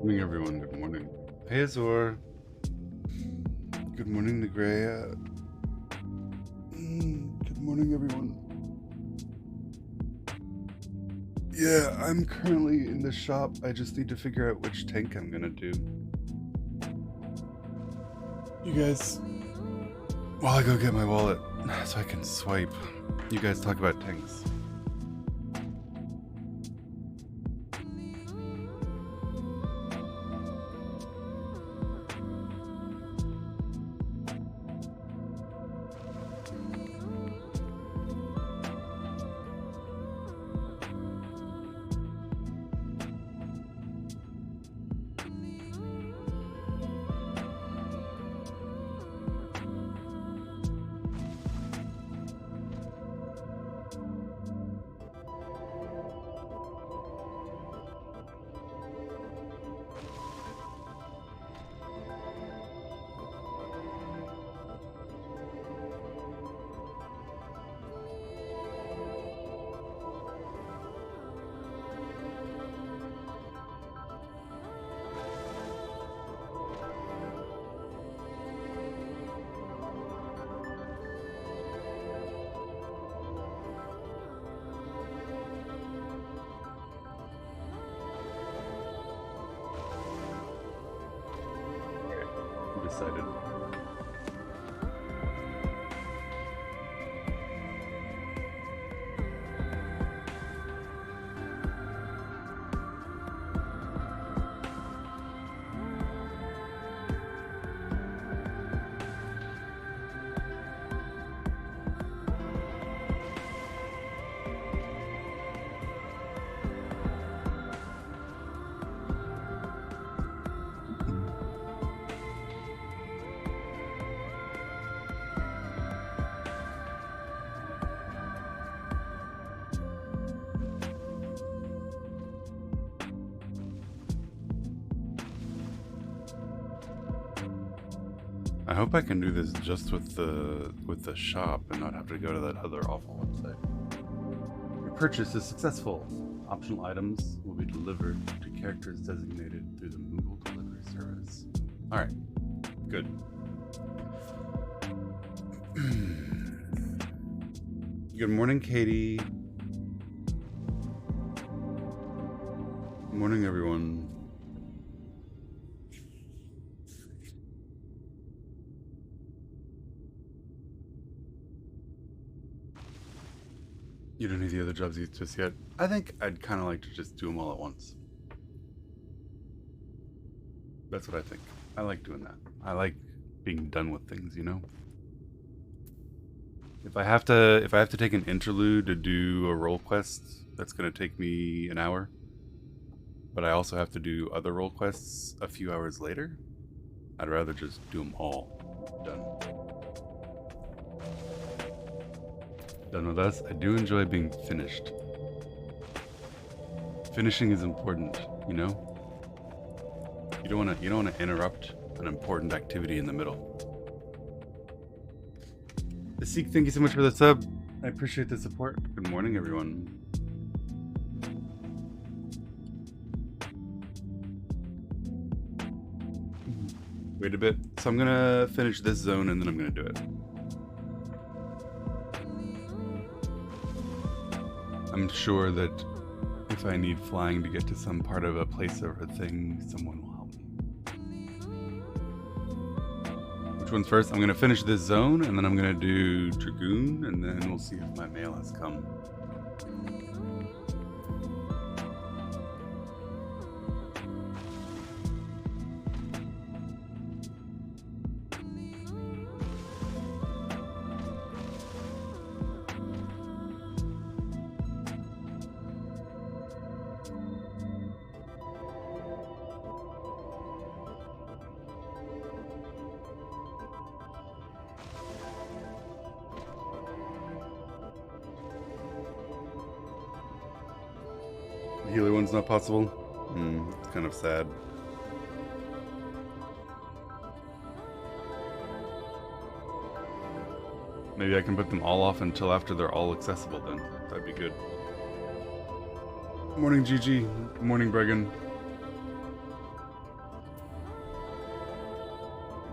Morning, everyone. Good morning. Hey, Azor. Good morning, Negrea. Good morning, everyone. Yeah, I'm currently in the shop. I just need to figure out which tank I'm gonna do. You guys, while I go get my wallet so I can swipe, you guys talk about tanks. Decided. I hope I can do this just with the shop and not have to go to that other awful website. Your purchase is successful. Optional items will be delivered to characters designated through the Moogle delivery service. Alright, good. Good morning, Katie. Good morning, everyone. You don't need the other jobs just yet. I think I'd kind of like to just do them all at once. That's what I think. I like doing that. I like being done with things, you know? If I have to take an interlude to do a role quest, that's going to take me an hour. But I also have to do other role quests a few hours later. I'd rather just do them all. Done with us. I do enjoy being finished. Finishing is important, you know? You don't want to interrupt an important activity in the middle. The Seek, thank you so much for the sub. I appreciate the support. Good morning, everyone. Wait a bit. So I'm gonna finish this zone and then I'm gonna do it. I'm sure that if I need flying to get to some part of a place or a thing, someone will help me. Which one's first? I'm gonna finish this zone and then I'm gonna do Dragoon and then we'll see if my mail has come. The healer one's not possible? It's kind of sad. Maybe I can put them all off until after they're all accessible then. That'd be good. Good morning, Gigi. Good morning, Bregan.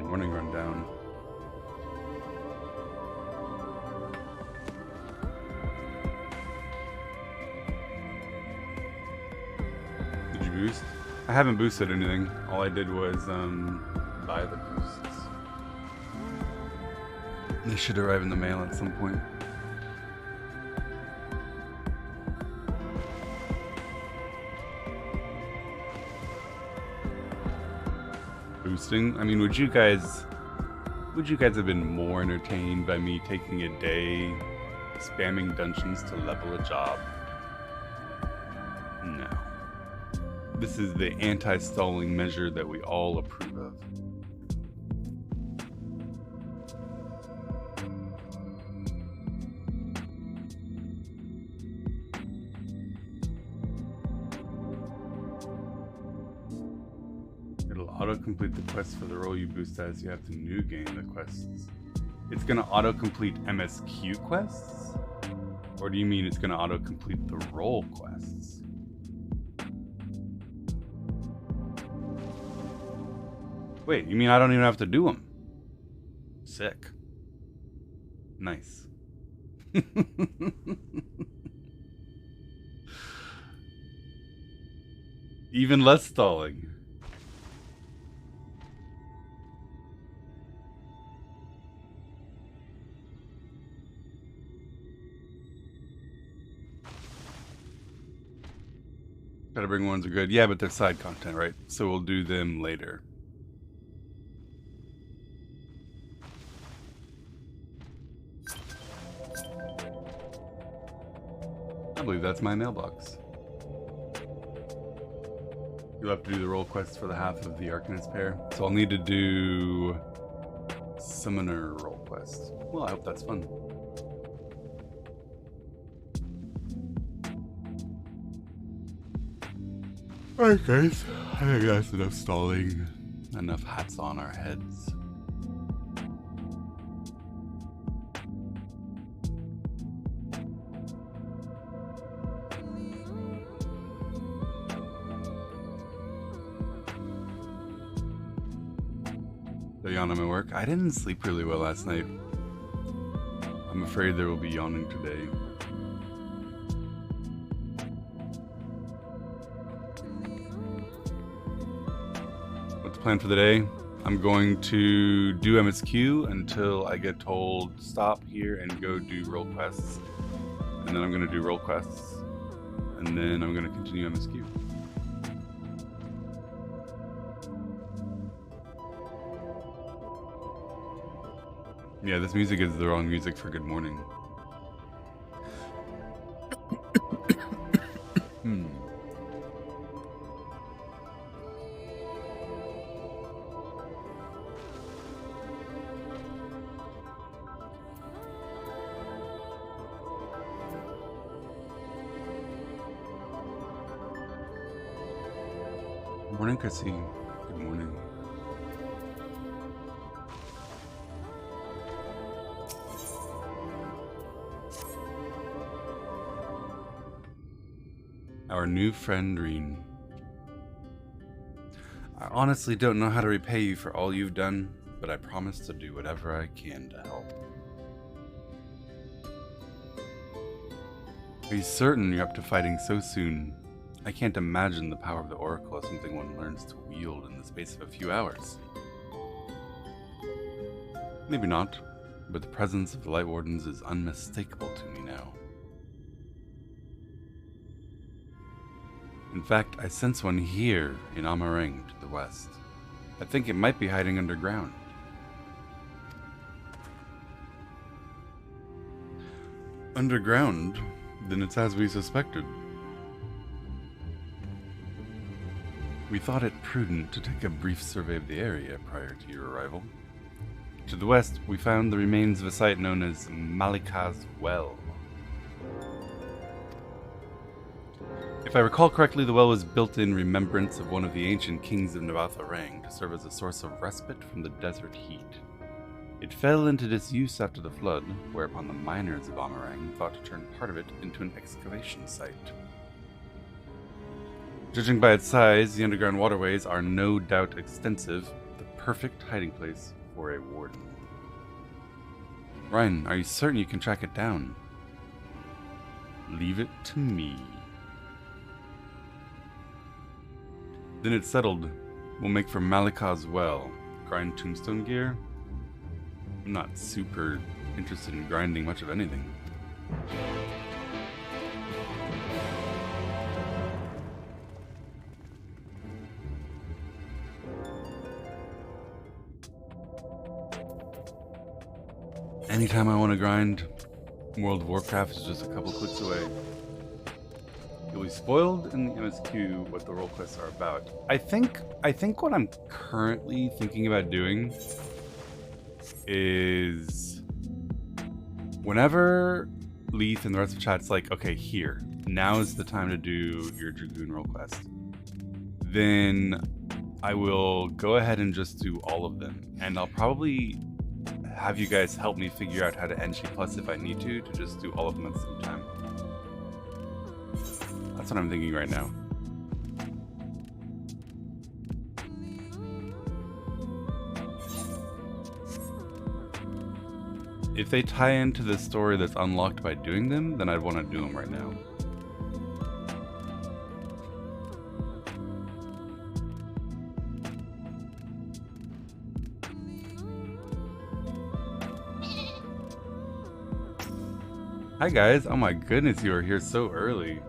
Morning rundown. Did you boost? I haven't boosted anything. All I did was buy the boosts. They should arrive in the mail at some point. Boosting? I mean, would you guys have been more entertained by me taking a day spamming dungeons to level a job? No. This is the anti-stalling measure that we all approve of. Auto-complete the quests for the role you boost as you have to new game the quests. It's gonna auto-complete MSQ quests? Or do you mean it's gonna auto-complete the role quests? Wait, you mean I don't even have to do them? Sick. Nice. Even less stalling. Gotta bring ones are good. Yeah, but they're side content, right? So we'll do them later. I believe that's my mailbox. You'll have to do the role quests for the half of the Arcanist pair. So I'll need to do Summoner role quest. Well, I hope that's fun. Alright guys, I think that's enough stalling. Enough hats on our heads. The yawn at my work. I didn't sleep really well last night. I'm afraid there will be yawning today. Plan for the day. I'm going to do MSQ until I get told stop here and go do role quests. And then I'm going to do role quests. And then I'm going to continue MSQ. Yeah, this music is the wrong music for good morning. Morning, Chrissy. Good morning. Our new friend, Reen. I honestly don't know how to repay you for all you've done, but I promise to do whatever I can to help. Are you certain you're up to fighting so soon? I can't imagine the power of the Oracle as something one learns to wield in the space of a few hours. Maybe not, but the presence of the Light Wardens is unmistakable to me now. In fact, I sense one here in Amarang to the west. I think it might be hiding underground. Underground? Then it's as we suspected. We thought it prudent to take a brief survey of the area prior to your arrival. To the west, we found the remains of a site known as Malika's Well. If I recall correctly, the well was built in remembrance of one of the ancient kings of Navatharang to serve as a source of respite from the desert heat. It fell into disuse after the flood, whereupon the miners of Amarang thought to turn part of it into an excavation site. Judging by its size, the underground waterways are no doubt extensive. The perfect hiding place for a warden. Ryan, are you certain you can track it down? Leave it to me. Then it's settled. We'll make for Malika's well. Grind tombstone gear? I'm not super interested in grinding much of anything. Anytime I want to grind, World of Warcraft is just a couple clicks away. You'll be spoiled in the MSQ what the role quests are about. I think what I'm currently thinking about doing is whenever Leith and the rest of chat's like, okay, here, now is the time to do your Dragoon role quest, then I will go ahead and just do all of them, and I'll probably have you guys help me figure out how to NG plus if I need to just do all of them at the same time. That's what I'm thinking right now. If they tie into the story that's unlocked by doing them, then I'd want to do them right now. Hi guys, oh my goodness, you are here so early.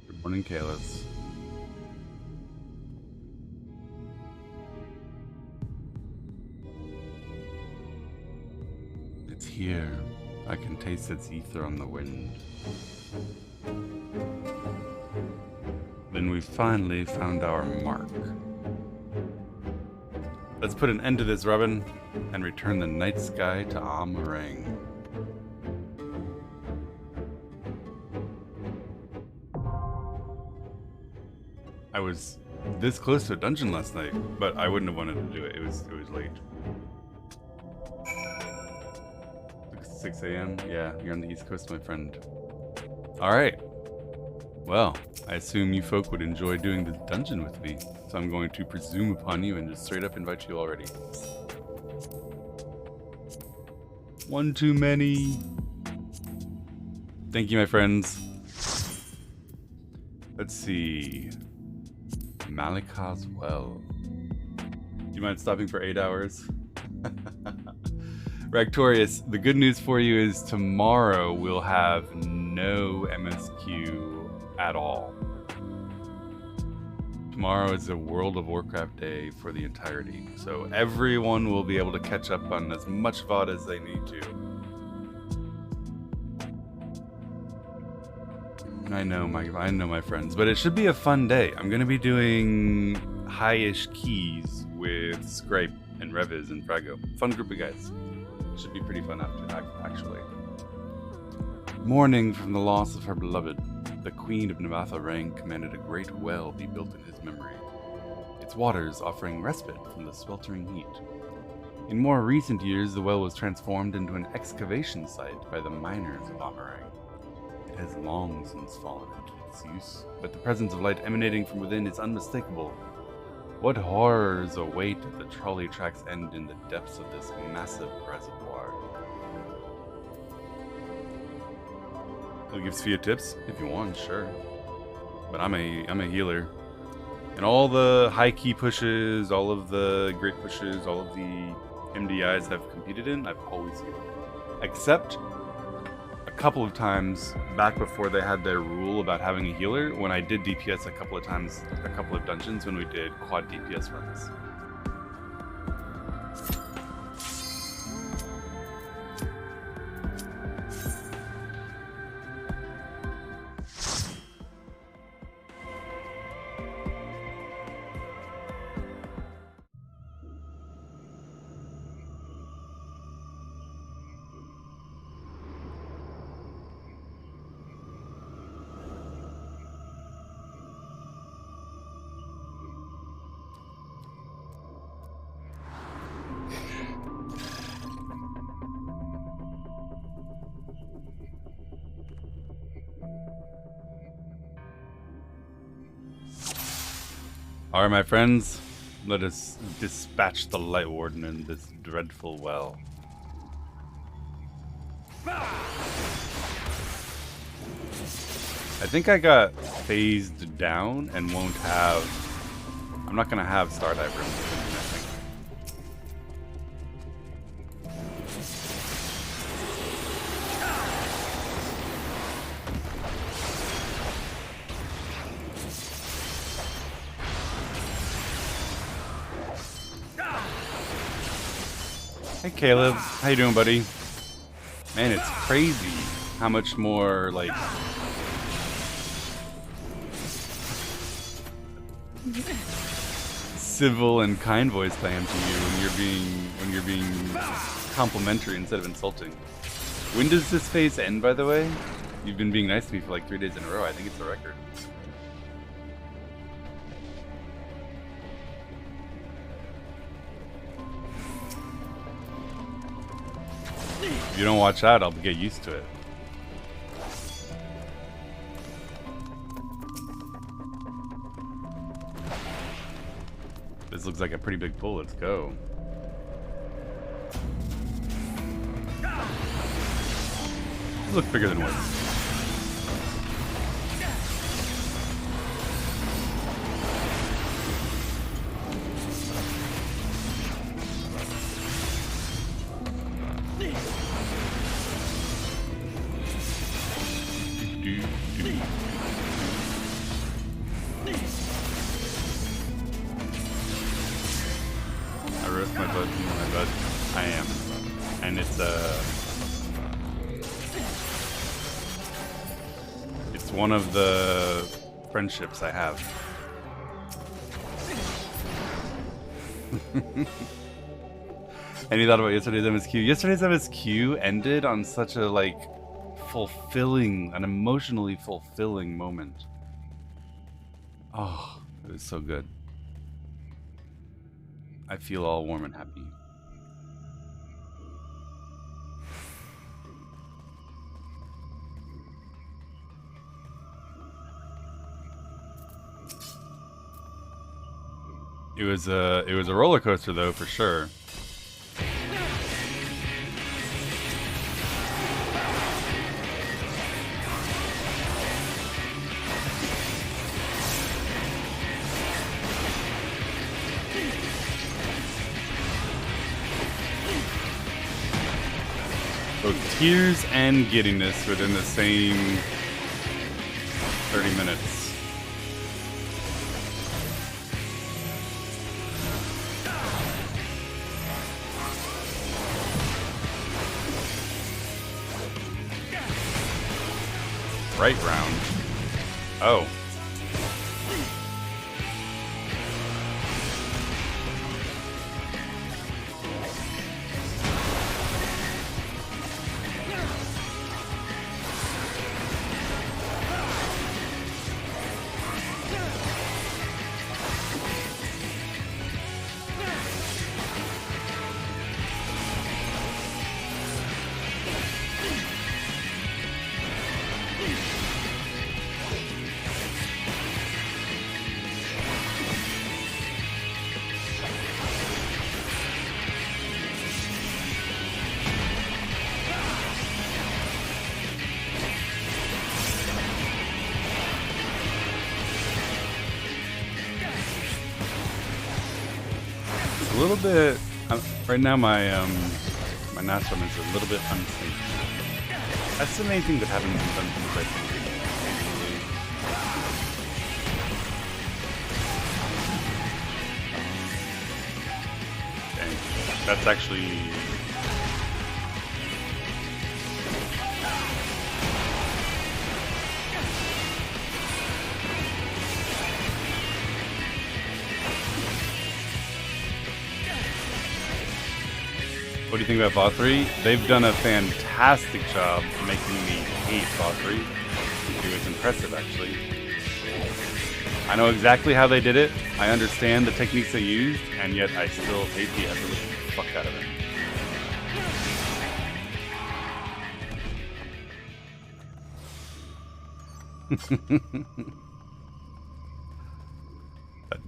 Good morning, Kalis. It's here. I can taste its ether on the wind. Then we finally found our mark. Let's put an end to this, Robin, and return the night sky to Amarang. I was this close to a dungeon last night, but I wouldn't have wanted to do it. It was late. 6 a.m. Yeah, you're on the East Coast, my friend. All right. Well, I assume you folk would enjoy doing the dungeon with me, so I'm going to presume upon you and just straight up invite you already. One too many. Thank you, my friends. Let's see. Malika's well. Do you mind stopping for 8 hours? Ractorius, the good news for you is tomorrow we'll have no MSQ at all. Tomorrow is a World of Warcraft day for the entirety, so everyone will be able to catch up on as much VOD as they need to. I know my friends, but it should be a fun day. I'm gonna be doing high-ish keys with Scrape and Reviz and Frago. Fun group of guys. Should be pretty fun actually. Mourning from the loss of her beloved, the Queen of Navatha Rang commanded a great well be built in his memory, its waters offering respite from the sweltering heat. In more recent years, the well was transformed into an excavation site by the miners of Amarang. It has long since fallen into disuse, but the presence of light emanating from within is unmistakable. What horrors await at the trolley track's end in the depths of this massive reservoir? I'll give Sophia tips if you want, sure. But I'm a healer. And all the high key pushes, all of the great pushes, all of the MDIs I've competed in, I've always healed. Except a couple of times back before they had their rule about having a healer, when I did DPS a couple of times, a couple of dungeons when we did quad DPS runs. Alright, my friends, let us dispatch the Light Warden in this dreadful well. I think I got phased down and won't have... I'm not going to have Stardiver in this thing, I think. Hey Caleb, how you doing, buddy? Man, it's crazy how much more, like... civil and kind voice I am to you when you're being complimentary instead of insulting. When does this phase end, by the way? You've been being nice to me for like 3 days in a row. I think it's a record. If you don't watch out, I'll get used to it. This looks like a pretty big pull. Let's go. This looks bigger than once. One of the friendships I have. Any thought about yesterday's MSQ? Yesterday's MSQ ended on such a like fulfilling, an emotionally fulfilling moment. Oh, it was so good. I feel all warm and happy. It was a roller coaster though, for sure. Both tears and giddiness within the same 30 minutes. Right round. Oh. A little bit. Right now, my my Nostrum is a little bit unsynced. That's the main thing that happens in some things, I think. Dang, that's actually. What do you think about Bot 3? They've done a fantastic job making me hate Bot 3. It was impressive, actually. I know exactly how they did it. I understand the techniques they used, and yet I still hate the absolute fuck out of it.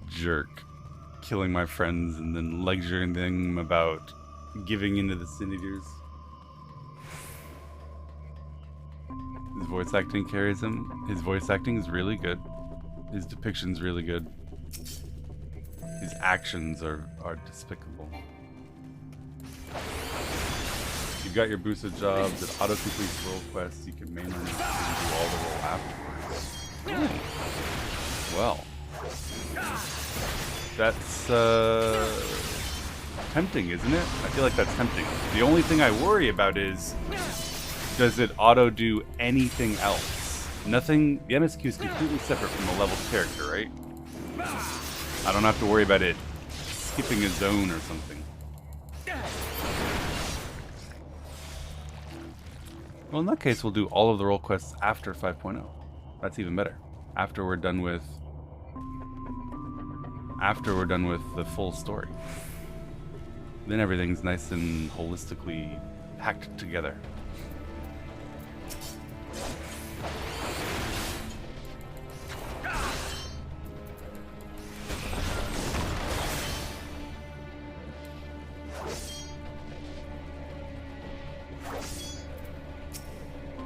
jerk, killing my friends and then lecturing them about giving into the sin eaters. His voice acting carries him. His voice acting is really good. His depiction's really good. His actions are despicable. You've got your boosted jobs. It auto-completes role quests. You can mainline and do all the role afterwards. Well, that's tempting, isn't it? I feel like that's tempting. The only thing I worry about is, does it auto-do anything else? Nothing. The MSQ is completely separate from the leveled character, right? I don't have to worry about it skipping a zone or something. Well, in that case, we'll do all of the role quests after 5.0. That's even better. After we're done with the full story. Then everything's nice and holistically packed together.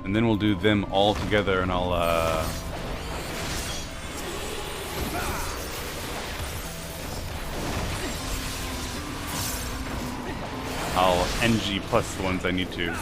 And then we'll do them all together, and I'll NG plus the ones I need to.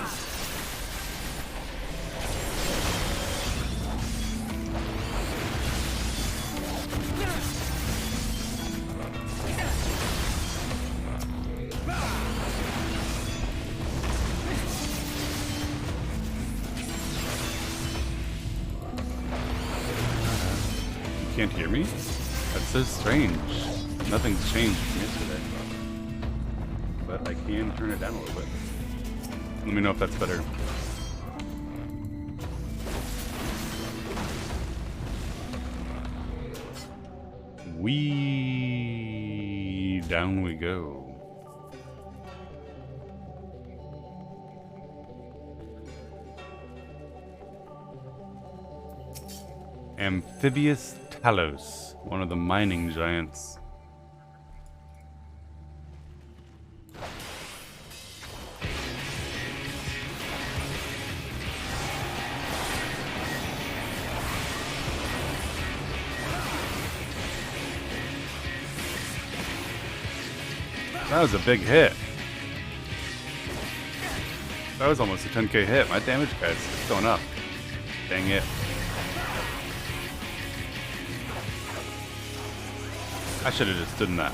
Can't hear me? That's so strange. Nothing's changed from yesterday. But I can turn it down a little bit. Let me know if that's better. Down we go. Amphibious Talos, one of the mining giants. That was a big hit. That was almost a 10k hit. My damage guy's going up. Dang it. I should have just done that.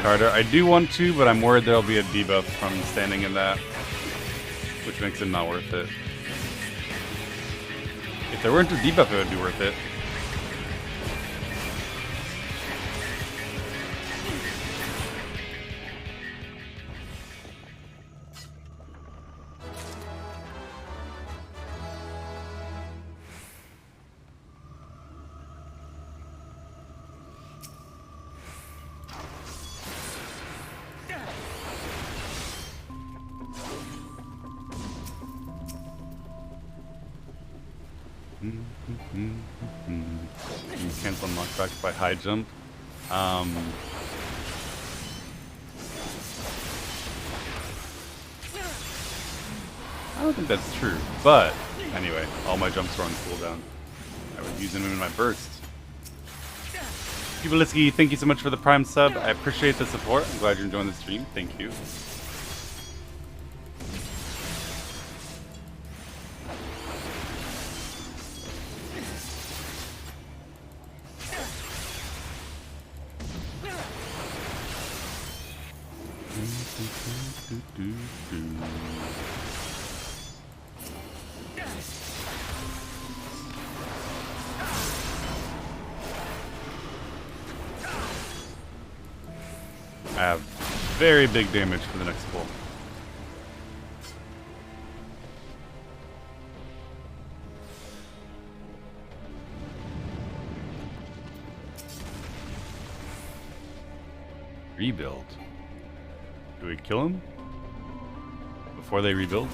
Harder. I do want to, but I'm worried there'll be a debuff from standing in that, which makes it not worth it. If there weren't a debuff, it would be worth it. You cancel knockback by high jump. I don't think that's true, but anyway, all my jumps were on cooldown. I was using them in my burst. Kubalisky, thank you so much for the Prime sub. I appreciate the support. I'm glad you're enjoying the stream. Thank you. I have very big damage for the next pull. Rebuild. Do we kill him before they rebuild?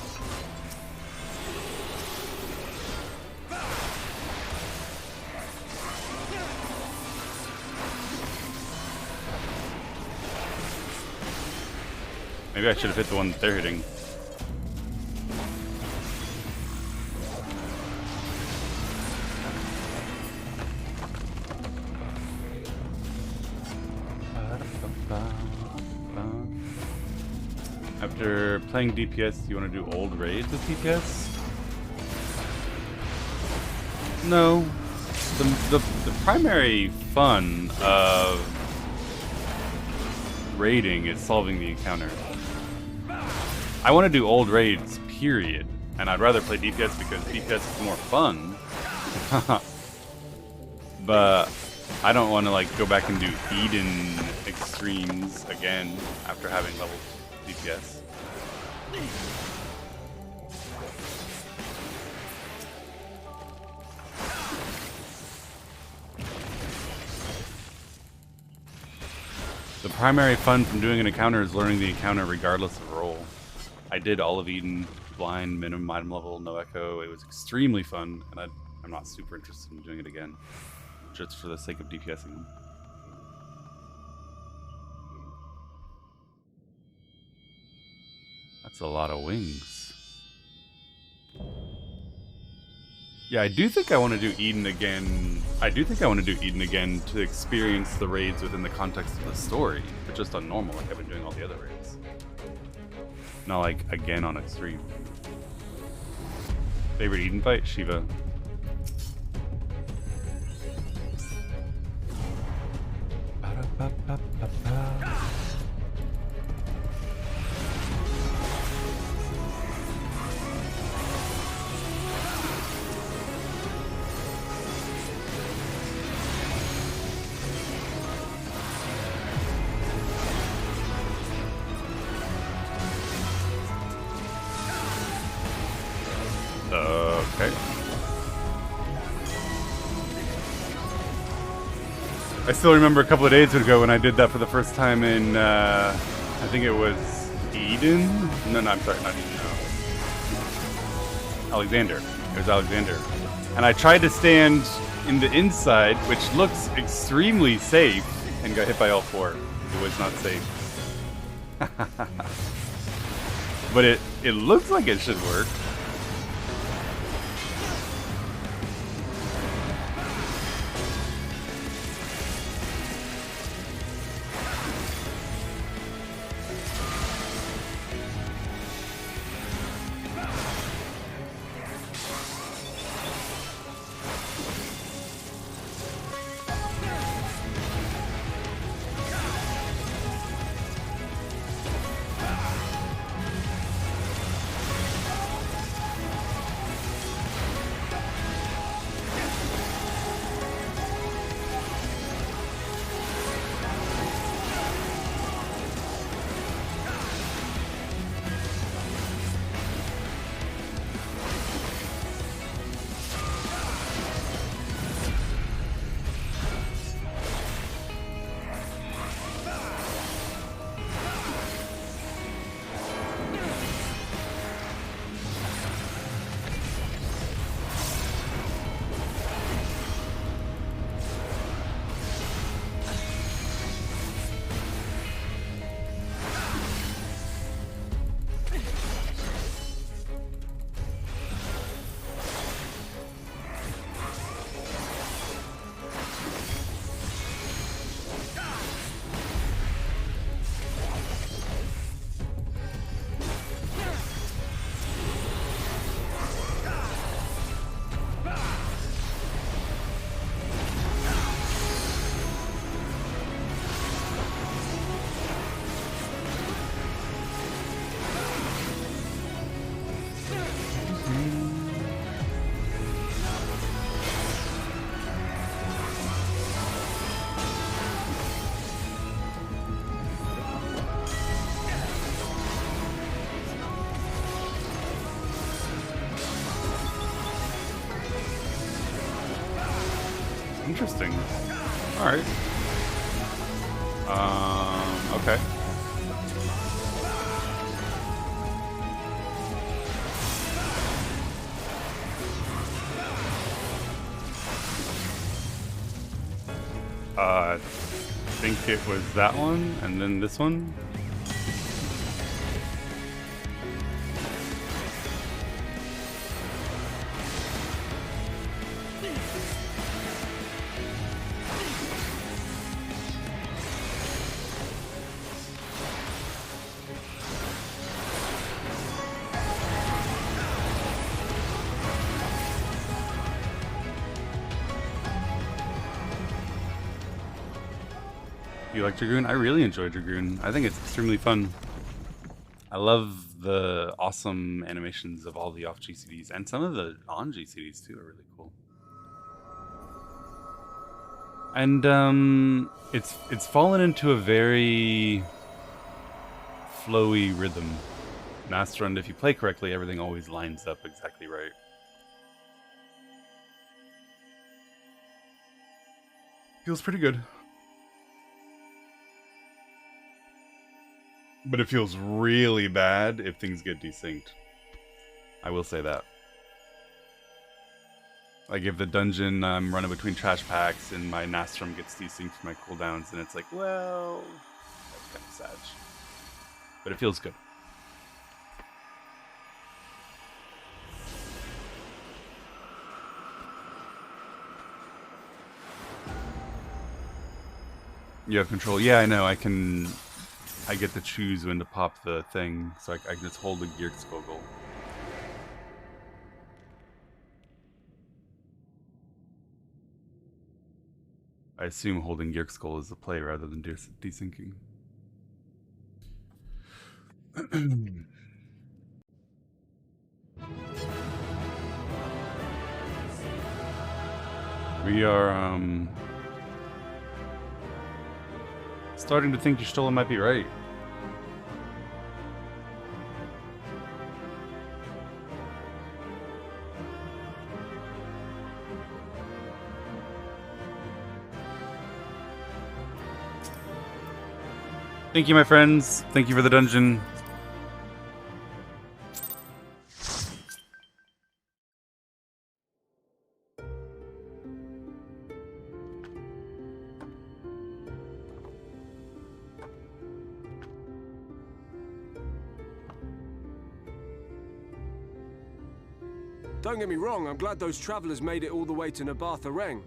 Maybe I should have hit the one that they're hitting. After playing DPS, do you want to do old raids with DPS? No. The primary fun of raiding is solving the encounter. I want to do old raids, period. And I'd rather play DPS because DPS is more fun. But I don't want to like go back and do Eden extremes again after having leveled DPS. The primary fun from doing an encounter is learning the encounter regardless of role. I did all of Eden, blind, minimum item level, no echo. It was extremely fun, and I'm not super interested in doing it again, just for the sake of DPSing them. That's a lot of wings. Yeah, I do think I want to do Eden again. I do think I want to do Eden again to experience the raids within the context of the story, but just on normal, like I've been doing all the other raids. Not like again on extreme. Favorite Eden fight? Shiva. Okay. I still remember a couple of days ago when I did that for the first time in, I think it was Eden? No, I'm sorry, not Eden, no. Alexander. It was Alexander. And I tried to stand in the inside, which looks extremely safe, and got hit by all four. It was not safe. But it looks like it should work. Interesting. Alright. Okay. I think it was that one, and then this one. You like Dragoon? I really enjoy Dragoon. I think it's extremely fun. I love the awesome animations of all the off GCDs, and some of the on GCDs too are really cool. And it's fallen into a very flowy rhythm. Master, and if you play correctly, everything always lines up exactly right. Feels pretty good. But it feels really bad if things get desynced. I will say that. Like if the dungeon I'm running between trash packs and my Nastrum gets desynced for my cooldowns, and it's like, well, that's kind of sad. But it feels good. You have control. Yeah, I know. I get to choose when to pop the thing, so I can just hold the Gearkskogel. I assume holding Gearkskull is the play rather than desyncing. We are, starting to think Y'shtola might be right. Thank you, my friends. Thank you for the dungeon. Don't get me wrong, I'm glad those travelers made it all the way to Nabartha Reng.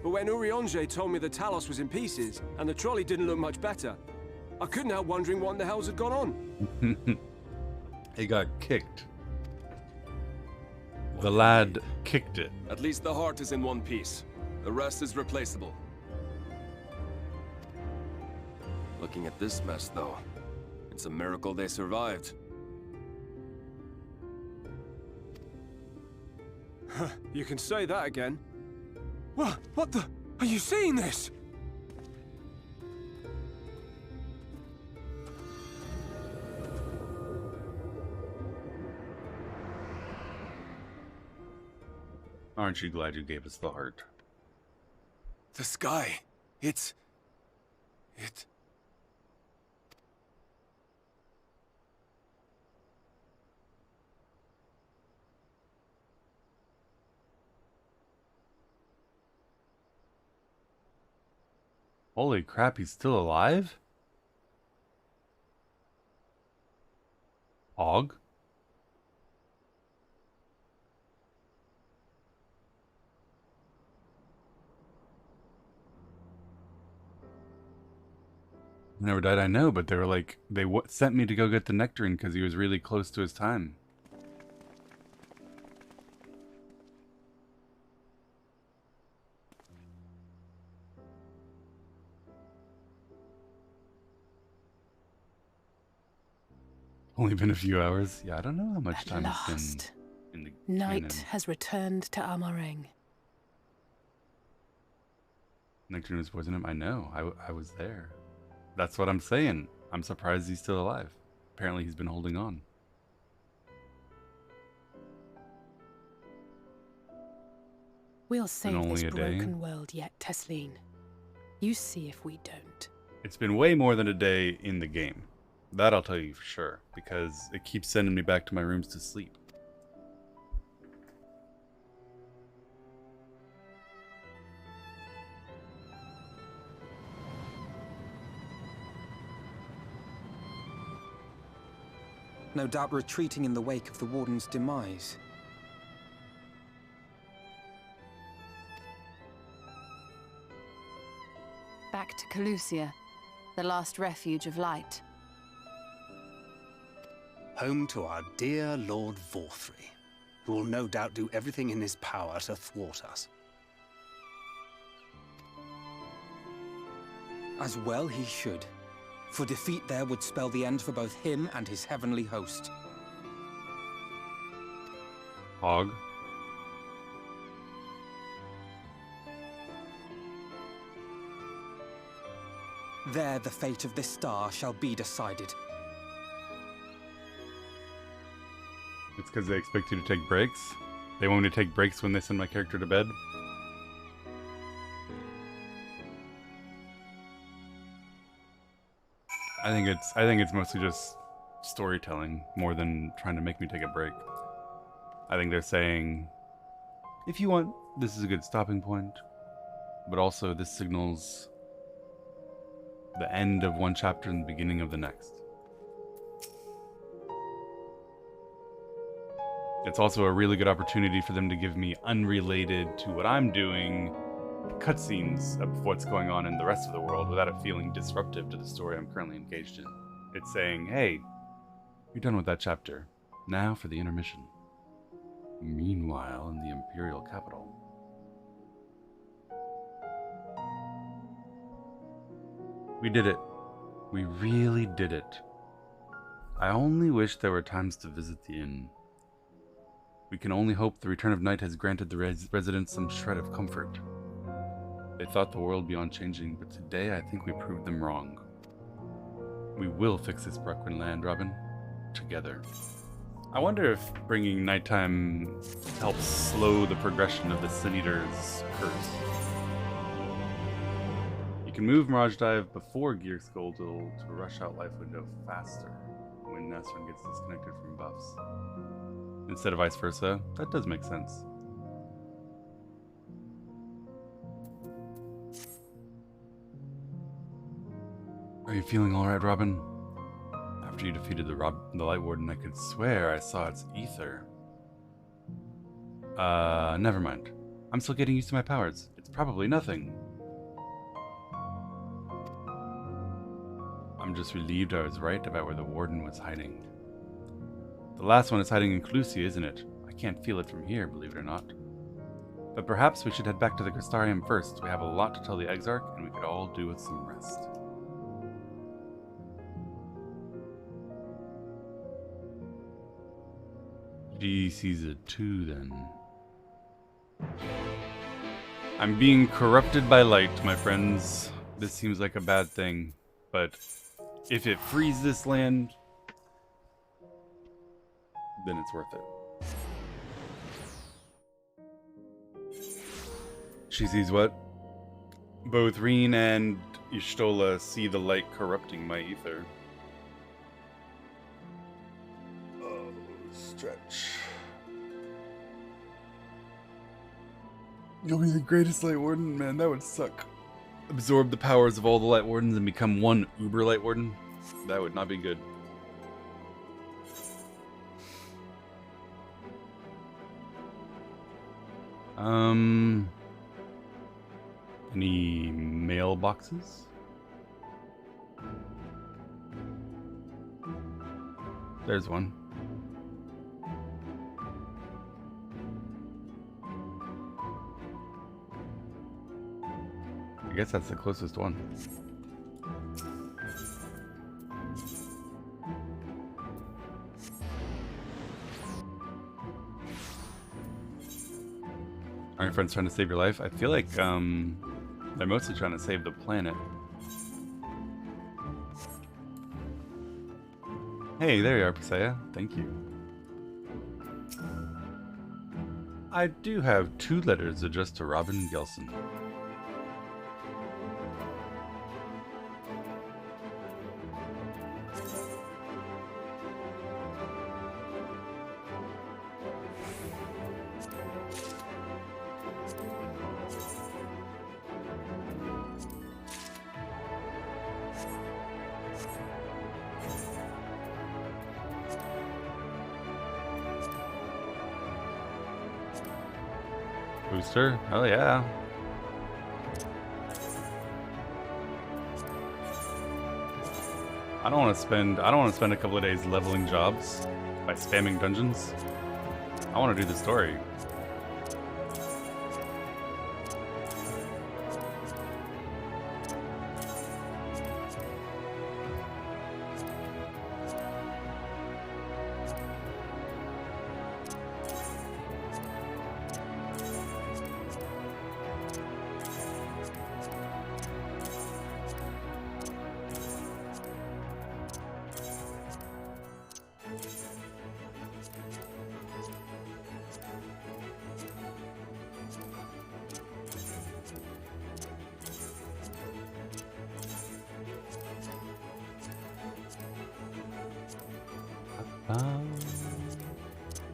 But when Urianger told me the Talos was in pieces, and the trolley didn't look much better, I couldn't help wondering what in the hells had gone on. It got kicked. The lad kicked it. At least the heart is in one piece. The rest is replaceable. Looking at this mess, though, it's a miracle they survived. You can say that again. What the? Are you seeing this? Aren't you glad you gave us the heart? The sky. It... Holy crap, he's still alive? Og? He never died, I know, but they were like, they sent me to go get the nectarine because he was really close to his time. Only been a few hours. Yeah, I don't know how much time it's been in the Night canon. has returned to Amareng. Nectarine was poisoning him. I know. I was there. That's what I'm saying. I'm surprised he's still alive. Apparently he's been holding on. We'll save this only a day? broken world yet, Tesleen. You see if we don't. It's been way more than a day in the game. That I'll tell you for sure, because it keeps sending me back to my rooms to sleep. No doubt retreating in the wake of the Warden's demise. Back to Calusia, the last refuge of light. Home to our dear Lord Vorthry, who will no doubt do everything in his power to thwart us. As well he should. For defeat there would spell the end for both him and his heavenly host. Hog. There the fate of this star shall be decided. It's because they expect you to take breaks? They want me to take breaks when they send my character to bed? I think it's mostly just storytelling more than trying to make me take a break. I think they're saying, if you want, this is a good stopping point, but also this signals the end of one chapter and the beginning of the next. It's also a really good opportunity for them to give me unrelated to what I'm doing cutscenes of what's going on in the rest of the world without it feeling disruptive to the story I'm currently engaged in. It's saying, hey, you're done with that chapter. Now for the intermission. Meanwhile, in the Imperial capital. We did it. We really did it. I only wish there were times to visit the inn. We can only hope the return of night has granted the residents some shred of comfort. They thought the world beyond changing, but today I think we proved them wrong. We will fix this Brooklyn land, Robin. Together. I wonder if bringing nighttime helps slow the progression of the Sin Eater's curse. You can move Mirage Dive before Gear Scoldle to rush out Life Window faster when Nasrin gets disconnected from buffs. Instead of vice versa. That does make sense. Are you feeling alright, Robin? After you defeated the Light Warden, I could swear I saw its ether. Never mind. I'm still getting used to my powers. It's probably nothing. I'm just relieved I was right about where the Warden was hiding. The last one is hiding in Calusia, isn't it? I can't feel it from here, believe it or not. But perhaps we should head back to the Crystarium first. We have a lot to tell the Exarch, and we could all do with some rest. She sees it too, then. I'm being corrupted by light, my friends. This seems like a bad thing, but if it frees this land, then it's worth it. She sees what? Both Reen and Y'shtola see the light corrupting my ether. Oh, stretch. You'll be the greatest Light Warden? Man, that would suck. Absorb the powers of all the Light Wardens and become one Uber Light Warden? That would not be good. Any mailboxes? There's one. I guess that's the closest one. Are your friends trying to save your life? I feel like they're mostly trying to save the planet. Hey, there you are, Pasea. Thank you. I do have 2 letters addressed to Robin Gelson. Booster? Hell yeah. I don't want to spend a couple of days leveling jobs by spamming dungeons. I want to do the story.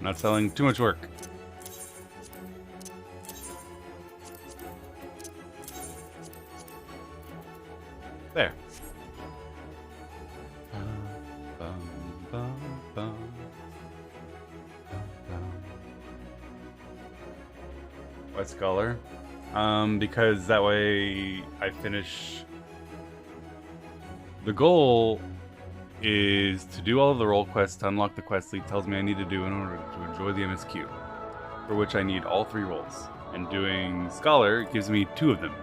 Not selling too much work. There. Why Scholar? Because that way I finish. The goal is to do all of the role quests to unlock the quest League tells me I need to do in order to enjoy the MSQ, for which I need all 3 roles. And doing Scholar gives me 2 of them.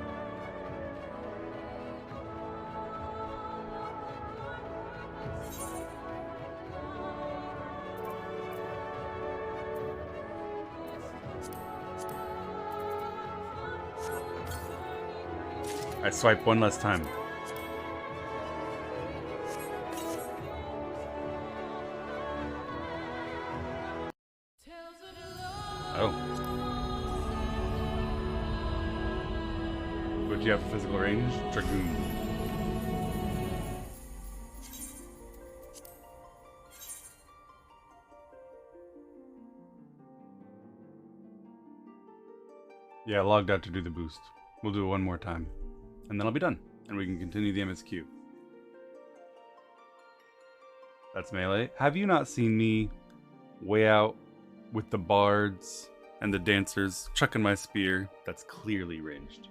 I swipe one less time. Oh. What do you have for physical range? Dragoon. Yeah, I logged out to do the boost. We'll do it one more time. And then I'll be done. And we can continue the MSQ. That's melee. Have you not seen me way out with the bards and the dancers chucking my spear? That's clearly ranged.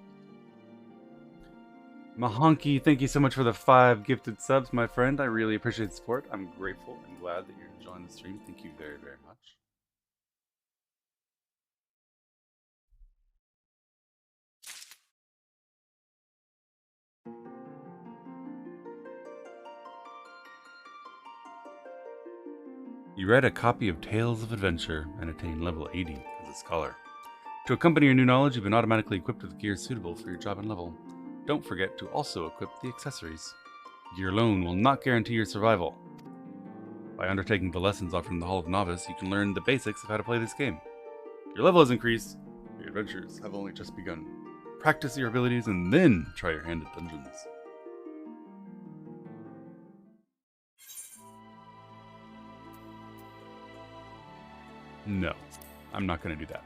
Mahonky, thank you so much for the 5 gifted subs, my friend. I really appreciate the support. I'm grateful and glad that you're enjoying the stream. Thank you very, very much. You read a copy of Tales of Adventure and attain level 80 as a scholar. To accompany your new knowledge, you've been automatically equipped with gear suitable for your job and level. Don't forget to also equip the accessories. Gear alone will not guarantee your survival. By undertaking the lessons offered in the Hall of Novice, you can learn the basics of how to play this game. Your level has increased, your adventures have only just begun. Practice your abilities and then try your hand at dungeons. No, I'm not going to do that.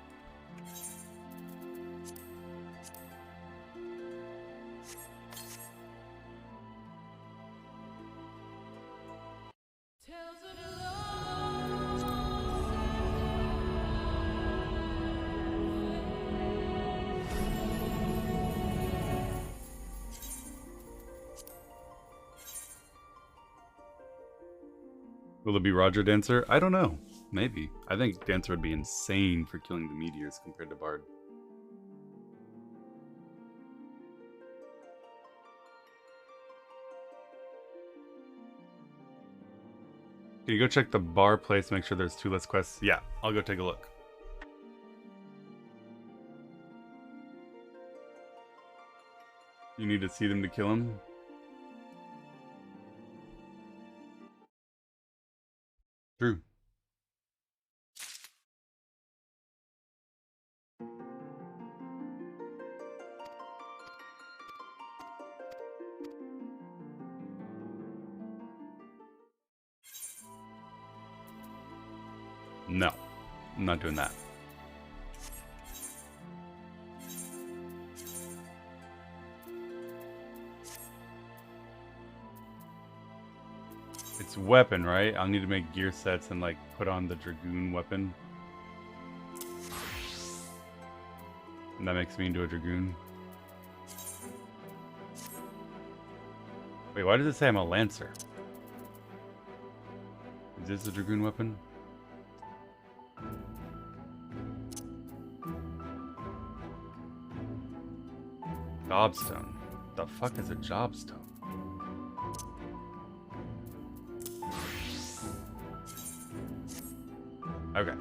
Will it be Roger Dancer? I don't know. Maybe. I think Dancer would be insane for killing the meteors compared to Bard. Can you go check the bar place, make sure there's 2 less quests? Yeah, I'll go take a look. You need to see them to kill him? True. No, I'm not doing that. It's weapon, right? I'll need to make gear sets and like put on the Dragoon weapon. And that makes me into a Dragoon. Wait, why does it say I'm a Lancer? Is this a Dragoon weapon? Jobstone. The fuck is a jobstone? Okay.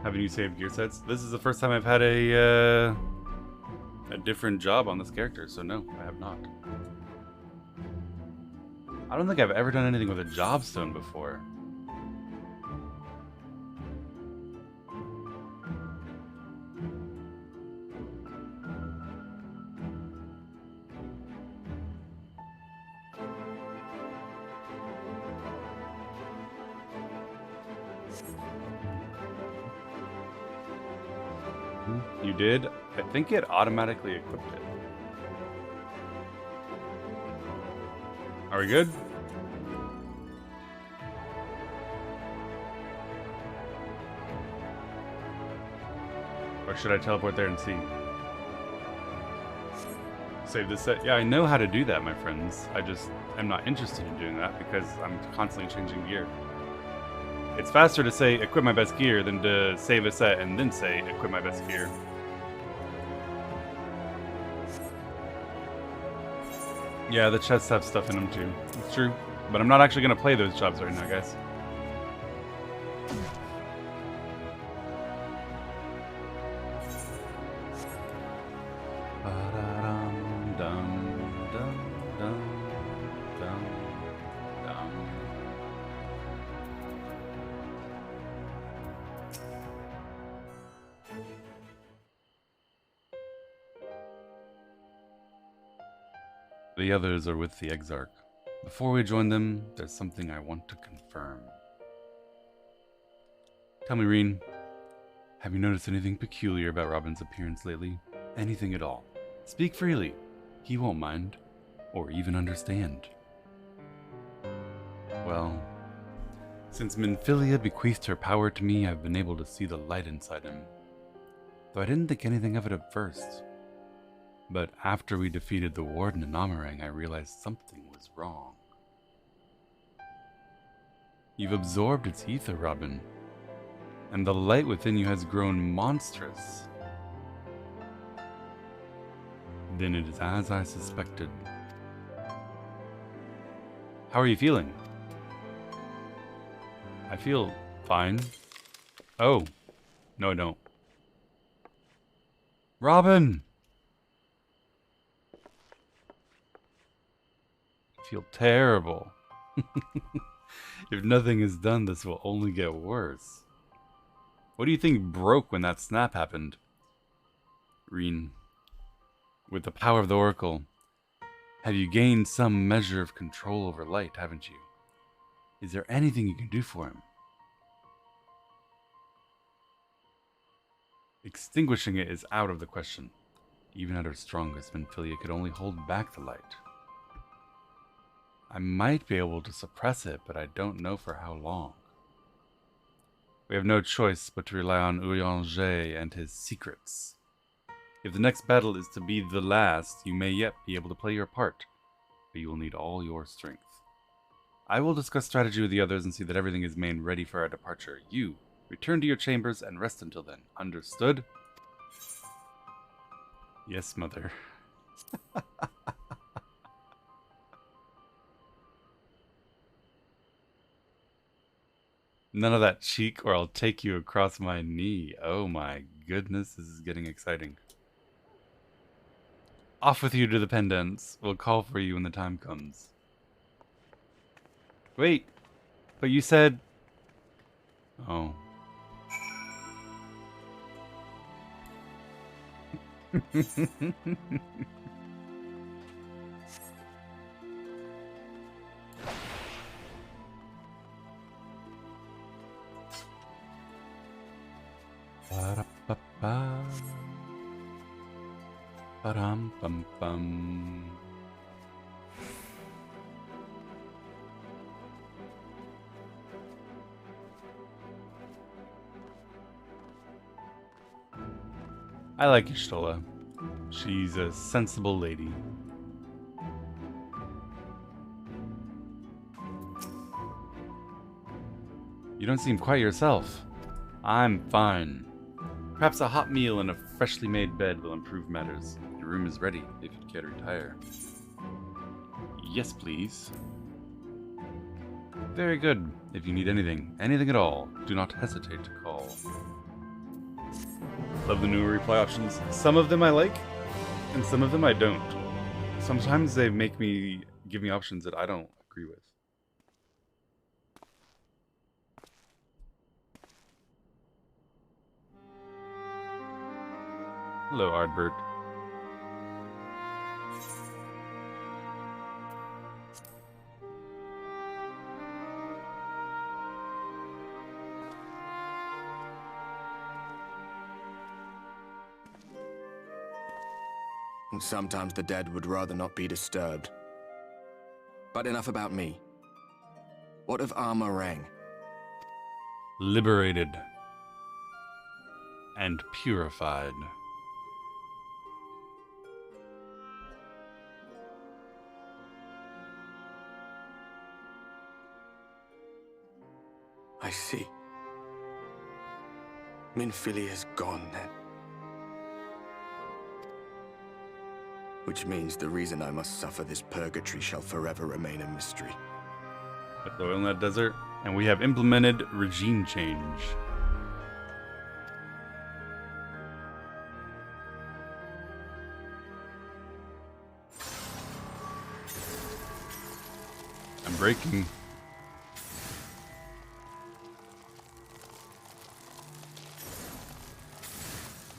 Haven't you saved gear sets? This is the first time I've had a different job on this character, so no, I have not. I don't think I've ever done anything with a jobstone before. You did? I think it automatically equipped it. Are we good? Or should I teleport there and see? Save this set? Yeah, I know how to do that, my friends. I just am not interested in doing that because I'm constantly changing gear. It's faster to say equip my best gear than to save a set and then say equip my best gear. Yeah, the chests have stuff in them too. It's true. But I'm not actually going to play those jobs right now, guys. The others are with the Exarch. Before we join them, there's something I want to confirm. Tell me, Reen, have you noticed anything peculiar about Robin's appearance lately? Anything at all? Speak freely. He won't mind, or even understand. Well, since Minfilia bequeathed her power to me, I've been able to see the light inside him. Though I didn't think anything of it at first. But after we defeated the Warden in Amarang, I realized something was wrong. You've absorbed its ether, Robin, and the light within you has grown monstrous. Then it is as I suspected. How are you feeling? I feel fine. Oh, no I don't. Robin! I feel terrible. If nothing is done, this will only get worse. What do you think broke when that snap happened? Reen, with the power of the Oracle, have you gained some measure of control over light, haven't you? Is there anything you can do for him? Extinguishing it is out of the question. Even at her strongest, Minfilia could only hold back the light. I might be able to suppress it, but I don't know for how long. We have no choice but to rely on Urianger and his secrets. If the next battle is to be the last, you may yet be able to play your part, but you will need all your strength. I will discuss strategy with the others and see that everything is made ready for our departure. You, return to your chambers and rest until then. Understood? Yes, Mother. None of that cheek or I'll take you across my knee. Oh my goodness, this is getting exciting. Off with you to the pendants. We'll call for you when the time comes. Wait, but you said... Oh. Ba-da-ba-ba. Ba-dum-bum-bum. I like Ishtola. She's a sensible lady. You don't seem quite yourself. I'm fine. Perhaps a hot meal and a freshly made bed will improve matters. Your room is ready, if you'd care to retire. Yes, please. Very good. If you need anything at all, do not hesitate to call. Love the new reply options. Some of them I like, and some of them I don't. Sometimes they give me options that I don't agree with. Hello, Ardbert. Sometimes the dead would rather not be disturbed. But enough about me. What of Armor Rang? Liberated. And purified. I see. Minfilia's gone then. Which means the reason I must suffer this purgatory shall forever remain a mystery. With oil in that desert, and we have implemented regime change. I'm breaking.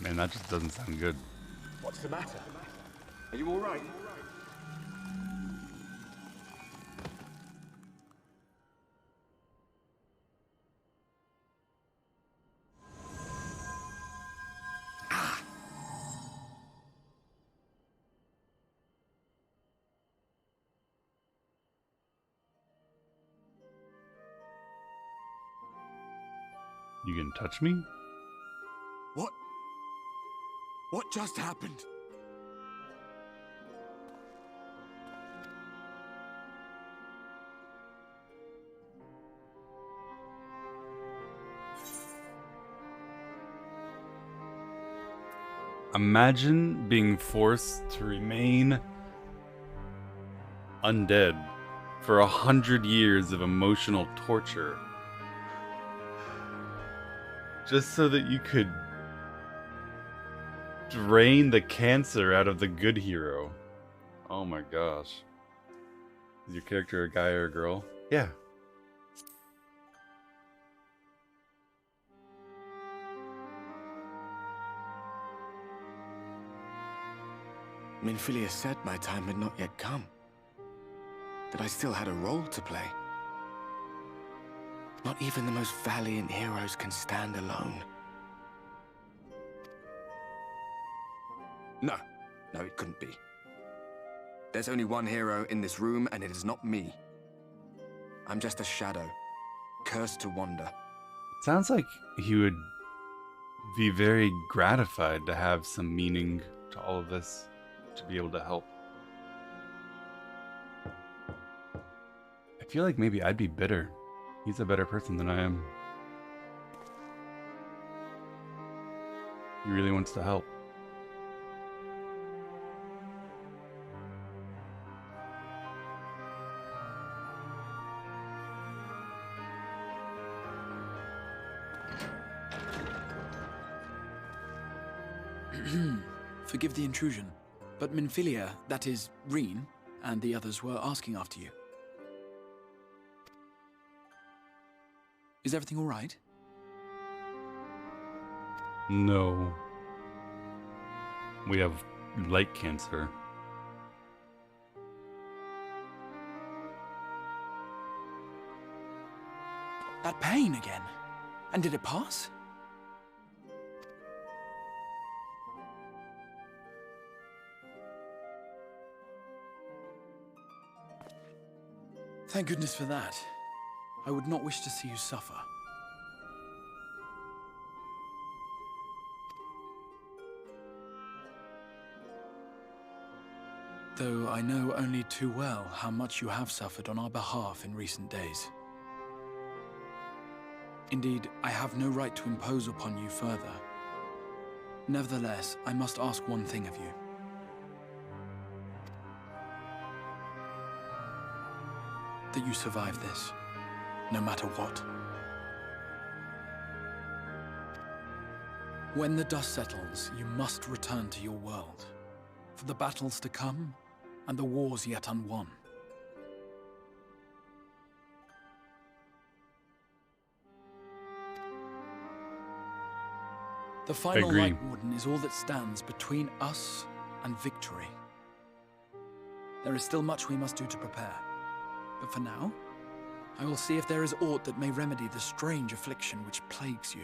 Man, that just doesn't sound good. What's the matter? Are you all right? You can touch me? What? What just happened? Imagine being forced to remain undead for 100 years of emotional torture. Just so that you could drain the cancer out of the good hero. Oh my gosh. Is your character a guy or a girl? Yeah. Minfilia said my time had not yet come. That I still had a role to play. Not even the most valiant heroes can stand alone. No, it couldn't be. There's only one hero in this room, and it is not me. I'm just a shadow, cursed to wander. Sounds like he would be very gratified to have some meaning to all of this, to be able to help. I feel like maybe I'd be bitter. He's a better person than I am. He really wants to help. Forgive the intrusion, but Minfilia, that is, Reen, and the others were asking after you. Is everything all right? No. We have light cancer. That pain again? And did it pass? Thank goodness for that. I would not wish to see you suffer. Though I know only too well how much you have suffered on our behalf in recent days. Indeed, I have no right to impose upon you further. Nevertheless, I must ask one thing of you. That you survive this, no matter what. When the dust settles, you must return to your world, for the battles to come, and the wars yet unwon. The final agree. Light Warden is all that stands between us and victory. There is still much we must do to prepare. But for now, I will see if there is aught that may remedy the strange affliction which plagues you.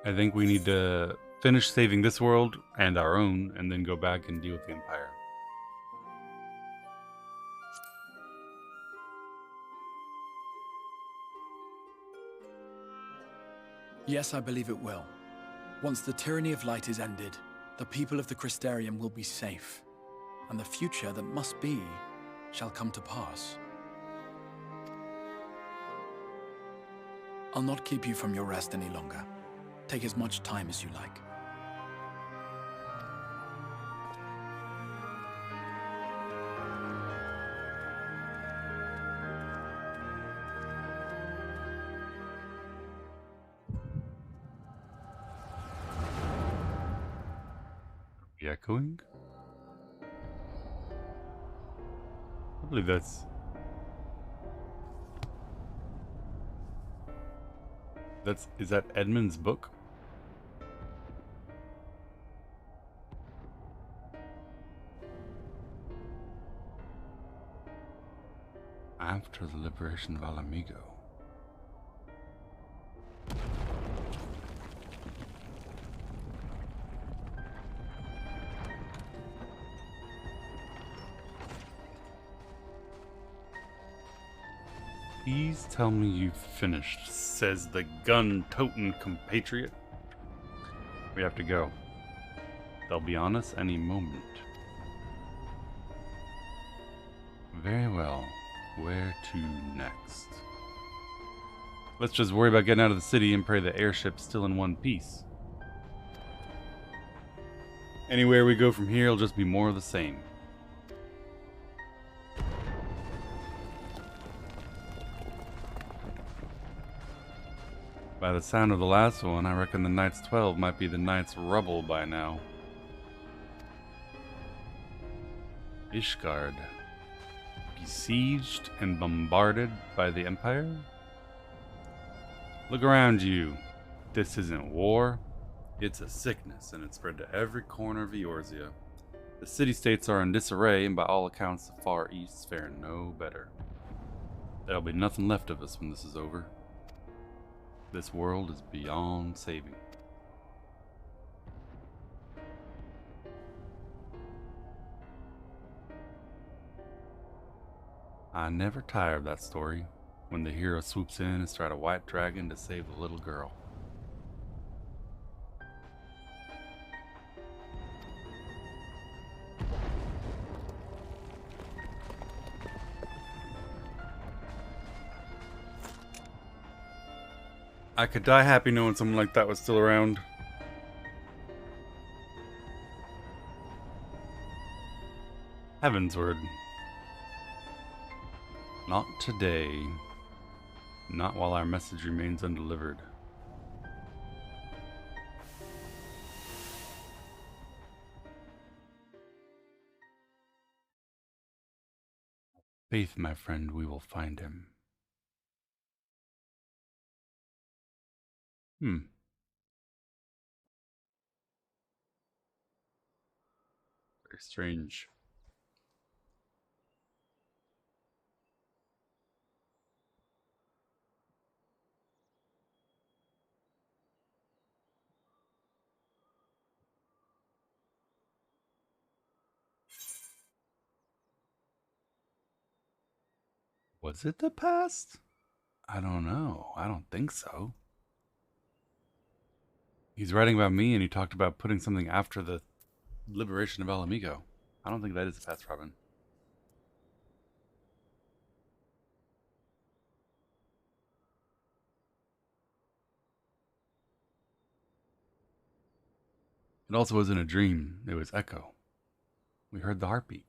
I think we need to finish saving this world and our own, and then go back and deal with the Empire. Yes, I believe it will. Once the tyranny of light is ended, the people of the Crystarium will be safe, and the future that must be shall come to pass. I'll not keep you from your rest any longer. Take as much time as you like. Echoing? I believe that's... Is that Edmund's book? After the liberation of Alamigo. Please tell me you've finished, says the gun-toting compatriot. We have to go. They'll be on us any moment. Very well. Where to next? Let's just worry about getting out of the city and pray the airship's still in one piece. Anywhere we go from here will just be more of the same. By the sound of the last one, I reckon the Knights 12 might be the Knights Rubble by now. Ishgard. Besieged and bombarded by the Empire? Look around you. This isn't war. It's a sickness, and it's spread to every corner of Eorzea. The city-states are in disarray, and by all accounts, the Far East's faring no better. There'll be nothing left of us when this is over. This world is beyond saving. I never tire of that story, when the hero swoops in and strikes a white dragon to save the little girl. I could die happy knowing someone like that was still around. Heavensward. Not today. Not while our message remains undelivered. Faith, my friend, we will find him. Very strange. Was it the past? I don't know. I don't think so. He's writing about me, and he talked about putting something after the liberation of Alamigo. I don't think that is the past, Robin. It also wasn't a dream. It was Echo. We heard the heartbeat.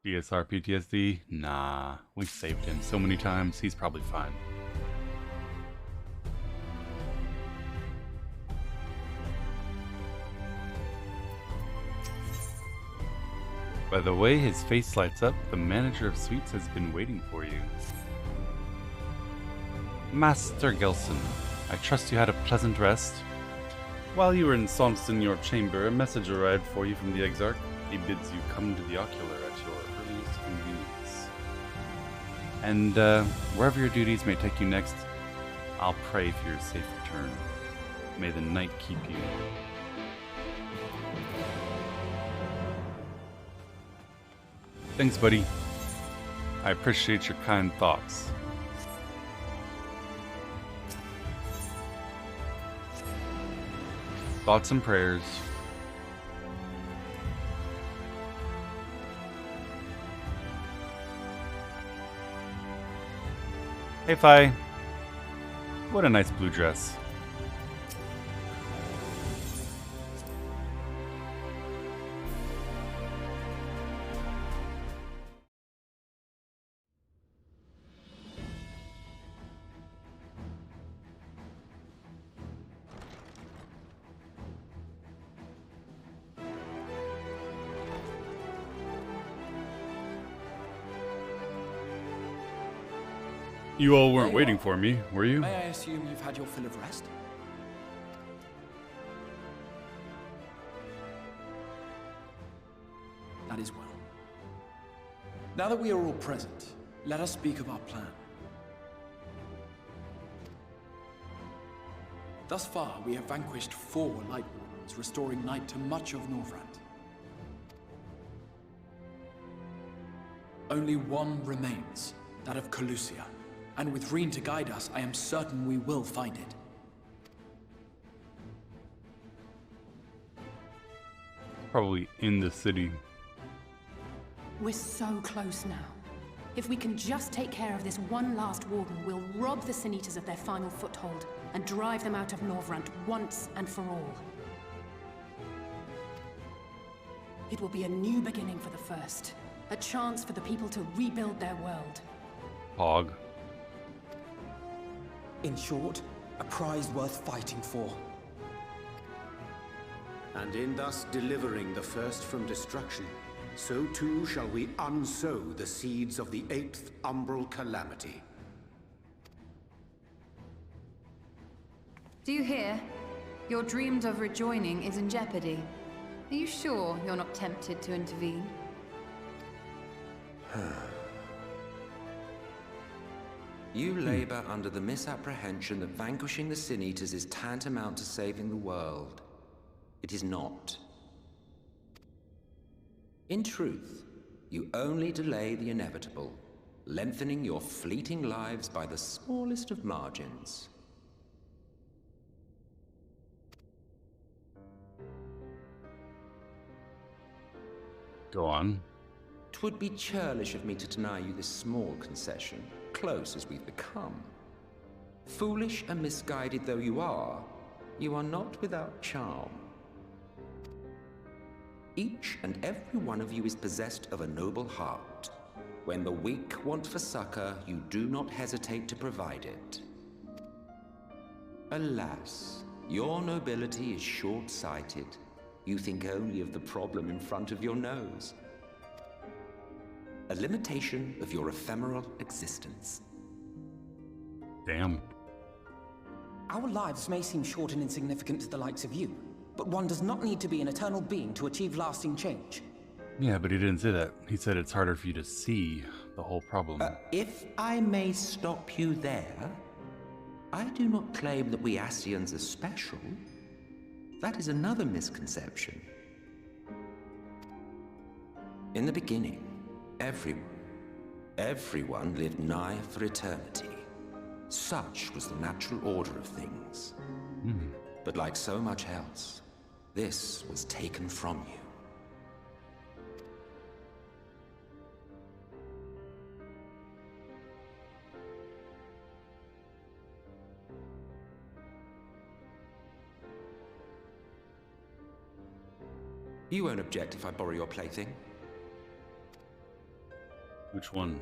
DSR PTSD? Nah, we saved him so many times, he's probably fine. By the way his face lights up, the manager of suites has been waiting for you. Master Gelson, I trust you had a pleasant rest. While you were ensconced in your chamber, a message arrived for you from the Exarch. He bids you come to the ocular at your earliest convenience. And wherever your duties may take you next, I'll pray for your safe return. May the night keep you. Thanks, buddy. I appreciate your kind thoughts. Thoughts and prayers. Hey, Fi. What a nice blue dress. You all weren't waiting for me, were you? May I assume you've had your fill of rest? That is well. Now that we are all present, let us speak of our plan. Thus far, we have vanquished 4 Light Wardens, restoring night to much of Norvrand. Only one remains, that of Calusia. And with Reen to guide us, I am certain we will find it. Probably in the city. We're so close now. If we can just take care of this one last warden, we'll rob the Sin Eaters of their final foothold and drive them out of Norvrand once and for all. It will be a new beginning for the First. A chance for the people to rebuild their world. Hog. In short, a prize worth fighting for. And in thus delivering the First from destruction, so too shall we unsow the seeds of the 8th Umbral Calamity. Do you hear? Your dreamed of rejoining is in jeopardy. Are you sure you're not tempted to intervene? You labor under the misapprehension that vanquishing the Sin Eaters is tantamount to saving the world. It is not. In truth, you only delay the inevitable, lengthening your fleeting lives by the smallest of margins. Go on. 'Twould be churlish of me to deny you this small concession, close as we've become. Foolish and misguided though you are not without charm. Each and every one of you is possessed of a noble heart. When the weak want for succor, you do not hesitate to provide it. Alas, your nobility is short-sighted. You think only of the problem in front of your nose. A limitation of your ephemeral existence. Damn. Our lives may seem short and insignificant to the likes of you, but one does not need to be an eternal being to achieve lasting change. Yeah, but he didn't say that. He said it's harder for you to see the whole problem. If I may stop you there, I do not claim that we Ascians are special. That is another misconception. In the beginning, everyone lived nigh for eternity. Such was the natural order of things. But like so much else, this was taken from you. You won't object if I borrow your plaything? Which one?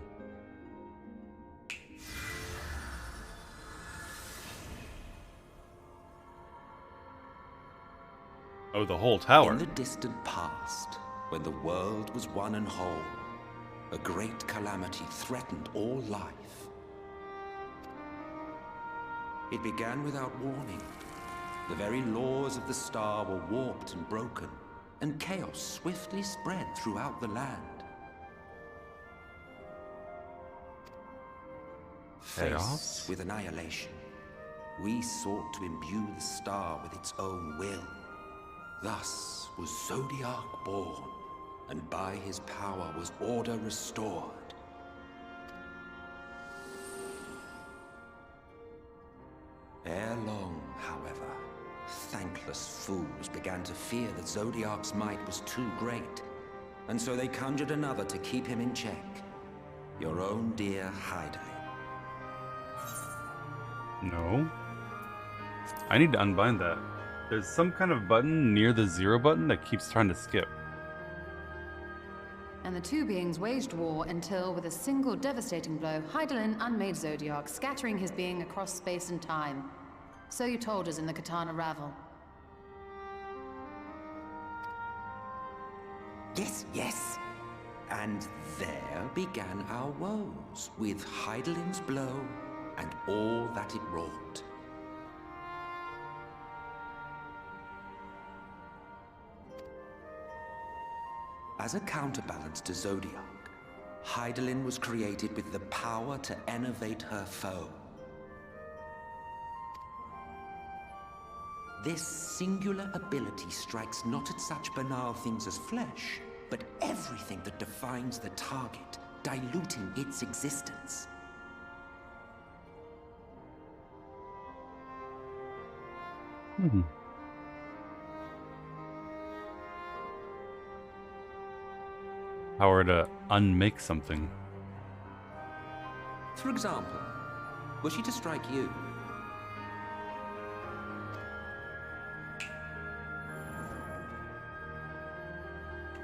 Oh, the whole tower. In the distant past, when the world was one and whole, a great calamity threatened all life. It began without warning. The very laws of the star were warped and broken, and chaos swiftly spread throughout the land. Faced with annihilation, we sought to imbue the star with its own will. Thus was Zodiac born, and by his power was order restored. Ere long, however, thankless fools began to fear that Zodiac's might was too great, and so they conjured another to keep him in check. Your own dear Hydaelyn. No. I need to unbind that. There's some kind of button near the 0 button that keeps trying to skip. And the two beings waged war until, with a single devastating blow, Hydaelyn unmade Zodiac, scattering his being across space and time. So you told us in the Katana Ravel. Yes, yes. And there began our woes, with Hydaelyn's blow and all that it wrought. As a counterbalance to Zodiac, Hydaelyn was created with the power to enervate her foe. This singular ability strikes not at such banal things as flesh, but everything that defines the target, diluting its existence. Power to unmake something. For example, were she to strike you?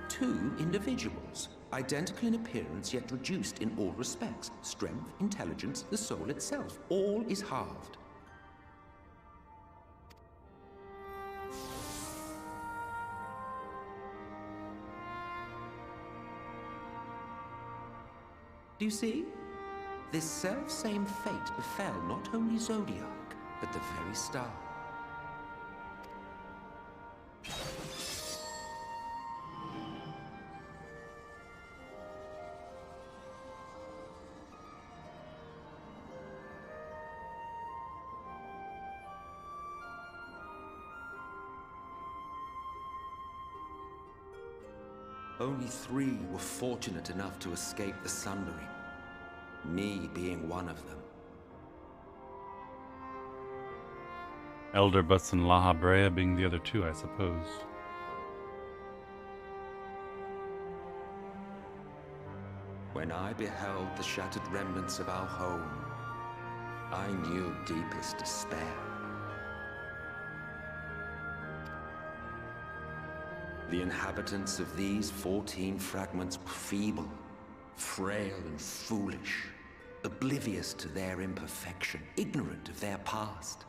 Two individuals, identical in appearance yet reduced in all respects. Strength, intelligence, the soul itself, all is halved. Do you see? This self-same fate befell not only Zodiac, but the very star. Only 3 were fortunate enough to escape the sundering, me being one of them. Elder Butts and La Habrea being the other 2, I suppose. When I beheld the shattered remnants of our home, I knew deepest despair. The inhabitants of these 14 fragments were feeble, frail and foolish, oblivious to their imperfection, ignorant of their past.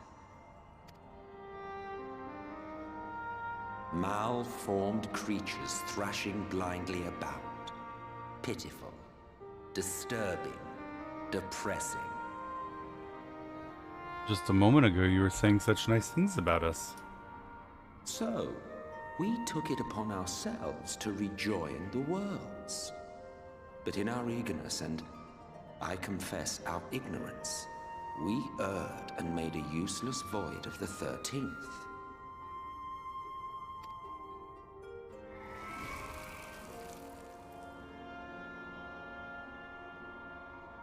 Malformed creatures thrashing blindly about. Pitiful, disturbing, depressing. Just a moment ago you were saying such nice things about us. So, we took it upon ourselves to rejoin the worlds. But in our eagerness and, I confess, our ignorance, We erred and made a useless void of the 13th.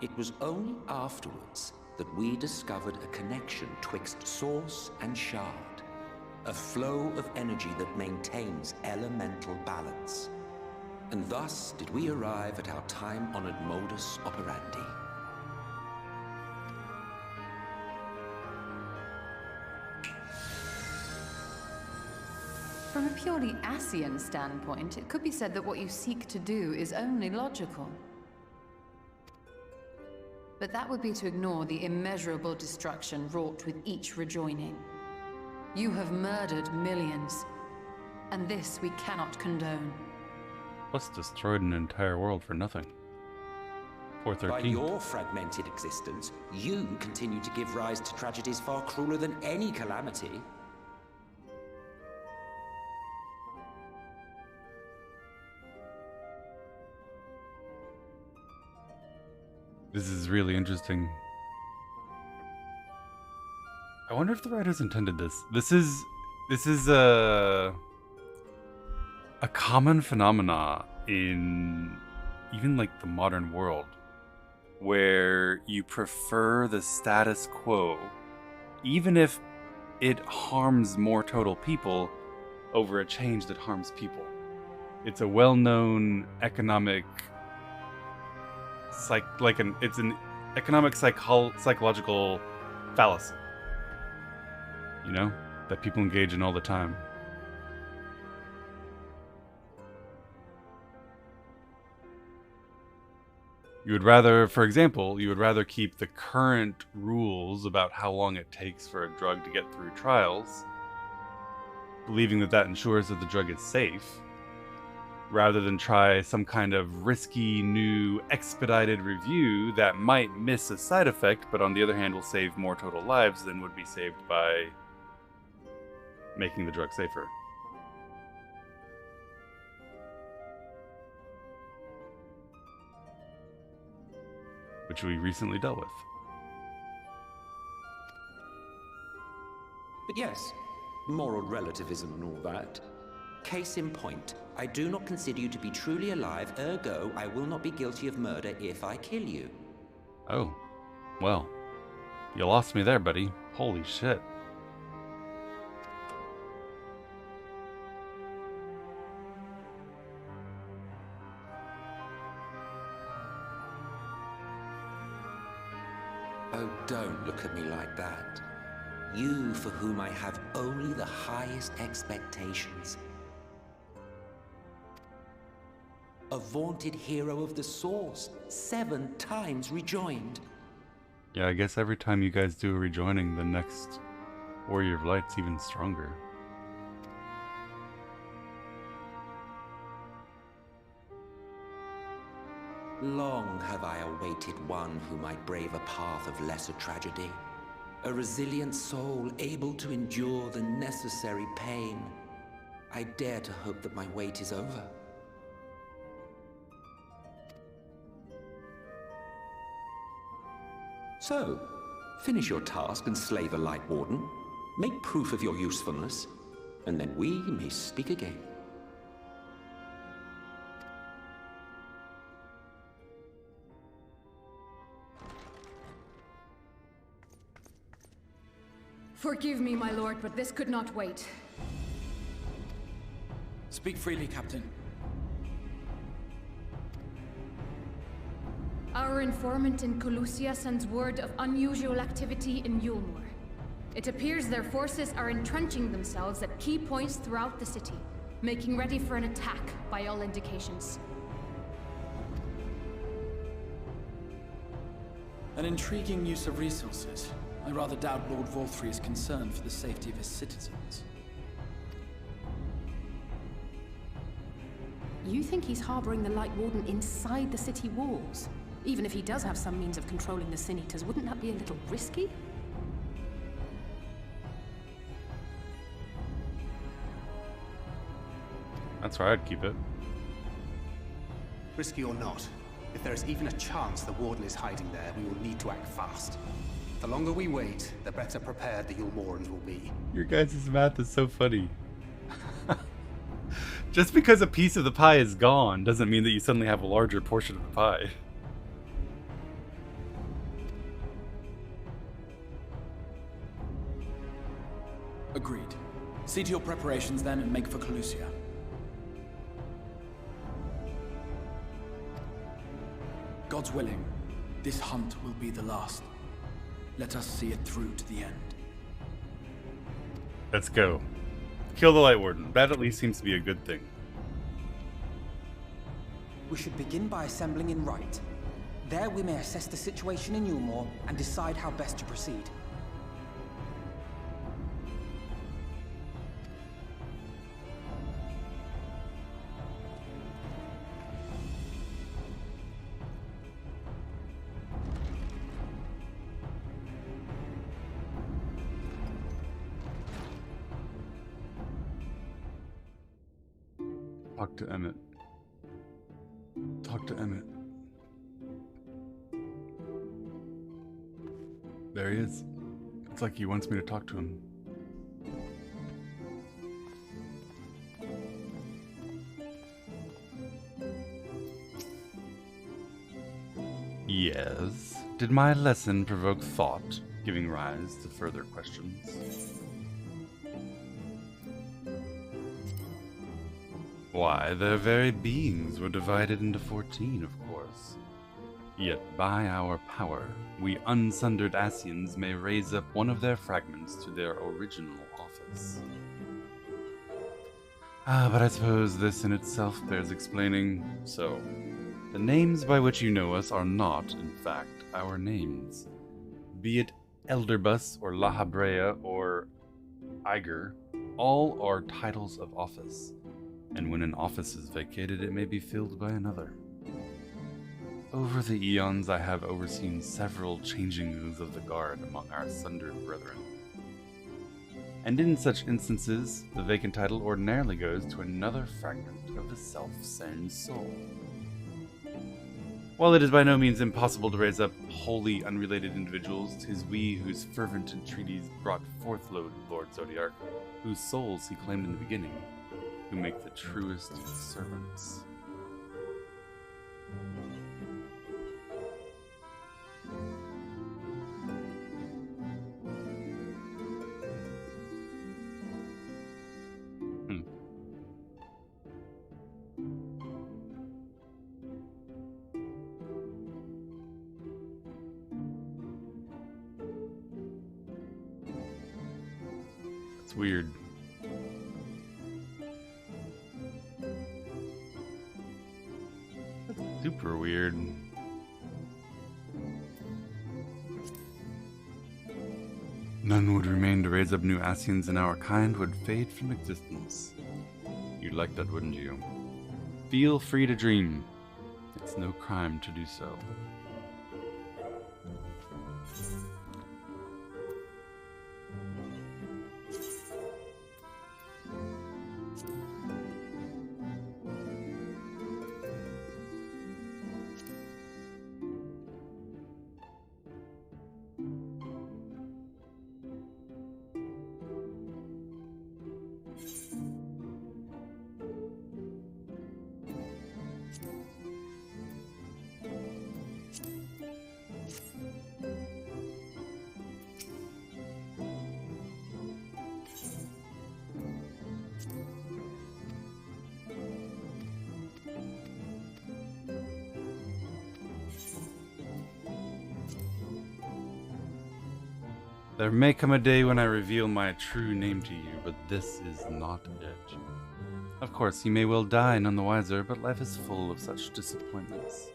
It was only afterwards that we discovered a connection twixt source and shard, a flow of energy that maintains elemental balance. And thus did we arrive at our time-honored modus operandi. From a purely Ascian standpoint, it could be said that what you seek to do is only logical. But that would be to ignore the immeasurable destruction wrought with each rejoining. You have murdered millions, and this we cannot condone. Plus destroyed an entire world for nothing. Poor 13. By your fragmented existence, you continue to give rise to tragedies far crueler than any calamity. This is really interesting. I wonder if the writers intended this. This is a common phenomena in even like the modern world, where you prefer the status quo, even if it harms more total people, over a change that harms people. It's a well-known economic it's an economic psychological fallacy, you know, that people engage in all the time. You would rather, for example, keep the current rules about how long it takes for a drug to get through trials, believing that that ensures that the drug is safe, rather than try some kind of risky new expedited review that might miss a side effect, but on the other hand will save more total lives than would be saved by making the drug safer. Which we recently dealt with. But yes, moral relativism and all that. Case in point, I do not consider you to be truly alive, ergo I will not be guilty of murder if I kill you. Oh, well, you lost me there, buddy. Holy shit. Oh, don't look at me like that. You for whom I have only the highest expectations. A vaunted hero of the Source, 7 times rejoined. Yeah, I guess every time you guys do a rejoining, the next Warrior of Light's even stronger. Long have I awaited one who might brave a path of lesser tragedy. A resilient soul able to endure the necessary pain. I dare to hope that my wait is over. So, finish your task and slay the Light Warden. Make proof of your usefulness, and then we may speak again. Forgive me, my lord, but this could not wait. Speak freely, Captain. Our informant in Colusia sends word of unusual activity in Yulmur. It appears their forces are entrenching themselves at key points throughout the city, making ready for an attack by all indications. An intriguing use of resources. I rather doubt Lord Vorthry is concerned for the safety of his citizens. You think he's harboring the Light Warden inside the city walls? Even if he does have some means of controlling the Sin Eaters, wouldn't that be a little risky? That's where I'd keep it. Risky or not, if there is even a chance the Warden is hiding there, we will need to act fast. The longer we wait, the better prepared the Yulmorans will be. Your guys' math is so funny. Just because a piece of the pie is gone doesn't mean that you suddenly have a larger portion of the pie. Agreed. See to your preparations then and make for Calusia. God's willing, this hunt will be the last. Let us see it through to the end. Let's go. Kill the Light Warden. That at least seems to be a good thing. We should begin by assembling in Rite. There we may assess the situation in Yulmore and decide how best to proceed. Talk to Emmett. Talk to Emmett. There he is. It's like he wants me to talk to him. Yes. Did my lesson provoke thought, giving rise to further questions? Why, their very beings were divided into 14, of course. Yet by our power, we unsundered Ascians may raise up one of their fragments to their original office. But I suppose this in itself bears explaining. So, the names by which you know us are not, in fact, our names. Be it Elderbus or La Habrea or Iger, all are titles of office. And when an office is vacated, it may be filled by another. Over the eons, I have overseen several changings of the guard among our sundered brethren. And in such instances, the vacant title ordinarily goes to another fragment of the self-same soul. While it is by no means impossible to raise up wholly unrelated individuals, 'tis we whose fervent entreaties brought forth Lord Zodiark, whose souls he claimed in the beginning, who make the truest servants. That's weird. Super weird. None would remain to raise up new Ascians, and our kind would fade from existence. You'd like that, wouldn't you? Feel free to dream. It's no crime to do so. There may come a day when I reveal my true name to you, but this is not it. Of course, you may well die none the wiser, but life is full of such disappointments.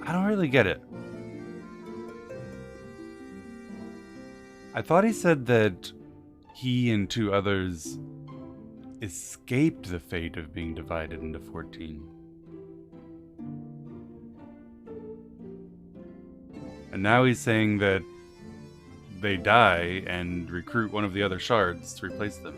I don't really get it. I thought he said that he and 2 others escaped the fate of being divided into 14. And now he's saying that they die and recruit one of the other shards to replace them.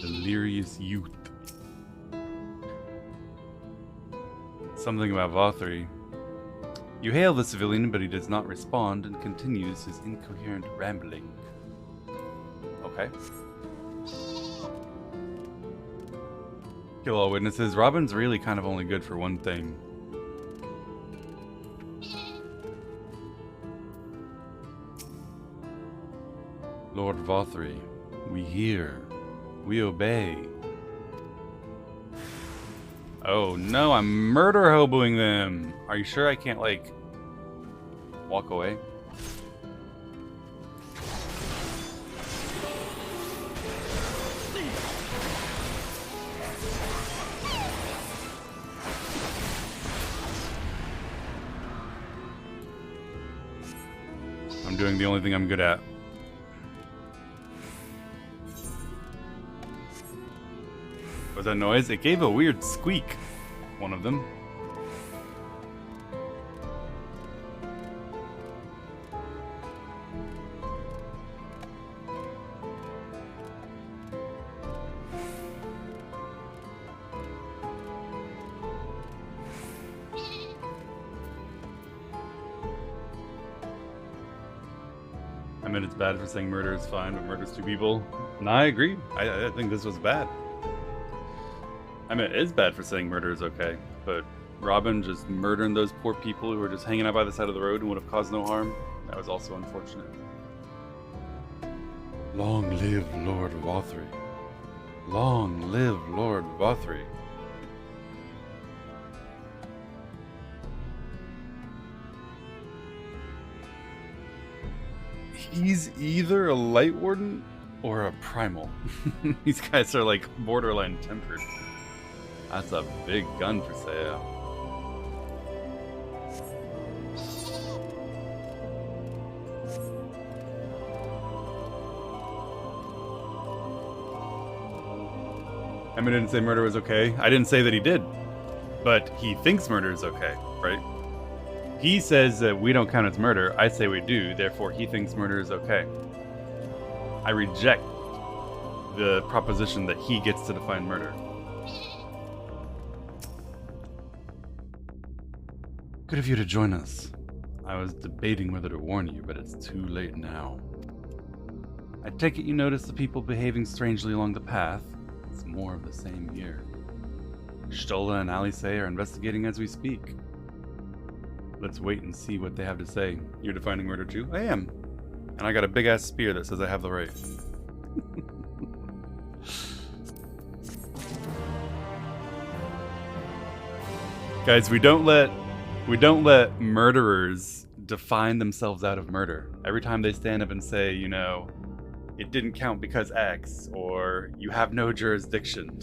Delirious youth. Something about Vothri. You hail the civilian, but he does not respond and continues his incoherent rambling. Okay. Kill all witnesses. Robin's really kind of only good for one thing. Lord Vothri, we hear. We obey. Oh no, I'm murder hoboing them. Are you sure I can't, like, walk away? I'm doing the only thing I'm good at. Was that noise? It gave a weird squeak. One of them. I mean, it's bad for saying murder is fine, but murder's two people. No, I agree. I think this was bad. I mean, it is bad for saying murder is okay, but Robin just murdering those poor people who were just hanging out by the side of the road and would have caused no harm, that was also unfortunate. Long live Lord Vothri. Long live Lord Vothri. He's either a Light Warden or a Primal. These guys are like borderline tempered. That's a big gun for sale. I mean, I didn't say murder was okay. I didn't say that he did. But he thinks murder is okay, right? He says that we don't count as murder. I say we do. Therefore, he thinks murder is okay. I reject the proposition that he gets to define murder. Good of you to join us. I was debating whether to warn you, but it's too late now. I take it you notice the people behaving strangely along the path. It's more of the same here. Stola and Alice are investigating as we speak. Let's wait and see what they have to say. You're defining murder too? I am. And I got a big-ass spear that says I have the right. Guys, we don't let murderers define themselves out of murder. Every time they stand up and say, you know, it didn't count because X, or you have no jurisdiction,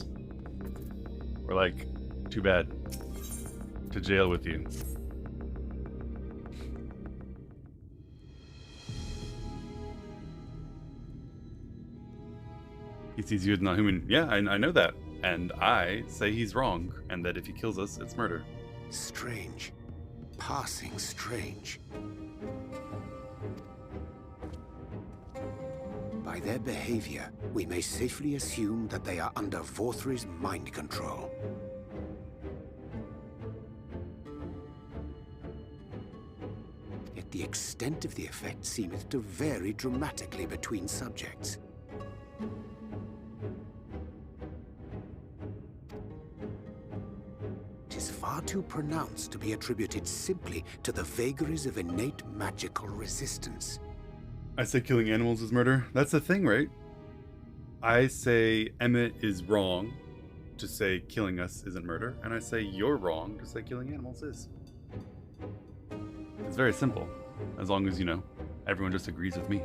we're like, too bad. To jail with you. He sees you as not human. Yeah, I know that. And I say he's wrong, and that if he kills us, it's murder. Strange. Passing strange. By their behavior, we may safely assume that they are under Vothri's mind control. Yet the extent of the effect seemeth to vary dramatically between subjects. Far too pronounced to be attributed simply to the vagaries of innate magical resistance. I say killing animals is murder. That's the thing, right? I say Emmett is wrong to say killing us isn't murder, and I say you're wrong to say killing animals is. It's very simple, as long as, you know, everyone just agrees with me.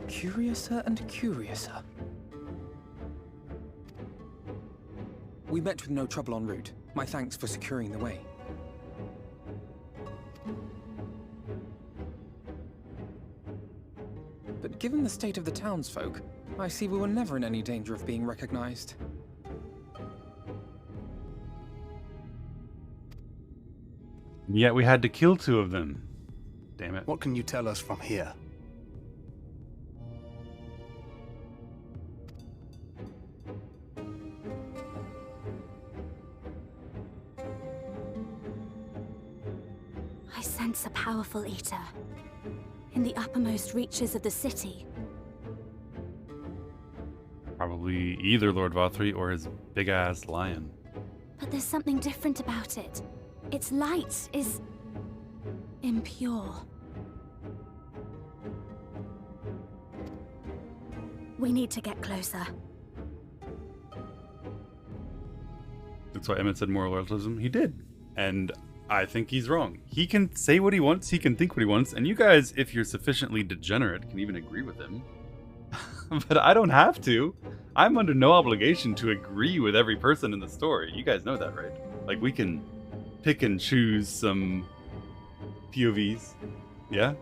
Curiouser and curiouser. We met with no trouble en route. My thanks for securing the way. But given the state of the townsfolk, I see we were never in any danger of being recognized. Yet we had to kill two of them. Damn it. What can you tell us from here? I sense a powerful eater in the uppermost reaches of the city. Probably either Lord Vothri or his big-ass lion. But there's something different about it. Its light is impure. We need to get closer. That's why Emmett said moral relativism. He did. And I think he's wrong. He can say what he wants, he can think what he wants, and you guys, if you're sufficiently degenerate, can even agree with him. But I don't have to. I'm under no obligation to agree with every person in the story. You guys know that, right? Like, we can pick and choose some POVs. Yeah?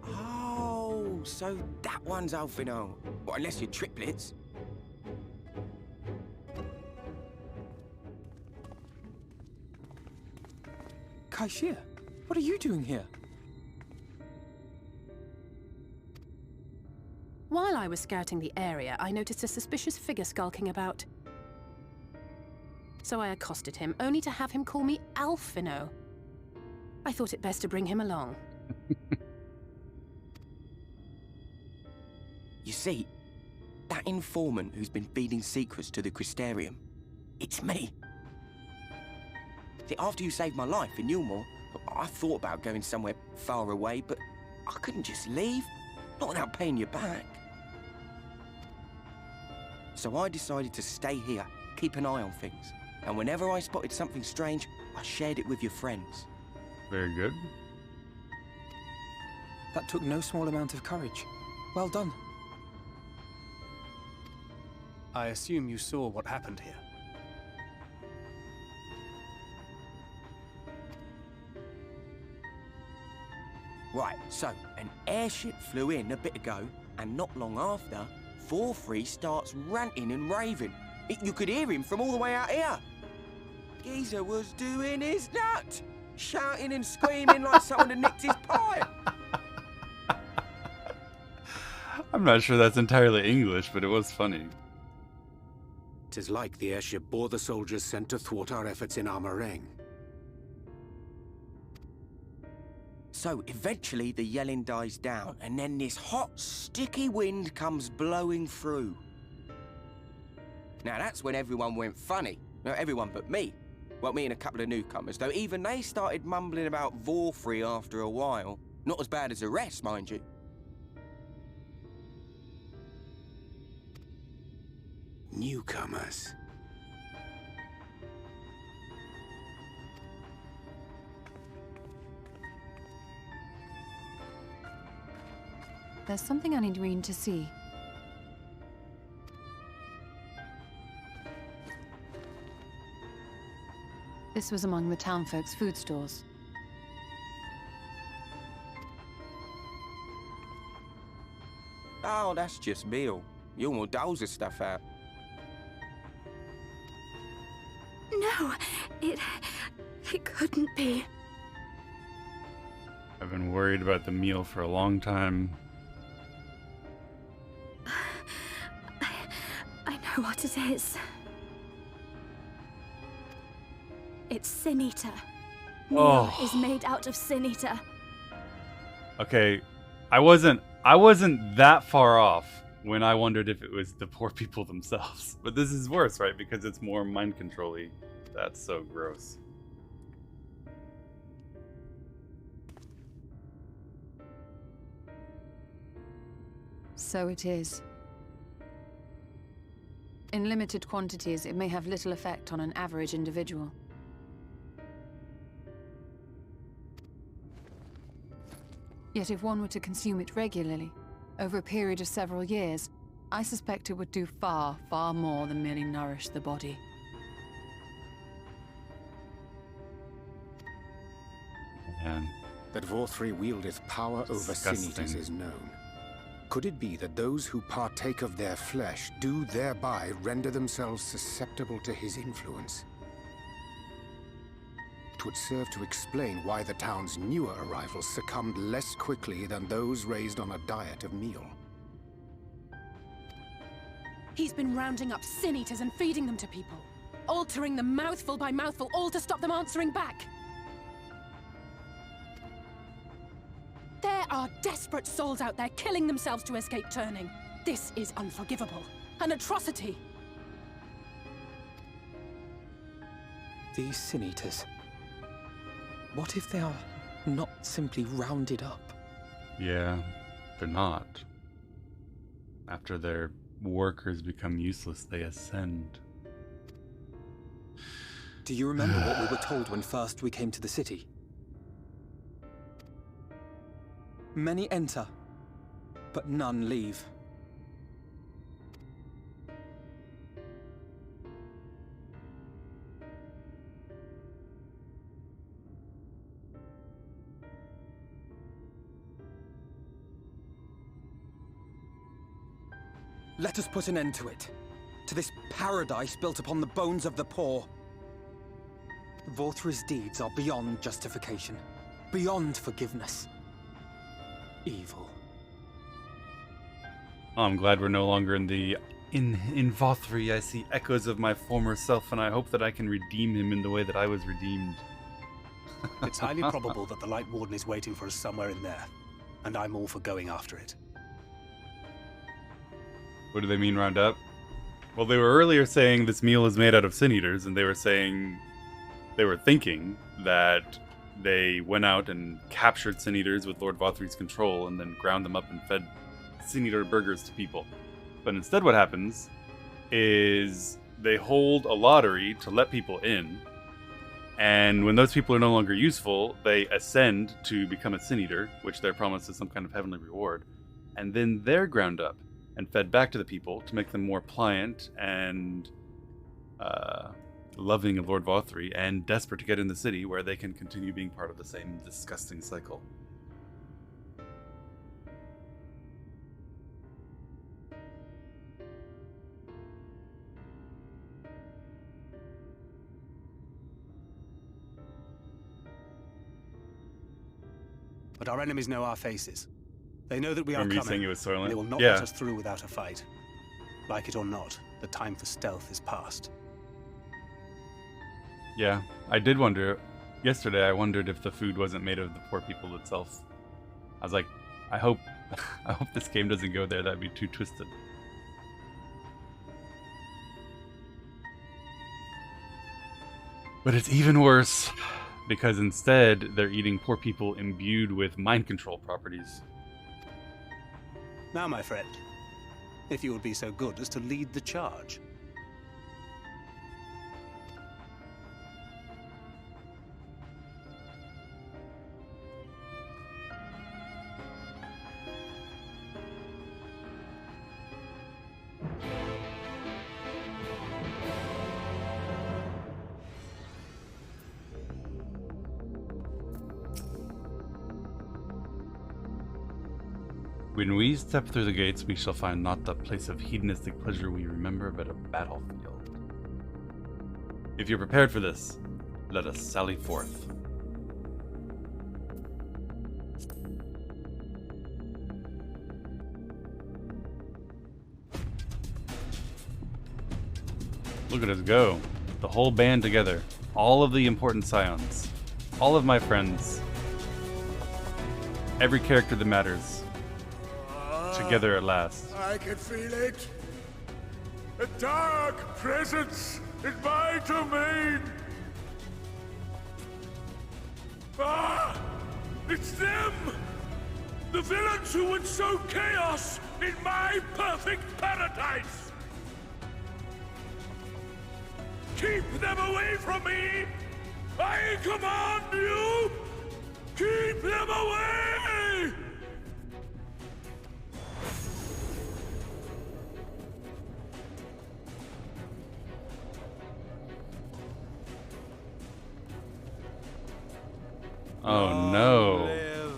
Oh, so that one's Alfino. Well, unless you're triplets. Kaishir, what are you doing here? While I was scouting the area, I noticed a suspicious figure skulking about. So I accosted him, only to have him call me Alfino. I thought it best to bring him along. You see, that informant who's been feeding secrets to the Crystarium, it's me. See, after you saved my life in Yulmore, I thought about going somewhere far away, but I couldn't just leave, not without paying you back. So I decided to stay here, keep an eye on things. And whenever I spotted something strange, I shared it with your friends. Very good. That took no small amount of courage. Well done. I assume you saw what happened here. Right, so an airship flew in a bit ago, and not long after, Vothri starts ranting and raving. You could hear him from all the way out here. Geezer was doing his nut, shouting and screaming like someone had nicked his pie. I'm not sure that's entirely English, but it was funny. 'Tis like the airship bore the soldiers sent to thwart our efforts in Armorang. So eventually the yelling dies down, and then this hot, sticky wind comes blowing through. Now that's when everyone went funny. No, everyone but me. Well, me and a couple of newcomers, though even they started mumbling about Vothri after a while. Not as bad as the rest, mind you. Newcomers. There's something I need Reen to see. This was among the townfolk's food stores. Oh, that's just meal. Yulmore doles the stuff out. No, it couldn't be. I've been worried about the meal for a long time. I know what it is. It's Sin Eater. Meal Oh. is made out of Sin Eater. Okay, I wasn't that far off when I wondered if it was the poor people themselves. But this is worse, right? Because it's more mind control-y. That's so gross. So it is. In limited quantities, it may have little effect on an average individual. Yet if one were to consume it regularly, over a period of several years, I suspect it would do far, far more than merely nourish the body. Man. That Vothri wieldeth power over Sin Disgusting. Eaters is known. Could it be that those who partake of their flesh do thereby render themselves susceptible to his influence? fact would serve to explain why the town's newer arrivals succumbed less quickly than those raised on a diet of meal. He's been rounding up sin eaters and feeding them to people, altering them mouthful by mouthful, all to stop them answering back. There are desperate souls out there killing themselves to escape turning. This is unforgivable. An atrocity. These sin eaters. What if they are not simply rounded up? Yeah, they're not. After their workers become useless, they ascend. Do you remember what we were told when first we came to the city? Many enter, but none leave. Let us put an end to it. To this paradise built upon the bones of the poor. Vorthri's deeds are beyond justification, beyond forgiveness. Evil. Oh, I'm glad we're no longer in Vothri. I see echoes of my former self, and I hope that I can redeem him in the way that I was redeemed. It's highly probable that the Light Warden is waiting for us somewhere in there, and I'm all for going after it. What do they mean, round up? Well, they were earlier saying this meal is made out of sin eaters, and they were thinking that they went out and captured sin eaters with Lord Vothri's control and then ground them up and fed sin eater burgers to people. But instead what happens is they hold a lottery to let people in, and when those people are no longer useful, they ascend to become a sin eater, which they're promised as some kind of heavenly reward, and then they're ground up and fed back to the people to make them more pliant and loving of Lord Vothri and desperate to get in the city where they can continue being part of the same disgusting cycle. But our enemies know our faces. They know that we are Remember you coming. saying it was Soylent? They will not Yeah. let us through without a fight. Like it or not, the time for stealth is past. Yeah, I did wonder. Yesterday, I wondered if the food wasn't made of the poor people itself. I was like, I hope this game doesn't go there. That'd be too twisted. But it's even worse, because instead, they're eating poor people imbued with mind control properties. Now, my friend, if you would be so good as to lead the charge. When we step through the gates, we shall find not the place of hedonistic pleasure we remember, but a battlefield. If you're prepared for this, let us sally forth. Look at us go. The whole band together. All of the important scions. All of my friends. Every character that matters. Together at last. I can feel it. A dark presence in my domain. Ah! It's them! The villains who would sow chaos in my perfect paradise! Keep them away from me! I command you! Keep them away! Oh no. Live,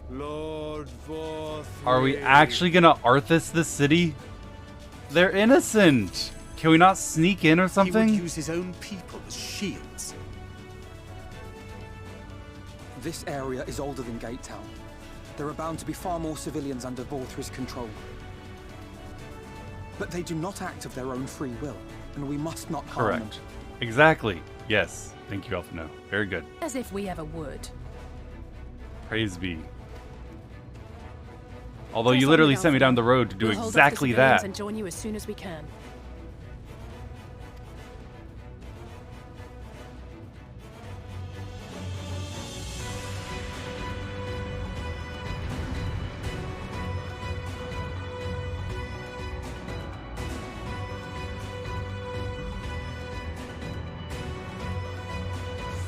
Lord Vothri. Are we actually gonna Arthas the city? They're innocent. Can we not sneak in or something? He would use his own people as shields. This area is older than Gate Town. There are bound to be far more civilians under Vorthri's control. But they do not act of their own free will, and we must not harm them. Correct. Exactly. Yes. Thank you, Alphino. Very good. As if we ever would. Praise be. Although you literally sent me down the road to do exactly that. And join you as soon as we can.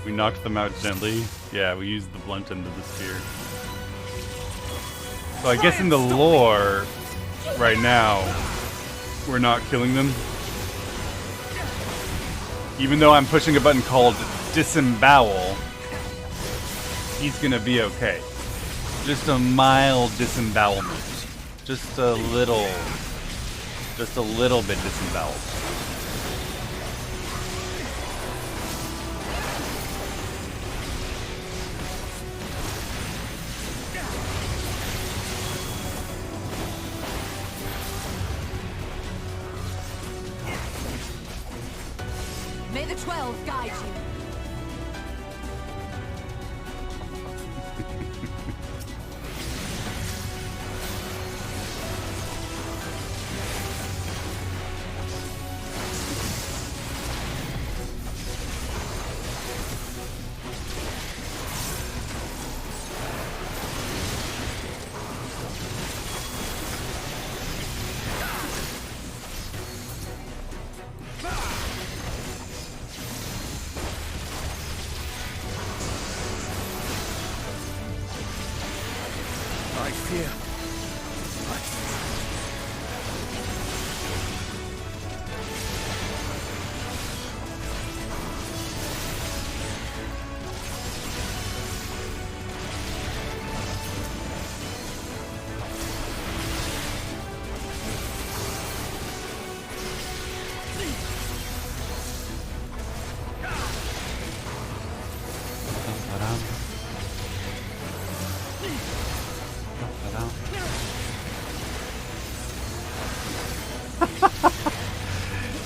We knocked them out gently. Yeah, we used the blunt end of the spear. So I guess in the lore, right now, we're not killing them. Even though I'm pushing a button called disembowel, he's gonna be okay. Just a mild disembowelment. Just a little bit disemboweled. May the 12 guide you.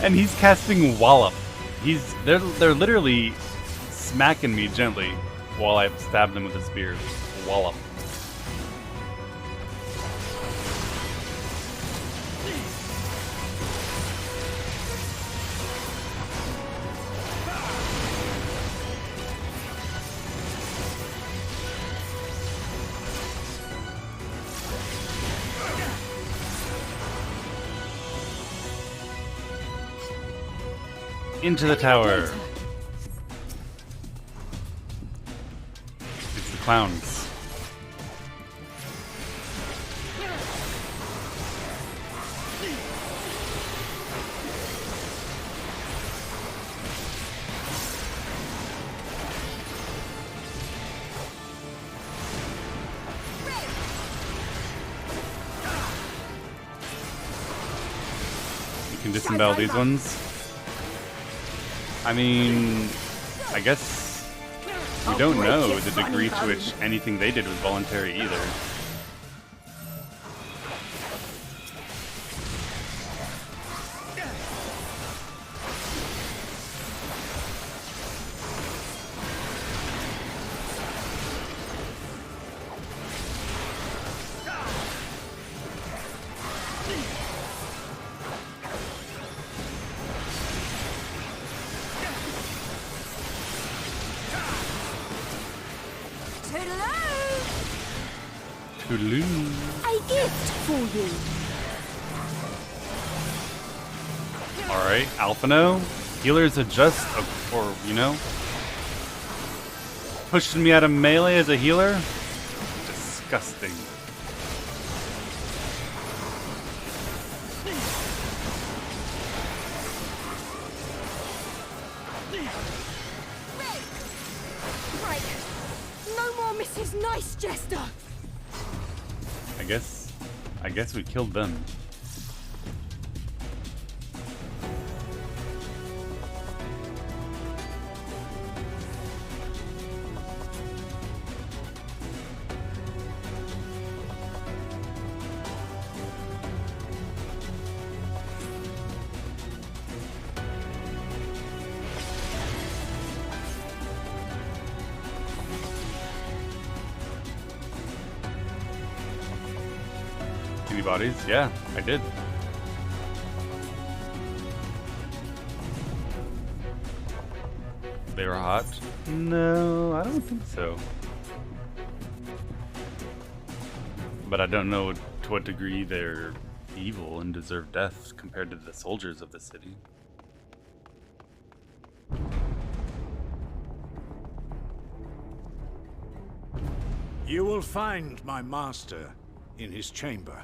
And he's casting Wallop. They're literally smacking me gently while I stab them with a spear. Wallop. Into the tower. It's the clowns. You can disembowel these ones. I mean, I guess we don't know the degree to which anything they did was voluntary either. A gift for you. Alright, Alphino. Healers adjust, or, you know, pushing me out of melee as a healer? Disgusting. Right. No more Mrs. Nice Jester. I guess we killed them. MSQ bodies. Yeah, I did. They were hot? No, I don't think so. But I don't know to what degree they're evil and deserve death compared to the soldiers of the city. You will find my master in his chamber.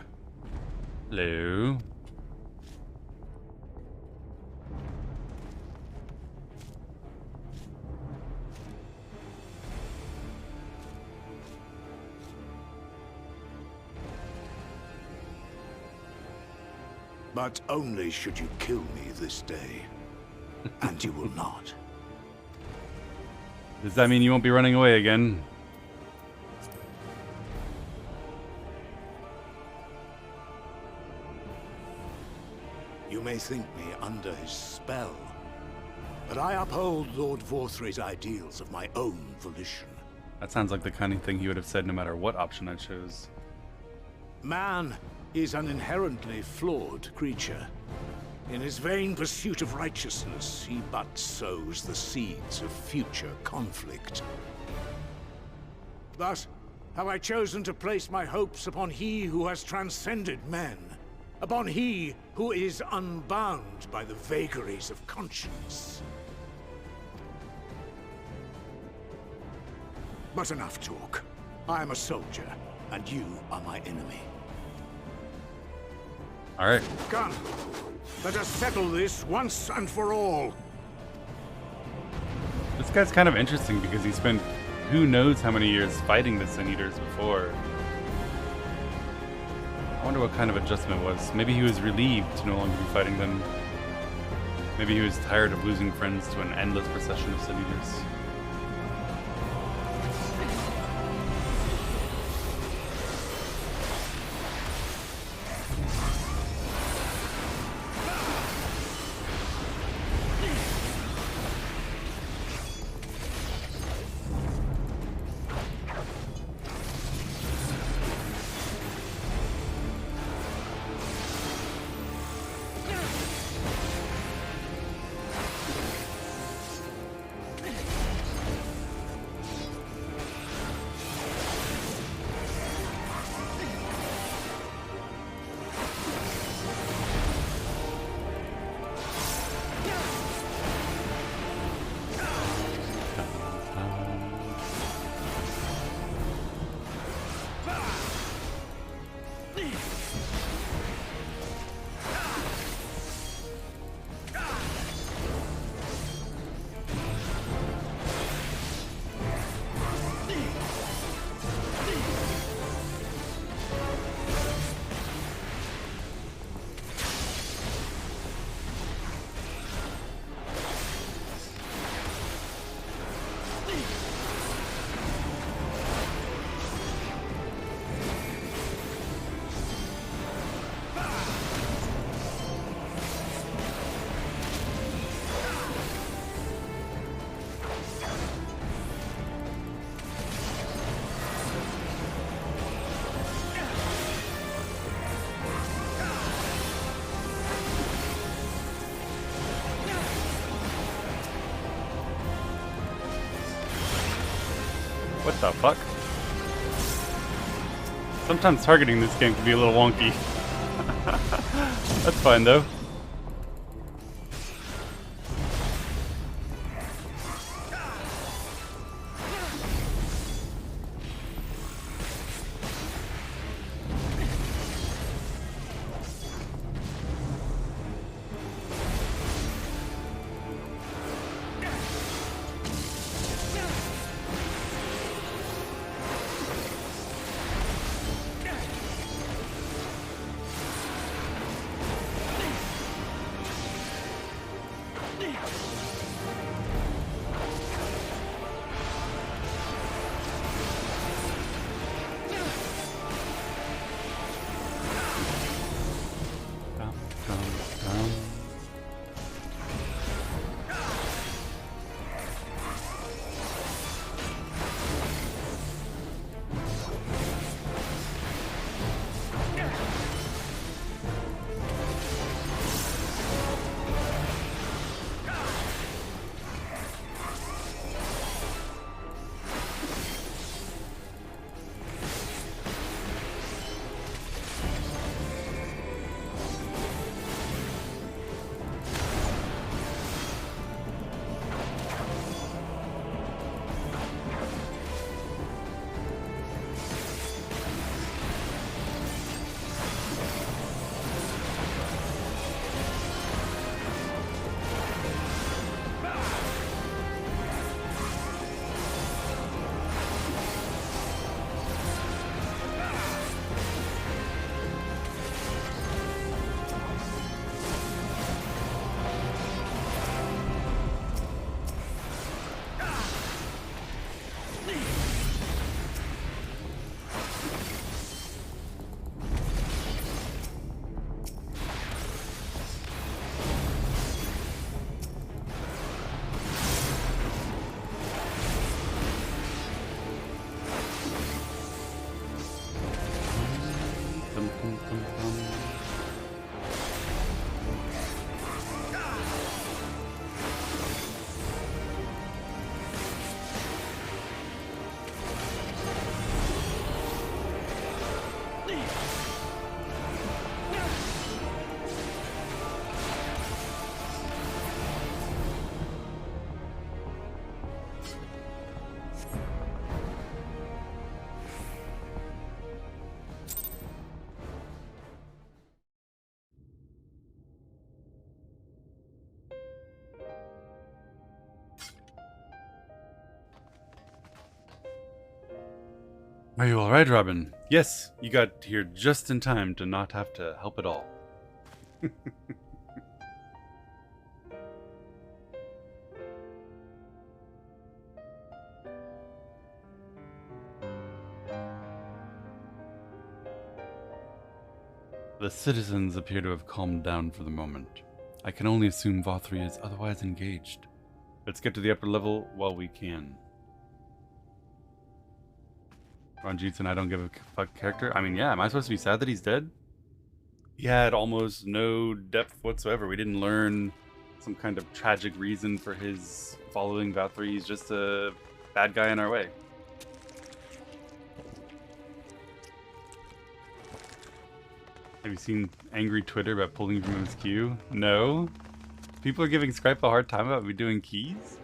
Hello. But only should you kill me this day. And you will not. Does that mean you won't be running away again? You may think me under his spell, but I uphold Lord Vorthry's ideals of my own volition. That sounds like the kind of thing he would have said no matter what option I chose. Man is an inherently flawed creature. In his vain pursuit of righteousness, he but sows the seeds of future conflict. Thus, have I chosen to place my hopes upon he who has transcended men, upon he who is unbound by the vagaries of conscience. But enough talk. I am a soldier, and you are my enemy. Alright. Come, let us settle this once and for all. This guy's kind of interesting because he spent who knows how many years fighting the Sin Eaters before. I wonder what kind of adjustment was. Maybe he was relieved to no longer be fighting them. Maybe he was tired of losing friends to an endless procession of Sin Eaters. What the fuck? Sometimes targeting this game can be a little wonky. That's fine though. Are you alright, Robin? Yes, you got here just in time to not have to help at all. The citizens appear to have calmed down for the moment. I can only assume VOD is otherwise engaged. Let's get to the upper level while we can. Ron Jeets and I don't give a fuck character. I mean, yeah, am I supposed to be sad that he's dead? He had almost no depth whatsoever. We didn't learn some kind of tragic reason for his following VOD. He's just a bad guy in our way. Have you seen angry Twitter about pulling from MSQ? No? People are giving Skype a hard time about me doing keys?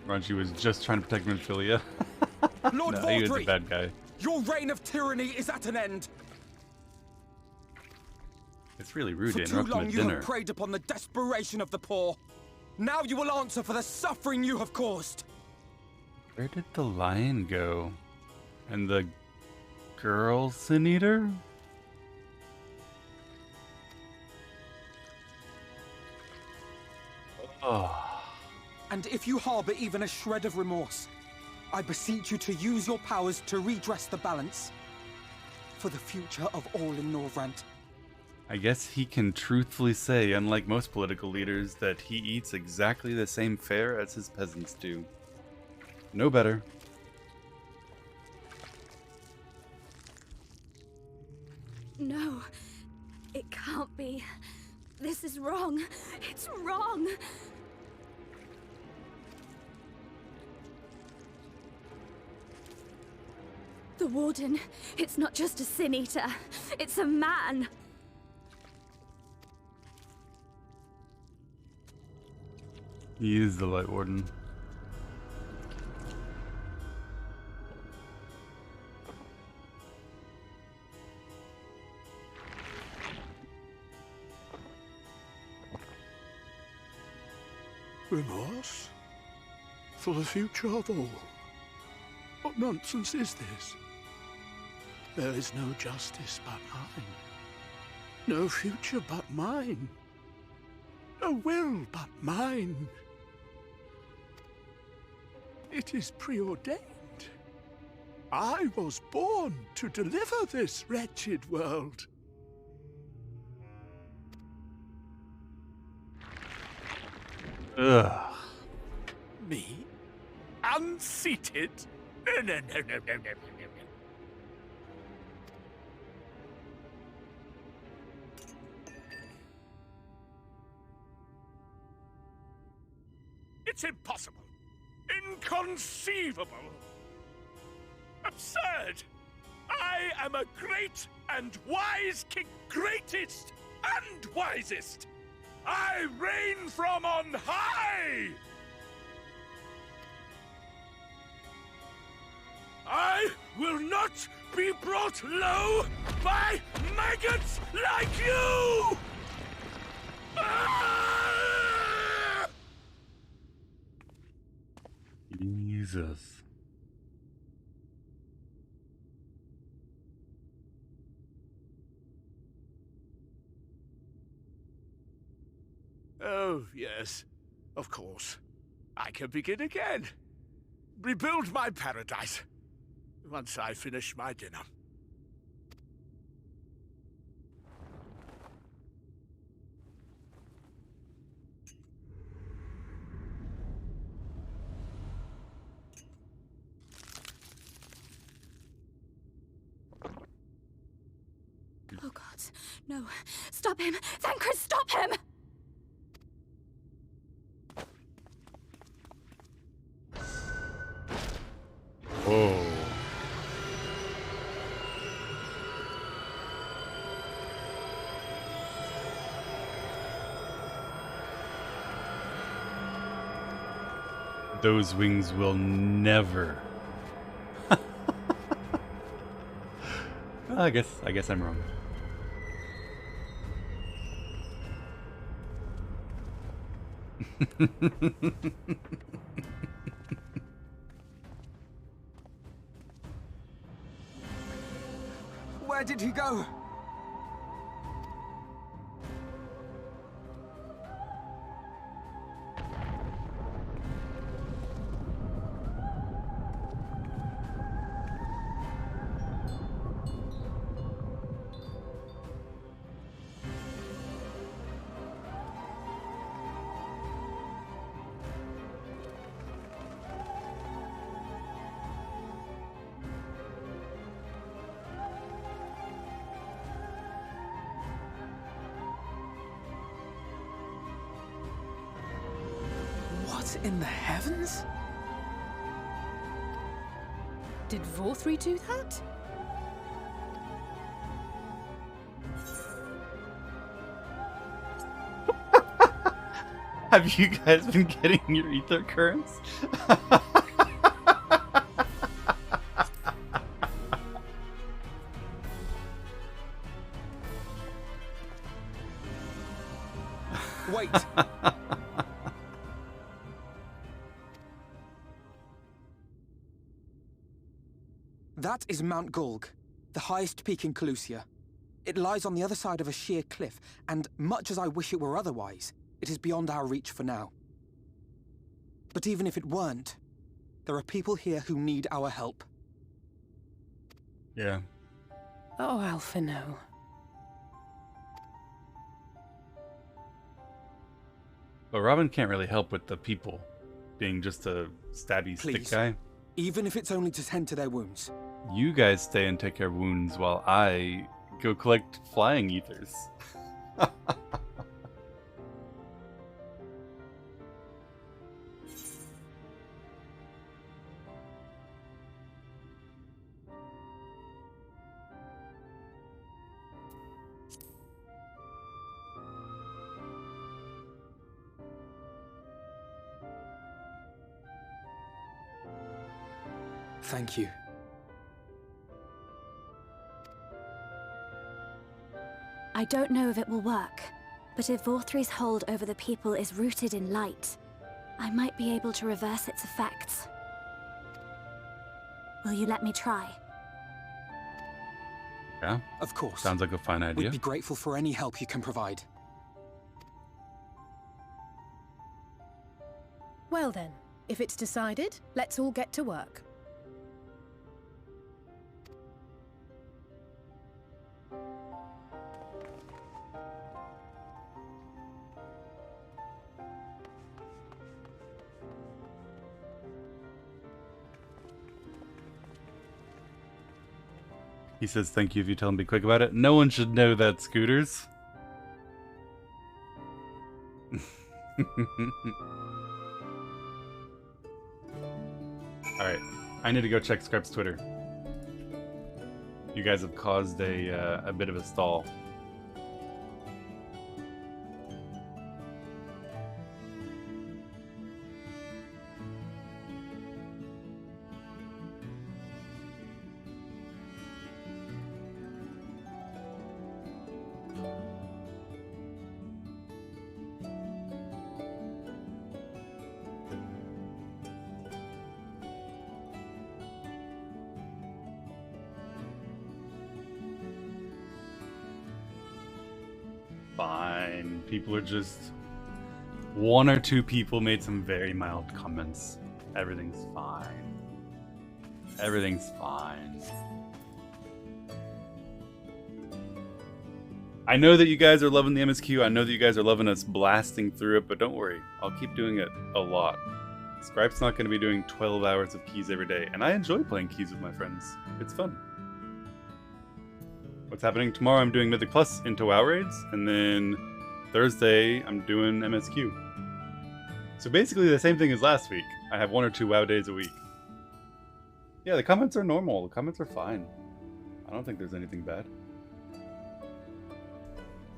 Ranchi was just trying to protect Minfilia. Lord No, he was a Vordry, bad guy. your reign of tyranny is at an end. It's really rude For to too interrupt him long at you dinner. have preyed upon the desperation of the poor. Now you will answer for the suffering you have caused. Where did the lion go? And the girl sin eater? Oh. And if you harbor even a shred of remorse, I beseech you to use your powers to redress the balance for the future of all in Norvrant. I guess he can truthfully say, unlike most political leaders, that he eats exactly the same fare as his peasants do. No better. No, it can't be. This is wrong. It's wrong. The Warden, it's not just a Sin Eater. It's a man. He is the Light Warden. Remorse? For the future of all? What nonsense is this? There is no justice but mine. No future but mine. No will but mine. It is preordained. I was born to deliver this wretched world. Ugh. Me? Unseated? No. It's impossible. Inconceivable. Absurd. I am a great and wise king. Greatest and wisest. I reign from on high. I will not be brought low by maggots like you! Ah! Jesus. Oh, yes. Of course. I can begin again. Rebuild my paradise. Once I finish my dinner. Oh God, no. Stop him! Thancred, stop him! Whoa. Those wings will never. I guess I'm wrong. Where did he go? What in the heavens? Did VOD do that? Have you guys been getting your ether currents? Wait. That is Mount Golg, the highest peak in Calusia. It lies on the other side of a sheer cliff, and much as I wish it were otherwise, it is beyond our reach for now. But even if it weren't, there are people here who need our help. Yeah. Oh, Alphino. But Robin can't really help with the people, being just a stabby stick guy. Even if it's only to tend to their wounds. You guys stay and take care of wounds while I go collect flying ethers. Thank you. I don't know if it will work, but if VOD hold over the people is rooted in light, I might be able to reverse its effects. Will you let me try? Yeah? Of course. Sounds like a fine idea. We'd be grateful for any help you can provide. Well then, if it's decided, let's all get to work. He says thank you if you tell him to be quick about it. No one should know that, Scooters. Alright, I need to go check Scripe's Twitter. You guys have caused a bit of a stall. Fine. People are just... One or two people made some very mild comments. Everything's fine. Everything's fine. I know that you guys are loving the MSQ. I know that you guys are loving us blasting through it, but don't worry. I'll keep doing it a lot. Scripe's not going to be doing 12 hours of keys every day, and I enjoy playing keys with my friends. It's fun. What's happening tomorrow? I'm doing Mythic Plus into WoW raids, and then Thursday I'm doing MSQ. So basically the same thing as last week. I have 1 or 2 WoW days a week. Yeah, the comments are normal. The comments are fine. I don't think there's anything bad.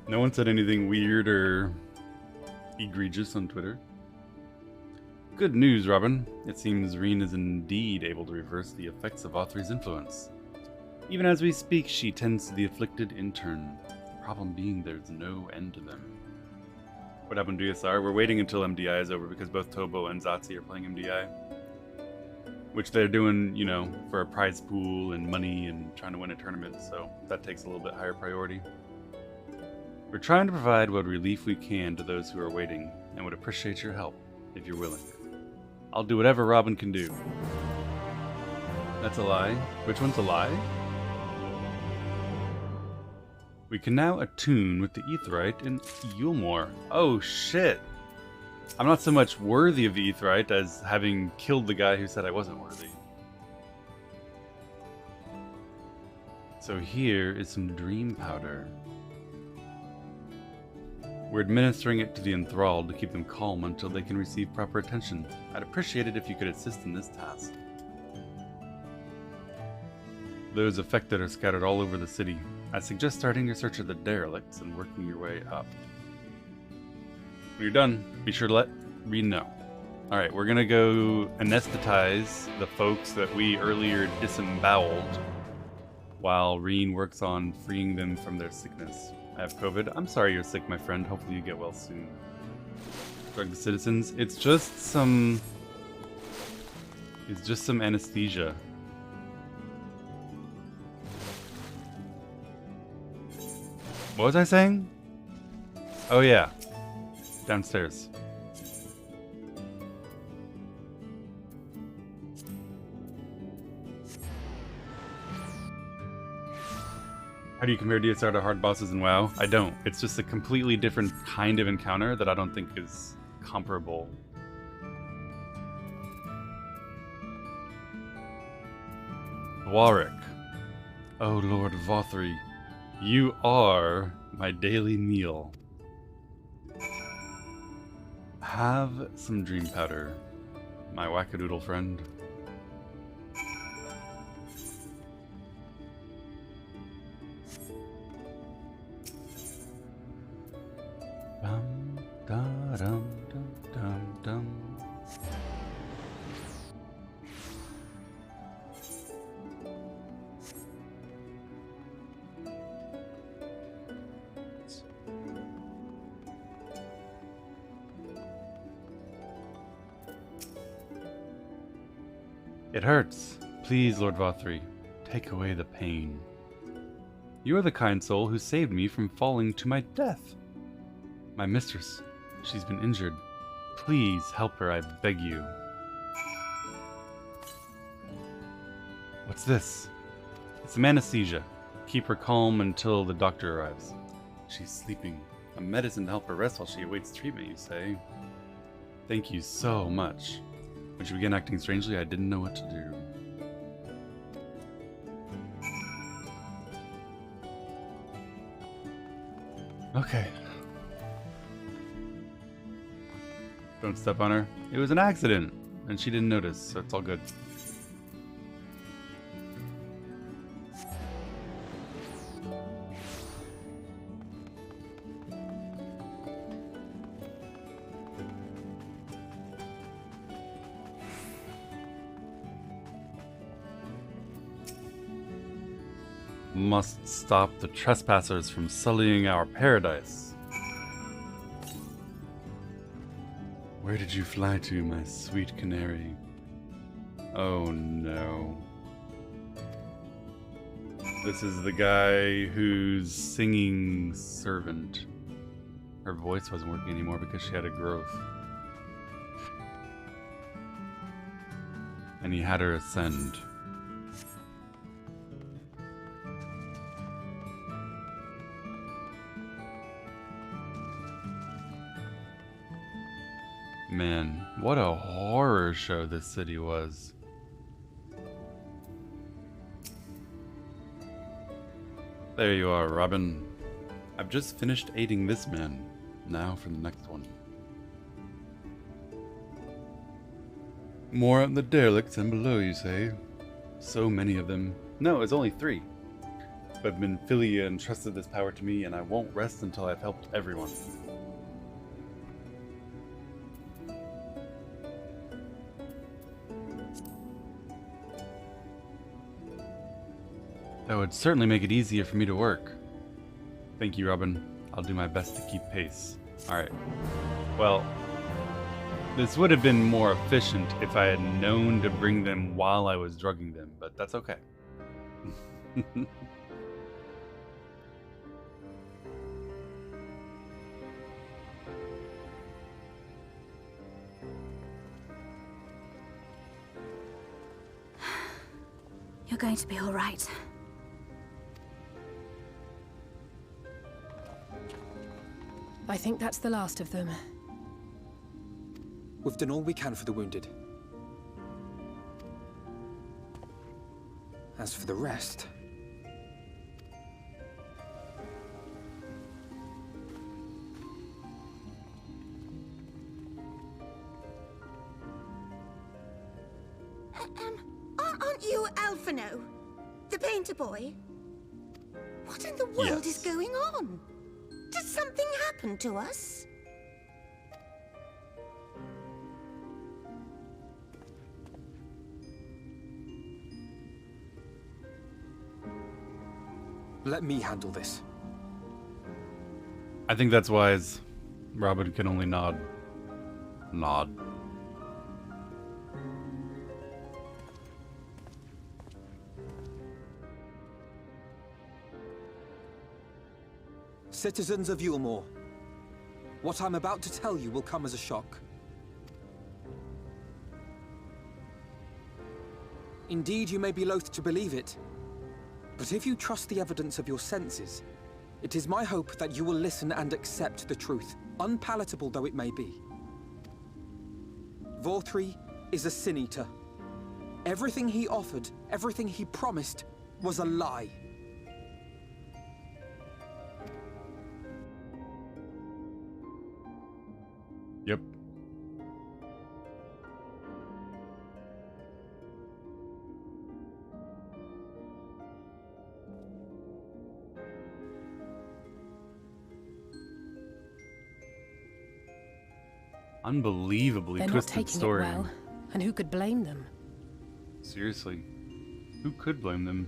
No one said anything weird or egregious on Twitter. Good news, Robin. It seems Reen is indeed able to reverse the effects of Authry's influence. Even as we speak, she tends to the afflicted in turn. The problem being there's no end to them. What happened to DSR? We're waiting until MDI is over because both Tobo and Zatsi are playing MDI. Which they're doing, you know, for a prize pool and money and trying to win a tournament, so that takes a little bit higher priority. We're trying to provide what relief we can to those who are waiting and would appreciate your help if you're willing. I'll do whatever Robin can do. That's a lie. Which one's a lie? We can now attune with the Aetheryte in Yulmore. Oh shit! I'm not so much worthy of the Aetheryte as having killed the guy who said I wasn't worthy. So here is some dream powder. We're administering it to the enthralled to keep them calm until they can receive proper attention. I'd appreciate it if you could assist in this task. Those affected are scattered all over the city. I suggest starting your search of the derelicts and working your way up. When you're done, be sure to let Reen know. Alright, we're gonna go anesthetize the folks that we earlier disemboweled while Reen works on freeing them from their sickness. I have COVID. I'm sorry you're sick, my friend. Hopefully you get well soon. Drug the citizens. It's just some anesthesia. What was I saying? Oh yeah. Downstairs. How do you compare DSR to hard bosses in WoW? I don't. It's just a completely different kind of encounter that I don't think is comparable. Warwick. Oh Lord Vothri, you are my daily meal. Have some dream powder, my wackadoodle friend. Dum, da, dum, dum, dum, dum. It hurts. Please, Lord Vothri, take away the pain. You are the kind soul who saved me from falling to my death. My mistress, she's been injured. Please help her, I beg you. What's this? It's some anesthesia. Keep her calm until the doctor arrives. She's sleeping. A medicine to help her rest while she awaits treatment, you say? Thank you so much. When she began acting strangely, I didn't know what to do. Okay. Don't step on her. It was an accident, and she didn't notice, so it's all good. Must stop the trespassers from sullying our paradise. Where did you fly to, my sweet canary? Oh no. This is the guy who's singing servant. Her voice wasn't working anymore because she had a growth. And he had her ascend. Man, what a horror show this city was. There you are, Robin. I've just finished aiding this man. Now for the next one. More on the derelicts and below, you say? So many of them. No, it's only 3. But Minfilia entrusted this power to me, and I won't rest until I've helped everyone. That would certainly make it easier for me to work. Thank you, Robin. I'll do my best to keep pace. Alright. Well, this would have been more efficient if I had known to bring them while I was drugging them, but that's okay. You're going to be all right. I think that's the last of them. We've done all we can for the wounded. As for the rest... Aren't you Alphino? The painter boy? What in the world is going on? Did something happen to us? Let me handle this. I think that's wise. Robin can only nod. Nod. Citizens of Yulmore, what I'm about to tell you will come as a shock. Indeed, you may be loath to believe it, but if you trust the evidence of your senses, it is my hope that you will listen and accept the truth, unpalatable though it may be. Vorthri is a Sin Eater. Everything he offered, everything he promised, was a lie. Yep. Unbelievably They're not twisted taking story. it well, and who could blame them? Seriously, who could blame them?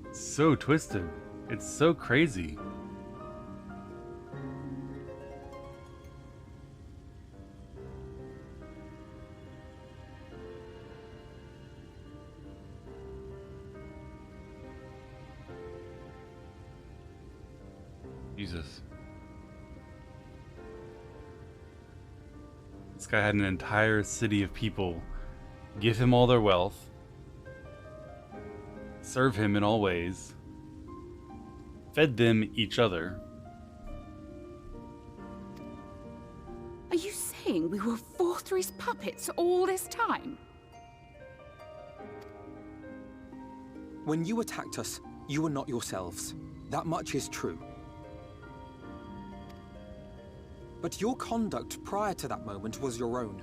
It's so twisted. It's so crazy. Jesus. This guy had an entire city of people give him all their wealth, serve him in all ways, fed them each other. Are you saying we were Vorthri's puppets all this time? When you attacked us, you were not yourselves. That much is true. But your conduct prior to that moment was your own.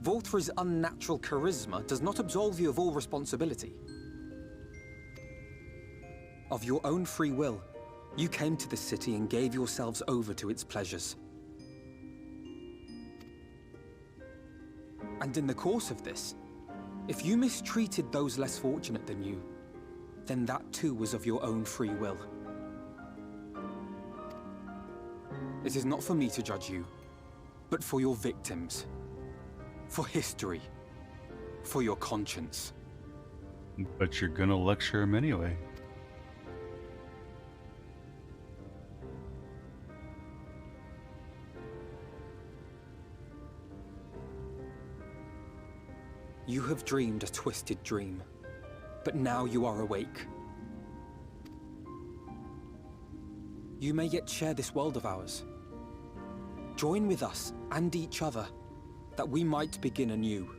Vorthri's unnatural charisma does not absolve you of all responsibility. Of your own free will, you came to this city and gave yourselves over to its pleasures. And in the course of this, if you mistreated those less fortunate than you, then that too was of your own free will. It is not for me to judge you, but for your victims, for history, for your conscience. But you're gonna lecture him anyway. You have dreamed a twisted dream, but now you are awake. You may yet share this world of ours. Join with us and each other, that we might begin anew.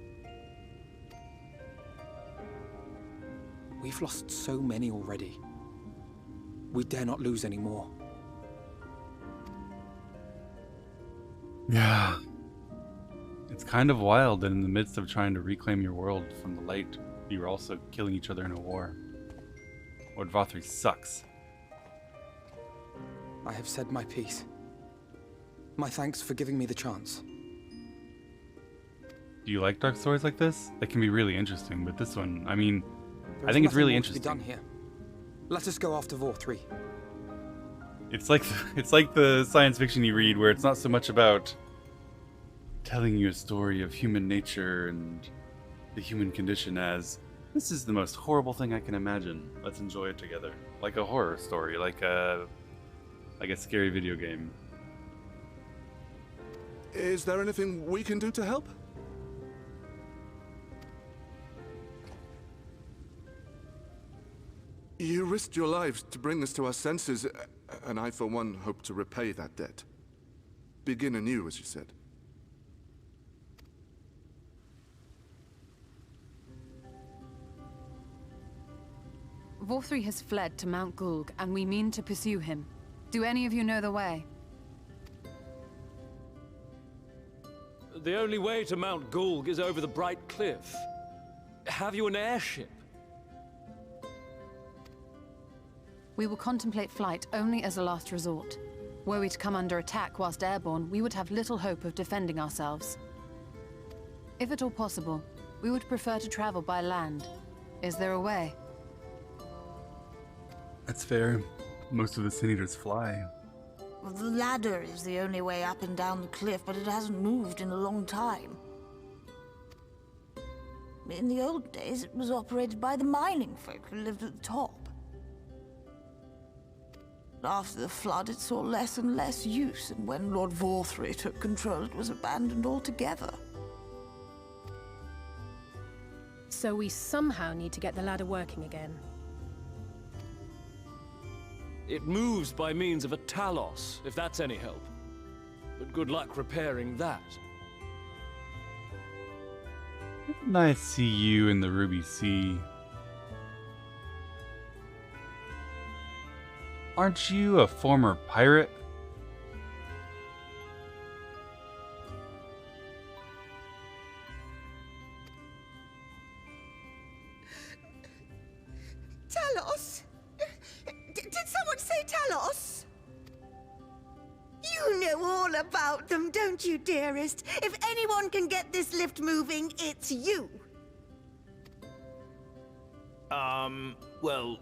We've lost so many already. We dare not lose any more. Yeah. It's kind of wild that in the midst of trying to reclaim your world from the light, you're also killing each other in a war. Lord Vorthri sucks. I have said my piece. My thanks for giving me the chance. Do you like dark stories like this? They can be really interesting, but this one, I mean, I think it's really There is nothing interesting. more to be done here. Let us go after VOR3. It's like the science fiction you read, where it's not so much about telling you a story of human nature and the human condition as this is the most horrible thing I can imagine. Let's enjoy it together, like a horror story, like a scary video game. Is there anything we can do to help? You risked your lives to bring us to our senses, and I, for one, hope to repay that debt. Begin anew, as you said. VOR3 has fled to Mount Gulg, and we mean to pursue him. Do any of you know the way? The only way to Mount Gulg is over the Bright Cliff. Have you an airship? We will contemplate flight only as a last resort. Were we to come under attack whilst airborne, we would have little hope of defending ourselves. If at all possible, we would prefer to travel by land. Is there a way? That's fair. Most of the Sin Eaters fly. Well, the ladder is the only way up and down the cliff, but it hasn't moved in a long time. In the old days, it was operated by the mining folk who lived at the top. After the flood, it saw less and less use, and when Lord VOR3 took control, it was abandoned altogether. So we somehow need to get the ladder working again. It moves by means of a Talos, if that's any help. But good luck repairing that. Didn't I see you in the Ruby Sea? Aren't you a former pirate? Talos? Did someone say Talos? You know all about them, don't you, dearest? If anyone can get this lift moving, it's you. Well,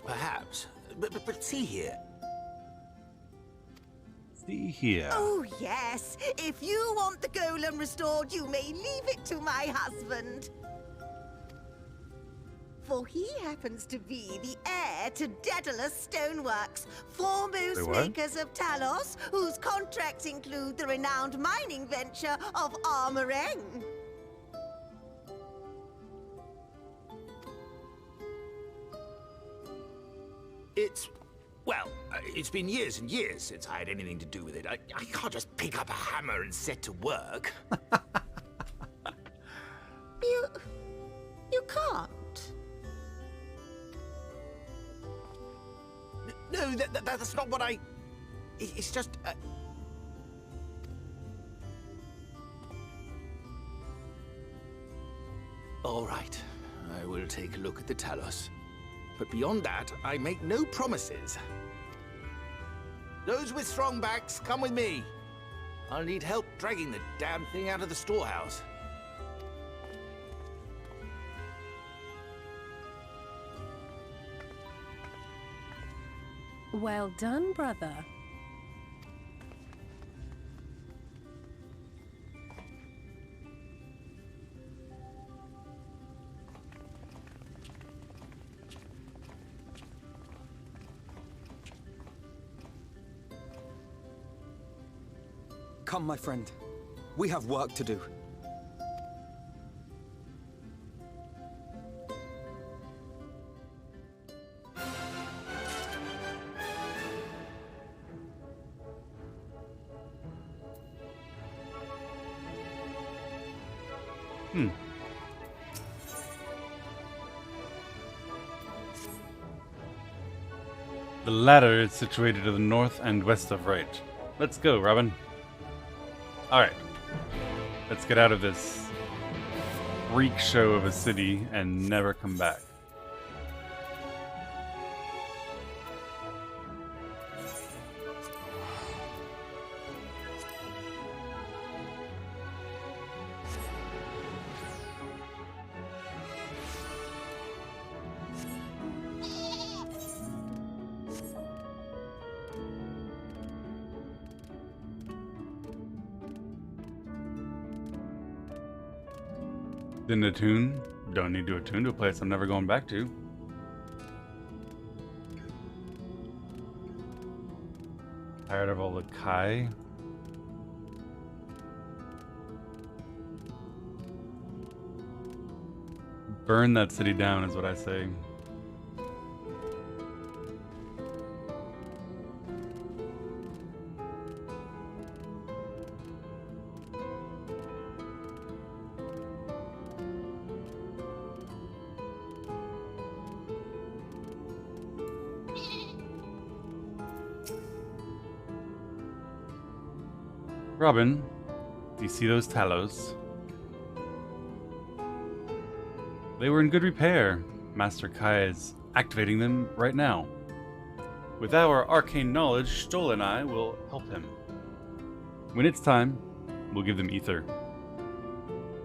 perhaps. But see here. See here. Oh, yes. If you want the golem restored, you may leave it to my husband. For he happens to be the heir to Daedalus Stoneworks, foremost Wait, what? makers of Talos, whose contracts include the renowned mining venture of Armoreng. It's been years and years since I had anything to do with it. I can't just pick up a hammer and set to work. You can't. No, that's not what I... It's just... All right, I will take a look at the Talos. But beyond that, I make no promises. Those with strong backs, come with me. I'll need help dragging the damn thing out of the storehouse. Well done, brother. Come, my friend. We have work to do. The ladder is situated to the north and west of right. Let's go, Robin. Alright. Let's get out of this freak show of a city and never come back. Didn't attune. Don't need to attune to a place I'm never going back to. Tired of all the Kai. Burn that city down is what I say. Robin, do you see those Talos? They were in good repair. Master Kai is activating them right now. With our arcane knowledge, Stoll and I will help him. When it's time, we'll give them ether.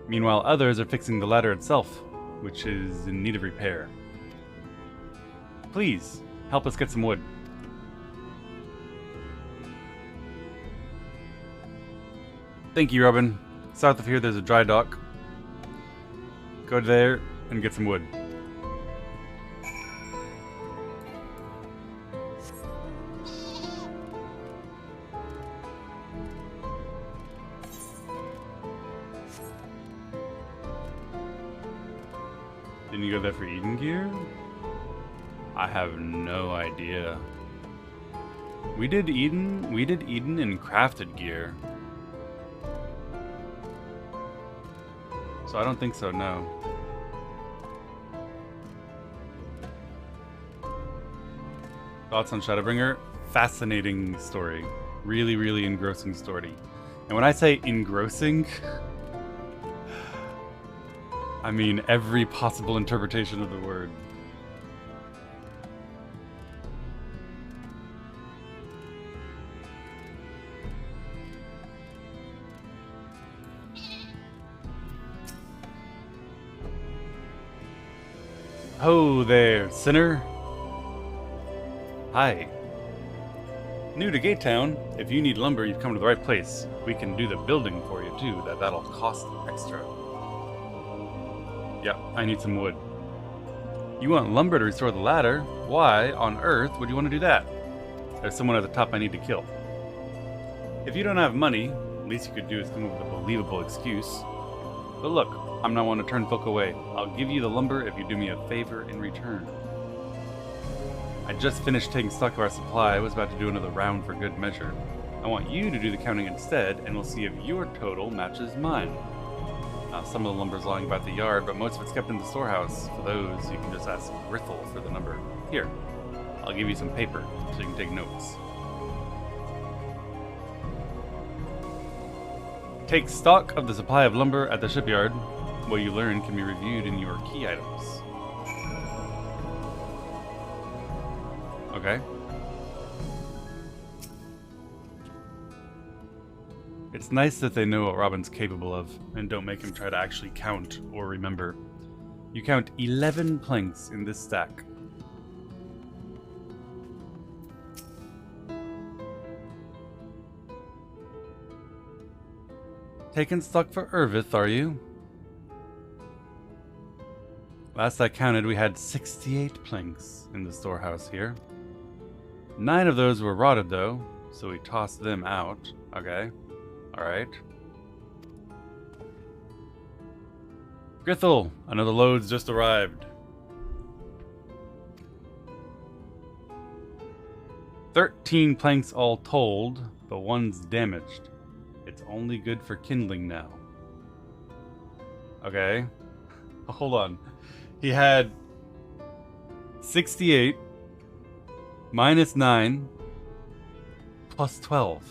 Meanwhile, others are fixing the ladder itself, which is in need of repair. Please, help us get some wood. Thank you, Robin. South of here, there's a dry dock. Go there and get some wood. Didn't you go there for Eden gear? I have no idea. We did Eden in crafted gear. So I don't think so, no. Thoughts on Shadowbringer? Fascinating story. Really, really engrossing story. And when I say engrossing, I mean every possible interpretation of the word. Ho there, sinner. Hi. New to Gate Town. If you need lumber, you've come to the right place. We can do the building for you too. That'll cost extra. Yeah, I need some wood. You want lumber to restore the ladder? Why on earth would you want to do that? There's someone at the top I need to kill. If you don't have money, the least you could do is come up with a believable excuse. But look, I'm not one to turn folk away. I'll give you the lumber if you do me a favor in return. I just finished taking stock of our supply. I was about to do another round for good measure. I want you to do the counting instead, and we'll see if your total matches mine. Some of the lumber's lying about the yard, but most of it's kept in the storehouse. For those, you can just ask Grithel for the number. Here, I'll give you some paper so you can take notes. Take stock of the supply of lumber at the shipyard. What you learn can be reviewed in your key items. Okay. It's nice that they know what Robin's capable of, and don't make him try to actually count or remember. You count 11 planks in this stack. Taking stock for Irvith, are you? Last I counted, we had 68 planks in the storehouse here. 9 of those were rotted, though, so we tossed them out. Okay. Alright. Grithel, another load's just arrived. 13 planks all told, but one's damaged. It's only good for kindling now. Okay. Hold on. He had 68 minus 9 plus 12.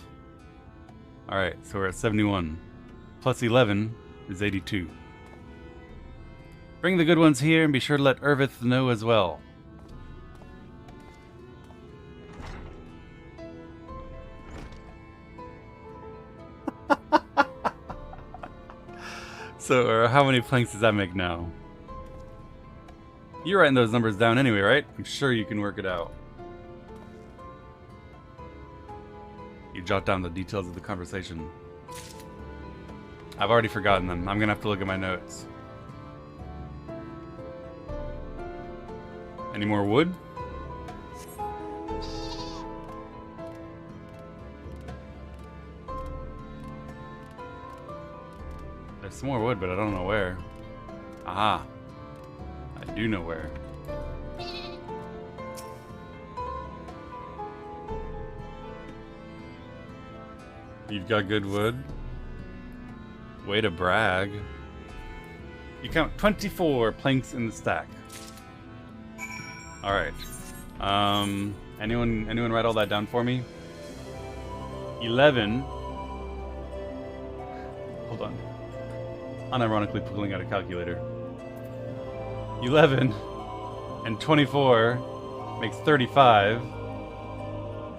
Alright, so we're at 71. Plus 11 is 82. Bring the good ones here and be sure to let Irvith know as well. So, how many planks does that make now? You're writing those numbers down anyway, right? I'm sure you can work it out. You jot down the details of the conversation. I've already forgotten them. I'm gonna have to look at my notes. Any more wood? There's some more wood, but I don't know where. Aha. I do know where. You've got good wood. Way to brag. You count 24 planks in the stack. Alright. Anyone write all that down for me? 11. Hold on. Unironically pulling out a calculator. 11 and 24 makes 35.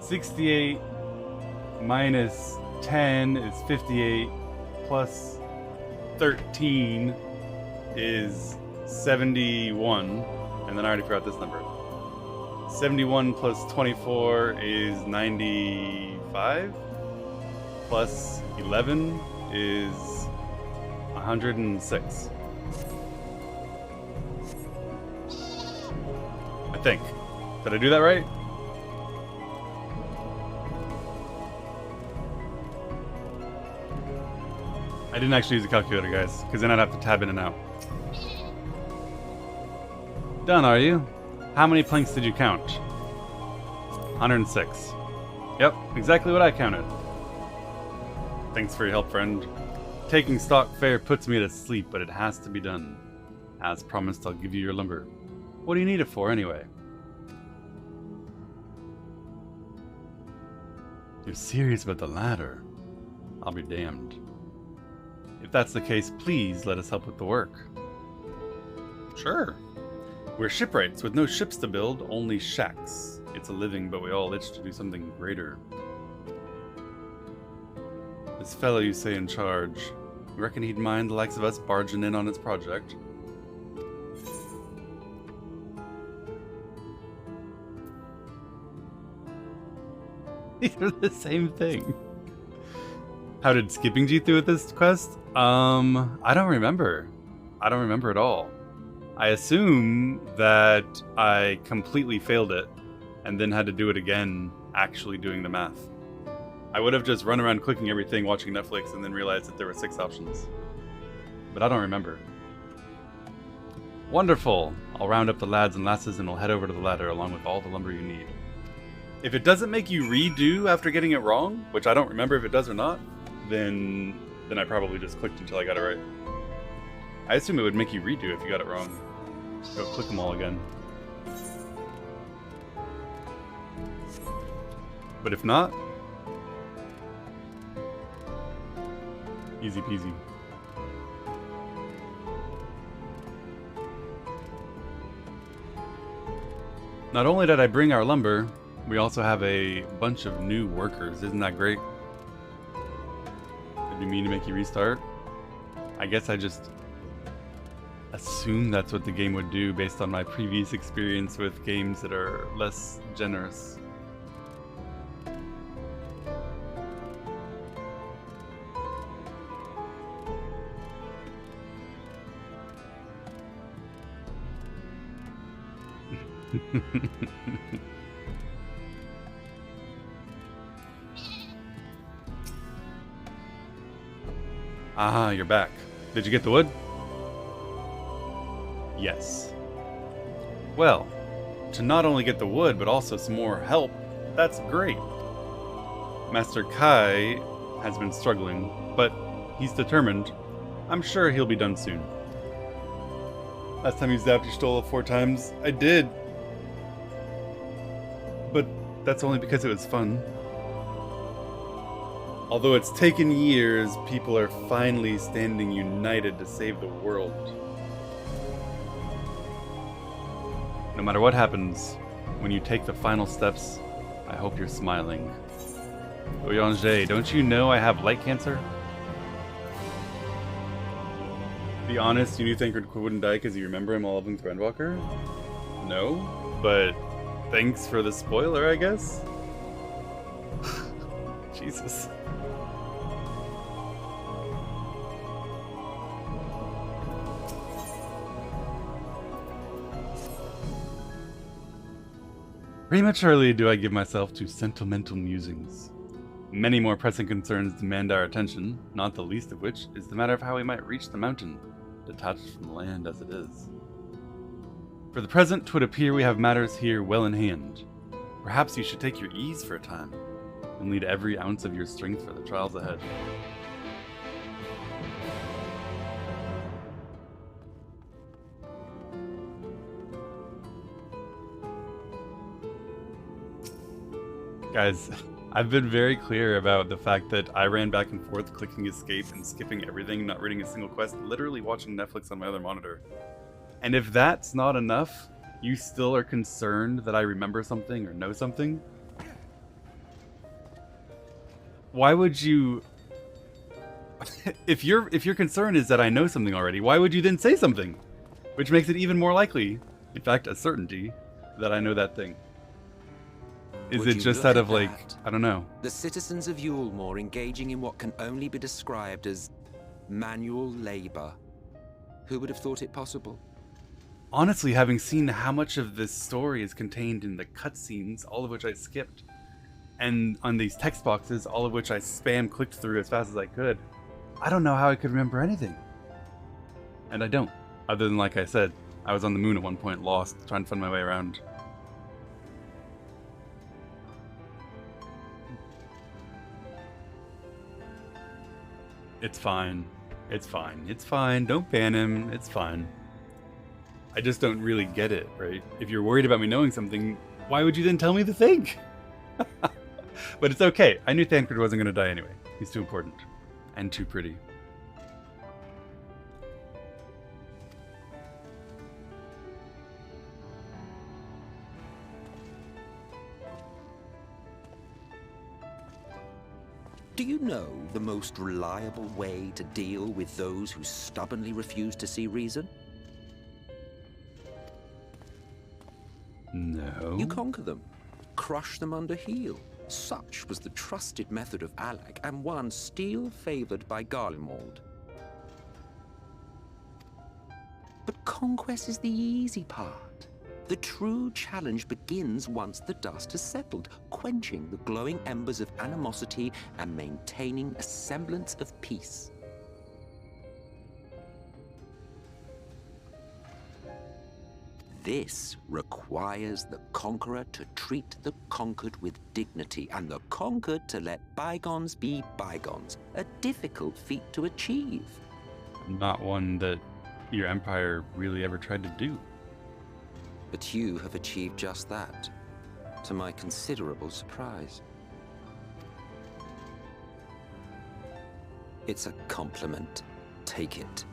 68 minus 10 is 58, plus 13 is 71, and then I already forgot this number. 71 plus 24 is 95, plus 11 is 106. I think. Did I do that right? I didn't actually use a calculator, guys, because then I'd have to tab in and out. Done, are you? How many planks did you count? 106. Yep, exactly what I counted. Thanks for your help, friend. Taking stock fair puts me to sleep, but it has to be done. As promised, I'll give you your lumber. What do you need it for, anyway? You're serious about the ladder? I'll be damned. If that's the case, please let us help with the work. Sure. We're shipwrights with no ships to build, only shacks. It's a living, but we all itch to do something greater. This fellow you say in charge, you reckon he'd mind the likes of us barging in on his project? These are the same thing. How did Skipping G through with this quest? I don't remember. I don't remember at all. I assume that I completely failed it and then had to do it again, actually doing the math. I would have just run around clicking everything, watching Netflix, and then realized that there were 6 options. But I don't remember. Wonderful. I'll round up the lads and lasses and we'll head over to the ladder along with all the lumber you need. If it doesn't make you redo after getting it wrong, which I don't remember if it does or not, then I probably just clicked until I got it right. I assume it would make you redo if you got it wrong. Go click them all again. But if not, easy peasy. Not only did I bring our lumber, we also have a bunch of new workers. Isn't that great? Did you mean to make you restart? I guess I just assume that's what the game would do based on my previous experience with games that are less generous. Ah, you're back. Did you get the wood? Yes. Well, to not only get the wood, but also some more help, that's great. Master Kai has been struggling, but he's determined. I'm sure he'll be done soon. Last time you zapped your stole 4 times, I did. But that's only because it was fun. Although it's taken years, people are finally standing united to save the world. No matter what happens, when you take the final steps, I hope you're smiling. Oyonge, don't you know I have light cancer? Be honest, you knew Thancred wouldn't die because you remember him all loving Threadwalker? No, but thanks for the spoiler, I guess? Jesus. Prematurely do I give myself to sentimental musings. Many more pressing concerns demand our attention, not the least of which is the matter of how we might reach the mountain, detached from the land as it is. For the present, 'twould appear we have matters here well in hand. Perhaps you should take your ease for a time, and lead every ounce of your strength for the trials ahead. Guys, I've been very clear about the fact that I ran back and forth clicking escape and skipping everything, not reading a single quest, literally watching Netflix on my other monitor. And if that's not enough, you still are concerned that I remember something or know something? Why would you... if your concern is that I know something already, why would you then say something? Which makes it even more likely, in fact a certainty, that I know that thing. Is Would it you just look out at of like, that? I don't know. The citizens of Yulmore engaging in what can only be described as manual labor. Who would have thought it possible? Honestly, having seen how much of this story is contained in the cutscenes, all of which I skipped, and on these text boxes, all of which I spam clicked through as fast as I could, I don't know how I could remember anything. And I don't. Other than, like I said, I was on the moon at one point, lost, trying to find my way around. It's fine. It's fine. It's fine. Don't ban him. It's fine. I just don't really get it, right? If you're worried about me knowing something, why would you then tell me the thing? But it's okay. I knew Thancred wasn't going to die anyway. He's too important. And too pretty. Do you know the most reliable way to deal with those who stubbornly refuse to see reason? No. You conquer them. Crush them under heel. Such was the trusted method of Alec, and one still favored by Garlemald. But conquest is the easy part. The true challenge begins once the dust has settled, quenching the glowing embers of animosity and maintaining a semblance of peace. This requires the conqueror to treat the conquered with dignity, and the conquered to let bygones be bygones, a difficult feat to achieve. Not one that your empire really ever tried to do. But you have achieved just that, to my considerable surprise. It's a compliment. Take it.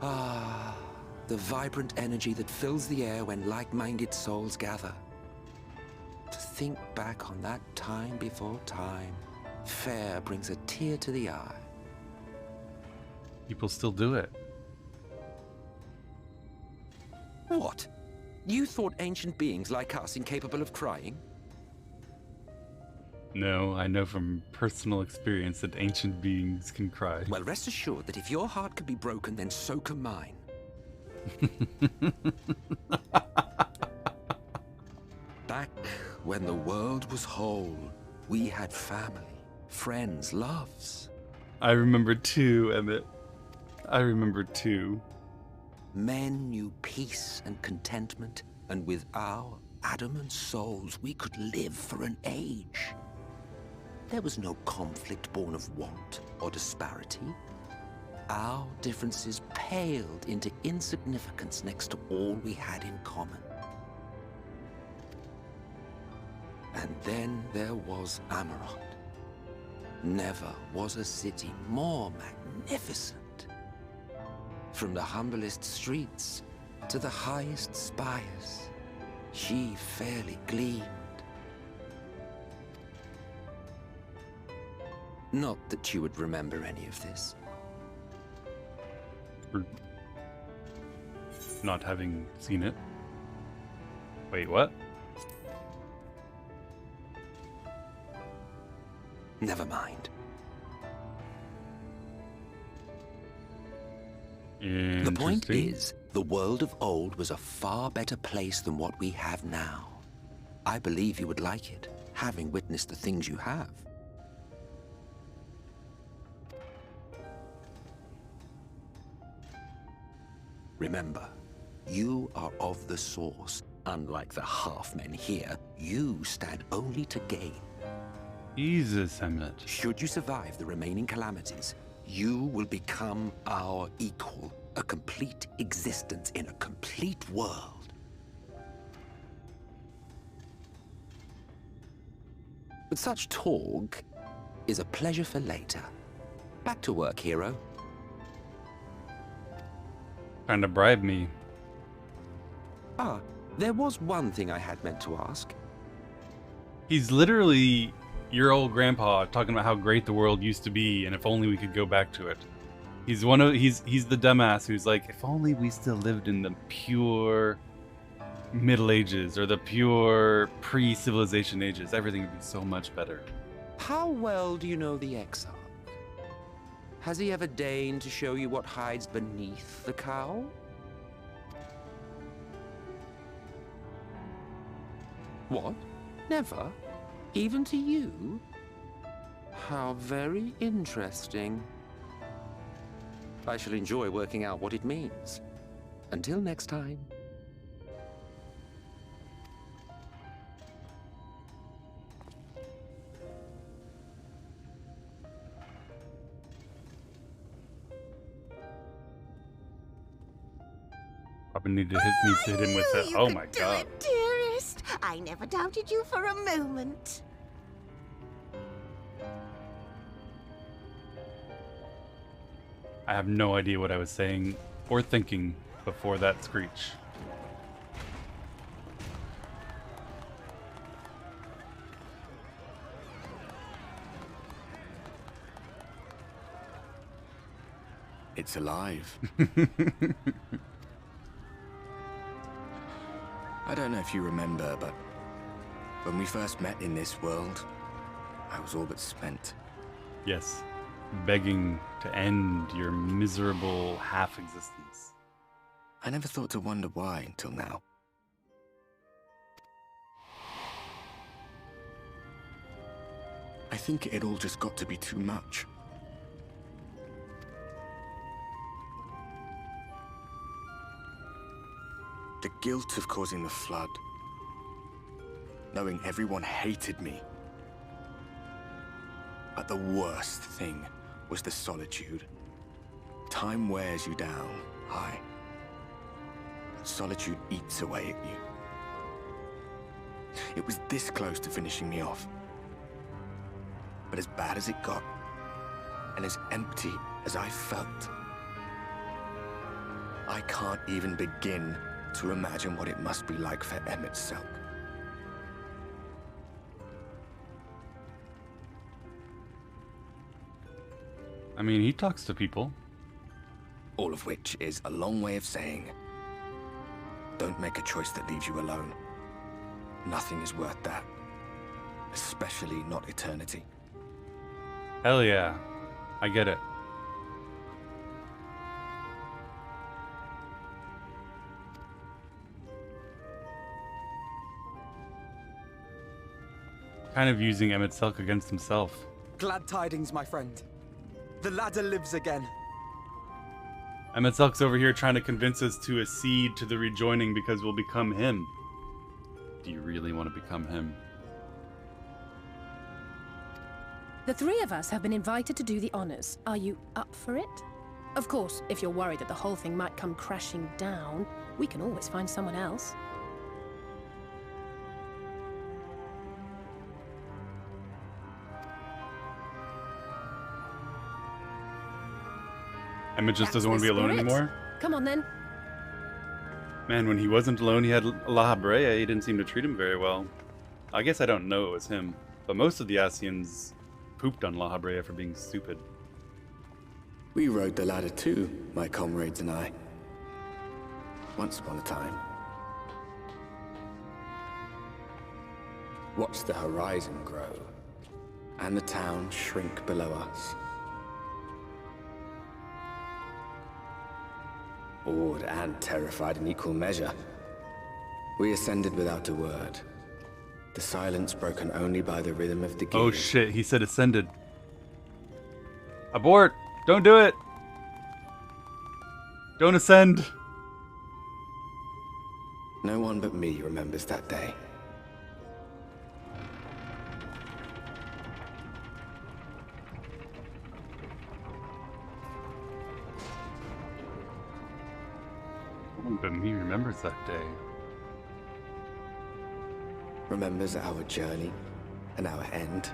Ah, the vibrant energy that fills the air when like-minded souls gather. To think back on that time before time, fair brings a tear to the eye. People still do it. What? You thought ancient beings like us incapable of crying? No, I know from personal experience that ancient beings can cry. Well, rest assured that if your heart can be broken, then so can mine. Back when the world was whole, we had family, friends, loves. I remember too, Emmett. I remember too. Men knew peace and contentment, and with our adamant souls, we could live for an age. There was no conflict born of want or disparity. Our differences paled into insignificance next to all we had in common. And then there was Amarant. Never was a city more magnificent. From the humblest streets to the highest spires, she fairly gleamed. Not that you would remember any of this. not having seen it. Wait, what? Never mind. The point is, the world of old was a far better place than what we have now. I believe you would like it, having witnessed the things you have. Remember, you are of the source. Unlike the half-men here, you stand only to gain. Jesus, Emmett. Should you survive the remaining calamities, you will become our equal, a complete existence in a complete world. But such talk is a pleasure for later. Back to work, hero. Trying to bribe me. Ah, there was one thing I had meant to ask. He's literally your old grandpa talking about how great the world used to be and if only we could go back to it. He's the dumbass who's like, if only we still lived in the pure Middle Ages or the pure pre-civilization ages, everything would be so much better. How well do you know the Exarch? Has he ever deigned to show you what hides beneath the cowl? What? Never? Even to you? How very interesting. I shall enjoy working out what it means. Until next time. Probably need to hit him with that. Oh my god. Dearest, I never doubted you for a moment. I have no idea what I was saying or thinking before that screech. It's alive. I don't know if you remember, but when we first met in this world, I was all but spent. Yes. Begging to end your miserable half-existence. I never thought to wonder why until now. I think it all just got to be too much. The guilt of causing the flood. Knowing everyone hated me. But the worst thing was the solitude. Time wears you down, aye. But solitude eats away at you. It was this close to finishing me off. But as bad as it got, and as empty as I felt, I can't even begin to imagine what it must be like for Emmett Selk. I mean, he talks to people. All of which is a long way of saying, don't make a choice that leaves you alone. Nothing is worth that. Especially not eternity. Hell yeah. I get it. Kind of using Emmett Selk against himself. Glad tidings, my friend. The ladder lives again. Emmett Selk's over here trying to convince us to accede to the rejoining because we'll become him. Do you really want to become him? The three of us have been invited to do the honors. Are you up for it? Of course, if you're worried that the whole thing might come crashing down, we can always find someone else. Emmett just doesn't want to be alone anymore? Come on then. Man, when he wasn't alone, he had La Habrea. He didn't seem to treat him very well. I guess I don't know it was him, but most of the Asians pooped on La Habrea for being stupid. We rode the ladder too, my comrades and I. Once upon a time. Watch the horizon grow, and the town shrink below us. Awed and terrified in equal measure, we ascended without a word. The silence broken only by the rhythm of the gears. Oh shit, he said ascended. Abort! Don't do it! Don't ascend! No one but me remembers that day. But me remembers that day. Remembers our journey and our end.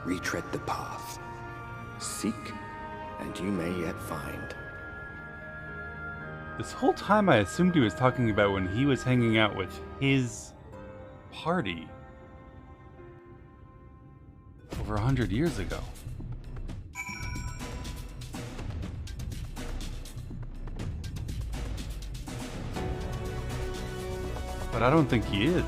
Retread the path. Seek, and you may yet find. This whole time I assumed he was talking about when he was hanging out with his party. Over 100 years ago. But I don't think he is.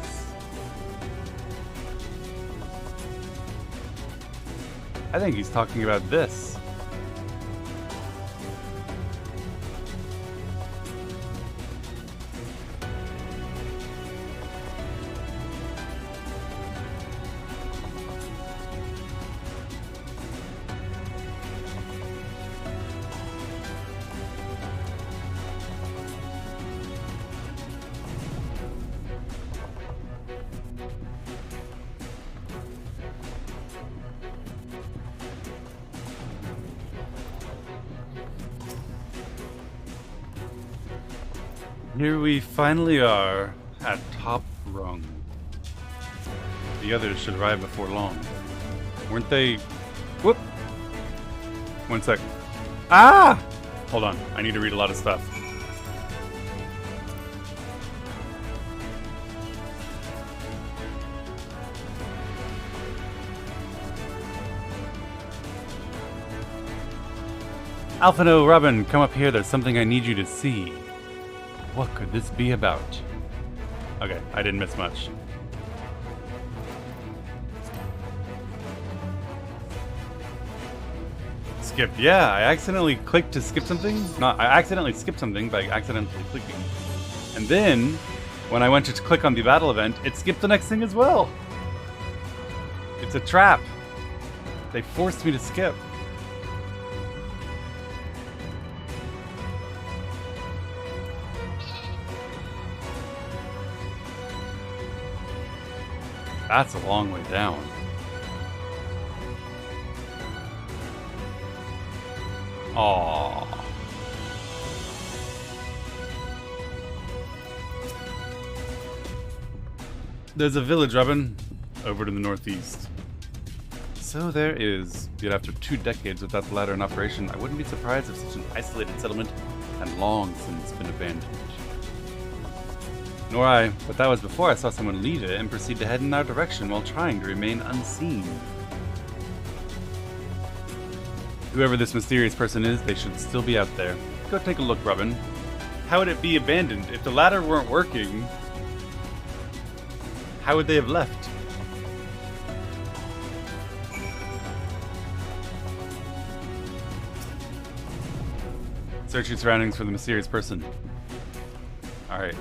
I think he's talking about this. Here we finally are at top rung. The others should arrive before long. Weren't they? Whoop! 1 sec. Ah! Hold on, I need to read a lot of stuff. Alphino, Robin, come up here. There's something I need you to see. What could this be about? Okay, I didn't miss much. Skip. Yeah, I accidentally clicked to skip something. I accidentally skipped something by accidentally clicking. And then, when I went to click on the battle event, it skipped the next thing as well. It's a trap. They forced me to skip. That's a long way down. Aww. There's a village, Robin, over to the northeast. So there is. Yet after 2 decades without the ladder in operation, I wouldn't be surprised if such an isolated settlement had long since been abandoned. Nor I, but that was before I saw someone leave it and proceed to head in our direction while trying to remain unseen. Whoever this mysterious person is, they should still be out there. Go take a look, Robin. How would it be abandoned? If the ladder weren't working, how would they have left? Search your surroundings for the mysterious person. Alright.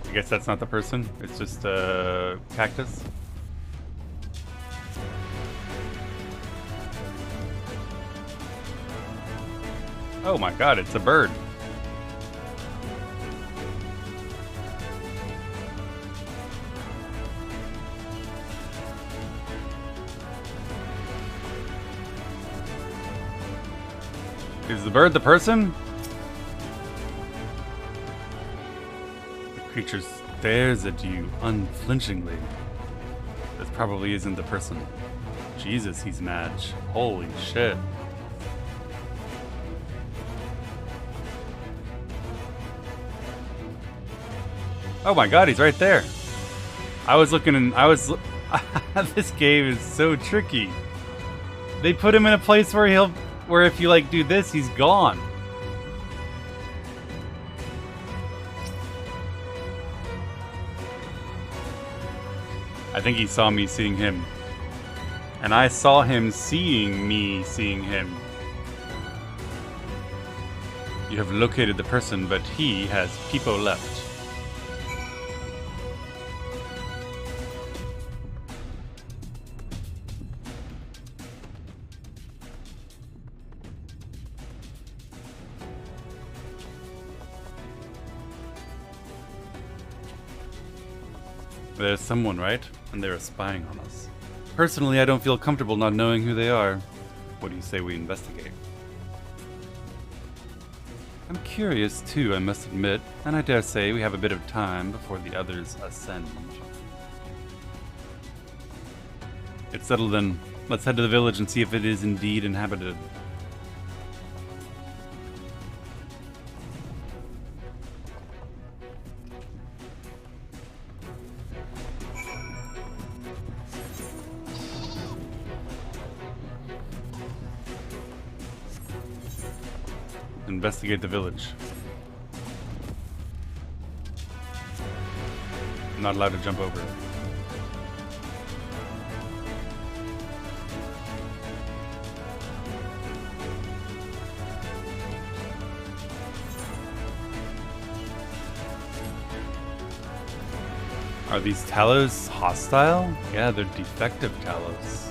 I guess that's not the person. It's just a cactus. Oh my god, it's a bird. Is the bird the person? The creature stares at you unflinchingly. This probably isn't the person. Jesus, he's mad. Holy shit. Oh my god, he's right there. I was looking and This game is so tricky. They put him in a place where if you like do this, he's gone. I think he saw me seeing him. And I saw him seeing me seeing him. You have located the person, but he has people left. There's someone, right? And they're spying on us. Personally, I don't feel comfortable not knowing who they are. What do you say we investigate? I'm curious too, I must admit, and I dare say we have a bit of time before the others ascend. It's settled then. Let's head to the village and see if it is indeed inhabited. Investigate the village. I'm not allowed to jump over it. Are these Talos hostile? Yeah, they're defective Talos.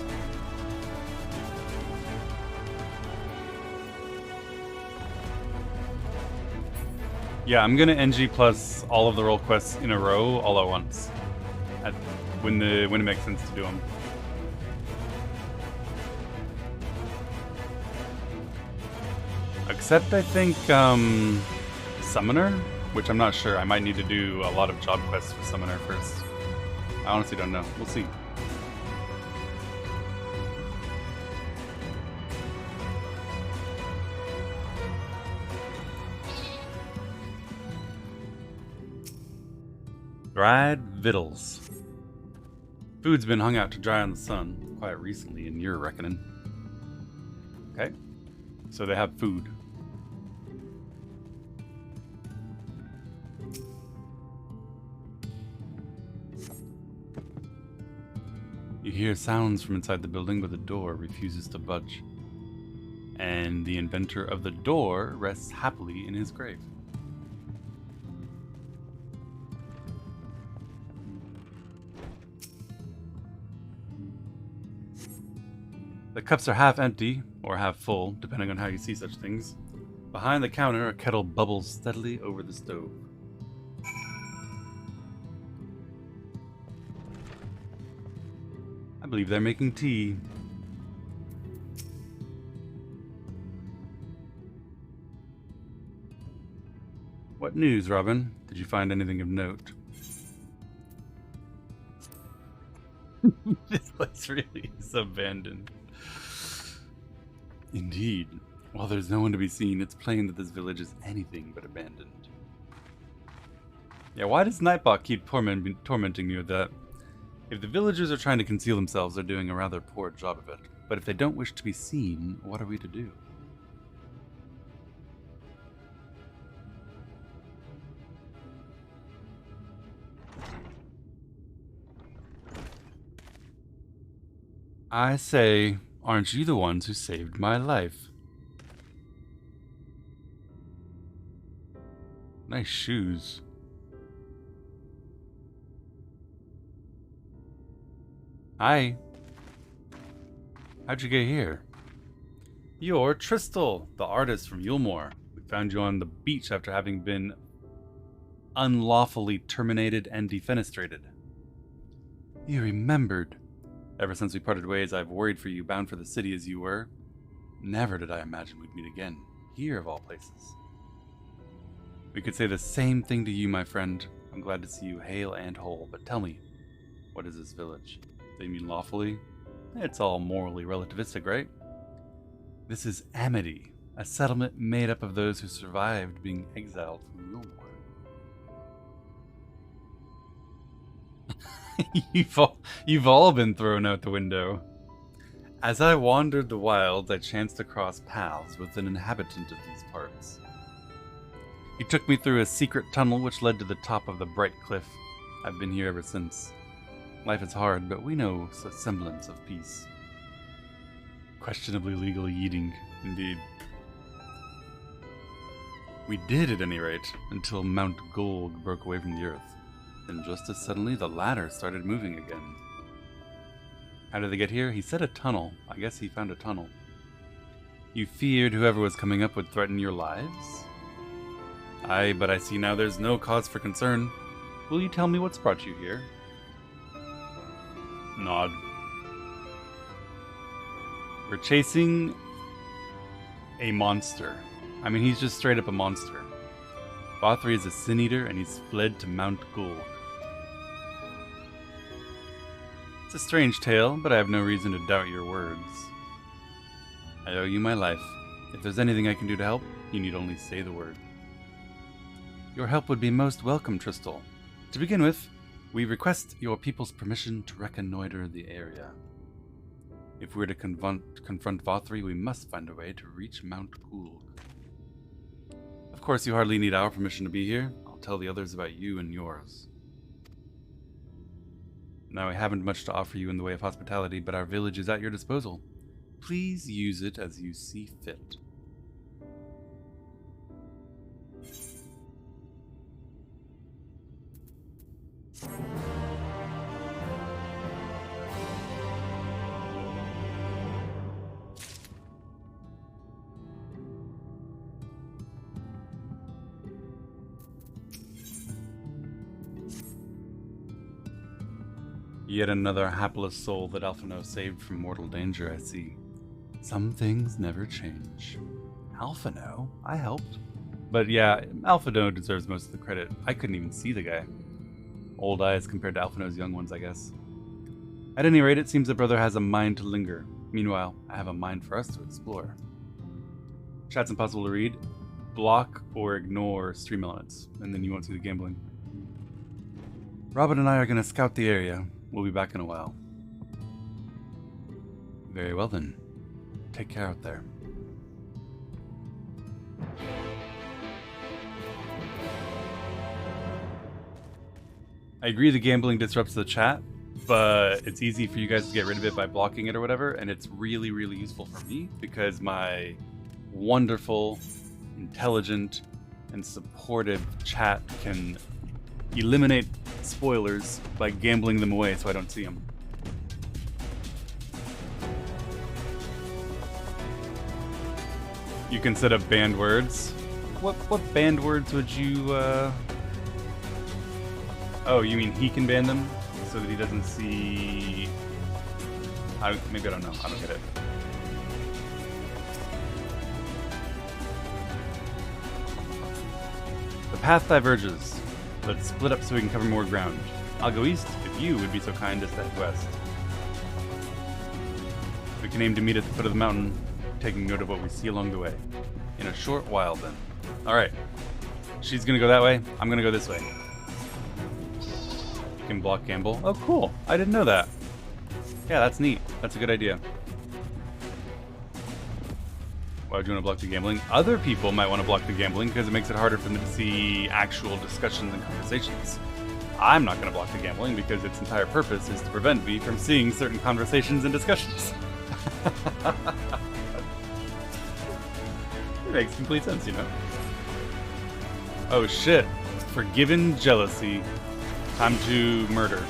Yeah, I'm gonna NG plus all of the role quests in a row all at once, when it makes sense to do them. Except I think Summoner, which I'm not sure. I might need to do a lot of job quests for Summoner first. I honestly don't know. We'll see. Dried victuals. Food's been hung out to dry on the sun quite recently in your reckoning. Okay, so they have food. You hear sounds from inside the building, but the door refuses to budge. And the inventor of the door rests happily in his grave. The cups are half empty, or half full, depending on how you see such things. Behind the counter, a kettle bubbles steadily over the stove. I believe they're making tea. What news, Robin? Did you find anything of note? This place really is abandoned. Indeed. While there's no one to be seen, it's plain that this village is anything but abandoned. Yeah, why does Nightbot keep tormenting me with that? If the villagers are trying to conceal themselves, they're doing a rather poor job of it. But if they don't wish to be seen, what are we to do? I say, aren't you the ones who saved my life? Nice shoes. Hi. How'd you get here? You're Tristal, the artist from Yulmore. We found you on the beach after having been unlawfully terminated and defenestrated. You remembered. Ever since we parted ways, I've worried for you, bound for the city as you were. Never did I imagine we'd meet again, here of all places. We could say the same thing to you, my friend. I'm glad to see you hale and whole, but tell me, what is this village? They mean lawfully? It's all morally relativistic, right? This is Amity, a settlement made up of those who survived being exiled from Yulmore. You've all been thrown out the window. As I wandered the wilds, I chanced to cross paths with an inhabitant of these parts. He took me through a secret tunnel which led to the top of the bright cliff. I've been here ever since. Life is hard, but we know a semblance of peace. Questionably legal eating, indeed. We did, at any rate, until Mount Golg broke away from the earth. Then just as suddenly, the ladder started moving again. How did they get here? He said a tunnel. I guess he found a tunnel. You feared whoever was coming up would threaten your lives? Aye, but I see now there's no cause for concern. Will you tell me what's brought you here? Nod. We're chasing a monster. I mean, he's just straight up a monster. Vothri is a sin eater, and he's fled to Mount Golg. It's a strange tale, but I have no reason to doubt your words. I owe you my life. If there's anything I can do to help, you need only say the word. Your help would be most welcome, Tristal. To begin with, we request your people's permission to reconnoiter the area. If we're to confront Vothri, we must find a way to reach Mount Golg. Of course, you hardly need our permission to be here. I'll tell the others about you and yours. Now, I haven't much to offer you in the way of hospitality, but our village is at your disposal. Please use it as you see fit. Yet another hapless soul that Alphino saved from mortal danger, I see. Some things never change. Alphino? I helped. But yeah, Alphino deserves most of the credit. I couldn't even see the guy. Old eyes compared to Alphino's young ones, I guess. At any rate, it seems the brother has a mind to linger. Meanwhile, I have a mind for us to explore. Chat's impossible to read. Block or ignore stream elements, and then you won't see the gambling. Robin and I are going to scout the area. We'll be back in a while. Very well then. Take care out there. I agree the gambling disrupts the chat, but it's easy for you guys to get rid of it by blocking it or whatever, and it's really, really useful for me because my wonderful, intelligent, and supportive chat can eliminate spoilers by gambling them away so I don't see them. You can set up banned words. What banned words would you, Oh, you mean he can ban them? So that he doesn't see... maybe I don't know. I don't get it. The path diverges. Let's split up so we can cover more ground. I'll go east if you would be so kind as to head west. We can aim to meet at the foot of the mountain, taking note of what we see along the way. In a short while, then. Alright. She's gonna go that way. I'm gonna go this way. You can block gamble. Oh, cool. I didn't know that. Yeah, that's neat. That's a good idea. Why would you want to block the gambling? Other people might want to block the gambling because it makes it harder for them to see actual discussions and conversations. I'm not going to block the gambling because its entire purpose is to prevent me from seeing certain conversations and discussions. It makes complete sense, you know? Oh shit. Forgiven jealousy. Time to murder.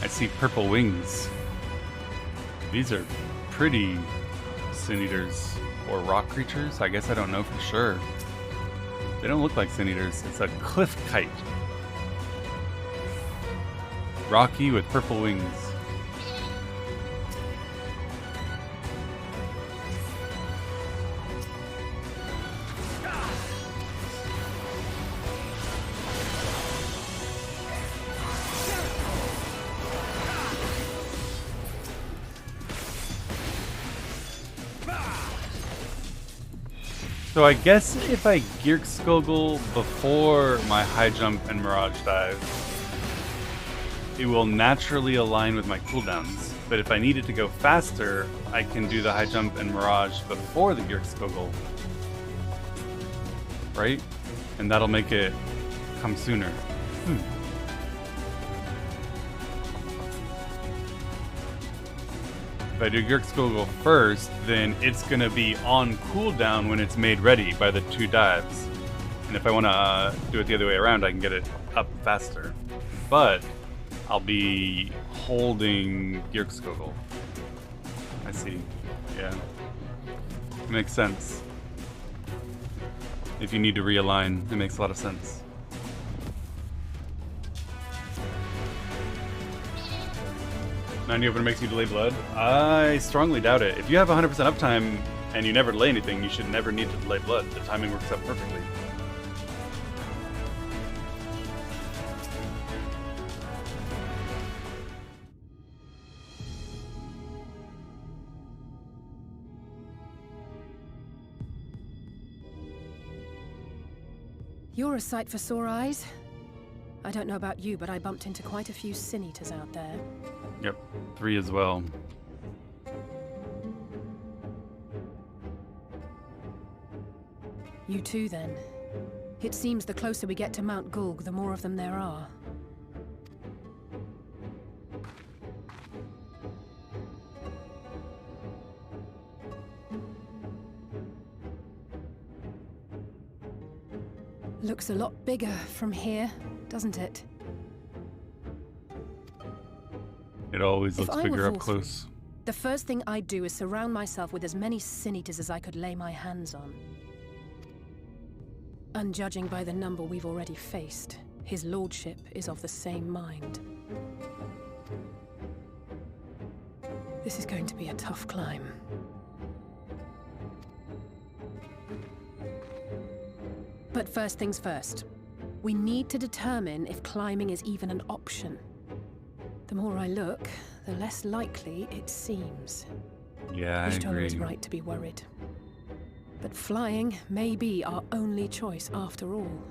I see purple wings. These are pretty sin eaters or rock creatures. I guess I don't know for sure. They don't look like sin eaters. It's a cliff kite. Rocky with purple wings. So I guess if I Geerkskogel before my high jump and mirage dive, it will naturally align with my cooldowns. But if I need it to go faster, I can do the high jump and mirage before the Geerkskogel. Right? And that'll make it come sooner. If I do Geerkskogel first, then it's going to be on cooldown when it's made ready by the 2 dives. And if I want to do it the other way around, I can get it up faster. But I'll be holding Geerkskogel. I see. Yeah. Makes sense. If you need to realign, it makes a lot of sense. Ninety opener makes you delay blood? I strongly doubt it. If you have 100% uptime and you never delay anything, you should never need to delay blood. The timing works out perfectly. You're a sight for sore eyes. I don't know about you, but I bumped into quite a few Sin Eaters out there. Yep, 3 as well. You too, then. It seems the closer we get to Mount Gulg, the more of them there are. Looks a lot bigger from here, doesn't it? It always looks bigger up close. The first thing I'd do is surround myself with as many Sin Eaters as I could lay my hands on. And judging by the number we've already faced, his lordship is of the same mind. This is going to be a tough climb. But first things first. We need to determine if climbing is even an option. The more I look, the less likely it seems. Yeah, I agree. Is right to be worried. But flying may be our only choice after all.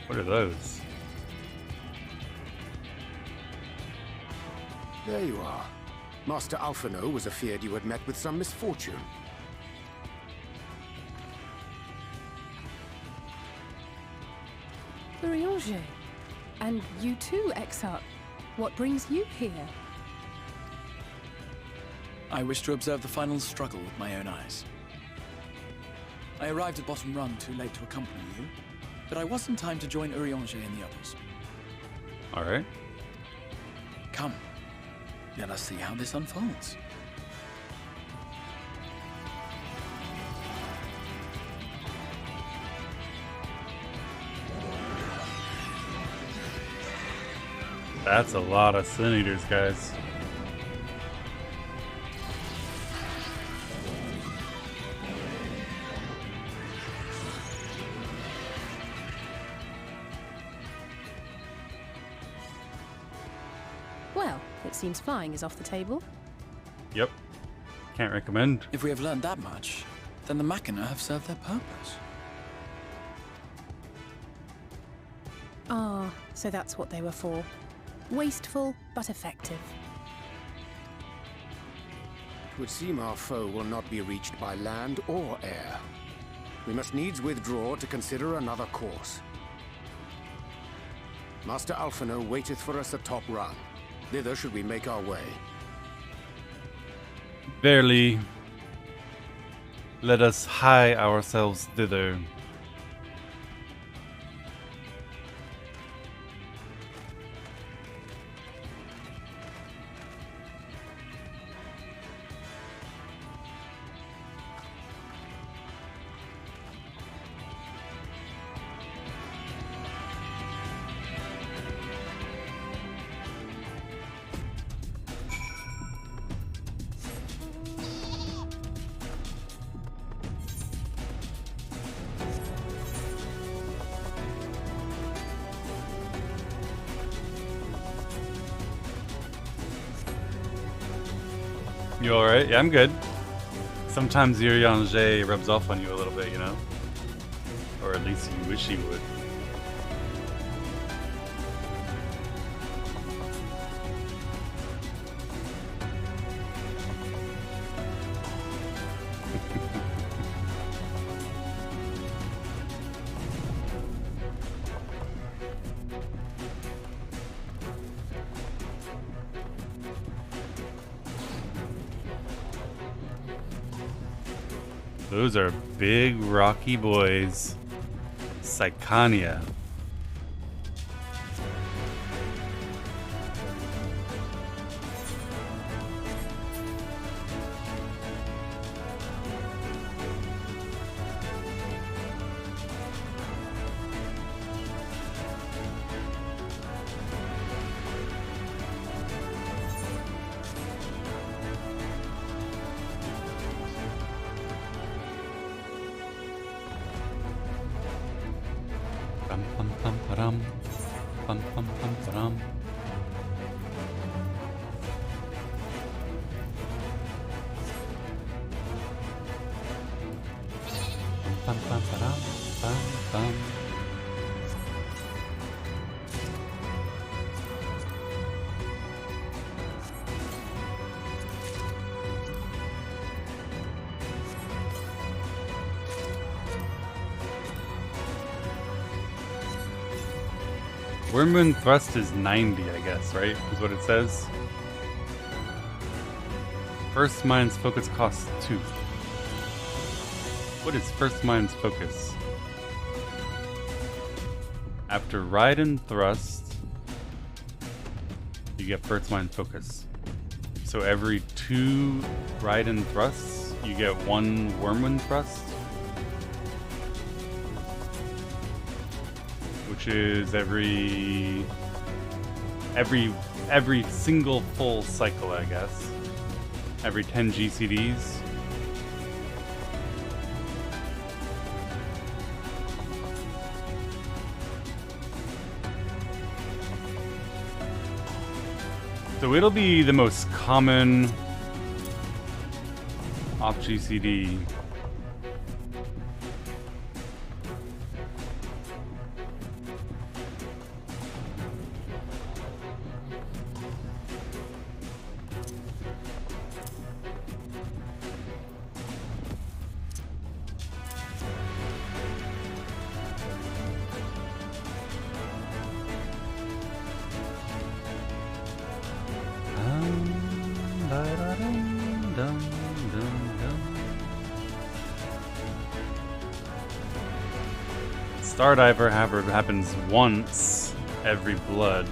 What are those? There you are. Master Alphino was afeard you had met with some misfortune. Urianger. And you too, Exarch. What brings you here? I wish to observe the final struggle with my own eyes. I arrived at Bottom Run too late to accompany you, but I was in time to join Urianger and the others. Alright. Come. Let us see how this unfolds. That's a lot of Sin Eaters, guys. Well, it seems flying is off the table. Yep. Can't recommend. If we have learned that much, then the Machina have served their purpose. Ah, so that's what they were for. Wasteful, but effective. It would seem our foe will not be reached by land or air. We must needs withdraw to consider another course. Master Alphino waiteth for us at Top Run. Thither should we make our way. Verily, let us hie ourselves thither. You alright? Yeah, I'm good. Sometimes your Yangé rubs off on you a little bit, you know? Or at least you wish he would. Those are big rocky boys. Psychonia. Wormwind Thrust is 90, I guess, right? Is what it says. First Mind's Focus costs 2. What is First Mind's Focus? After Ride and Thrust, you get First Mind Focus. So every 2 Ride and Thrusts, you get 1 Wormwind Thrust. Which is every single full cycle, I guess. Every 10 GCDs. So it'll be the most common off GCD. Stardiver happens once every blood.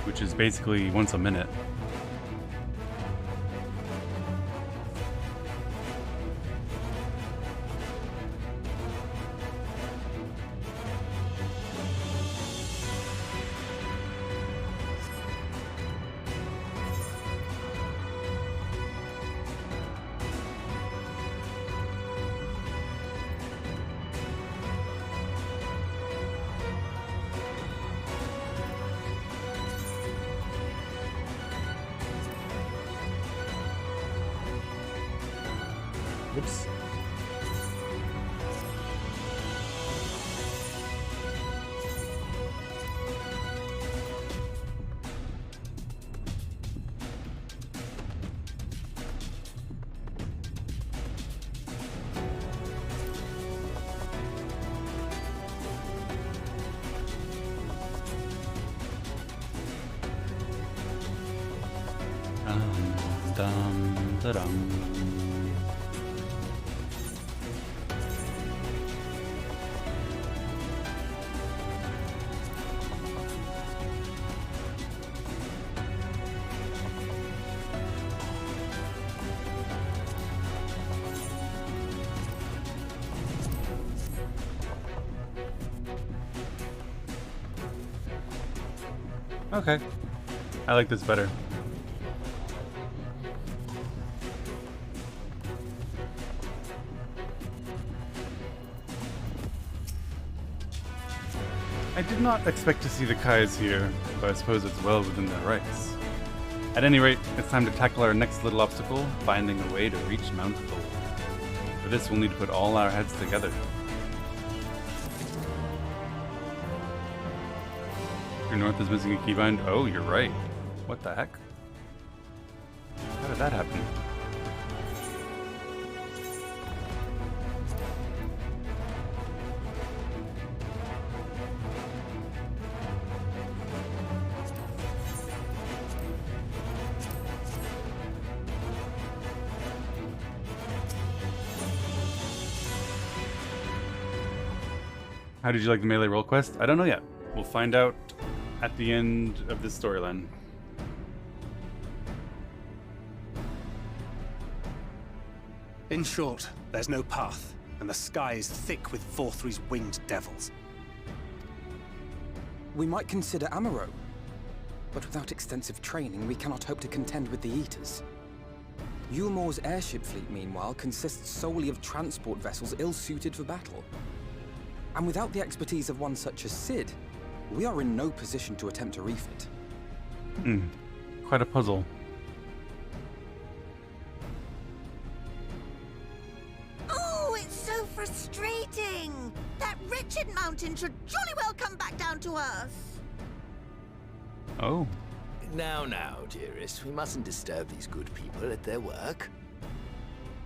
Which is basically once a minute. Whoops. Dum-da-dum. Okay. I like this better. I did not expect to see the Kais here, but I suppose it's well within their rights. At any rate, it's time to tackle our next little obstacle, finding a way to reach Mount Gold. For this, we'll need to put all our heads together. Your north is missing a keybind. Oh, you're right. What the heck? How did that happen? How did you like the melee roll quest? I don't know yet. We'll find out at the end of this storyline. In short, there's no path, and the sky is thick with Vorthry's winged devils. We might consider Amaro, but without extensive training, we cannot hope to contend with the Eaters. Yulmor's airship fleet, meanwhile, consists solely of transport vessels ill-suited for battle. And without the expertise of one such as Cid, we are in no position to attempt to refit. Quite a puzzle. Oh, it's so frustrating! That wretched mountain should jolly well come back down to earth! Oh. Now, dearest, we mustn't disturb these good people at their work.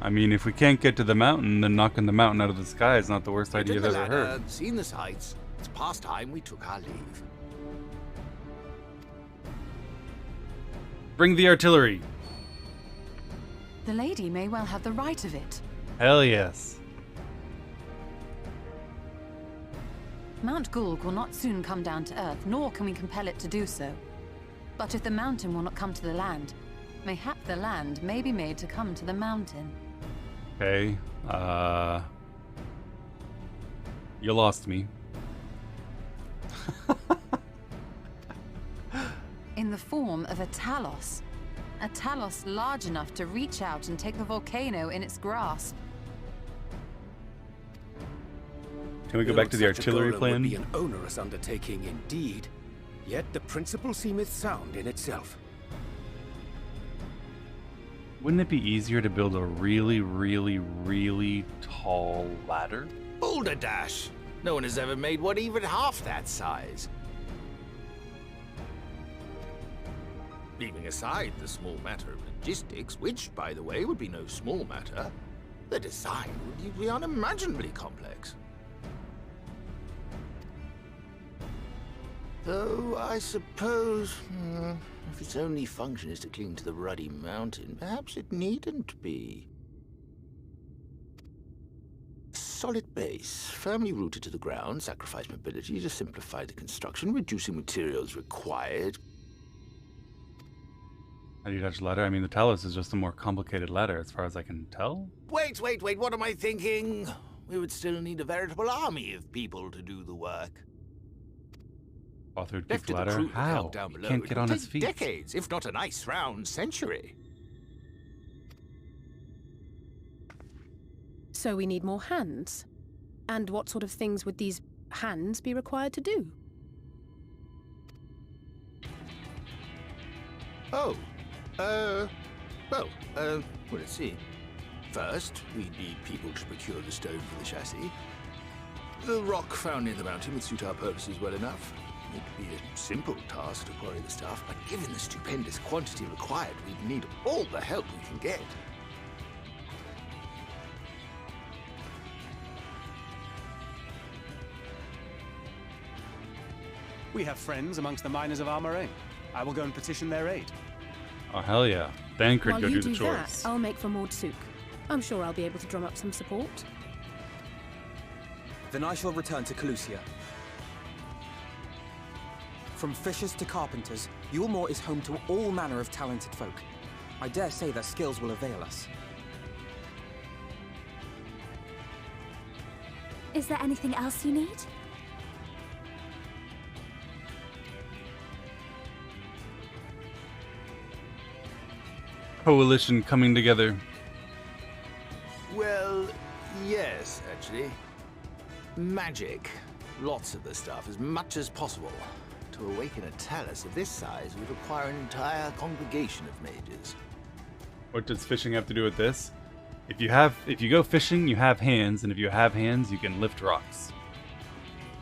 I mean, if we can't get to the mountain, then knocking the mountain out of the sky is not the worst idea I've ever heard. Seen the sights. It's past time we took our leave. Bring the artillery. The lady may well have the right of it. Hell yes. Mount Gulg will not soon come down to Earth, nor can we compel it to do so. But if the mountain will not come to the land, mayhap the land may be made to come to the mountain. Okay, you lost me. In the form of a Talos. A Talos large enough to reach out and take the volcano in its grasp. Can we go back to the artillery plan? Would be an onerous undertaking indeed, yet the principle seemeth sound in itself. Wouldn't it be easier to build a really, really, really tall ladder? Boulder Dash! No one has ever made one even half that size. Leaving aside the small matter of logistics, which, by the way, would be no small matter, the design would be unimaginably complex. Though, I suppose, if its only function is to cling to the ruddy mountain, perhaps it needn't be. Solid base, firmly rooted to the ground, sacrifice mobility to simplify the construction, reducing materials required. How do you touch the ladder? I mean, the Talos is just a more complicated ladder, as far as I can tell. Wait, what am I thinking? We would still need a veritable army of people to do the work. Author keep the ladder? How? He can't get on his feet. Decades, if not a nice round century. So we need more hands. And what sort of things would these hands be required to do? Well, let's see. First, we'd need people to procure the stone for the chassis. The rock found in the mountain would suit our purposes well enough. It'd be a simple task to quarry the stuff, but given the stupendous quantity required, we'd need all the help we can get. We have friends amongst the miners of Armorain. I will go and petition their aid. Oh, hell yeah. Thancred, While go you do the chores. that, I'll make for Mordsuk. I'm sure I'll be able to drum up some support. Then I shall return to Calusia. From fishers to carpenters, Yulmor is home to all manner of talented folk. I dare say their skills will avail us. Is there anything else you need? Coalition coming together. Well, yes, actually. Magic. Lots of the stuff, as much as possible. To awaken a talus of this size would require an entire congregation of mages. What does fishing have to do with this? If you go fishing, you have hands, and if you have hands, you can lift rocks.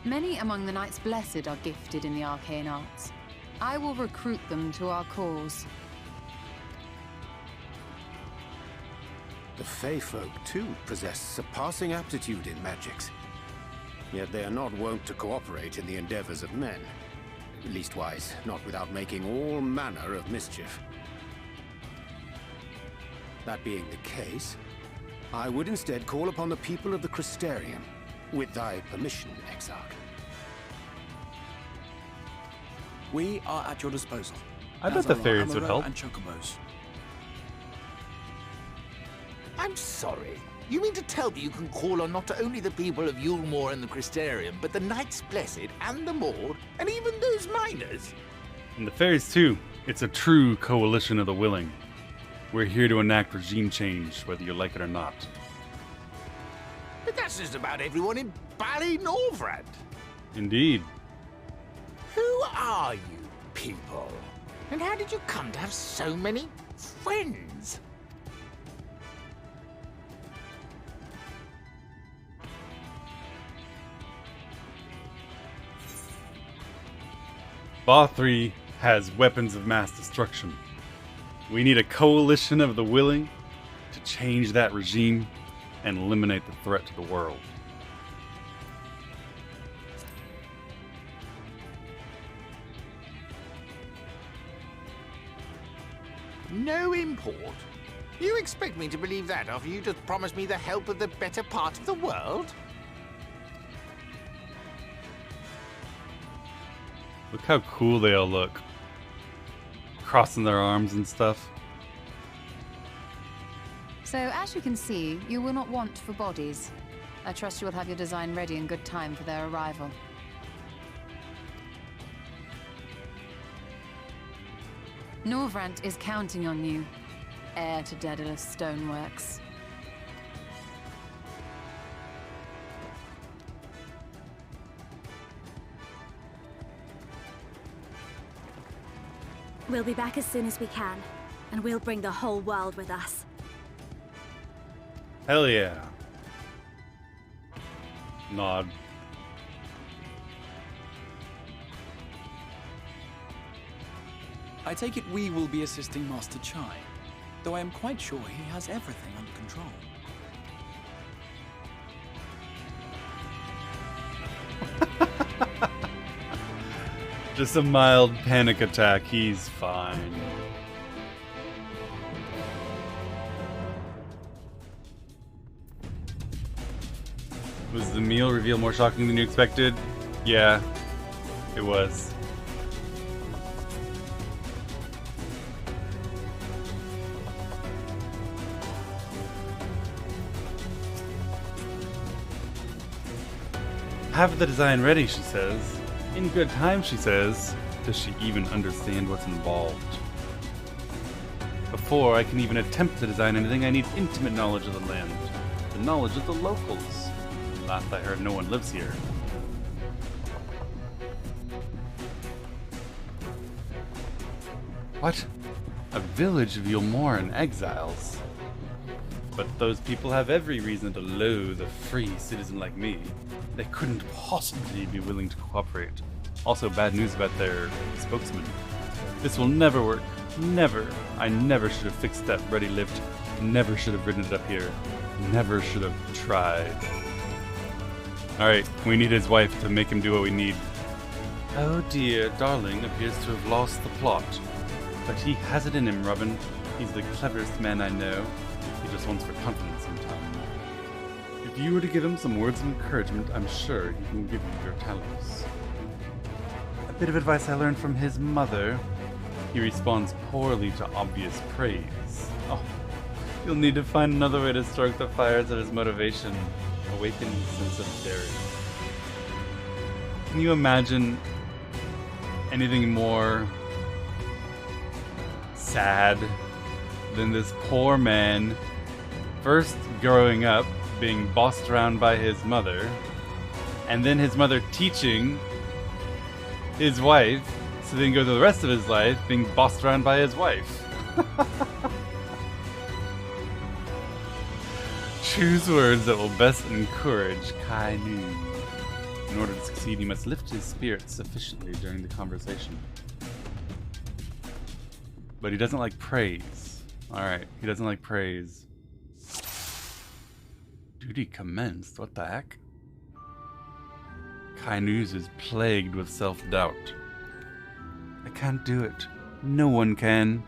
Many among the Knights Blessed are gifted in the arcane arts. I will recruit them to our cause. The Fey folk, too, possess surpassing aptitude in magics. Yet they are not wont to cooperate in the endeavors of men. Leastwise, not without making all manner of mischief. That being the case, I would instead call upon the people of the Crystarium, with thy permission, Exarch. We are at your disposal. I bet the fairies would help. And chocobos. I'm sorry. You mean to tell me you can call on not only the people of Yulmore and the Crystarium, but the Knights Blessed and the Maud, and even those miners? And the fairies too. It's a true coalition of the willing. We're here to enact regime change, whether you like it or not. But that's just about everyone in Ballynorvrand. Indeed. Who are you people? And how did you come to have so many friends? VOD has weapons of mass destruction. We need a coalition of the willing to change that regime and eliminate the threat to the world. No import? You expect me to believe that after you just promised me the help of the better part of the world? Look how cool they all look. Crossing their arms and stuff. So, as you can see, you will not want for bodies. I trust you will have your design ready in good time for their arrival. Norvrant is counting on you, heir to Daedalus Stoneworks. We'll be back as soon as we can, and we'll bring the whole world with us. Hell yeah. Nod. I take it we will be assisting Master Chai, though I am quite sure he has everything under control. Just a mild panic attack. He's fine. Was the meal reveal more shocking than you expected? Yeah, it was. Have the design ready, she says. In good time, she says. Does she even understand what's involved? Before I can even attempt to design anything, I need intimate knowledge of the land. The knowledge of the locals. Last I heard, no one lives here. What? A village of Yulmoran exiles? But those people have every reason to loathe a free citizen like me. They couldn't possibly be willing to cooperate. Also, bad news about their spokesman. This will never work. Never. I never should have fixed that ready lift. Never should have ridden it up here. Never should have tried. Alright, we need his wife to make him do what we need. Oh dear, Darling appears to have lost the plot. But he has it in him, Robin. He's the cleverest man I know. He just wants for confidence sometimes. If you were to give him some words of encouragement, I'm sure he can give you your talents. A bit of advice I learned from his mother. He responds poorly to obvious praise. Oh, you'll need to find another way to stoke the fires of his motivation. Awaken his sense of daring. Can you imagine anything more sad than this poor man first growing up, being bossed around by his mother, and then his mother teaching his wife, so then go through the rest of his life being bossed around by his wife. Choose words that will best encourage Kai Nu. In order to succeed, he must lift his spirits sufficiently during the conversation. But he doesn't like praise. Alright, he doesn't like praise. Duty commenced? What the heck? Kai Nu's is plagued with self-doubt. I can't do it. No one can.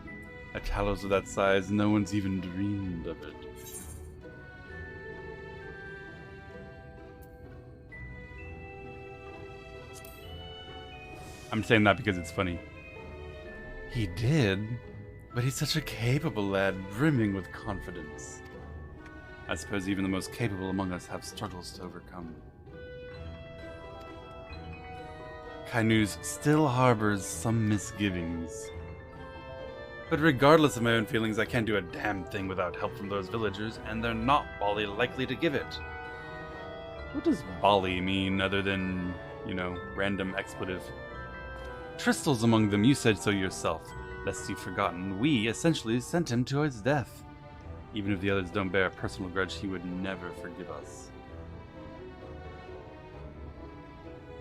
A Talos of that size, no one's even dreamed of it. I'm saying that because it's funny. He did, but he's such a capable lad, brimming with confidence. I suppose even the most capable among us have struggles to overcome. Kai Nu's still harbors some misgivings. But regardless of my own feelings, I can't do a damn thing without help from those villagers, and they're not Bali likely to give it. What does Bali mean other than, you know, random expletive? Tristle's among them, you said so yourself. Lest you've forgotten, we essentially sent him to his death. Even if the others don't bear a personal grudge, he would never forgive us.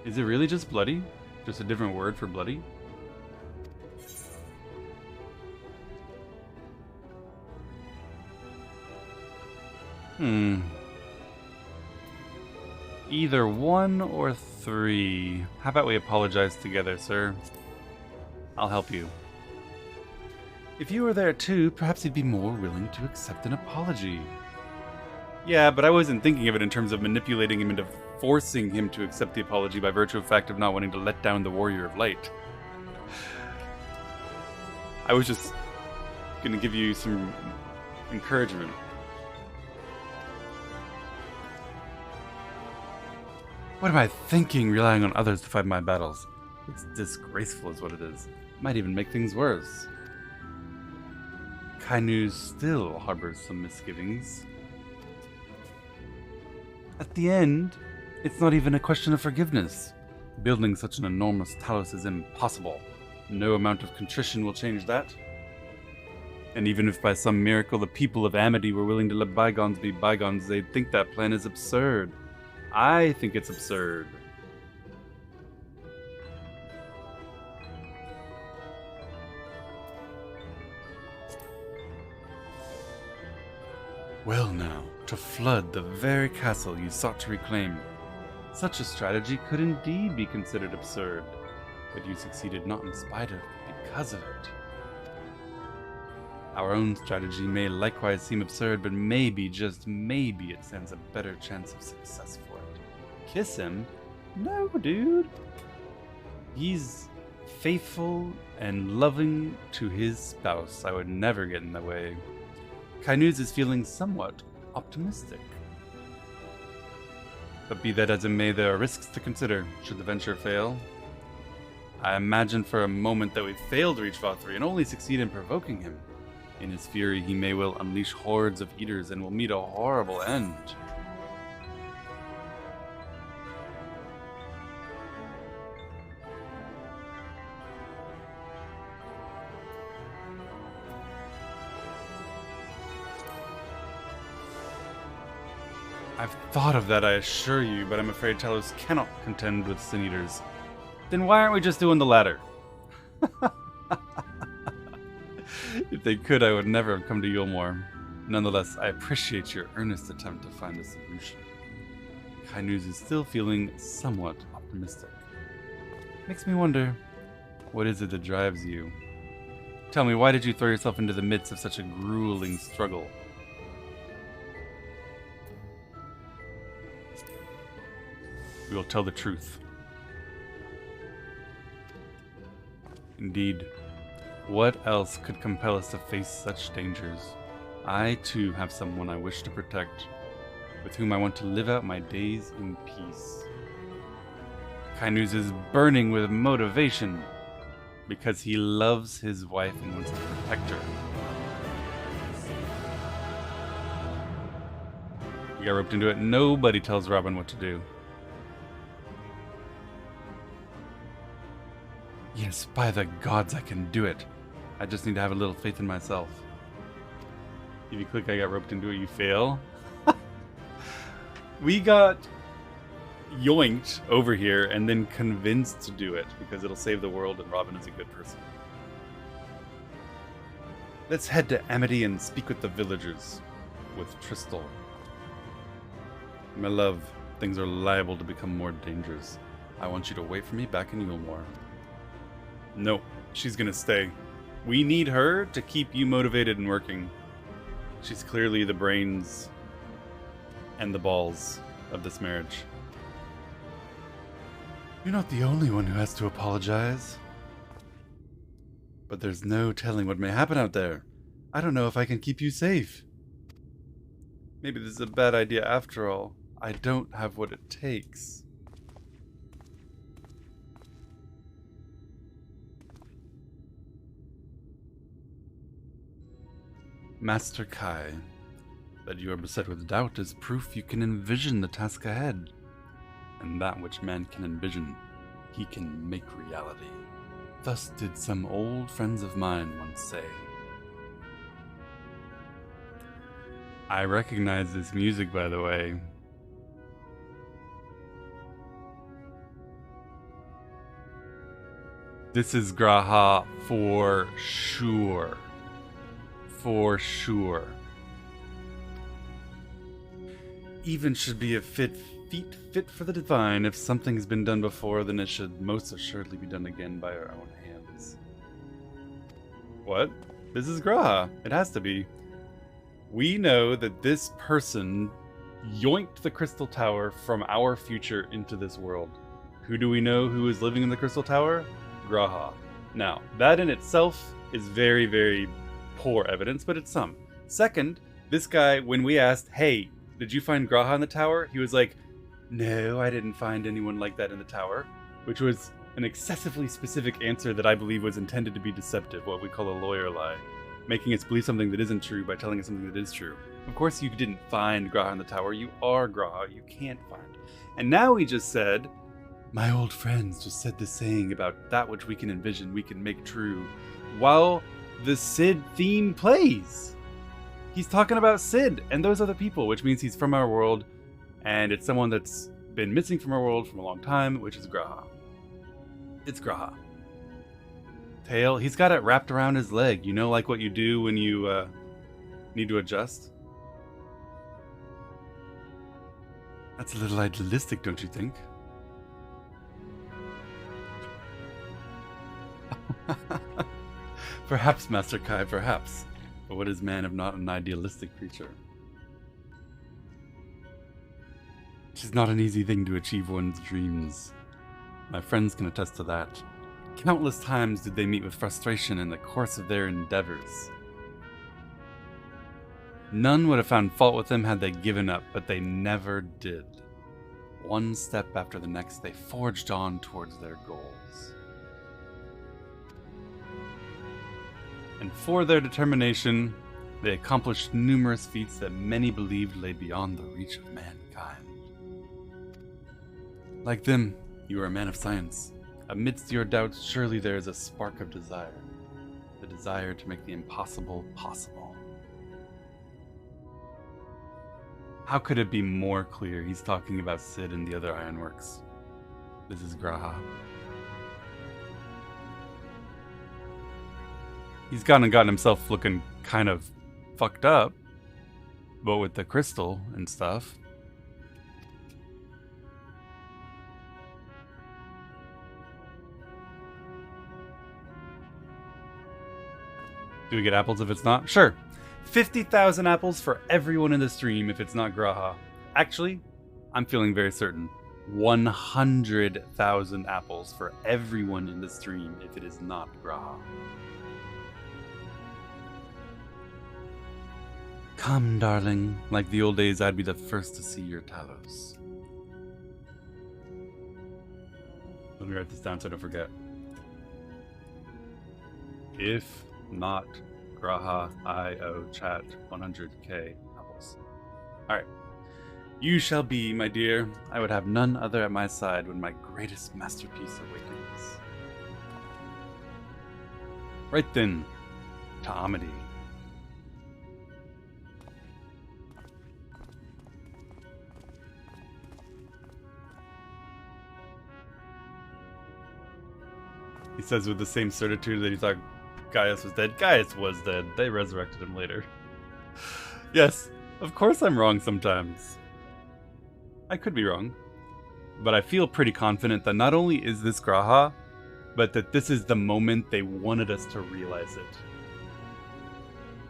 Is it really just bloody? Just a different word for bloody? Either 1 or 3. How about we apologize together, sir? I'll help you. If you were there too, perhaps he'd be more willing to accept an apology. Yeah, but I wasn't thinking of it in terms of manipulating him into forcing him to accept the apology by virtue of fact of not wanting to let down the Warrior of Light. I was just gonna give you some encouragement. What am I thinking, relying on others to fight my battles? It's disgraceful is what it is. Might even make things worse. Kai Nu still harbors some misgivings. At the end, it's not even a question of forgiveness. Building such an enormous Talos is impossible. No amount of contrition will change that. And even if by some miracle the people of Amity were willing to let bygones be bygones, they'd think that plan is absurd. I think it's absurd. Well now, to flood the very castle you sought to reclaim. Such a strategy could indeed be considered absurd, but you succeeded not in spite of, because of it. Our own strategy may likewise seem absurd, but maybe, just maybe, it stands a better chance of success for it. Kiss him? No, dude. He's faithful and loving to his spouse. I would never get in the way. Kai Nu is feeling somewhat optimistic. But be that as it may, there are risks to consider should the venture fail. I imagine for a moment that we fail to reach VOD and only succeed in provoking him. In his fury, he may well unleash hordes of eaters and will meet a horrible end. I've thought of that, I assure you, but I'm afraid Talos cannot contend with Sin Eaters. Then why aren't we just doing the latter? If they could, I would never have come to Yulmore. Nonetheless, I appreciate your earnest attempt to find a solution. Kai Nu is still feeling somewhat optimistic. Makes me wonder, what is it that drives you? Tell me, why did you throw yourself into the midst of such a grueling struggle? We will tell the truth. Indeed, what else could compel us to face such dangers? I too have someone I wish to protect, with whom I want to live out my days in peace. Kai Nu is burning with motivation, because he loves his wife and wants to protect her. He got roped into it. Nobody tells Robin what to do. Yes, by the gods, I can do it. I just need to have a little faith in myself. If you click I got roped into it, you fail. We got yoinked over here and then convinced to do it because it'll save the world and Robin is a good person. Let's head to Amity and speak with the villagers. With Tristal. My love, things are liable to become more dangerous. I want you to wait for me back in Yulmore. No, she's gonna stay. We need her to keep you motivated and working. She's clearly the brains and the balls of this marriage. You're not the only one who has to apologize. But there's no telling what may happen out there. I don't know if I can keep you safe. Maybe this is a bad idea after all. I don't have what it takes. Master Kai, that you are beset with doubt is proof you can envision the task ahead. And that which man can envision, he can make reality. Thus did some old friends of mine once say. I recognize this music, by the way. This is Graha for sure. For sure. Even should be a feat fit for the divine. If something has been done before, then it should most assuredly be done again by our own hands. What? This is Graha. It has to be. We know that this person yoinked the Crystal Tower from our future into this world. Who do we know who is living in the Crystal Tower? Graha. Now, that in itself is very, very poor evidence, but it's some. Second, this guy, when we asked, hey, did you find Graha in the tower? He was like, no, I didn't find anyone like that in the tower, which was an excessively specific answer that I believe was intended to be deceptive, what we call a lawyer lie, making us believe something that isn't true by telling us something that is true. Of course you didn't find Graha in the tower, you are Graha, you can't find. And now he just said, my old friends just said this saying about that which we can envision, we can make true, while the Sid theme plays. He's talking about Sid and those other people, which means he's from our world, and it's someone that's been missing from our world from a long time, which is Graha. It's Graha. Tail, he's got it wrapped around his leg, you know, like what you do when you need to adjust? That's a little idealistic, don't you think? Perhaps, Master Kai, perhaps. But what is man if not an idealistic creature? It is not an easy thing to achieve one's dreams. My friends can attest to that. Countless times did they meet with frustration in the course of their endeavors. None would have found fault with them had they given up, but they never did. One step after the next, they forged on towards their goals. And for their determination, they accomplished numerous feats that many believed lay beyond the reach of mankind. Like them, you are a man of science. Amidst your doubts, surely there is a spark of desire. The desire to make the impossible possible. How could it be more clear he's talking about Sid and the other ironworks? This is Graha. He's gotten himself looking kind of fucked up, but with the crystal and stuff. Do we get apples if it's not? Sure. 50,000 apples for everyone in the stream if it's not Graha. Actually, I'm feeling very certain. 100,000 apples for everyone in the stream if it is not Graha. Come, darling. Like the old days, I'd be the first to see your Talos. Let me write this down so I don't forget. If not Graha, I owe chat 100k apples. Alright. You shall be, my dear. I would have none other at my side when my greatest masterpiece awakens. Right then, to Amity. He says with the same certitude that he thought Gaius was dead. Gaius was dead. They resurrected him later. Yes, of course I'm wrong sometimes. I could be wrong. But I feel pretty confident that not only is this Graha, but that this is the moment they wanted us to realize it.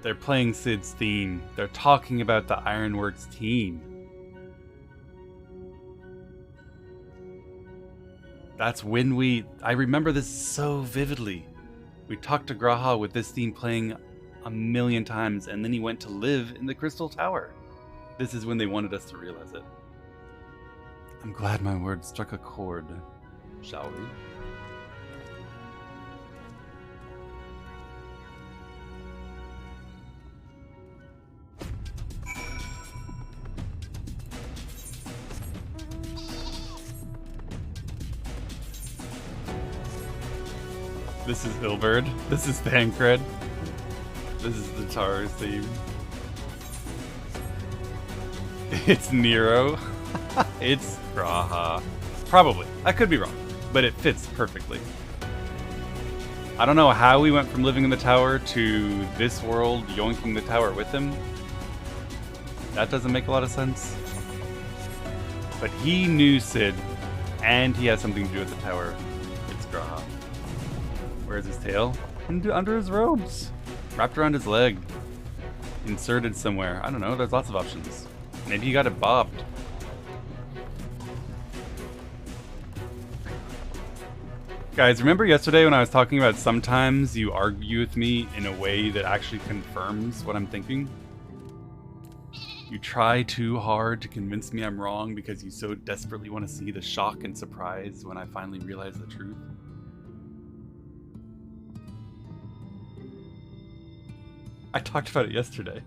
They're playing Cid's theme. They're talking about the Ironworks team. That's when I remember this so vividly. We talked to Graha with this theme playing a million times, and then he went to live in the Crystal Tower. This is when they wanted us to realize it. I'm glad my words struck a chord, shall we? This is Ilberd. This is Thancred. This is the Taurus theme. It's Nero. It's Graha. Probably. I could be wrong, but it fits perfectly. I don't know how we went from living in the tower to this world yoinking the tower with him. That doesn't make a lot of sense. But he knew Cid, and he has something to do with the tower. It's Graha. Where's his tail? Under his robes. Wrapped around his leg. Inserted somewhere. I don't know, there's lots of options. Maybe he got it bobbed. Guys, remember yesterday when I was talking about sometimes you argue with me in a way that actually confirms what I'm thinking? You try too hard to convince me I'm wrong because you so desperately want to see the shock and surprise when I finally realize the truth. I talked about it yesterday.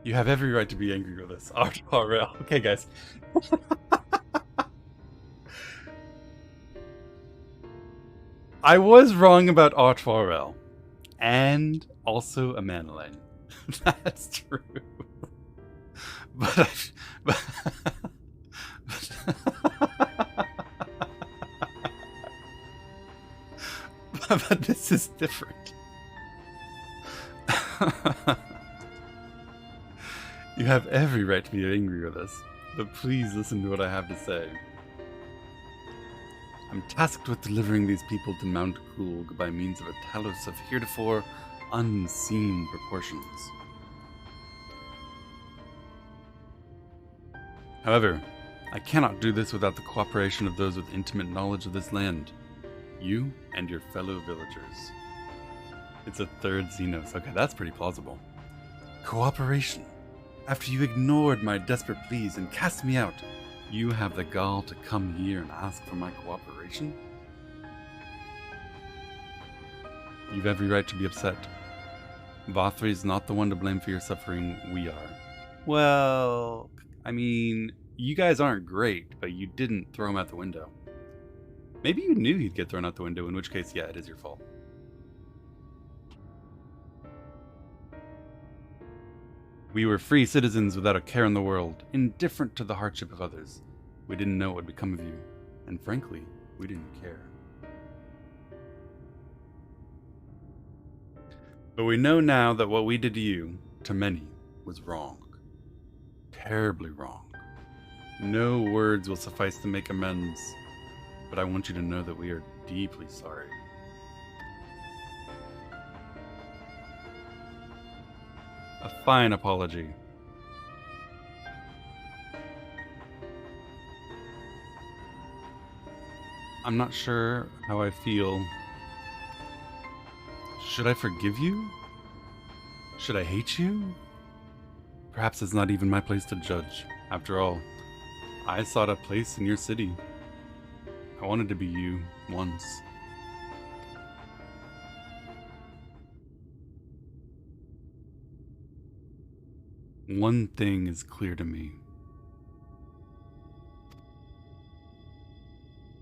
You have every right to be angry with us. Artwarel. Okay, guys. I was wrong about Artwarel. And also a Manolane. That's true. But this is different. You have every right to be angry with us, but please listen to what I have to say. I'm tasked with delivering these people to Mount Gulg by means of a talos of heretofore unseen proportions. However, I cannot do this without the cooperation of those with intimate knowledge of this land. You and your fellow villagers. It's a third Xenos. Okay, that's pretty plausible. Cooperation. After you ignored my desperate pleas and cast me out, you have the gall to come here and ask for my cooperation? You've every right to be upset. Vothri is not the one to blame for your suffering, we are. Well, I mean, you guys aren't great, but you didn't throw him out the window. Maybe you knew he'd get thrown out the window, in which case, yeah, it is your fault. We were free citizens without a care in the world, indifferent to the hardship of others. We didn't know what would become of you, and frankly, we didn't care. But we know now that what we did to you, to many, was wrong. Terribly wrong. No words will suffice to make amends, but I want you to know that we are deeply sorry. A fine apology. I'm not sure how I feel. Should I forgive you? Should I hate you? Perhaps it's not even my place to judge. After all, I sought a place in your city. I wanted to be you once. One thing is clear to me.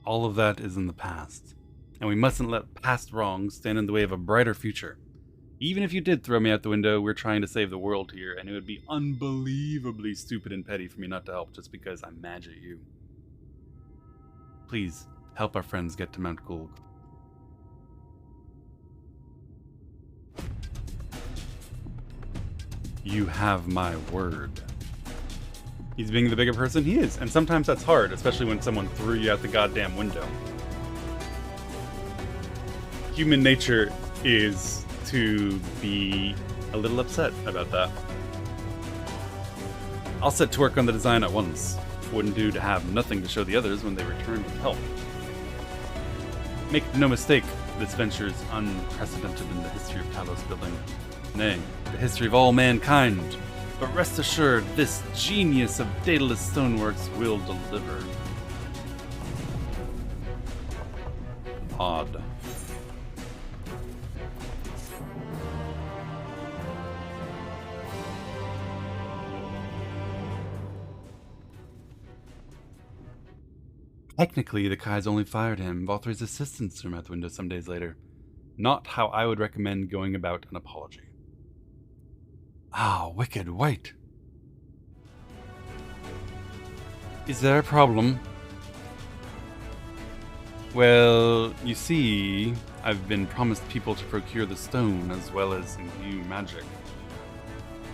All of that is in the past, and we mustn't let past wrongs stand in the way of a brighter future. Even if you did throw me out the window, we're trying to save the world here, and it would be unbelievably stupid and petty for me not to help just because I'm mad at you. Please, help our friends get to Mount Gulg. You have my word. He's being the bigger person he is, and sometimes that's hard, especially when someone threw you out the goddamn window. Human nature is to be a little upset about that. I'll set to work on the design at once. Wouldn't do to have nothing to show the others when they return with help. Make no mistake, this venture is unprecedented in the history of Talos building. Nay, the history of all mankind. But rest assured, this genius of Daedalus Stoneworks will deliver. Odd. Technically, the Kai's only fired him. Valtry's assistants threw him out the window some days later. Not how I would recommend going about an apology. Ah, wicked white. Is there a problem? Well, you see, I've been promised people to procure the stone as well as imbue magic.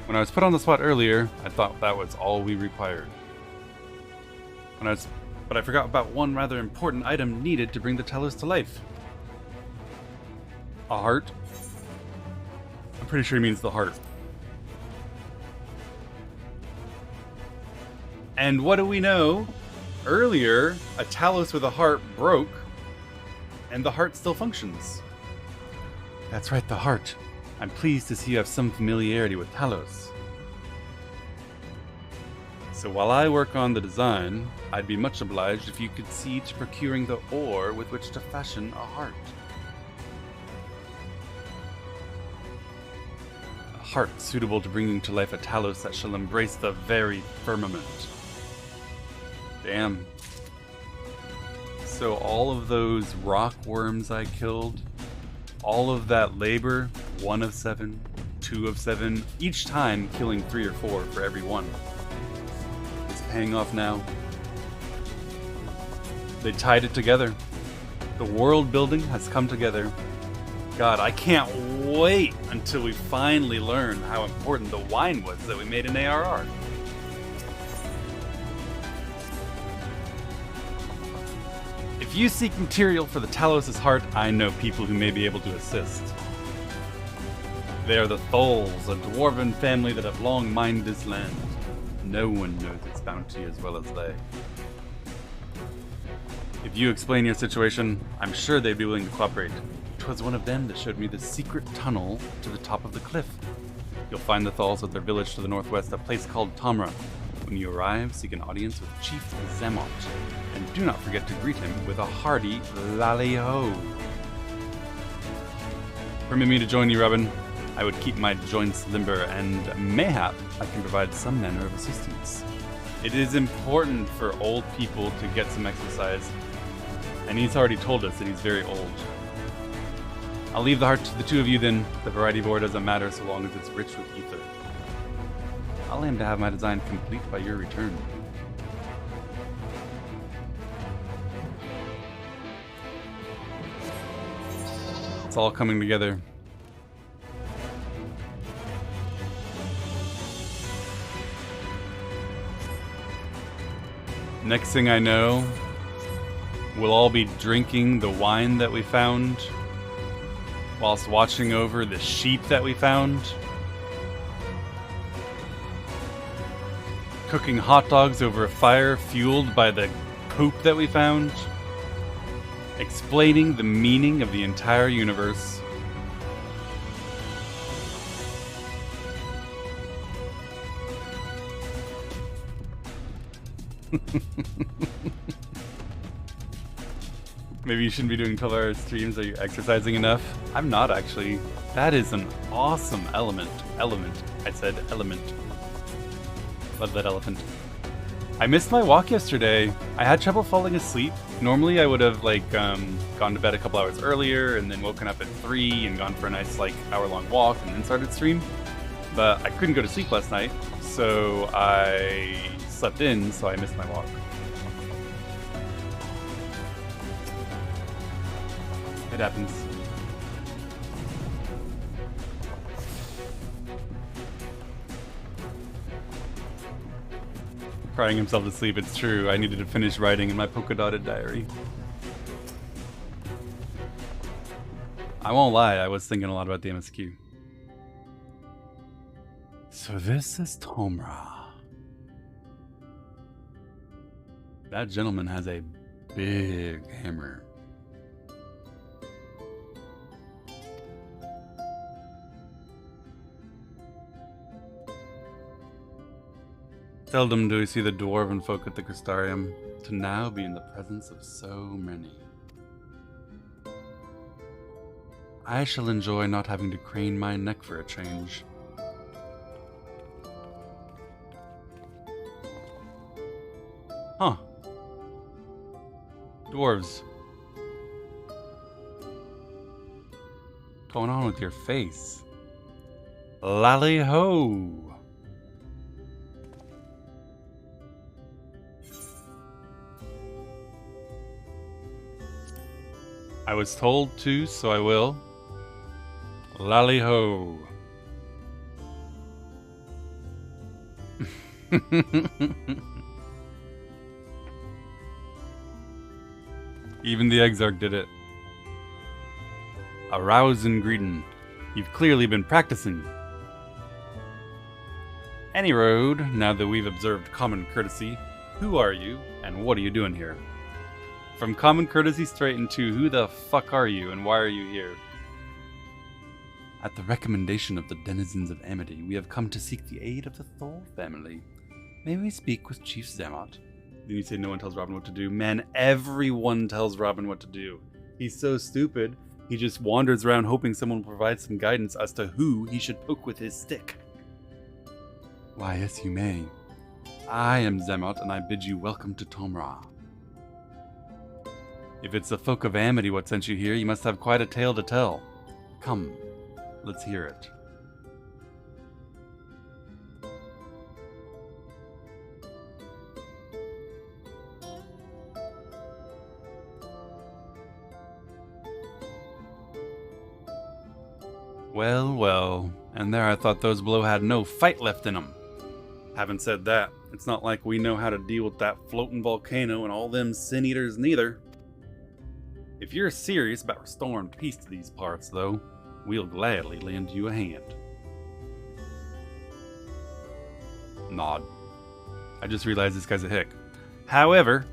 When I was put on the spot earlier, I thought that was all we required. But I forgot about one rather important item needed to bring the Talos to life. A heart? I'm pretty sure he means the heart. And what do we know? Earlier, a Talos with a heart broke, and the heart still functions. That's right, the heart. I'm pleased to see you have some familiarity with Talos. So while I work on the design, I'd be much obliged if you could see to procuring the ore with which to fashion a heart. A heart suitable to bringing to life a Talos that shall embrace the very firmament. Damn. So all of those rock worms I killed, all of that labor, 1 of 7, 2 of 7, each time killing 3 or 4 for every one. It's paying off now. They tied it together. The world building has come together. God, I can't wait until we finally learn how important the wine was that we made in ARR. If you seek material for the Talos' heart, I know people who may be able to assist. They are the Tholes, a dwarven family that have long mined this land. No one knows its bounty as well as they. If you explain your situation, I'm sure they'd be willing to cooperate. 'Twas one of them that showed me the secret tunnel to the top of the cliff. You'll find the Tholes at their village to the northwest, a place called Tamra. When you arrive, seek an audience with Chief Zemot, and do not forget to greet him with a hearty lally-ho. Permit me to join you, Robin. I would keep my joints limber, and mayhap I can provide some manner of assistance. It is important for old people to get some exercise, and he's already told us that he's very old. I'll leave the heart to the two of you then. The variety board doesn't matter so long as it's rich with ether. I'll aim to have my design complete by your return. It's all coming together. Next thing I know, we'll all be drinking the wine that we found whilst watching over the sheep that we found. Cooking hot dogs over a fire fueled by the poop that we found. Explaining the meaning of the entire universe. Maybe you shouldn't be doing 12-hour streams. Are you exercising enough? I'm not, actually. That is an awesome element. I said element. Love that elephant. I missed my walk yesterday. I had trouble falling asleep. Normally I would have like gone to bed a couple hours earlier and then woken up at 3 and gone for a nice like hour-long walk and then started stream. But I couldn't go to sleep last night, so I slept in, so I missed my walk. It happens. Crying himself to sleep, it's true. I needed to finish writing in my polka-dotted diary. I won't lie, I was thinking a lot about the MSQ. So this is Tomra. That gentleman has a big hammer. Seldom do we see the dwarven folk at the Crystarium, to now be in the presence of so many. I shall enjoy not having to crane my neck for a change. Huh. Dwarves. What's going on with your face? Lally-ho! I was told to, so I will. Lally-ho. Even the Exarch did it. Arouse and greetin'. You've clearly been practicing. Any road, now that we've observed common courtesy, who are you, and what are you doing here? From common courtesy straight into who the fuck are you and why are you here? At the recommendation of the denizens of Amity, we have come to seek the aid of the Thor family. May we speak with Chief Xamot? Then you say no one tells Robin what to do. Man, everyone tells Robin what to do. He's so stupid, he just wanders around hoping someone will provide some guidance as to who he should poke with his stick. Why, yes you may. I am Xamot, and I bid you welcome to Tomra. If it's the folk of Amity what sent you here, you must have quite a tale to tell. Come, let's hear it. Well, well, and there I thought those below had no fight left in them. Having said that, it's not like we know how to deal with that floating volcano and all them sin eaters neither. If you're serious about restoring peace to these parts, though, we'll gladly lend you a hand. Nod. I just realized this guy's a hick. However,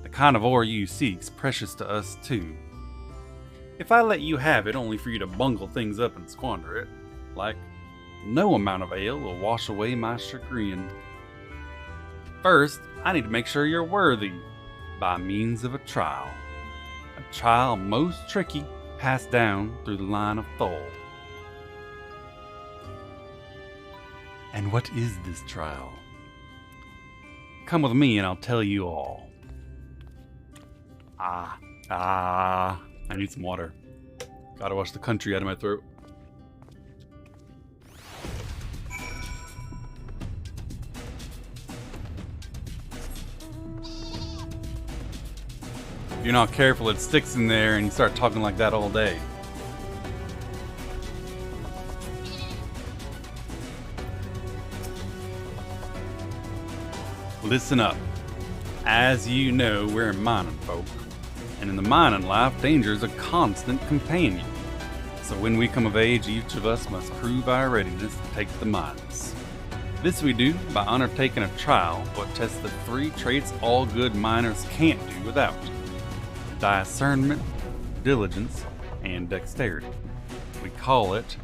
the kind of ore you seek's precious to us too. If I let you have it only for you to bungle things up and squander it, like, no amount of ale will wash away my chagrin. First, I need to make sure you're worthy, by means of a trial. A trial most tricky, passed down through the line of Thor. And what is this trial? Come with me and I'll tell you all. I need some water. Gotta wash the country out of my throat. If you're not careful, it sticks in there and you start talking like that all day. Listen up. As you know, we're mining folk. And in the mining life, danger is a constant companion. So when we come of age, each of us must prove our readiness to take the mines. This we do by undertaking a trial what tests the 3 traits all good miners can't do without. Discernment, diligence, and dexterity. We call it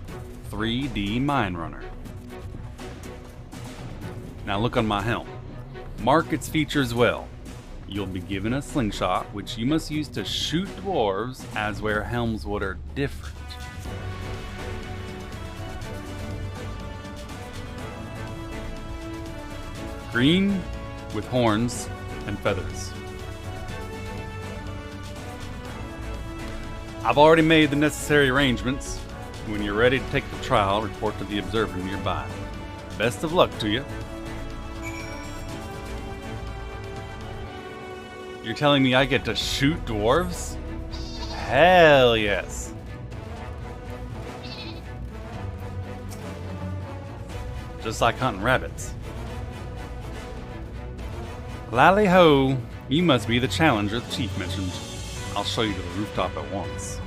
3D Mine Runner. Now look on my helm. Mark its features well. You'll be given a slingshot, which you must use to shoot dwarves, as where helms wood are different. Green with horns and feathers. I've already made the necessary arrangements. When you're ready to take the trial, report to the observer nearby. Best of luck to you. You're telling me I get to shoot dwarves? Hell yes. Just like hunting rabbits. Lally ho, you must be the challenger the chief mentioned. I'll show you to the rooftop at once.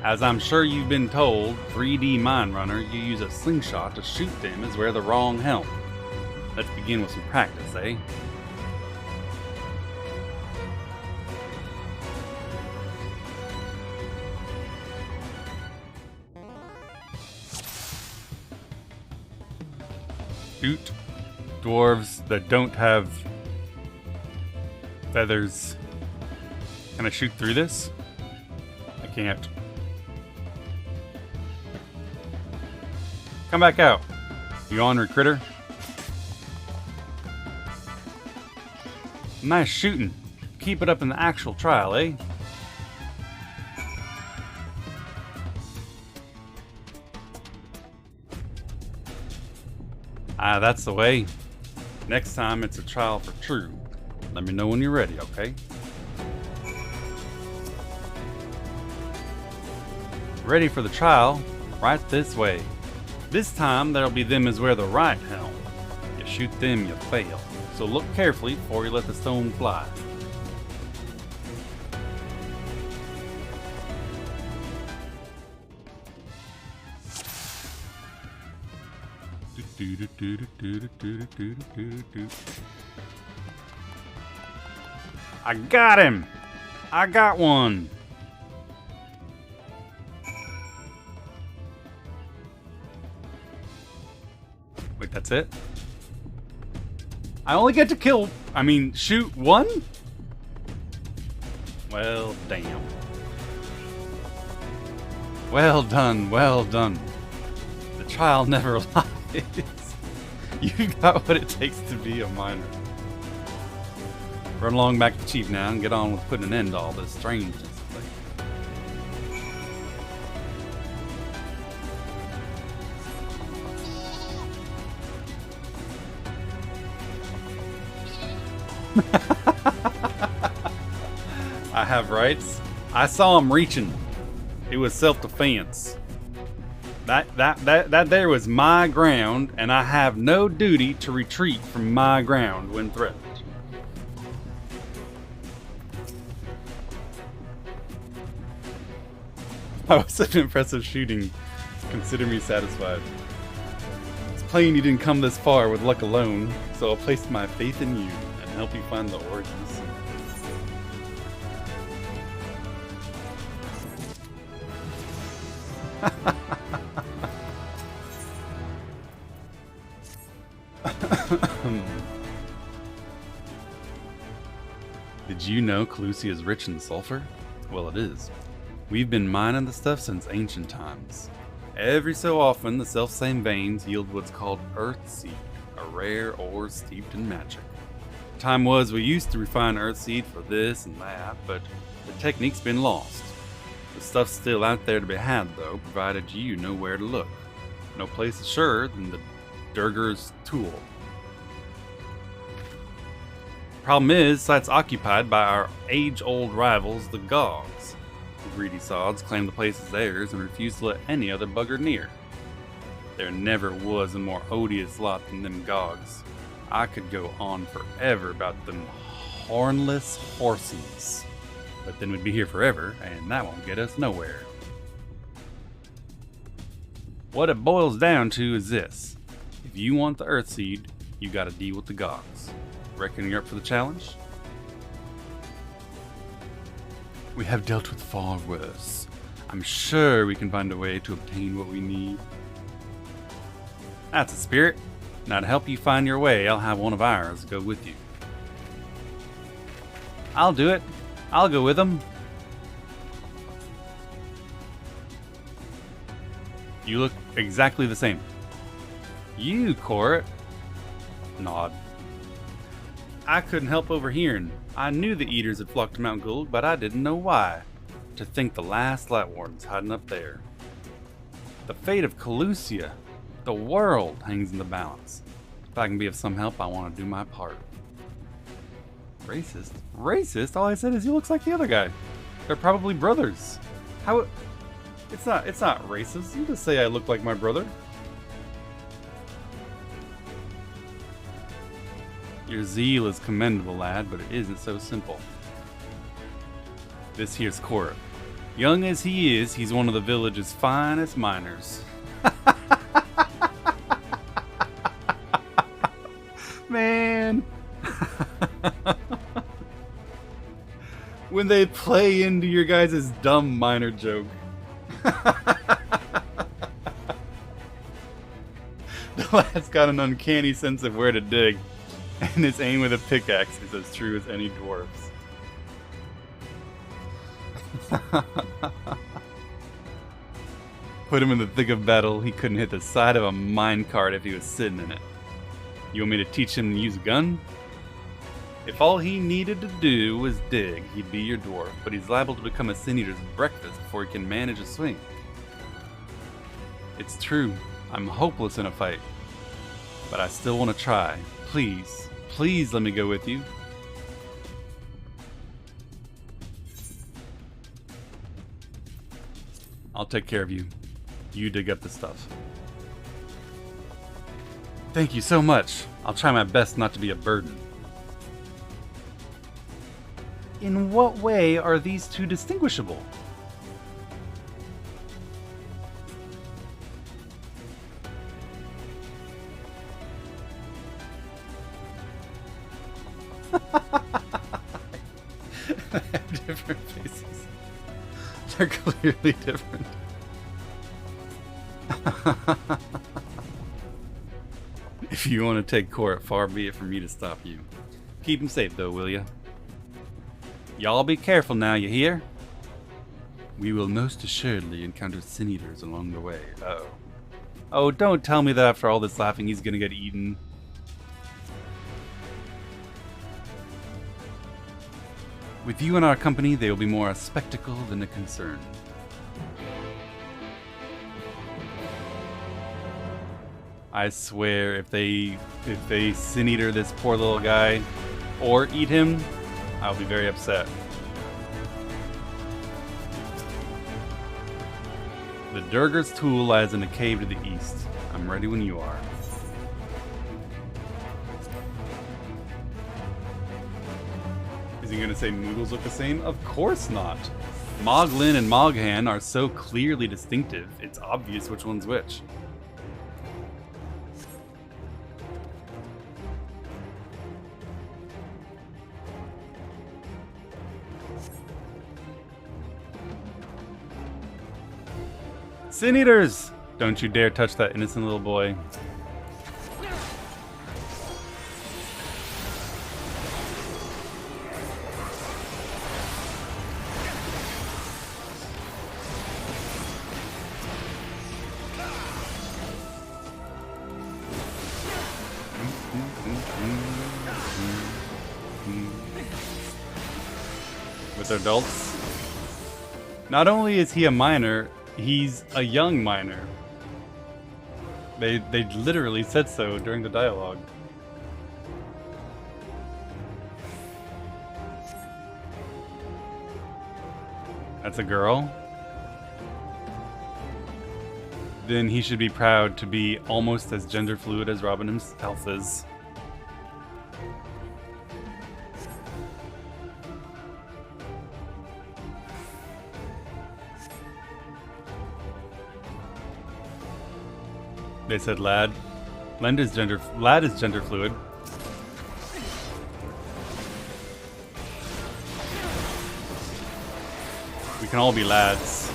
As I'm sure you've been told, 3D Mine Runner, you use a slingshot to shoot them is wear the wrong helmet. Let's begin with some practice, eh? Shoot dwarves that don't have feathers. Can I shoot through this? I can't. Come back out, you ornery critter. Nice shooting. Keep it up in the actual trial, eh? Ah, that's the way. Next time it's a trial for true. Let me know when you're ready, okay? Ready for the trial? Right this way. This time there'll be them as wear the right helm. You shoot them, you fail. So look carefully before you let the stone fly. I got him! I got one! Wait, that's it? I only get to shoot one? Well, damn. Well done, well done. The trial never lies. You've got what it takes to be a miner. Run along back to the chief now and get on with putting an end to all this strangeness. I have rights. I saw him reaching. It was self-defense. That there was my ground, and I have no duty to retreat from my ground when threatened. That was such impressive shooting. Consider me satisfied. It's plain you didn't come this far with luck alone, so I'll place my faith in you and help you find the origins. Did you know Calusia is rich in sulfur? Well, it is. We've been mining the stuff since ancient times. Every so often, the self-same veins yield what's called earthseed, a rare ore steeped in magic. Time was we used to refine earthseed for this and that, but the technique's been lost. The stuff's still out there to be had, though, provided you know where to look. No place is surer than the Durgar's tool. Problem is, site's occupied by our age-old rivals, the Gogs. The greedy sods claim the place is theirs and refuse to let any other bugger near. There never was a more odious lot than them Gogs. I could go on forever about them hornless horses. But then we'd be here forever, and that won't get us nowhere. What it boils down to is this. If you want the Earthseed, you gotta deal with the Gogs. Reckon you're up for the challenge? We have dealt with far worse. I'm sure we can find a way to obtain what we need. That's a spirit. Now to help you find your way, I'll have one of ours go with you. I'll do it. I'll go with them. You look exactly the same. You, Court. Nod. I couldn't help overhearing. I knew the Eaters had flocked to Mount Gould, but I didn't know why. To think the last Light Warden's hiding up there. The fate of Calusia, the world, hangs in the balance. If I can be of some help, I want to do my part. Racist? Racist? All I said is he looks like the other guy. They're probably brothers. How? It's not racist. You just say I look like my brother. Your zeal is commendable, lad, but it isn't so simple. This here's Cora. Young as he is, he's one of the village's finest miners. Man. When they play into your guys' dumb miner joke. The lad's got an uncanny sense of where to dig, and his aim with a pickaxe is as true as any dwarf's. Put him in the thick of battle, he couldn't hit the side of a minecart if he was sitting in it. You want me to teach him to use a gun? If all he needed to do was dig, he'd be your dwarf, but he's liable to become a sin eater's breakfast before he can manage a swing. It's true, I'm hopeless in a fight, but I still want to try. Please, please let me go with you. I'll take care of you. You dig up the stuff. Thank you so much. I'll try my best not to be a burden. In what way are these two distinguishable? They have different faces. They're clearly different. If you want to take Cora, far be it from me to stop you. Keep him safe though, will ya? Y'all be careful now, you hear? We will most assuredly encounter sin eaters along the way. Uh-oh. Oh, don't tell me that after all this laughing he's gonna get eaten. With you in our company, they will be more a spectacle than a concern. I swear, if they sin eater this poor little guy, or eat him, I'll be very upset. The Durgar's tool lies in a cave to the east. I'm ready when you are. Is he going to say noodles look the same? Of course not. Moglin and Moghan are so clearly distinctive, it's obvious which one's which. Sin Eaters! Don't you dare touch that innocent little boy. With adults. Not only is he a miner, he's a young miner. They literally said so during the dialogue. That's a girl? Then he should be proud to be almost as gender fluid as Robin himself is. They said lad. Lad is gender fluid. We can all be lads.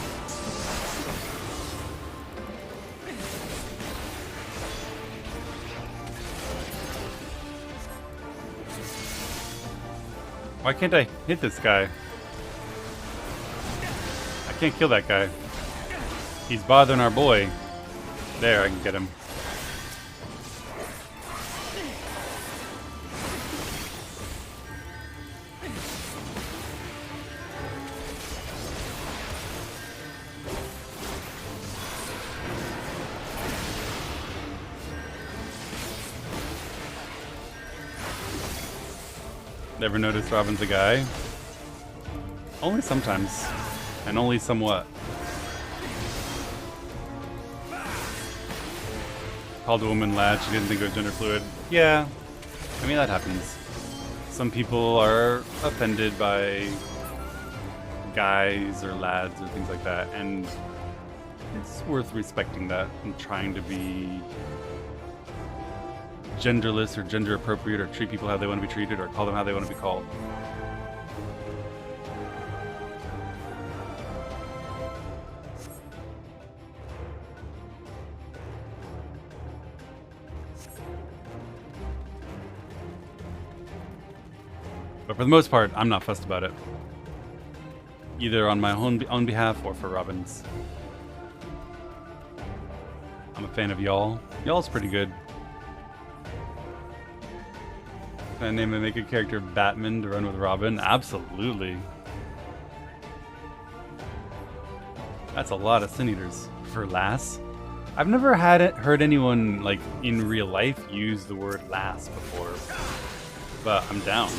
Why can't I hit this guy? I can't kill that guy. He's bothering our boy. There, I can get him. Ever notice Robin's a guy? Only sometimes. And only somewhat. Called a woman lad, she didn't think it was gender fluid. Yeah, I mean that happens. Some people are offended by guys or lads or things like that, and it's worth respecting that and trying to be genderless or gender appropriate or treat people how they want to be treated or call them how they want to be called. But for the most part, I'm not fussed about it. Either on my own behalf or for Robin's. I'm a fan of y'all. Y'all's pretty good. Can I name and make a character Batman to run with Robin? Absolutely. That's a lot of Sin Eaters for lass. I've never heard anyone like in real life use the word lass before, but I'm down.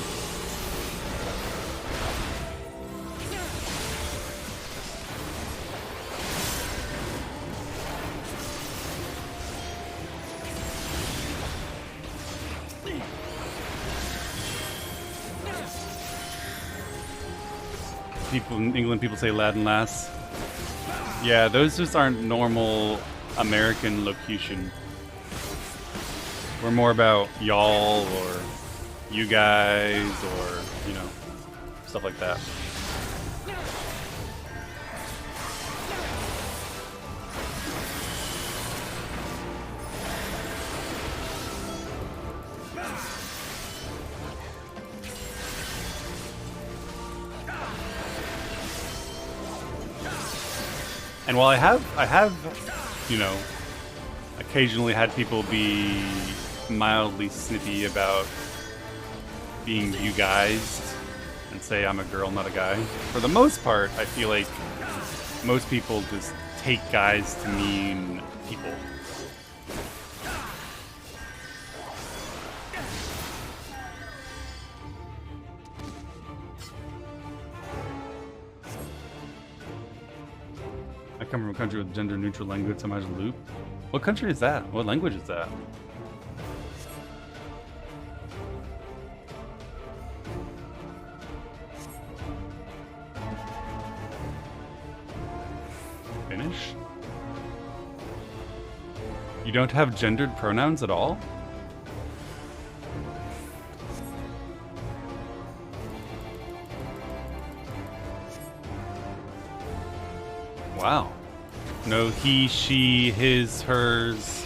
People in England, people say lad and lass. Yeah, those just aren't normal American locution. We're more about y'all or you guys or, you know, stuff like that. And while I have, you know, occasionally had people be mildly snippy about being you guys and say I'm a girl, not a guy. For the most part, I feel like most people just take guys to mean people. I come from a country with gender-neutral language, so much loop. What country is that? What language is that? Finnish? You don't have gendered pronouns at all? Wow. No he, she, his, hers.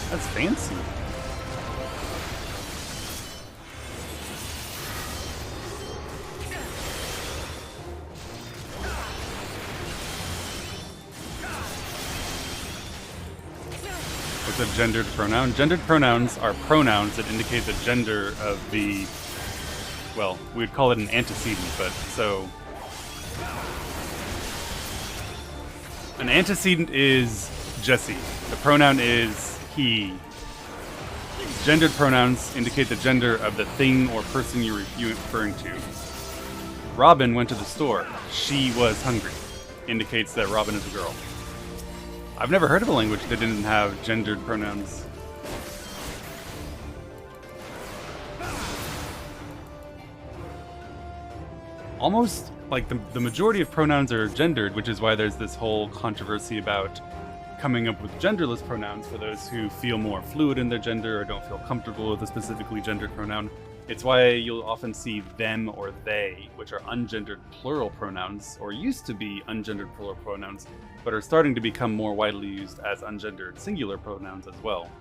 That's fancy. What's a gendered pronoun? Gendered pronouns are pronouns that indicate the gender of the, well, we would call it an antecedent, but so an antecedent is Jesse. The pronoun is he. Gendered pronouns indicate the gender of the thing or person you're referring to. Robin went to the store. She was hungry. Indicates that Robin is a girl. I've never heard of a language that didn't have gendered pronouns. Almost like the majority of pronouns are gendered, which is why there's this whole controversy about coming up with genderless pronouns for those who feel more fluid in their gender or don't feel comfortable with a specifically gendered pronoun. It's why you'll often see them or they, which are ungendered plural pronouns, or used to be ungendered plural pronouns, but are starting to become more widely used as ungendered singular pronouns as well.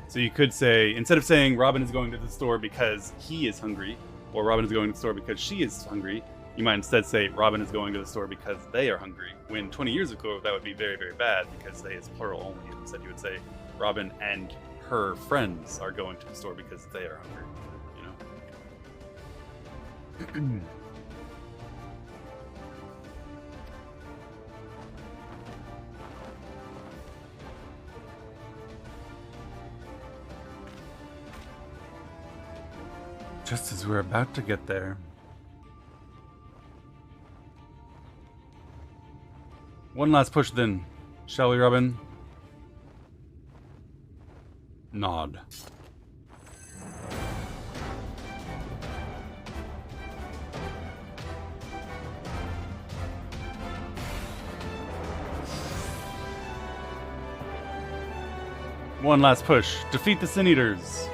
So you could say, instead of saying Robin is going to the store because he is hungry, or Robin is going to the store because she is hungry, you might instead say Robin is going to the store because they are hungry, when 20 years ago that would be very, very bad because they is plural only. Instead you would say Robin and her friends are going to the store because they are hungry. Just as we're about to get there. One last push then, shall we, Robin? Nod. One last push. Defeat the Sin Eaters.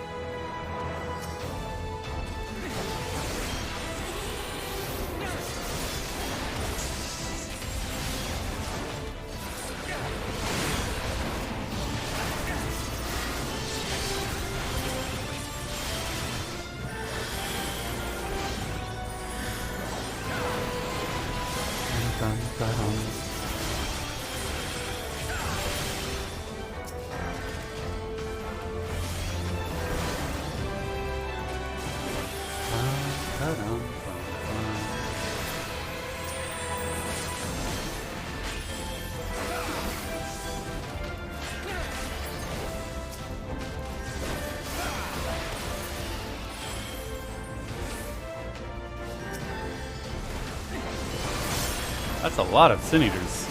That's a lot of Sin Eaters.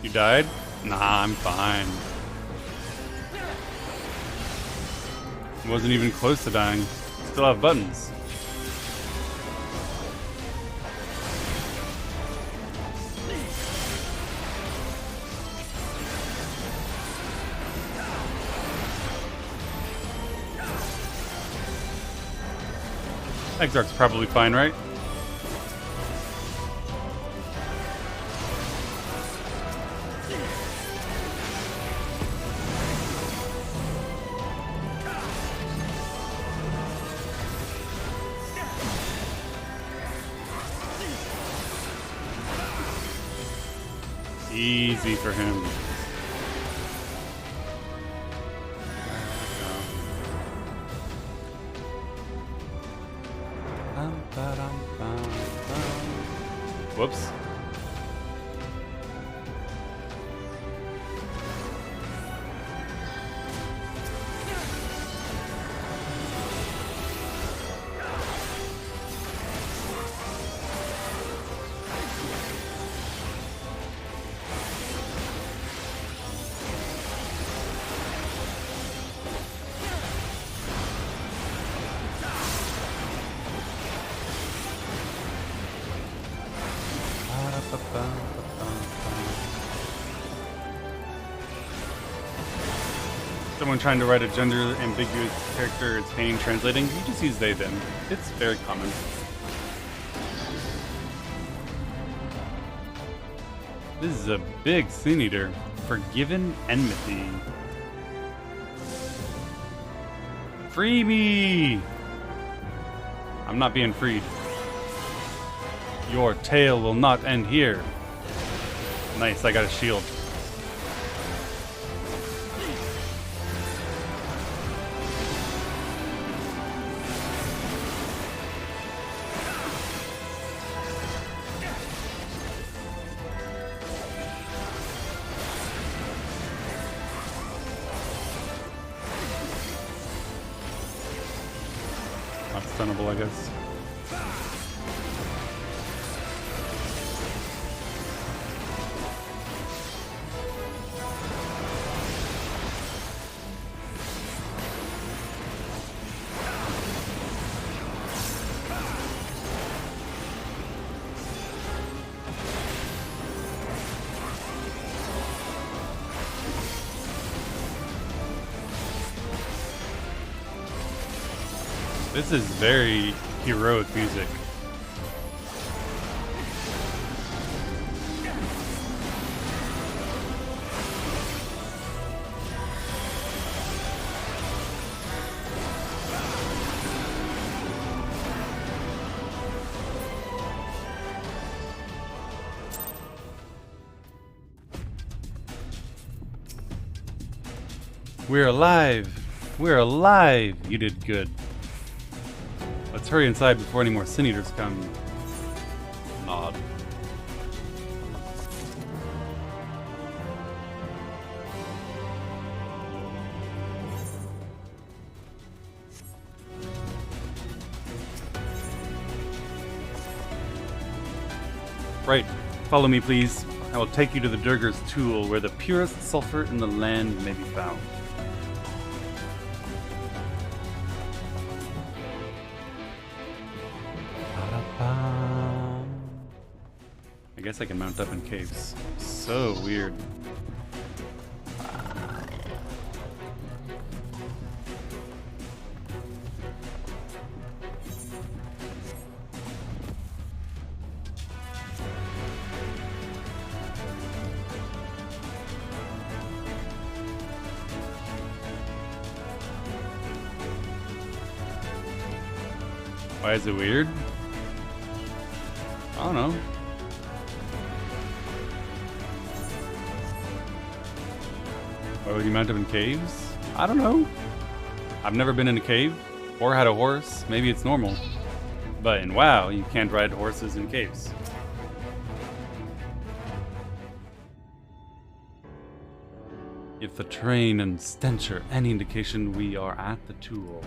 You died? Nah, I'm fine. Wasn't even close to dying. Still have buttons. Exarch's probably fine, right? Easy for him. Whoops. Someone trying to write a gender ambiguous character is pain translating, you just use they them. It's very common. This is a big Sin Eater. Forgiven Enmity. Free me! I'm not being freed. Your tale will not end here. Nice, I got a shield. Not stunnable, I guess. This is very heroic music. We're alive! We're alive! You did good. Let's hurry inside before any more Sin Eaters come. Nod. Right. Follow me, please. I will take you to the Durgar's Tool, where the purest sulfur in the land may be found. I guess I can mount up in caves. So weird. Why is it weird? I don't know. Why would you mount up in caves? I don't know. I've never been in a cave or had a horse. Maybe it's normal. But in WoW, you can't ride horses in caves. If the terrain and stench are any indication, we are at the Tool.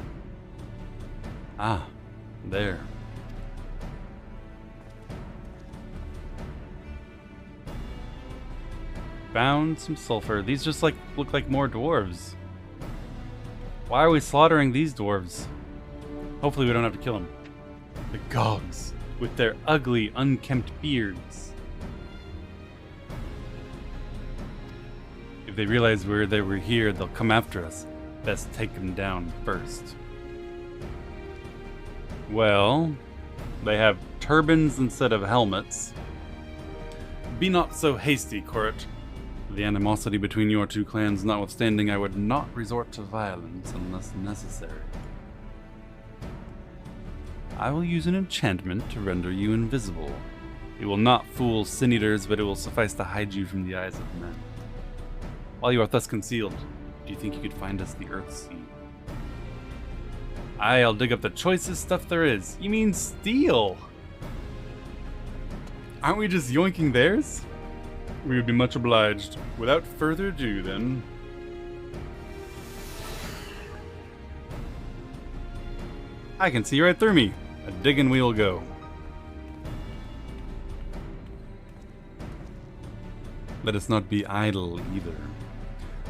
Ah, there. Found some sulfur. These just look like more dwarves. Why are we slaughtering these dwarves? Hopefully we don't have to kill them. The Gogs, with their ugly, unkempt beards. If they realize they were here, they'll come after us. Best take them down first. Well, they have turbans instead of helmets. Be not so hasty, Court. The animosity between your two clans notwithstanding, I would not resort to violence unless necessary. I will use an enchantment to render you invisible. It will not fool sin-eaters, but it will suffice to hide you from the eyes of men. While you are thus concealed, do you think you could find us the Earthsea? I'll dig up the choicest stuff there is. You mean steel? Aren't we just yoinking theirs? We would be much obliged. Without further ado, then. I can see right through me. A digging we'll go. Let us not be idle either.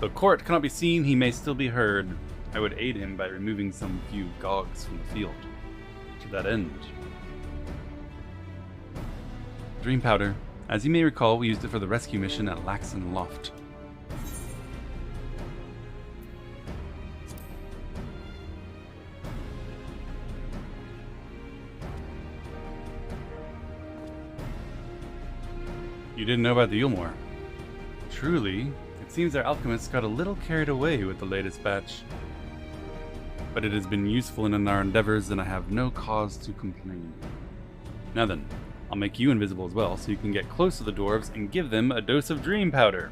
Though Court cannot be seen, he may still be heard. I would aid him by removing some few Gogs from the field. To that end. Dream powder. As you may recall, we used it for the rescue mission at Laxon Loft. You didn't know about the Yulmore. Truly, it seems our alchemists got a little carried away with the latest batch. But it has been useful in our endeavors, and I have no cause to complain. Now then, I'll make you invisible as well, so you can get close to the dwarves and give them a dose of dream powder.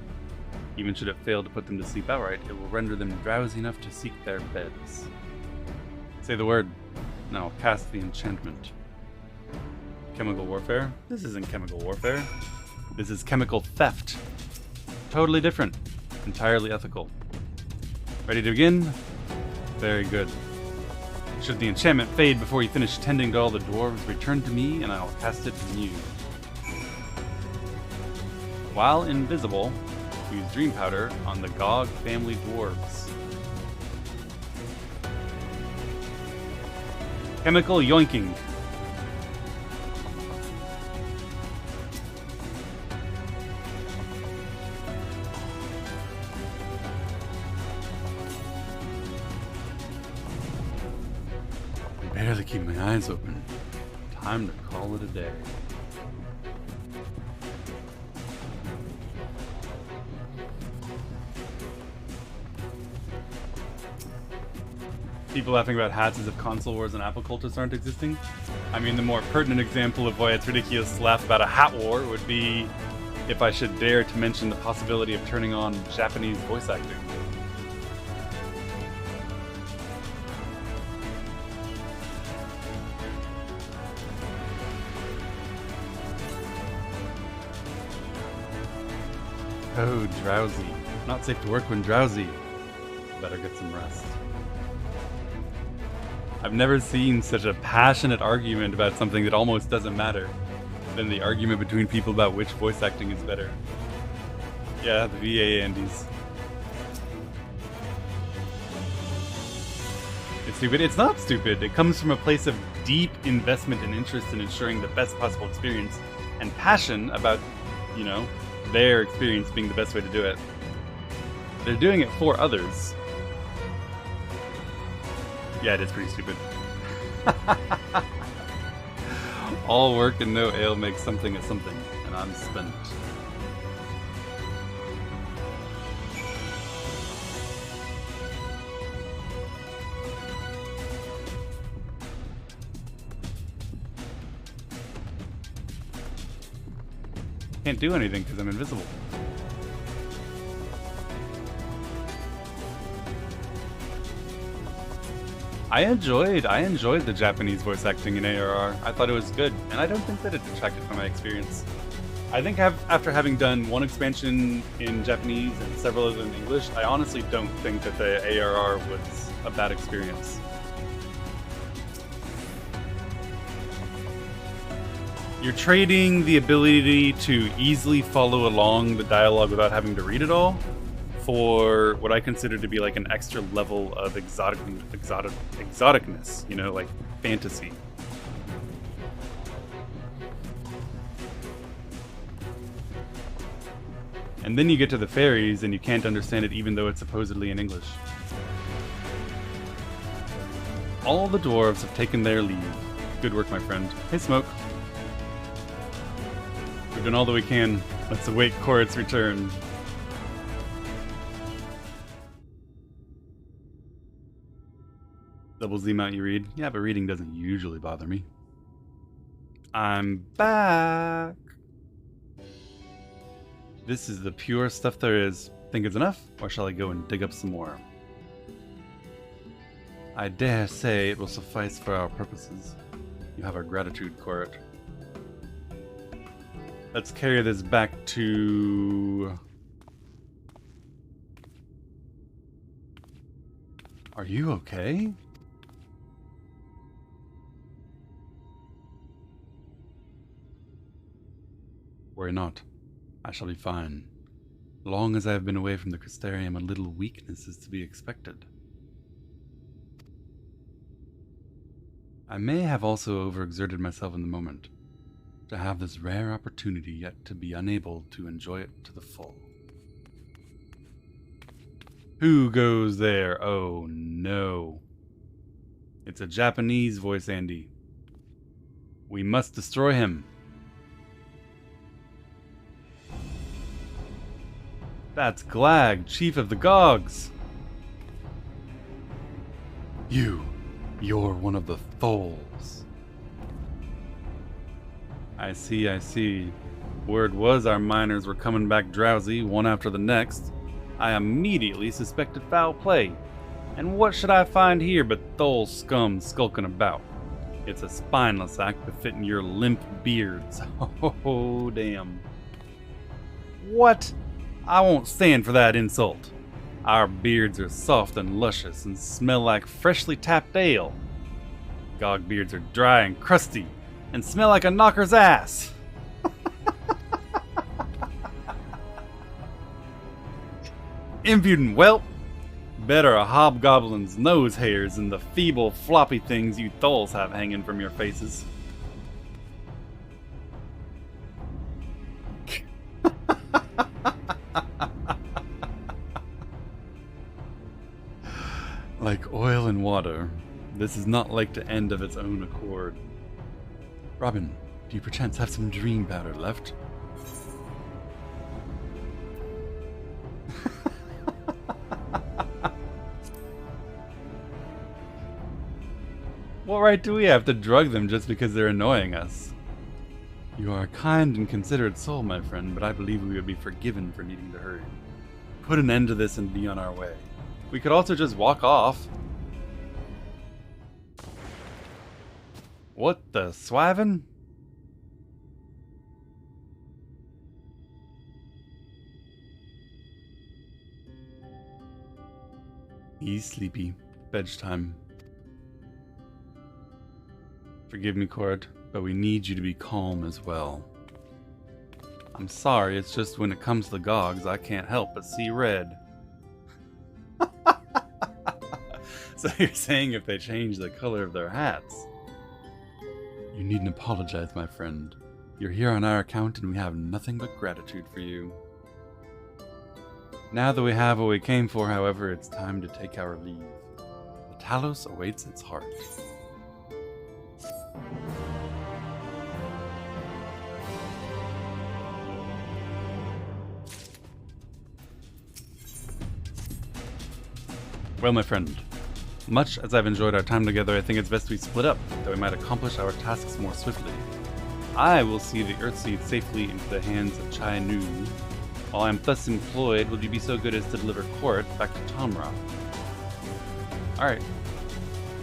Even should it fail to put them to sleep outright, it will render them drowsy enough to seek their beds. Say the word. Now I'll cast the enchantment. Chemical warfare? This isn't chemical warfare. This is chemical theft. Totally different. Entirely ethical. Ready to begin? Very good. Should the enchantment fade before you finish tending to all the dwarves, return to me and I will cast it anew. While invisible, use dream powder on the Gog family dwarves. Chemical yoinking. Barely keep my eyes open. Time to call it a day. People laughing about hats as if console wars and apple cultists aren't existing. I mean, the more pertinent example of why it's ridiculous to laugh about a hat war would be if I should dare to mention the possibility of turning on Japanese voice acting. Oh, drowsy. Not safe to work when drowsy. Better get some rest. I've never seen such a passionate argument about something that almost doesn't matter. Then the argument between people about which voice acting is better. Yeah, the VA Andes. It's stupid. It's not stupid. It comes from a place of deep investment and interest in ensuring the best possible experience and passion about, you know, their experience being the best way to do it. They're doing it for others. Yeah, it is pretty stupid. All work and no ale makes something a something, and I'm spent. Can't do anything because I'm invisible. I enjoyed the Japanese voice acting in ARR. I thought it was good, and I don't think that it detracted from my experience. I think after having done one expansion in Japanese and several others in English, I honestly don't think that the ARR was a bad experience. You're trading the ability to easily follow along the dialogue without having to read it all for what I consider to be like an extra level of exoticness, you know, like fantasy. And then you get to the fairies and you can't understand it even though it's supposedly in English. All the dwarves have taken their leave. Good work, my friend. Hey, Smoke. We've done all that we can. Let's await Korit's return. Double Z amount you read? Yeah, but reading doesn't usually bother me. I'm back! This is the pure stuff there is. Think it's enough, or shall I go and dig up some more? I dare say it will suffice for our purposes. You have our gratitude, Korit. Let's carry this back to... Are you okay? Worry not. I shall be fine. Long as I have been away from the Crystarium, a little weakness is to be expected. I may have also overexerted myself in the moment, to have this rare opportunity yet to be unable to enjoy it to the full. Who goes there? Oh no. It's a Japanese voice, Andy. We must destroy him. That's Glag, chief of the Gogs. You're one of the Tholes. I see. Word was our miners were coming back drowsy, one after the next. I immediately suspected foul play. And what should I find here but Thole scum skulking about? It's a spineless act befitting your limp beards. Oh, damn. What? I won't stand for that insult. Our beards are soft and luscious and smell like freshly tapped ale. Gog beards are dry and crusty and smell like a knocker's ass. Impudent whelp. Better a hobgoblin's nose hairs than the feeble floppy things you Tholes have hanging from your faces. Like oil and water, this is not like to end of its own accord. Robin, do you perchance have some dream powder left? What right do we have to drug them just because they're annoying us? You are a kind and considerate soul, my friend, but I believe we would be forgiven for needing to hurry. Put an end to this and be on our way. We could also just walk off. What the swivin? He's sleepy. Bedtime. Forgive me, Korit. But we need you to be calm as well. I'm sorry, it's just when it comes to the Gogs, I can't help but see red. So you're saying if they change the color of their hats? You needn't apologize, my friend. You're here on our account and we have nothing but gratitude for you. Now that we have what we came for, however, it's time to take our leave. The Talos awaits its heart. Well, my friend, much as I've enjoyed our time together, I think it's best we split up, that we might accomplish our tasks more swiftly. I will see the Earthseed safely into the hands of Chai Nu. While I am thus employed, will you be so good as to deliver Court back to Tomra? Alright,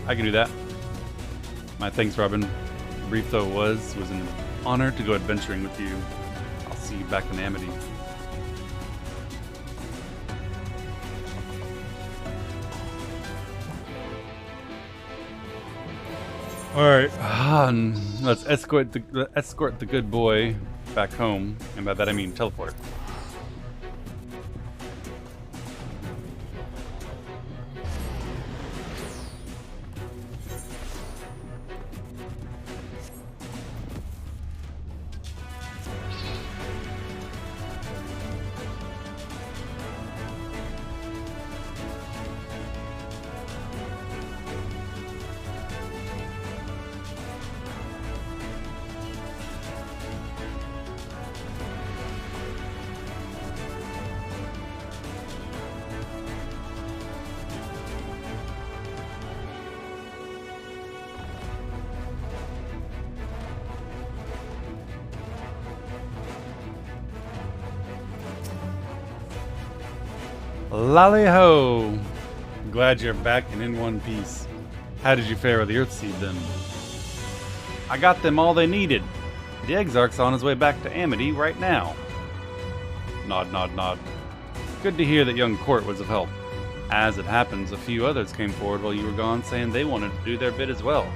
I can do that. My thanks, Robin. Brief though it was an honor to go adventuring with you. I'll see you back in Amity. Alright, let's escort the good boy back home, and by that I mean teleport. Lally ho! Glad you're back and in one piece. How did you fare with the Earthseed then? I got them all they needed. The Exarch's on his way back to Amity right now. Nod, nod, nod. Good to hear that young Court was of help. As it happens, a few others came forward while you were gone saying they wanted to do their bit as well.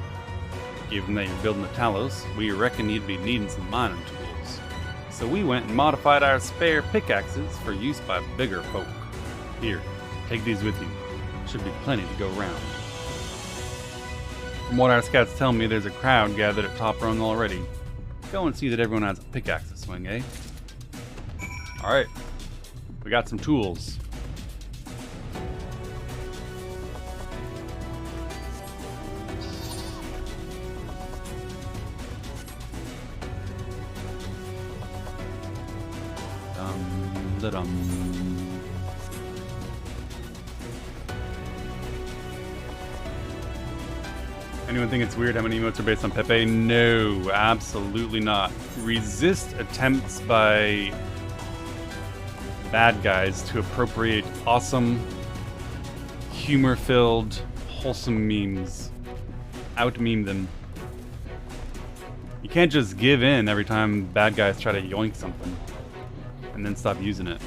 Given that you're building the Talos, we reckon you'd be needing some mining tools. So we went and modified our spare pickaxes for use by bigger folk. Here, take these with you. Should be plenty to go around. From what our scouts tell me, there's a crowd gathered at Top Rung already. Go and see that everyone has a pickaxe to swing, eh? Alright, we got some tools. Anyone think it's weird how many emotes are based on Pepe? No, absolutely not. Resist attempts by bad guys to appropriate awesome, humor-filled, wholesome memes. Out-meme them. You can't just give in every time bad guys try to yoink something and then stop using it.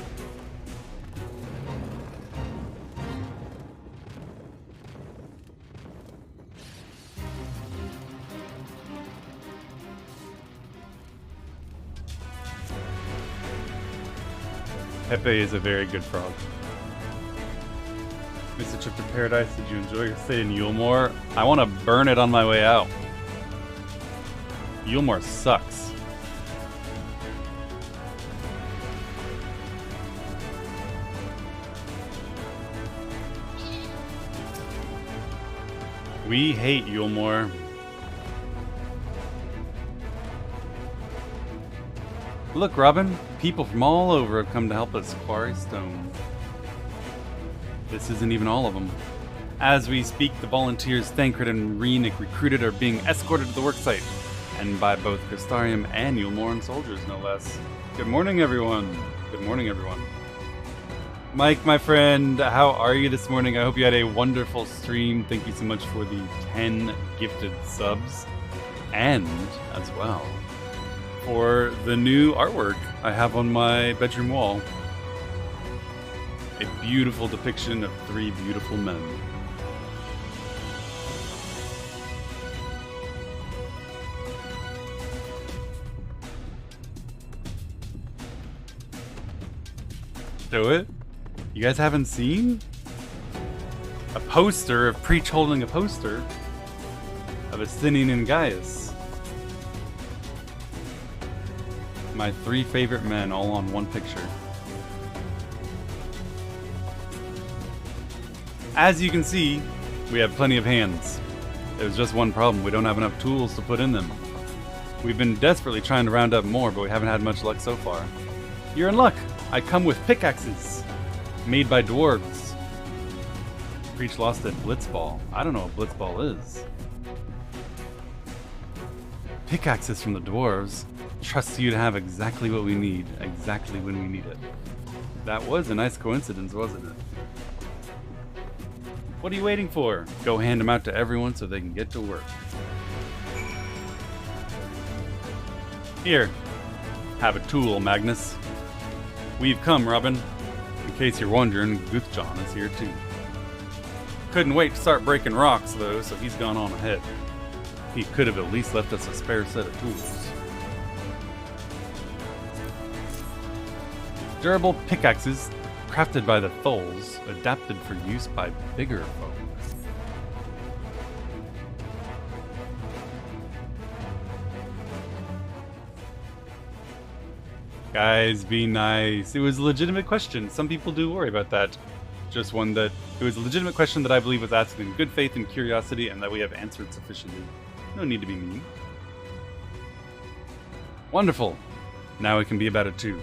Pepe is a very good frog. Mr. Trip to Paradise, did you enjoy your stay in Yulmore? I want to burn it on my way out. Yulmore sucks. We hate Yulmore. Look, Robin, people from all over have come to help us quarry stone. This isn't even all of them. As we speak, the volunteers Thancred and Renick recruited are being escorted to the worksite, and by both Crystarium and Yulmoran soldiers, no less. Good morning, everyone. Good morning, everyone. Mike, my friend, how are you this morning? I hope you had a wonderful stream. Thank you so much for the 10 gifted subs, and as well for the new artwork I have on my bedroom wall. A beautiful depiction of 3 beautiful men. show it? You guys haven't seen? A poster of Preach holding a poster of Asinian and Gaius. My 3 favorite men all on one picture. As you can see, we have plenty of hands. There's just one problem, we don't have enough tools to put in them. We've been desperately trying to round up more, but we haven't had much luck so far. You're in luck! I come with pickaxes, made by dwarves. Preach lost at Blitzball. I don't know what Blitzball is. Pickaxes from the dwarves. Trust you to have exactly what we need, exactly when we need it. That was a nice coincidence, wasn't it? What are you waiting for? Go hand them out to everyone so they can get to work. Here, have a tool, Magnus. We've come, Robin. In case you're wondering, Guthjohn is here too. Couldn't wait to start breaking rocks though, so he's gone on ahead. He could have at least left us a spare set of tools. Durable pickaxes, crafted by the Tholes, adapted for use by bigger folk. Guys, be nice. It was a legitimate question. Some people do worry about that. Just one that... It was a legitimate question that I believe was asked in good faith and curiosity, and that we have answered sufficiently. No need to be mean. Wonderful. Now it can be about it too.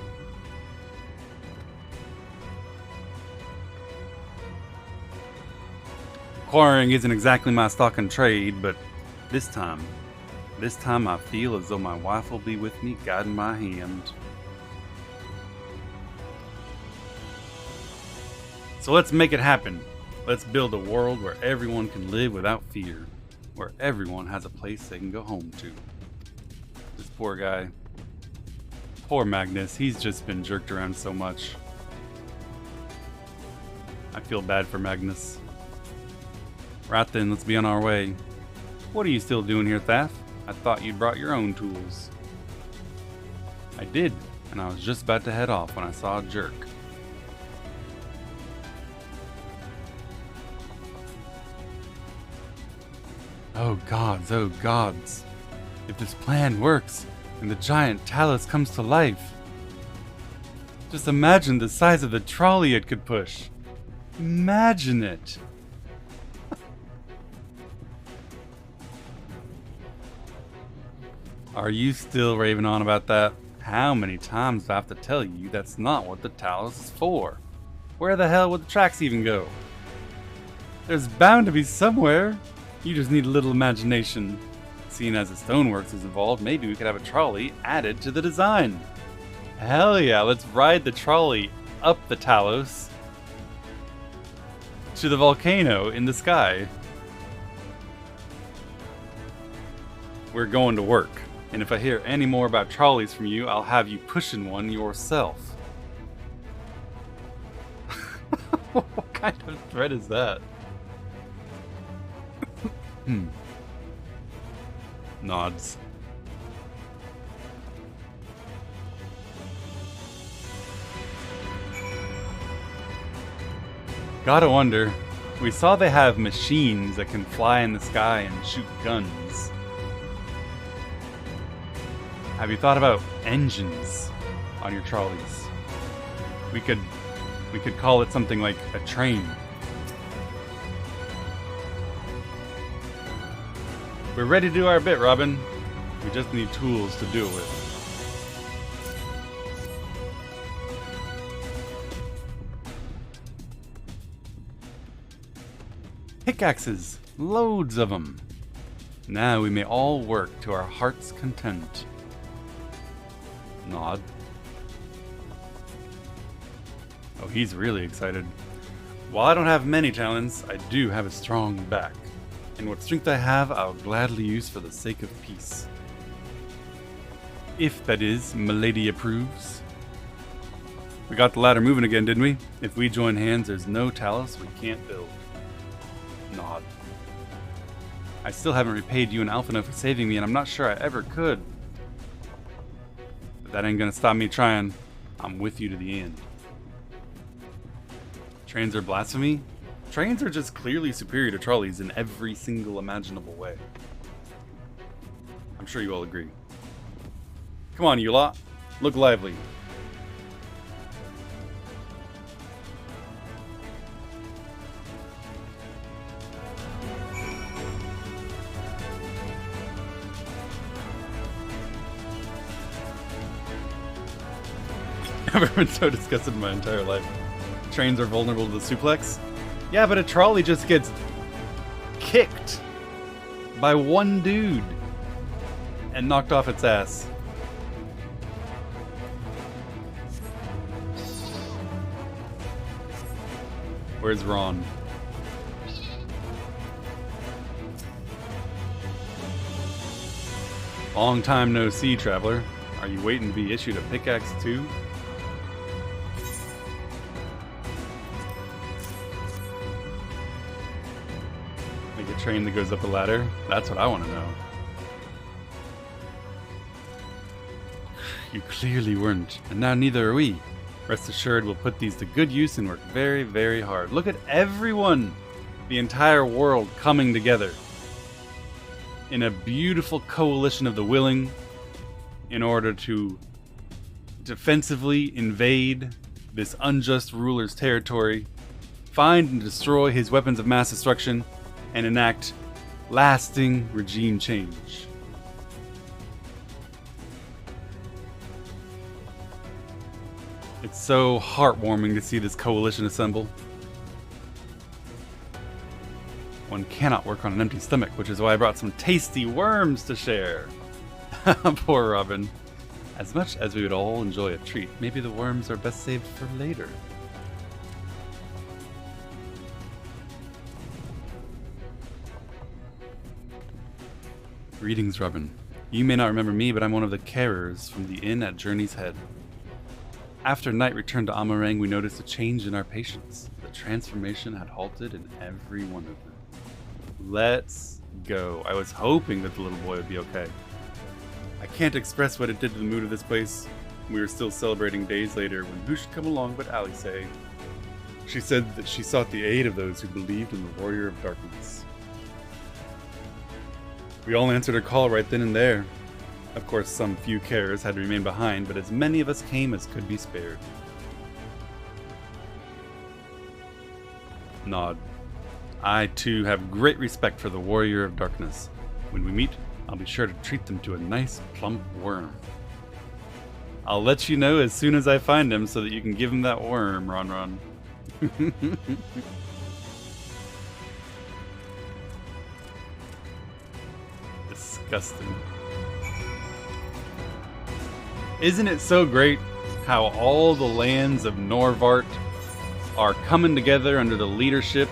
Quarrying isn't exactly my stock in trade, but this time I feel as though my wife will be with me, guiding my hand. So let's make it happen. Let's build a world where everyone can live without fear, where everyone has a place they can go home to. This poor guy. Poor Magnus, he's just been jerked around so much. I feel bad for Magnus. Right then, let's be on our way. What are you still doing here, Thaf? I thought you'd brought your own tools. I did, and I was just about to head off when I saw a jerk. Oh gods. If this plan works, and the giant Talus comes to life. Just imagine the size of the trolley it could push. Imagine it. Are you still raving on about that? How many times do I have to tell you that's not what the Talus is for? Where the hell would the tracks even go? There's bound to be somewhere. You just need a little imagination. Seeing as the Stoneworks is involved, maybe we could have a trolley added to the design. Hell yeah, let's ride the trolley up the Talos to the volcano in the sky. We're going to work, and if I hear any more about trolleys from you, I'll have you pushing one yourself. What kind of threat is that? Nods. Gotta wonder. We saw they have machines that can fly in the sky and shoot guns. Have you thought about engines on your trolleys? We could call it something like a train. We're ready to do our bit, Robin. We just need tools to do it with. Pickaxes! Loads of them! Now we may all work to our heart's content. Nod. Oh, he's really excited. While I don't have many talents, I do have a strong back. And what strength I have, I'll gladly use for the sake of peace. If, that is, Milady approves. We got the ladder moving again, didn't we? If we join hands, there's no Talos we can't build. Nod. I still haven't repaid you and Alphino for saving me, and I'm not sure I ever could. But that ain't gonna stop me trying. I'm with you to the end. Trains are blasphemy? Trains are just clearly superior to trolleys in every single imaginable way. I'm sure you all agree. Come on, you lot. Look lively. I've never been so disgusted in my entire life. Trains are vulnerable to the suplex? Yeah, but a trolley just gets kicked by one dude and knocked off its ass. Where's Ron? Long time no see, traveler. Are you waiting to be issued a pickaxe too? Like a train that goes up a ladder? That's what I want to know. You clearly weren't, and now neither are we. Rest assured we'll put these to good use and work very, very hard. Look at everyone! The entire world coming together in a beautiful coalition of the willing in order to defensively invade this unjust ruler's territory, find and destroy his weapons of mass destruction, and enact lasting regime change. It's so heartwarming to see this coalition assemble. One cannot work on an empty stomach, which is why I brought some tasty worms to share. Poor Robin. As much as we would all enjoy a treat, maybe the worms are best saved for later. Greetings, Robin. You may not remember me, but I'm one of the carers from the inn at Journey's Head. After Knight returned to Amarang, we noticed a change in our patients. The transformation had halted in every one of them. Let's go. I was hoping that the little boy would be okay. I can't express what it did to the mood of this place. We were still celebrating days later when who should come along but Alice. She said that she sought the aid of those who believed in the Warrior of Darkness. We all answered her call right then and there. Of course, some few carers had to remain behind, but as many of us came as could be spared. Nod. I, too, have great respect for the Warrior of Darkness. When we meet, I'll be sure to treat them to a nice, plump worm. I'll let you know as soon as I find him so that you can give him that worm, Ron. Disgusting. Isn't it so great how all the lands of Norvart are coming together under the leadership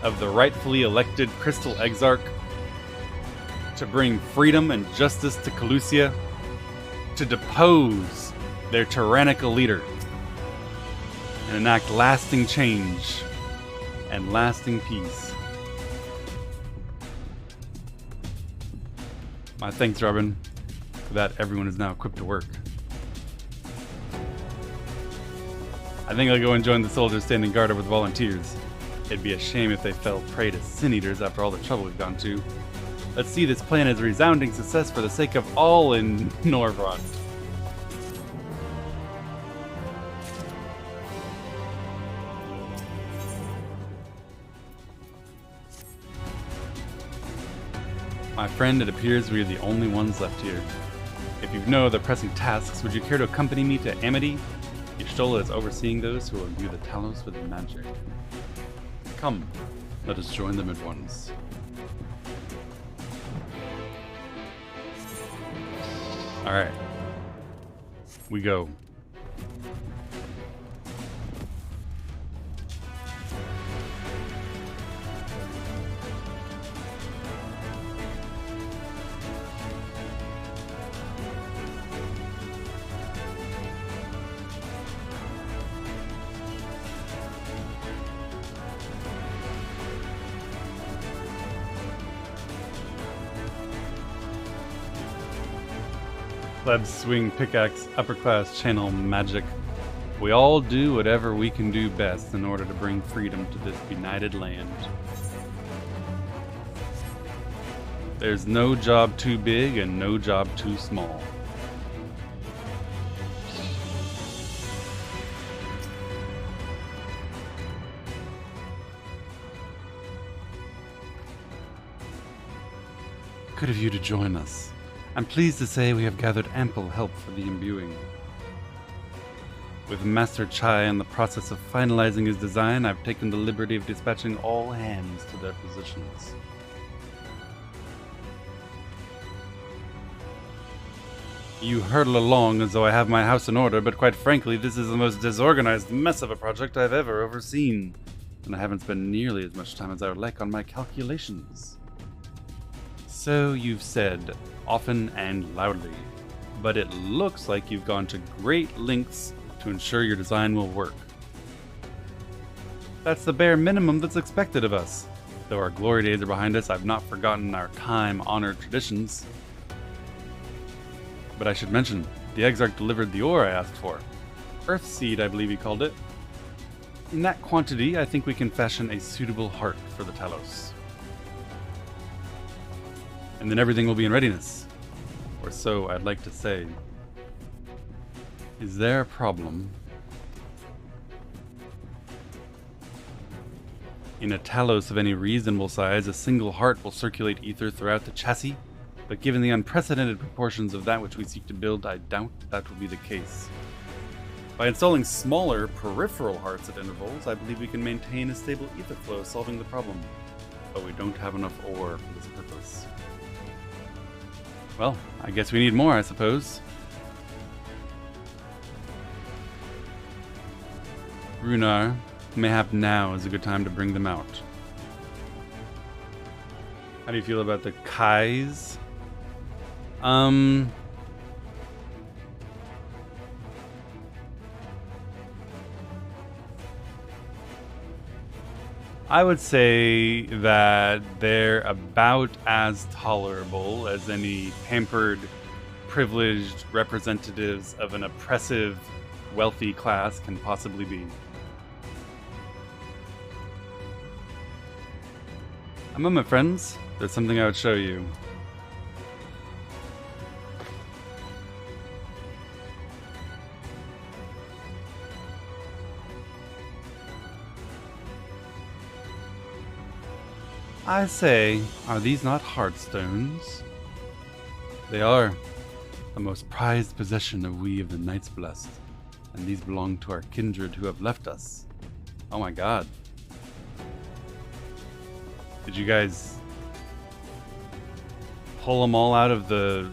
of the rightfully elected Crystal Exarch to bring freedom and justice to Calusia, to depose their tyrannical leader, and enact lasting change and lasting peace. My thanks, Robin. For that, everyone is now equipped to work. I think I'll go and join the soldiers standing guard over the volunteers. It'd be a shame if they fell prey to sin eaters after all the trouble we've gone to. Let's see this plan as a resounding success for the sake of all in Norvrat. My friend, it appears we are the only ones left here. If you know the pressing tasks, would you care to accompany me to Amity? Y'shtola is overseeing those who will imbue the Talos with magic. Come, let us join them at once. Alright. We go. Plebs swing pickaxe, upper class channel magic, We all do whatever we can do best in order to bring freedom to this benighted land. There's no job too big and no job too small. Good of you to join us. I'm pleased to say we have gathered ample help for the imbuing. With Master Chai in the process of finalizing his design, I've taken the liberty of dispatching all hands to their positions. You hurtle along as though I have my house in order, but quite frankly, this is the most disorganized mess of a project I've ever overseen, and I haven't spent nearly as much time as I would like on my calculations. So you've said, often and loudly, but it looks like you've gone to great lengths to ensure your design will work. That's the bare minimum that's expected of us. Though our glory days are behind us, I've not forgotten our time-honored traditions. But I should mention, the Exarch delivered the ore I asked for. Earthseed, I believe he called it. In that quantity, I think we can fashion a suitable heart for the Talos. And then everything will be in readiness. Or so I'd like to say. Is there a problem? In a Talos of any reasonable size, a single heart will circulate ether throughout the chassis, but given the unprecedented proportions of that which we seek to build, I doubt that will be the case. By installing smaller, peripheral hearts at intervals, I believe we can maintain a stable ether flow, solving the problem. But we don't have enough ore for this purpose. Well, I guess we need more, I suppose. Runar, mayhap now is a good time to bring them out. How do you feel about the Kais? I would say that they're about as tolerable as any pampered, privileged representatives of an oppressive, wealthy class can possibly be. A moment, friends. There's something I would show you. I say, are these not heartstones? They are. The most prized possession of we of the Knights Blessed. And these belong to our kindred who have left us. Oh my god. Did you guys pull them all out of the,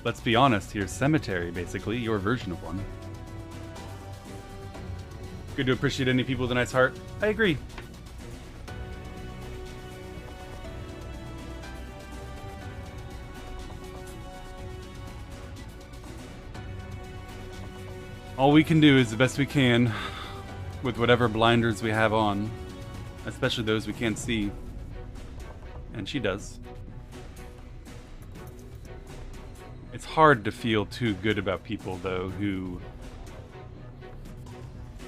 let's be honest here, cemetery, basically, your version of one? Good to appreciate any people with a nice heart. I agree. All we can do is the best we can with whatever blinders we have on, especially those we can't see. And she does. It's hard to feel too good about people, though, who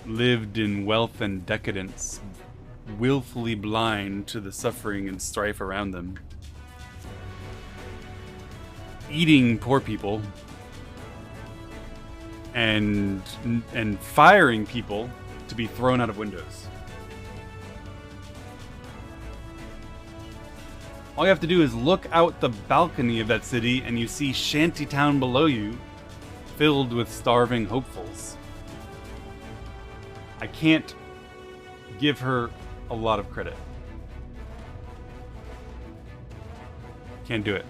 lived in wealth and decadence, willfully blind to the suffering and strife around them. Eating poor people. And firing people to be thrown out of windows. All you have to do is look out the balcony of that city and you see Shantytown below you, filled with starving hopefuls. I can't give her a lot of credit. Can't do it.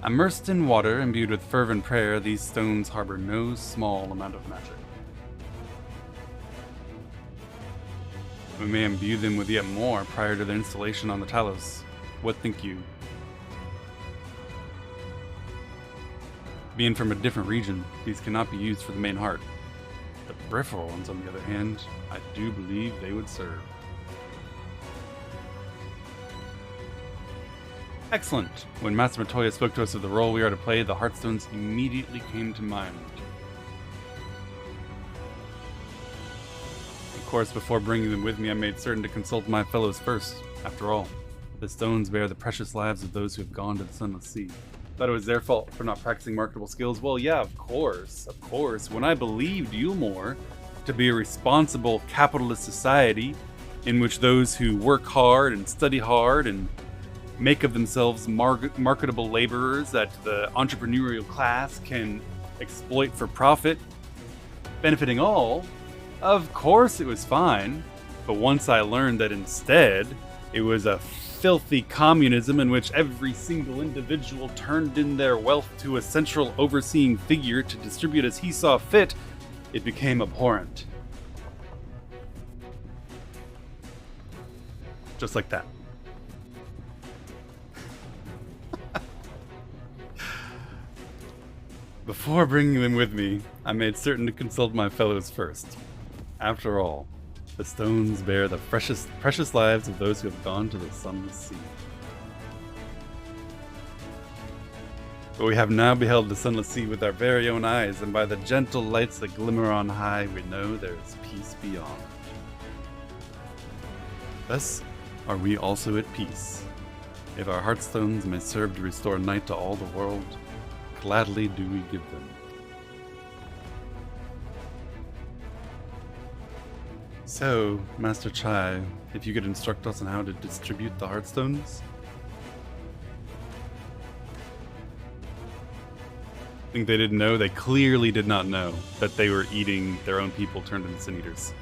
Immersed in water, imbued with fervent prayer, these stones harbor no small amount of magic. We may imbue them with yet more prior to their installation on the Talos. What think you? Being from a different region, these cannot be used for the main heart. The peripheral ones, on the other hand, I do believe they would serve. Excellent. When Master Matoya spoke to us of the role we are to play, the Heartstones immediately came to mind. course, before bringing them with me, I made certain to consult my fellows first. After all, the stones bear the precious lives of those who have gone to the Sunless Sea. Thought it was their fault for not practicing marketable skills. Well, yeah, of course. When I believed Yulmore to be a responsible capitalist society in which those who work hard and study hard and make of themselves marketable laborers that the entrepreneurial class can exploit for profit, benefiting all, of course it was fine. But once I learned that instead it was a filthy communism in which every single individual turned in their wealth to a central overseeing figure to distribute as he saw fit, it became abhorrent. Just like that. Before bringing them with me, I made certain to consult my fellows first. After all, the stones bear the precious lives of those who have gone to the Sunless Sea. But we have now beheld the Sunless Sea with our very own eyes, and by the gentle lights that glimmer on high, we know there is peace beyond. Thus are we also at peace. If our heartstones may serve to restore night to all the world, gladly do we give them. So, Master Chai, if you could instruct us on how to distribute the heartstones? I think they didn't know. They clearly did not know that they were eating their own people turned into Sin Eaters.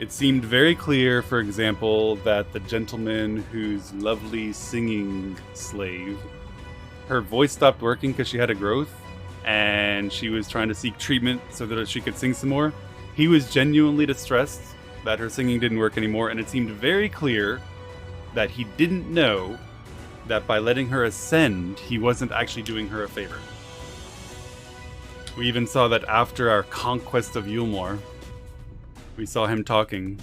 It seemed very clear, for example, that the gentleman whose lovely singing slave, her voice stopped working because she had a growth, and she was trying to seek treatment so that she could sing some more. He was genuinely distressed that her singing didn't work anymore, and it seemed very clear that he didn't know that by letting her ascend, he wasn't actually doing her a favor. We even saw that after our conquest of Yulmore, we saw him talking,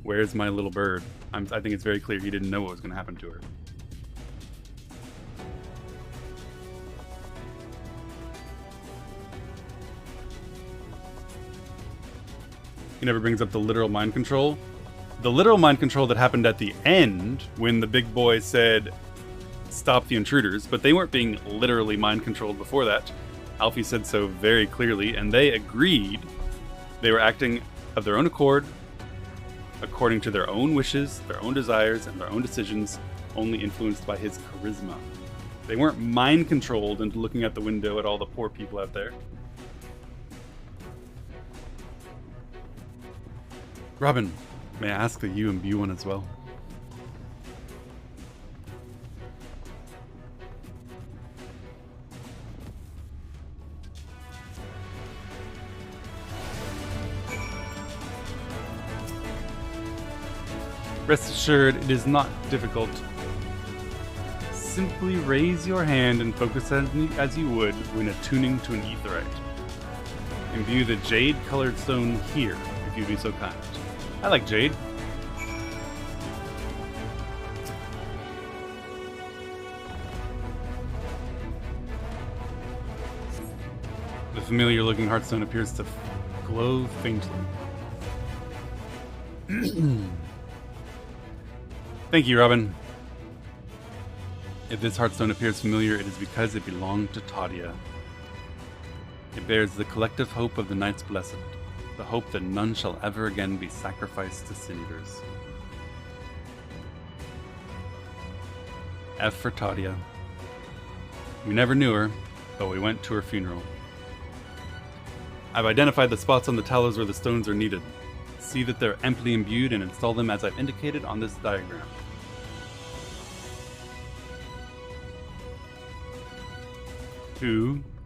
"Where's my little bird?" I think it's very clear he didn't know what was going to happen to her. He never brings up the literal mind control. The literal mind control that happened at the end when the big boy said, "Stop the intruders," but they weren't being literally mind controlled before that. Alfie said so very clearly, and they agreed they were acting of their own accord, according to their own wishes, their own desires, and their own decisions, only influenced by his charisma. They weren't mind controlled into looking out the window at all the poor people out there. Robin, may I ask that you imbue one as well? Rest assured, it is not difficult. Simply raise your hand and focus as you would when attuning to an aetheryte. Imbue the jade-colored stone here, if you'd be so kind. I like jade. The familiar-looking heartstone appears to glow faintly. Thank you, Robin. If this heartstone appears familiar, it is because it belonged to Tadia. It bears the collective hope of the Knights Blessed, the hope that none shall ever again be sacrificed to Sin Eaters. F for Tadia. We never knew her, but we went to her funeral. I've identified the spots on the talos where the stones are needed. See that they're amply imbued and install them as I've indicated on this diagram.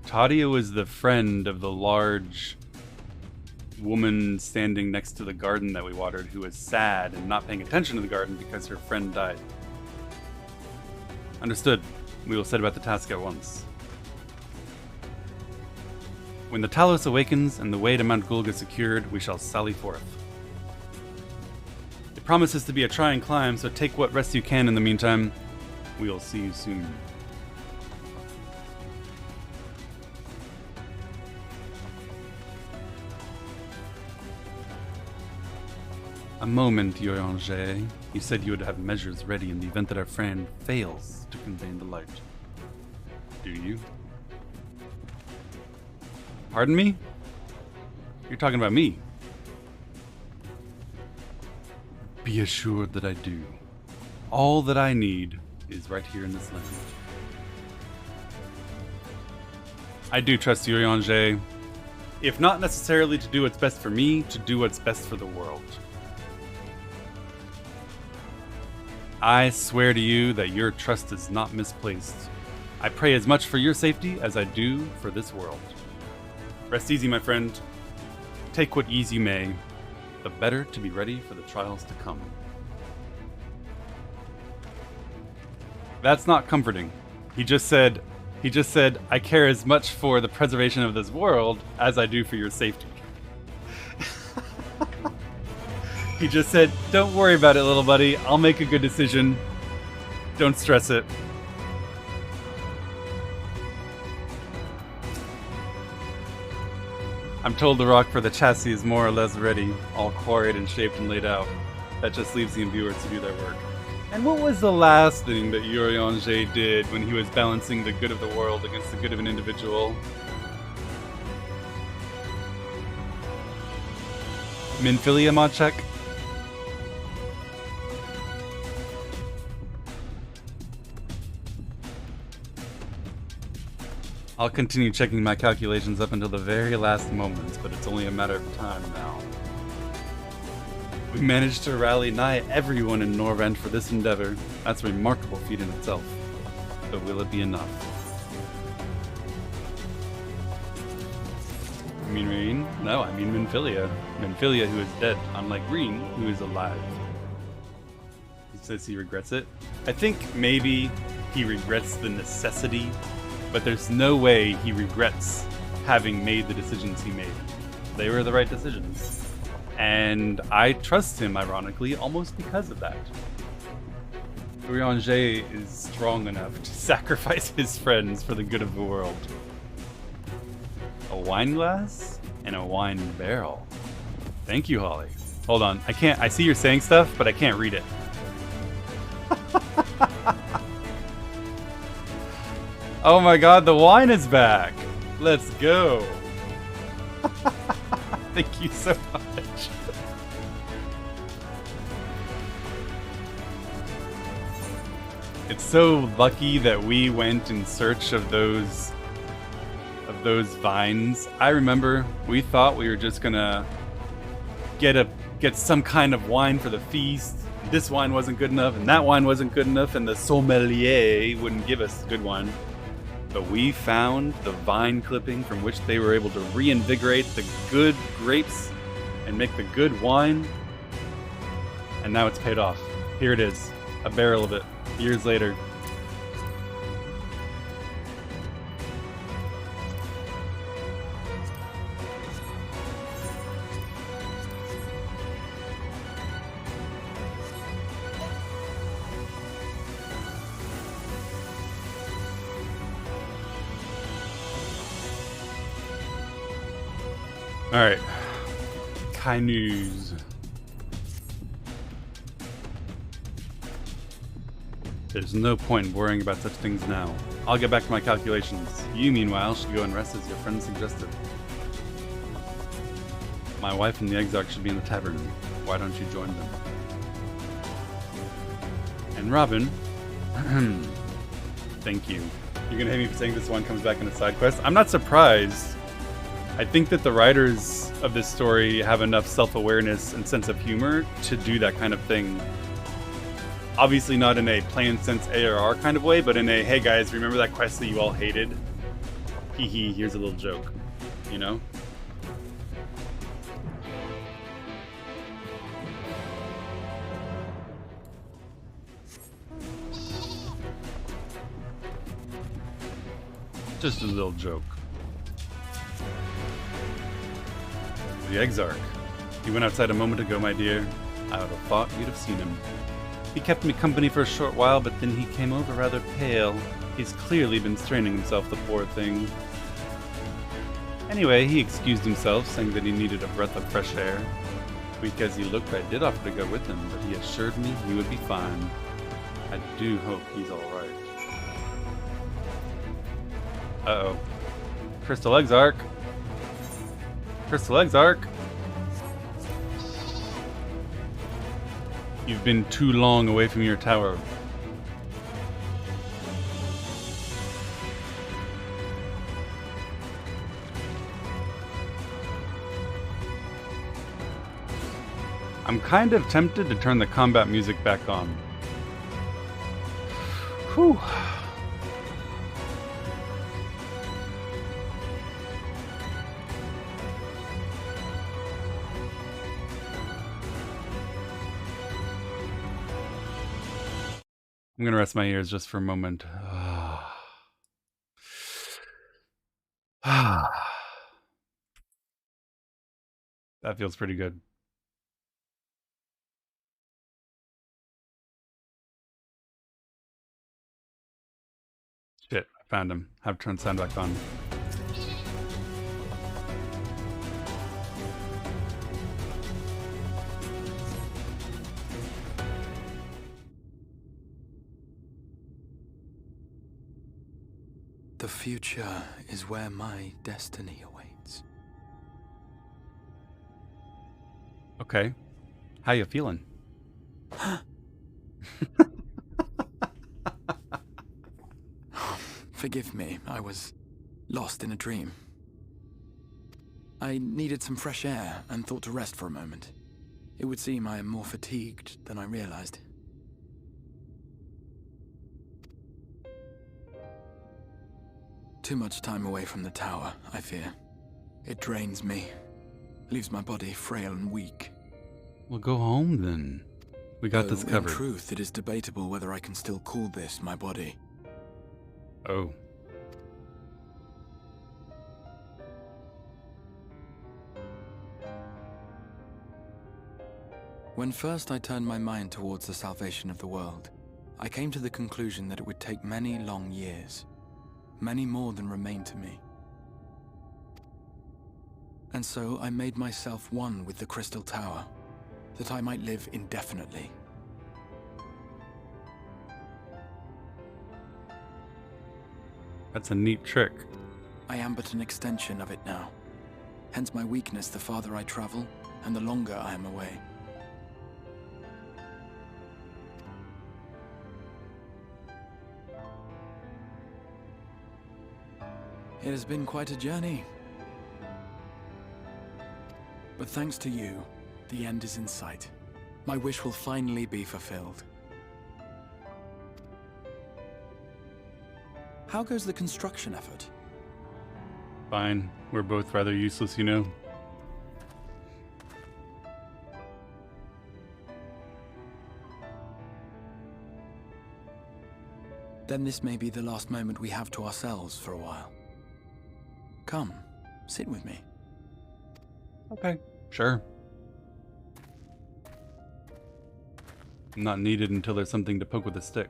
Tadia was the friend of the large woman standing next to the garden that we watered, who was sad and not paying attention to the garden because her friend died. Understood. We will set about the task at once. When the Talos awakens and the way to Mount Gulg is secured, we shall sally forth. It promises to be a trying climb, so take what rest you can in the meantime. We'll see you soon. A moment, Yoranger. You said you would have measures ready in the event that our friend fails to convey the light. Do you? Pardon me? You're talking about me. Be assured that I do. All that I need is right here in this land. I do trust Yoranger. If not necessarily to do what's best for me, to do what's best for the world. I swear to you that your trust is not misplaced. I pray as much for your safety as I do for this world. Rest easy, my friend. Take what ease you may, the better to be ready for the trials to come. That's not comforting. He just said, I care as much for the preservation of this world as I do for your safety. He just said, don't worry about it, little buddy. I'll make a good decision. Don't stress it. I'm told the rock for the chassis is more or less ready, all quarried and shaped and laid out. That just leaves the imbuers to do their work. And what was the last thing that Yoranger did when he was balancing the good of the world against the good of an individual? Minfilia mod check? I'll continue checking my calculations up until the very last moments, but it's only a matter of time now. We managed to rally nigh everyone in Norrent for this endeavor. That's a remarkable feat in itself. But will it be enough? You mean Reen? No, I mean Minfilia. Minfilia, who is dead, unlike Reen, who is alive. He says he regrets it. I think maybe he regrets the necessity, but there's no way he regrets having made the decisions he made. They were the right decisions. And I trust him, ironically, almost because of that. Yoranger is strong enough to sacrifice his friends for the good of the world. A wine glass and a wine barrel. Thank you, Holly. Hold on, I see you're saying stuff, but I can't read it. Oh my god, the wine is back! Let's go! Thank you so much. It's so lucky that we went in search of those vines. I remember we thought we were just gonna get some kind of wine for the feast. This wine wasn't good enough, and that wine wasn't good enough, and the sommelier wouldn't give us good wine. But we found the vine clipping from which they were able to reinvigorate the good grapes and make the good wine. And now it's paid off. Here it is, a barrel of it, years later. Alright. Kainuz. There's no point in worrying about such things now. I'll get back to my calculations. You, meanwhile, should go and rest as your friend suggested. My wife and the Exarch should be in the tavern. Why don't you join them? And Robin... Thank you. You're gonna hate me for saying this one comes back in a side quest? I'm not surprised. I think that the writers of this story have enough self-awareness and sense of humor to do that kind of thing. Obviously not in a plain sense ARR kind of way, but in a, hey guys, remember that quest that you all hated? Hee hee, here's a little joke. You know? Just a little joke. The Exarch. He went outside a moment ago, my dear. I would have thought you'd have seen him. He kept me company for a short while, but then he came over rather pale. He's clearly been straining himself, the poor thing. Anyway, he excused himself, saying that he needed a breath of fresh air. weak as he looked, I did offer to go with him, but he assured me he would be fine. I do hope he's alright. Uh-oh. Crystal Exarch! Crystal Exarch! You've been too long away from your tower. I'm kind of tempted to turn the combat music back on. Whew. I'm gonna rest my ears just for a moment. That feels pretty good. Shit, I found him. Have to turn sound back on. The future is where my destiny awaits. Okay. How you feeling? Forgive me, I was lost in a dream. I needed some fresh air and thought to rest for a moment. It would seem I am more fatigued than I realized. Too much time away from the tower, I fear. It drains me, leaves my body frail and weak. Well, go home then. We got this covered. In truth, it is debatable whether I can still call this my body. Oh. When first I turned my mind towards the salvation of the world, I came to the conclusion that it would take many long years. Many more than remain to me. And so I made myself one with the Crystal Tower, that I might live indefinitely. That's a neat trick. I am but an extension of it now. Hence my weakness the farther I travel, and the longer I am away. It has been quite a journey. But thanks to you, the end is in sight. My wish will finally be fulfilled. How goes the construction effort? Fine. We're both rather useless, you know. Then this may be the last moment we have to ourselves for a while. Come, sit with me. Okay, sure. I'm not needed until there's something to poke with a stick.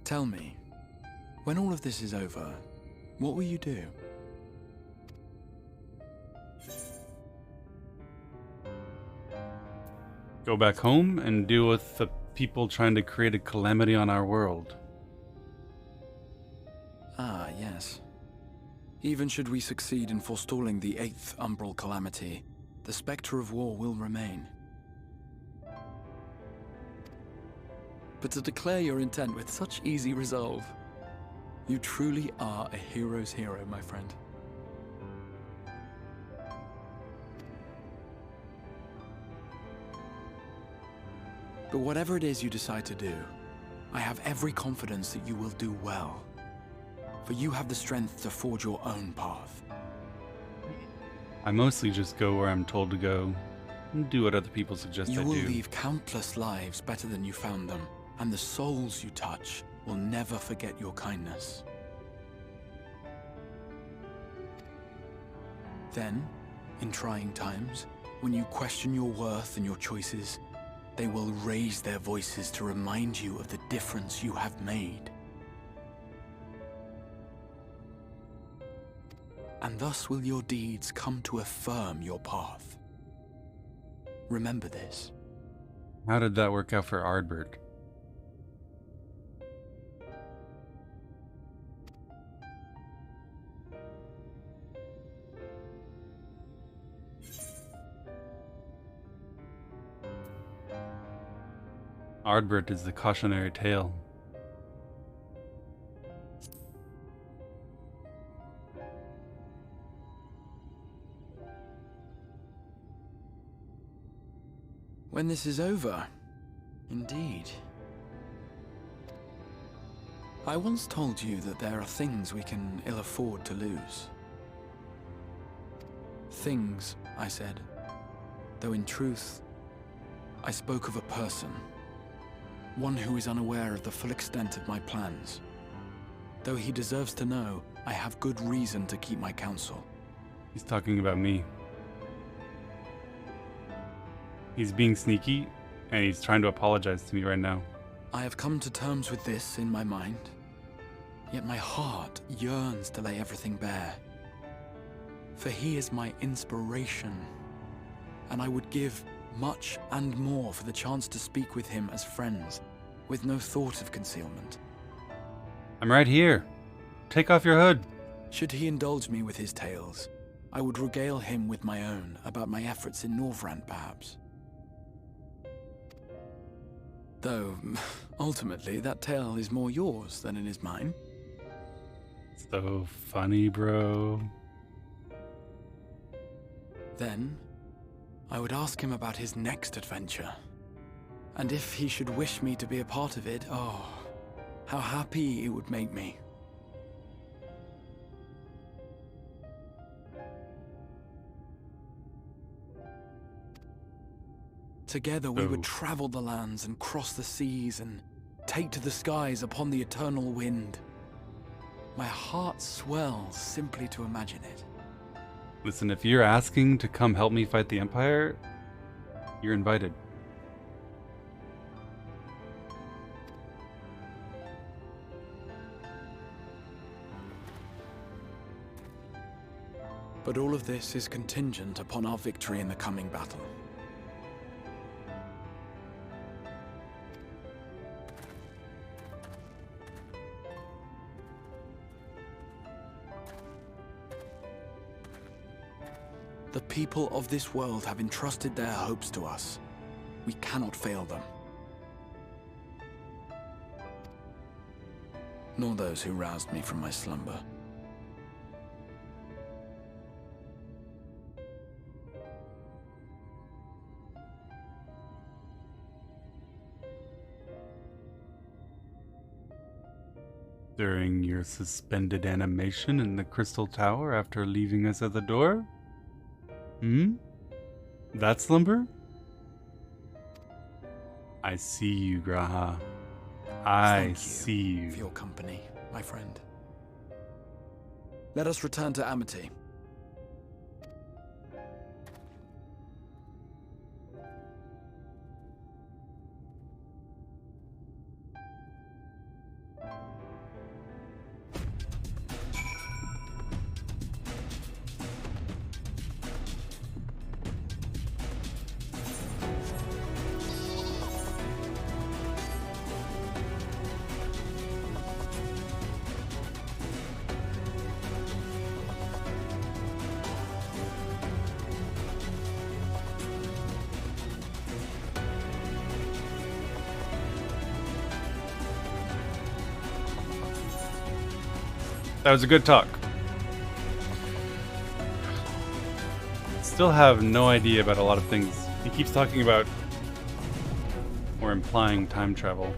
Tell me, when all of this is over, what will you do? Go back home and deal with the people trying to create a calamity on our world. Ah, yes. Even should we succeed in forestalling the 8th Umbral Calamity, the specter of war will remain. But to declare your intent with such easy resolve, you truly are a hero's hero, my friend. But whatever it is you decide to do, I have every confidence that you will do well. For you have the strength to forge your own path. I mostly just go where I'm told to go, and do what other people suggest I do. You will leave countless lives better than you found them, and the souls you touch will never forget your kindness. Then, in trying times, when you question your worth and your choices, they will raise their voices to remind you of the difference you have made. And thus will your deeds come to affirm your path. Remember this. How did that work out for Ardbert? Ardbert is the cautionary tale. When this is over, indeed. I once told you that there are things we can ill afford to lose. Things, I said, though in truth, I spoke of a person. One who is unaware of the full extent of my plans. Though he deserves to know, I have good reason to keep my counsel. He's talking about me. He's being sneaky, and he's trying to apologize to me right now. I have come to terms with this in my mind, yet my heart yearns to lay everything bare. For he is my inspiration, and I would give much and more for the chance to speak with him as friends, with no thought of concealment. I'm right here. Take off your hood. Should he indulge me with his tales, I would regale him with my own about my efforts in Norvrand, perhaps. Though, ultimately, that tale is more yours than it is mine. So funny, bro. Then, I would ask him about his next adventure. And if he should wish me to be a part of it, oh, how happy it would make me. Together we would travel the lands and cross the seas and take to the skies upon the eternal wind. My heart swells simply to imagine it. Listen, if you're asking to come help me fight the Empire, you're invited. But all of this is contingent upon our victory in the coming battle. The people of this world have entrusted their hopes to us. We cannot fail them. Nor those who roused me from my slumber. During your suspended animation in the Crystal Tower after leaving us at the door? That slumber? I see you, Graha. I see you. For your company, my friend. Let us return to Amity. That was a good talk. Still have no idea about a lot of things. He keeps talking about or implying time travel.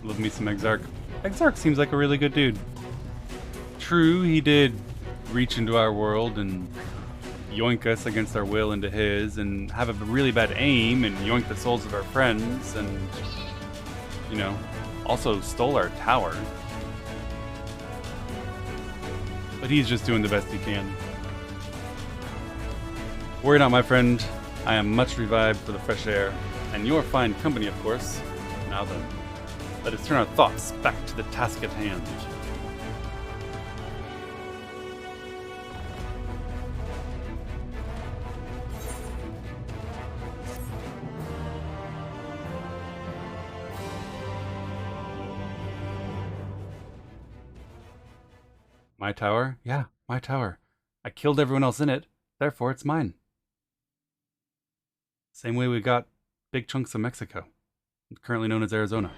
Love me some Exarch. Exarch seems like a really good dude. True, he did reach into our world and yoink us against our will into his and have a really bad aim and yoink the souls of our friends and, you know, also stole our tower. But he's just doing the best he can. Worry not, my friend. I am much revived for the fresh air, and your fine company, of course. Now then, let us turn our thoughts back to the task at hand. My tower? Yeah, my tower. I killed everyone else in it, therefore it's mine. Same way we got big chunks of Mexico, currently known as Arizona.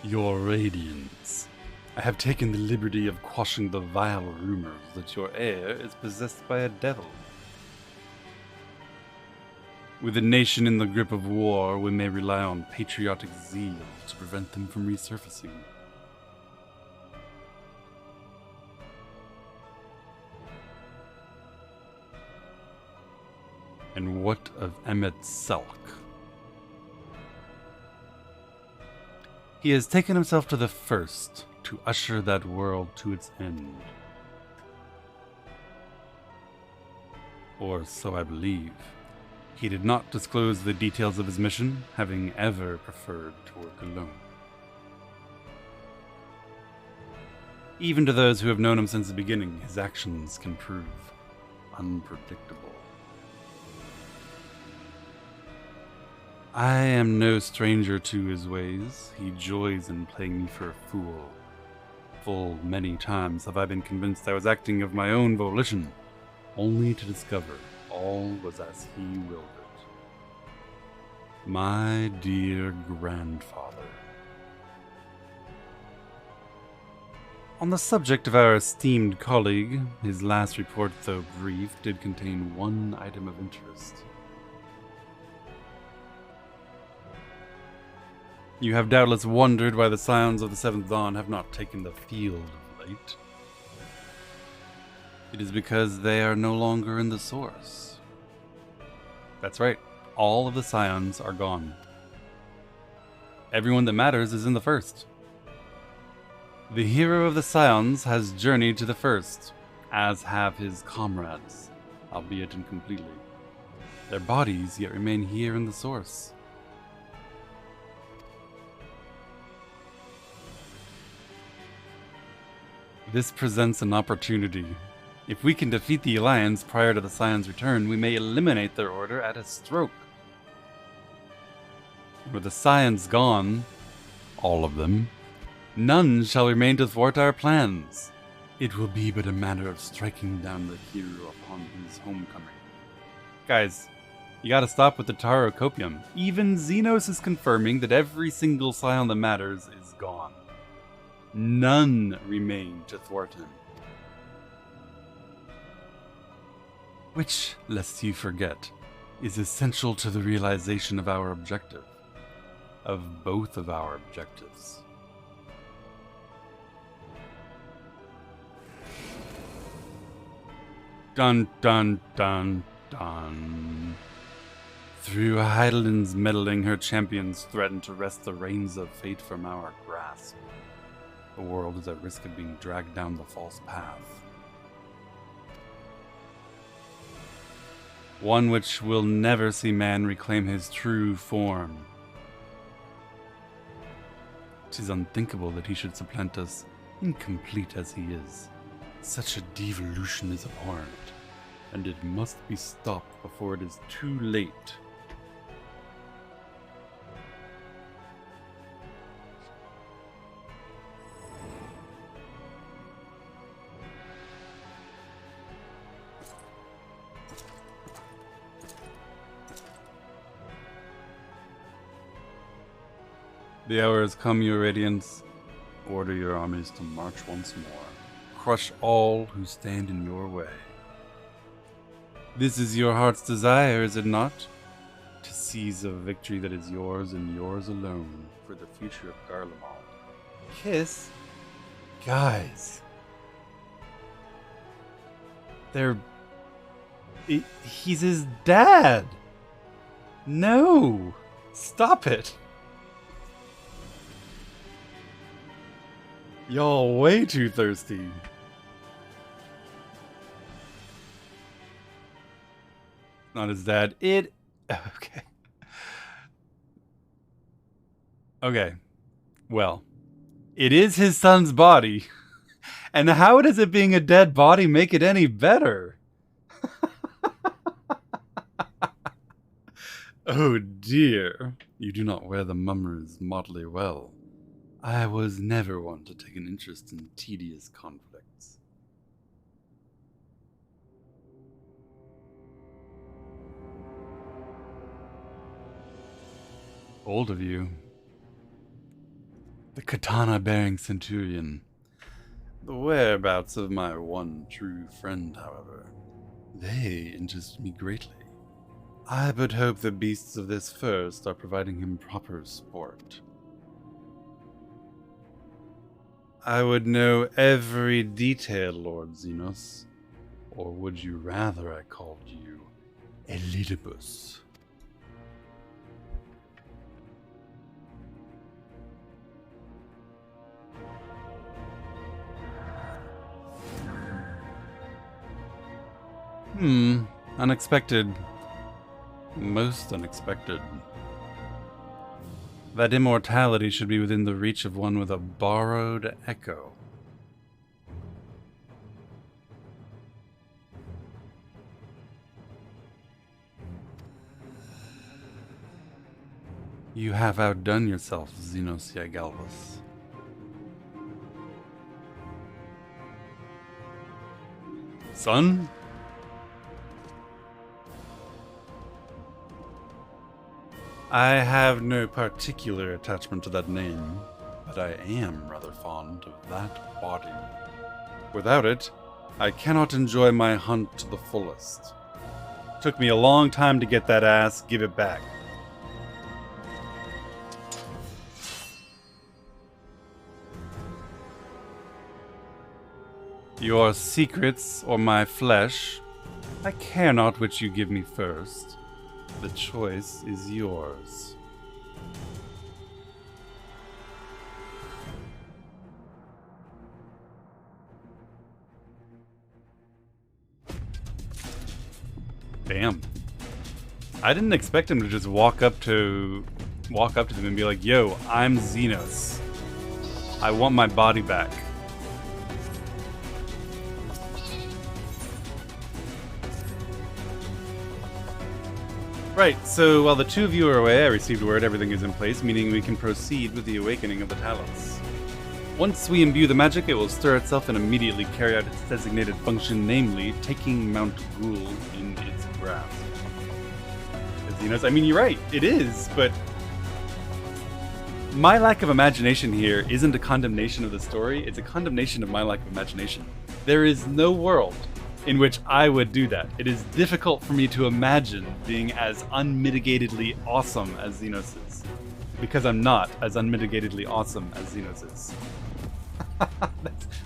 Your Radiance. I have taken the liberty of quashing the vile rumors that your heir is possessed by a devil. With a nation in the grip of war, we may rely on patriotic zeal to prevent them from resurfacing. And what of Emmet Selk? He has taken himself to the first to usher that world to its end. Or so I believe. He did not disclose the details of his mission, having ever preferred to work alone. Even to those who have known him since the beginning, his actions can prove unpredictable. I am no stranger to his ways. He joys in playing me for a fool. Full many times have I been convinced I was acting of my own volition, only to discover all was as he willed it. My dear grandfather. On the subject of our esteemed colleague, his last report, though brief, did contain one item of interest. You have doubtless wondered why the Scions of the Seventh Dawn have not taken the field of late. It is because they are no longer in the Source. That's right, all of the Scions are gone. Everyone that matters is in the First. The hero of the Scions has journeyed to the First, as have his comrades, albeit incompletely. Their bodies yet remain here in the Source. This presents an opportunity. If we can defeat the Alliance prior to the Scion's return, we may eliminate their order at a stroke. With the Scions gone, all of them, none shall remain to thwart our plans. It will be but a matter of striking down the hero upon his homecoming. Guys, you gotta stop with the Taro Copium. Even Xenos is confirming that every single Scion that matters is gone. None remain to thwart him. Which, lest you forget, is essential to the realization of our objective. Of both of our objectives. Dun dun dun dun. Through Heidelin's meddling, her champions threaten to wrest the reins of fate from our grasp. The world is at risk of being dragged down the false path. One which will never see man reclaim his true form. It is unthinkable that he should supplant us, incomplete as he is. Such a devolution is abhorrent, and it must be stopped before it is too late. The hour has come, your Radiance. Order your armies to march once more. Crush all who stand in your way. This is your heart's desire, is it not? To seize a victory that is yours and yours alone for the future of Garlemald. Kiss? Guys. He's his dad! No! Stop it! Y'all way too thirsty. Not his dad. Okay. Okay. Well, it is his son's body. And how does it being a dead body make it any better? Oh dear, you do not wear the mummers motley well. I was never one to take an interest in tedious conflicts. Old of you. The katana-bearing centurion. The whereabouts of my one true friend, however, they interest me greatly. I but hope the beasts of this forest are providing him proper sport. I would know every detail, Lord Xenos. Or would you rather I called you Elidibus? Unexpected. Most unexpected. That immortality should be within the reach of one with a borrowed echo. You have outdone yourself, Xenosia Galvus. Son? I have no particular attachment to that name, but I am rather fond of that body. Without it, I cannot enjoy my hunt to the fullest. Took me a long time to get that ass, give it back. Your secrets or my flesh, I care not which you give me first. The choice is yours. Damn. I didn't expect him to just walk up to them and be like, "Yo, I'm Xenos. I want my body back." Right, so while the two of you are away, I received word everything is in place, meaning we can proceed with the awakening of the Talos. Once we imbue the magic, it will stir itself and immediately carry out its designated function, namely, taking Mount Ghoul in its grasp. Xenos, I mean, you're right, it is, but my lack of imagination here isn't a condemnation of the story, it's a condemnation of my lack of imagination. There is no world in which I would do that. It is difficult for me to imagine being as unmitigatedly awesome as Xenos is. Because I'm not as unmitigatedly awesome as Xenos is.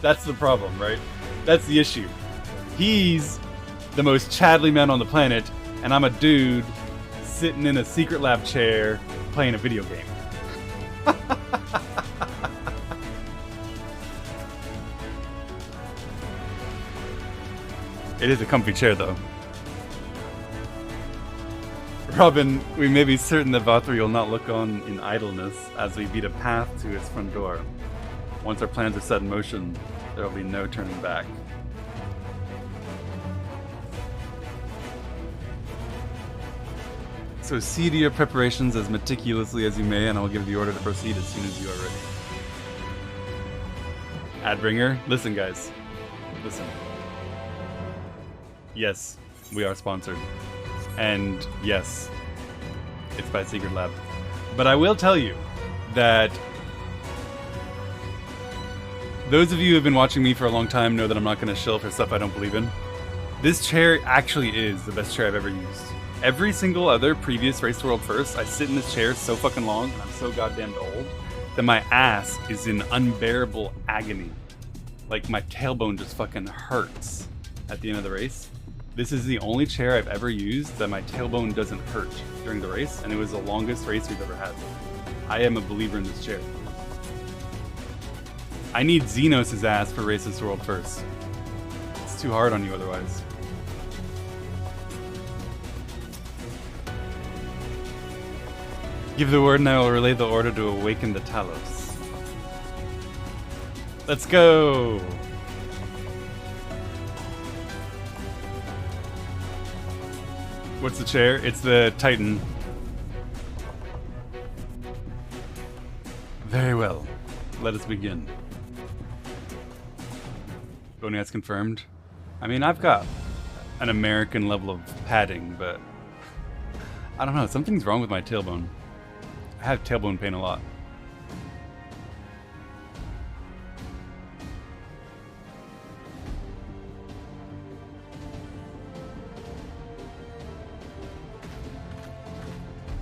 That's the problem, right? That's the issue. He's the most Chadley man on the planet, and I'm a dude sitting in a secret lab chair playing a video game. It is a comfy chair, though. Robin, we may be certain that Vothri will not look on in idleness as we beat a path to its front door. Once our plans are set in motion, there will be no turning back. So see to your preparations as meticulously as you may, and I will give the order to proceed as soon as you are ready. Adbringer, listen guys, listen. Yes, we are sponsored. And yes, it's by Secret Lab. But I will tell you that those of you who have been watching me for a long time know that I'm not going to shill for stuff I don't believe in. This chair actually is the best chair I've ever used. Every single other previous Race to World First, I sit in this chair so fucking long, and I'm so goddamn old, that my ass is in unbearable agony. Like, my tailbone just fucking hurts at the end of the race. This is the only chair I've ever used that my tailbone doesn't hurt during the race, and it was the longest race we've ever had. I am a believer in this chair. I need Xenos' ass for Races to World First. It's too hard on you otherwise. Give the word and I will relay the order to awaken the Talos. Let's go! What's the chair? It's the Titan. Very well. Let us begin. Voting has confirmed. I mean, I've got an American level of padding, but I don't know. Something's wrong with my tailbone. I have tailbone pain a lot.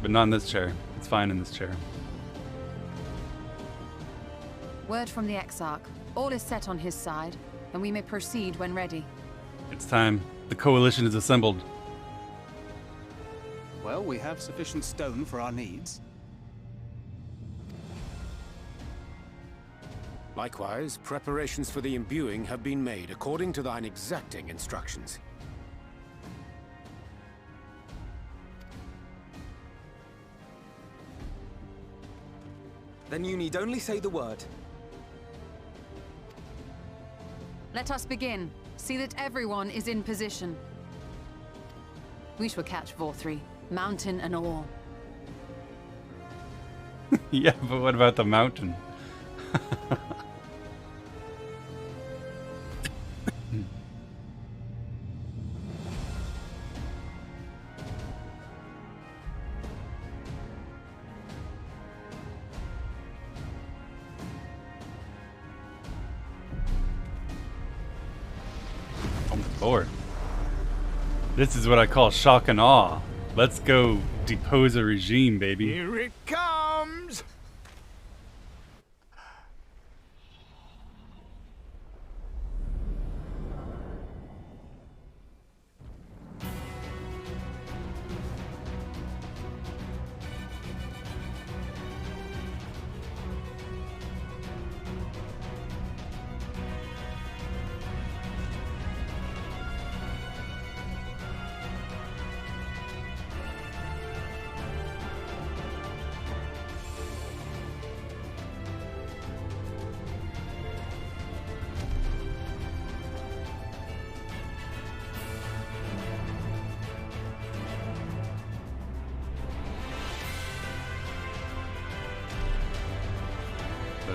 But not in this chair. It's fine in this chair. Word from the Exarch. All is set on his side, and we may proceed when ready. It's time. The coalition is assembled. Well, we have sufficient stone for our needs. Likewise, preparations for the imbuing have been made according to thine exacting instructions. Then you need only say the word. Let us begin. See that everyone is in position. We shall catch VOD, mountain and all. Yeah, but what about the mountain? Lord. This is what I call shock and awe. Let's go depose a regime, baby. Here it comes!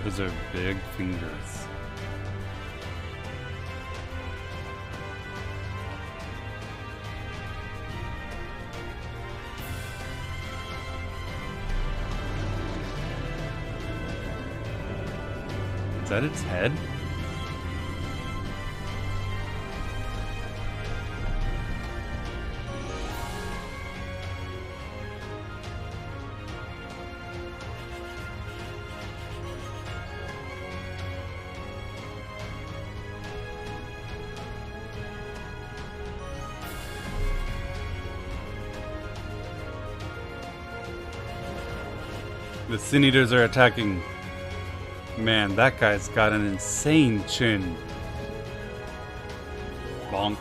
Those are big fingers. Is that its head? The Sin Eaters are attacking. Man, that guy's got an insane chin. Bonk.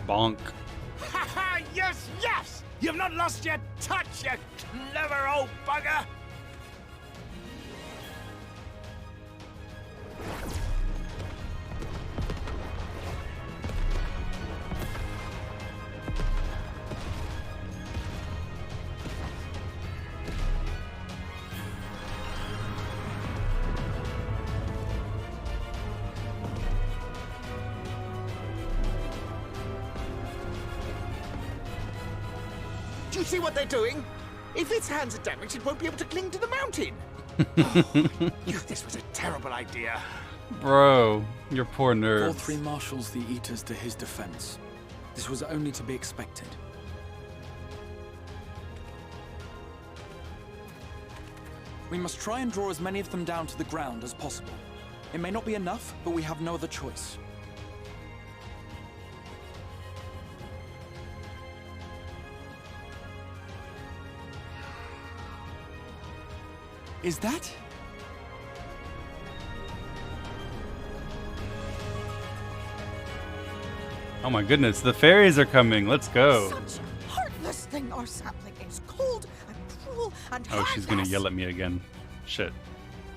Bonk. Ha ha! Yes, yes! You've not lost your touch, you clever old bugger! Do you see what they're doing? If its hands are damaged, it won't be able to cling to the mountain. This was a terrible idea. Bro, your poor nerves. VOD marshals the Eaters to his defense. This was only to be expected. We must try and draw as many of them down to the ground as possible. It may not be enough, but we have no other choice. Is that? Oh my goodness, the fairies are coming. Let's go. Such a heartless thing our sapling is. Cold and cruel and Oh, she's gonna heartless. yell at me again. Shit.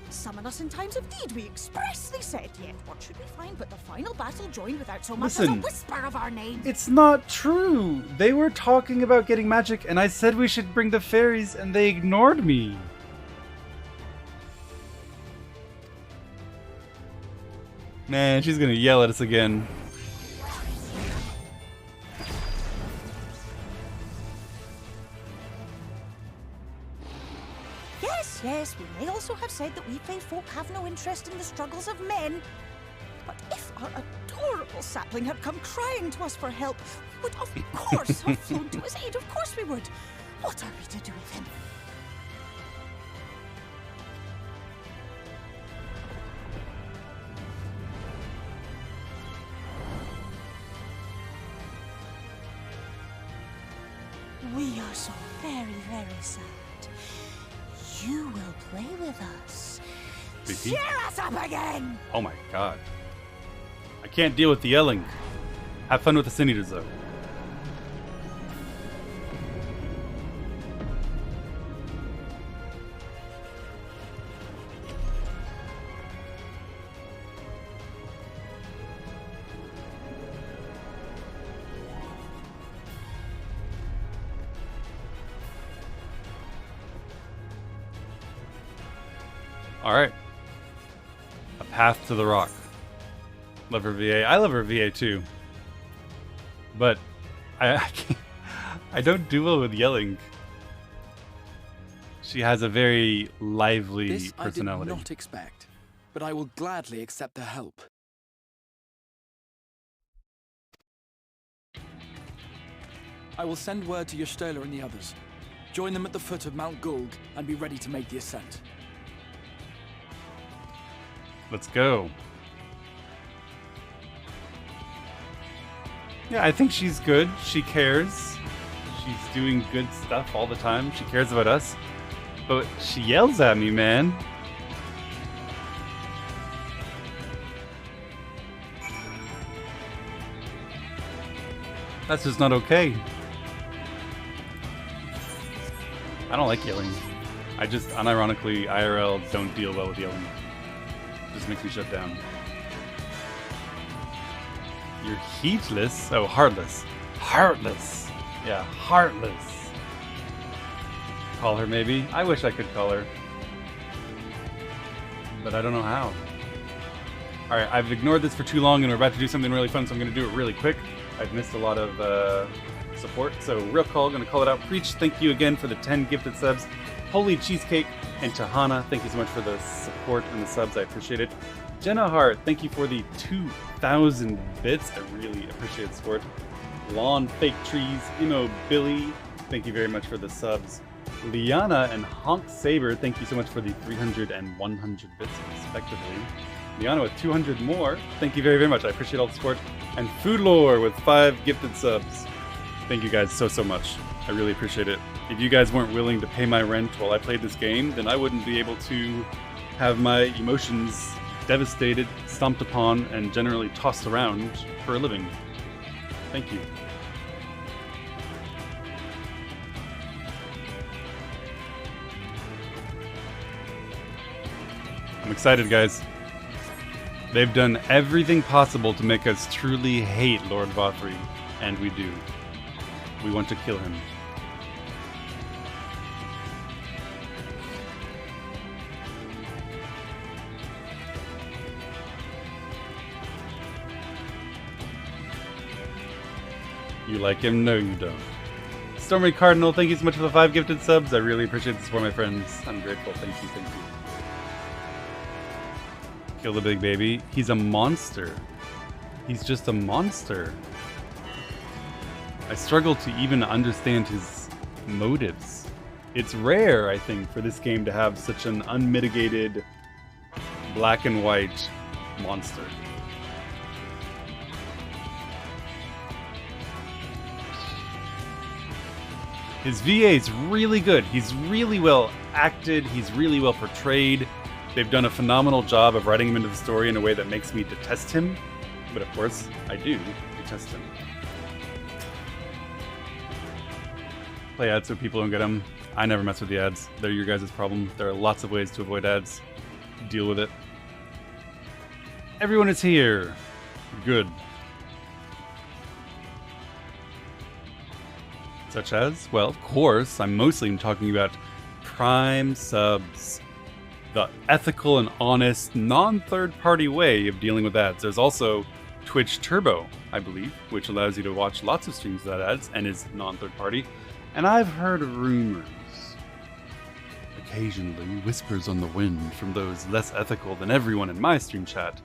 Summon us in times of need, we expressly said. Yet what should we find but the final battle joined without so much as a Listen, whisper of our name? It's not true. They were talking about getting magic, and I said we should bring the fairies, and they ignored me. Man, she's gonna yell at us again. Yes, yes, we may also have said that we fae folk have no interest in the struggles of men. But if our adorable sapling had come crying to us for help, we would of course have flown to his aid. Of course we would. What are we to do with him? We are so very, very sad. You will play with us. Vicky? Cheer us up again! Oh my god. I can't deal with the yelling. Have fun with the Sin Eaters though. Alright. A path to the rock. Love her VA. I love her VA too. But I can't, I don't do well with yelling. She has a very lively This personality. I did not expect, but I will gladly accept their help. I will send word to Y'shtola and the others. Join them at the foot of Mount Gulg and be ready to make the ascent. Let's go. Yeah, I think she's good. She cares. She's doing good stuff all the time. She cares about us. But she yells at me, man. That's just not okay. I don't like yelling. I just unironically IRL don't deal well with yelling. Just makes me shut down. You're heatless? Oh, heartless. Heartless. Yeah, heartless. Call her maybe? I wish I could call her. But I don't know how. Alright, I've ignored this for too long and we're about to do something really fun, so I'm going to do it really quick. I've missed a lot of support, so real call, going to call it out. Preach, thank you again for the 10 gifted subs. Holy Cheesecake and Tahana, thank you so much for the support and the subs. I appreciate it. Jenna Hart, thank you for the 2,000 bits. I really appreciate the support. Lawn Fake Trees, Emo Billy, thank you very much for the subs. Liana and Honk Saber, thank you so much for the 300 and 100 bits respectively. Liana with 200 more, thank you very, very much. I appreciate all the support. And Food Lore with 5 gifted subs. Thank you guys so much. I really appreciate it. If you guys weren't willing to pay my rent while I played this game, then I wouldn't be able to have my emotions devastated, stomped upon, and generally tossed around for a living. Thank you. I'm excited, guys. They've done everything possible to make us truly hate Lord Vothri, and we do. We want to kill him. You like him? No, you don't. Stormy Cardinal, thank you so much for the 5 gifted subs. I really appreciate the support, my friends. I'm grateful. Thank you, thank you. Kill the big baby. He's a monster. He's just a monster. I struggle to even understand his motives. It's rare, I think, for this game to have such an unmitigated black and white monster. His VA is really good. He's really well acted. He's really well portrayed. They've done a phenomenal job of writing him into the story in a way that makes me detest him. But of course, I do detest him. Play ads so people don't get them. I never mess with the ads. They're your guys' problem. There are lots of ways to avoid ads. Deal with it. Everyone is here. Good. Such as? Well, of course, I'm mostly talking about Prime subs. the ethical and honest, non-third-party way of dealing with ads. There's also Twitch Turbo, I believe, which allows you to watch lots of streams without ads and is non-third-party. And I've heard rumors, occasionally whispers on the wind from those less ethical than everyone in my stream chat,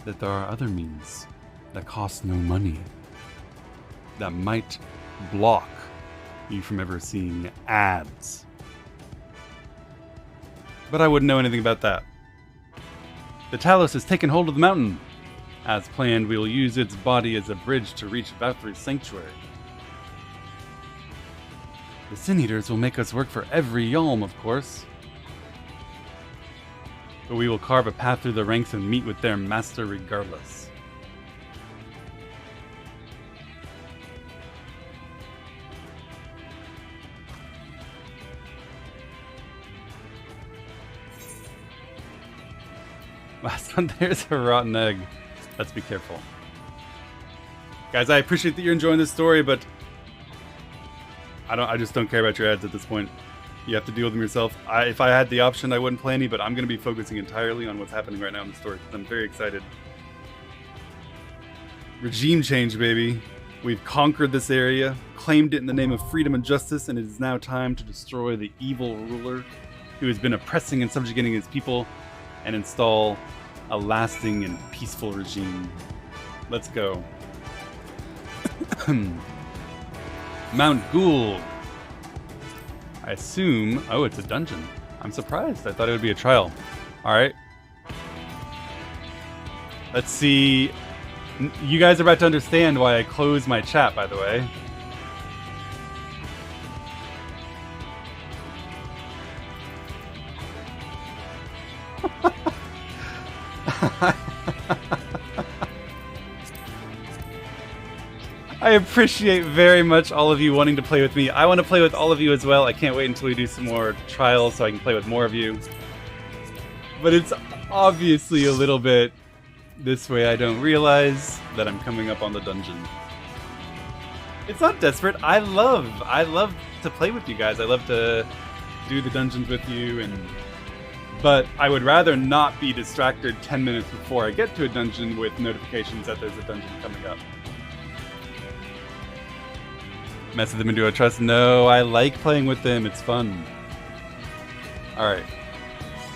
that there are other means that cost no money that might block you from ever seeing ads. But I wouldn't know anything about that. The Talos has taken hold of the mountain. As planned, we will use its body as a bridge to reach Vothry's sanctuary. The Sin Eaters will make us work for every Yalm, of course. But we will carve a path through the ranks and meet with their master regardless. Last one, there's a rotten egg. Let's be careful. Guys, I appreciate that you're enjoying this story, but I just don't care about your ads at this point. You have to deal with them yourself. If I had the option, I wouldn't play any, but I'm going to be focusing entirely on what's happening right now in the story, because I'm very excited. Regime change, baby. We've conquered this area, claimed it in the name of freedom and justice, and it is now time to destroy the evil ruler who has been oppressing and subjugating his people and install a lasting and peaceful regime. Let's go. Mount Gould. I assume... Oh, it's a dungeon. I'm surprised. I thought it would be a trial. Alright. Let's see. You guys are about to understand why I closed my chat, by the way. I appreciate very much all of you wanting to play with me. I want to play with all of you as well. I can't wait until we do some more trials so I can play with more of you. But it's obviously a little bit this way. I don't realize that I'm coming up on the dungeon. It's not desperate. I love to play with you guys. I love to do the dungeons with you, but I would rather not be distracted 10 minutes before I get to a dungeon with notifications that there's a dungeon coming up. Mess with them and do I trust? No, I like playing with them. It's fun. Alright.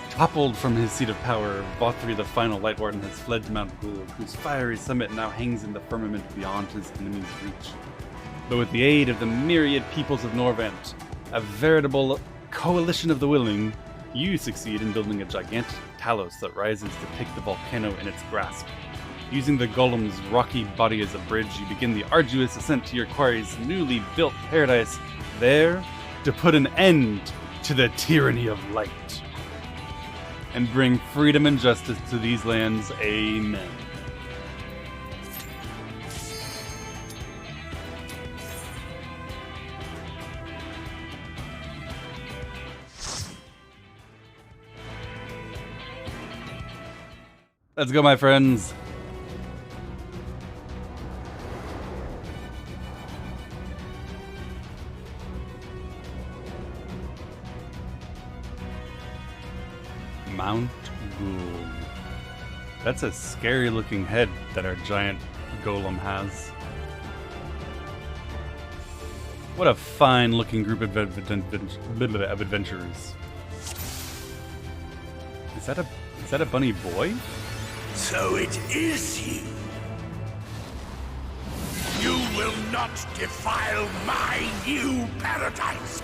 Toppled from his seat of power, Vothry the final Light Warden has fled to Mount Gould, whose fiery summit now hangs in the firmament beyond his enemy's reach. But with the aid of the myriad peoples of Norvent, a veritable coalition of the willing, you succeed in building a gigantic Talos that rises to take the volcano in its grasp. Using the golem's rocky body as a bridge, you begin the arduous ascent to your quarry's newly built paradise, there to put an end to the tyranny of light and bring freedom and justice to these lands. Amen. Let's go, my friends. Mount Gould. That's a scary looking head that our giant golem has. What a fine looking group of adventurers. Is that a bunny boy? So it is you. You will not defile my new paradise.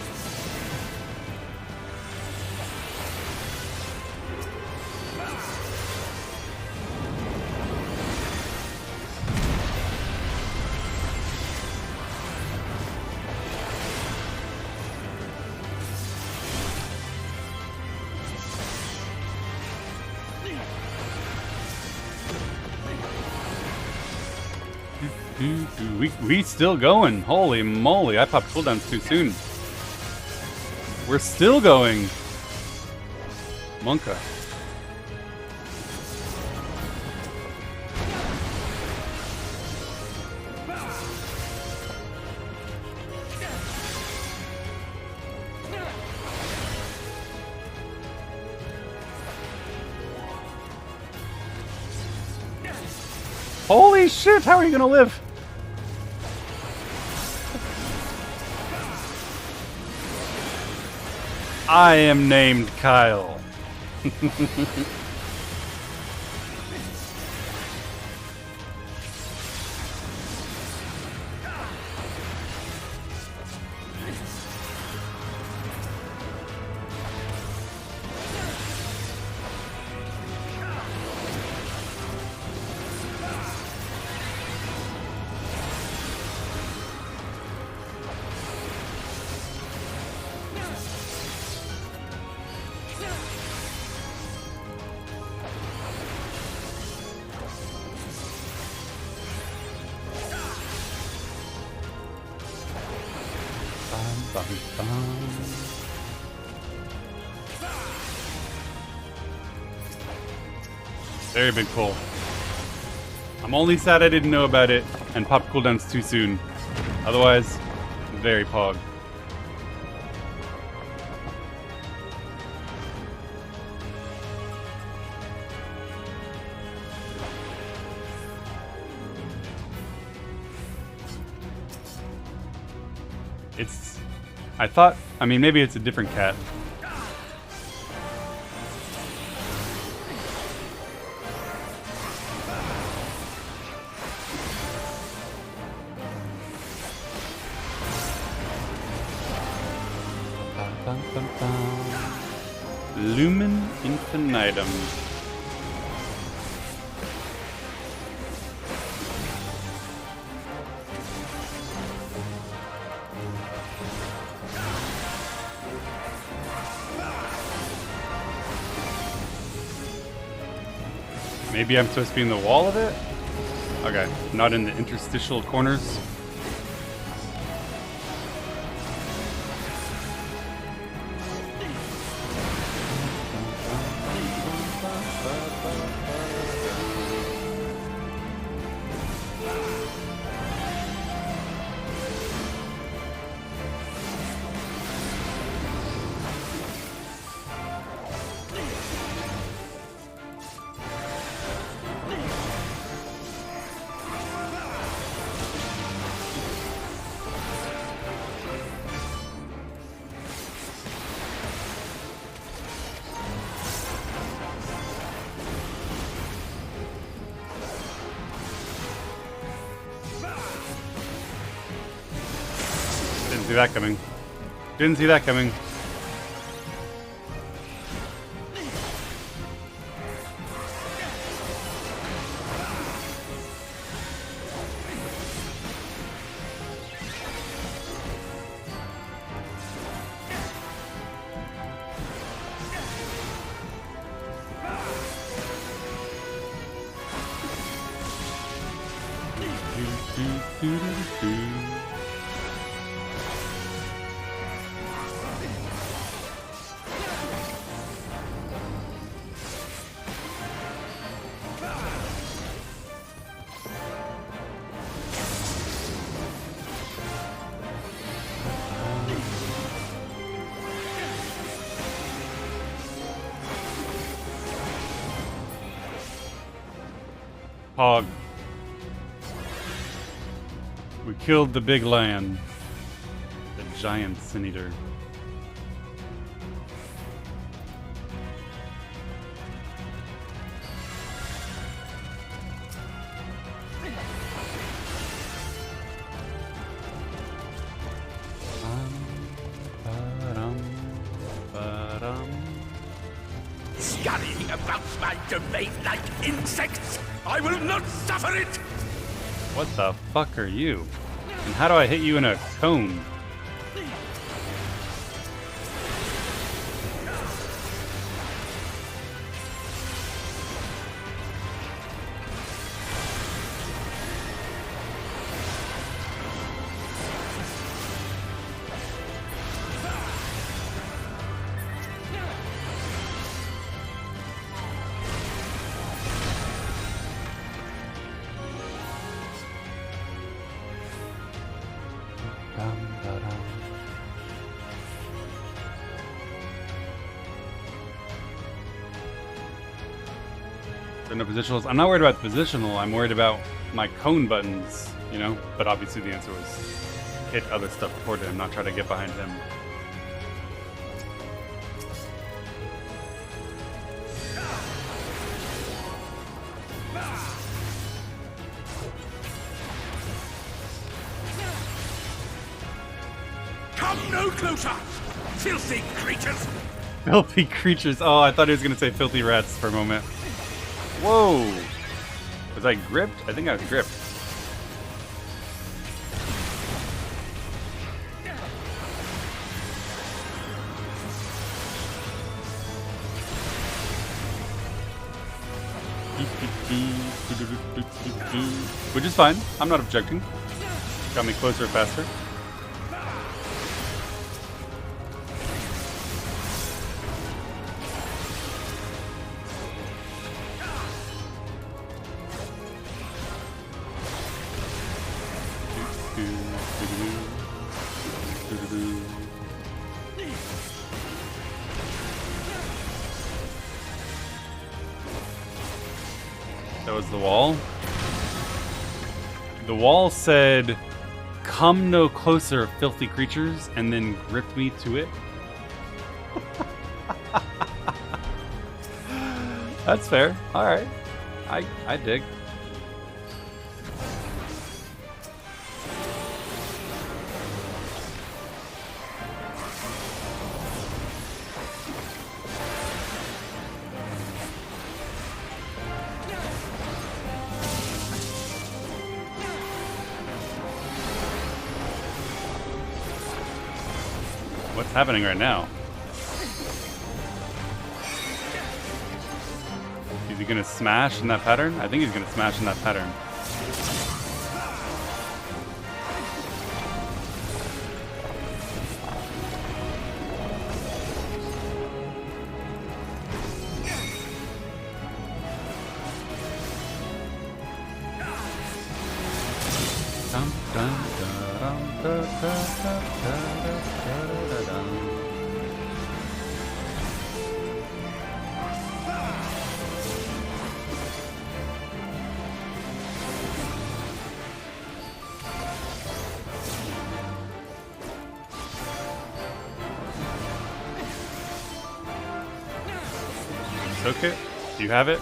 We still going. Holy moly, I popped cooldowns too soon. We're still going. Monka. Holy shit, how are you gonna live? I am named Kyle. Very big pull. I'm only sad I didn't know about it and popped cooldowns too soon. Otherwise, very pog. I mean, maybe it's a different cat. Lumen Infinitum. Maybe I'm supposed to be in the wall of it? Okay, not in the interstitial corners. Didn't see that coming. Didn't see that coming. Hog. We killed the big lion. The giant sin eater. Scurrying about my domain like insects! I will not suffer it! What the fuck are you? And how do I hit you in a cone? No positionals. I'm not worried about the positional. I'm worried about my cone buttons, you know? But obviously the answer was hit other stuff before him, not try to get behind him. Come no closer, filthy creatures! Filthy creatures. Oh, I thought he was going to say filthy rats for a moment. Whoa. Was I gripped? I think I was gripped. Which is fine. I'm not objecting. Got me closer faster. That was the wall. The wall said, "Come no closer, filthy creatures," and then gripped me to it. That's fair. All right. I dig. What's happening right now? Is he gonna smash in that pattern? I think he's gonna smash in that pattern. Soak it? Do you have it?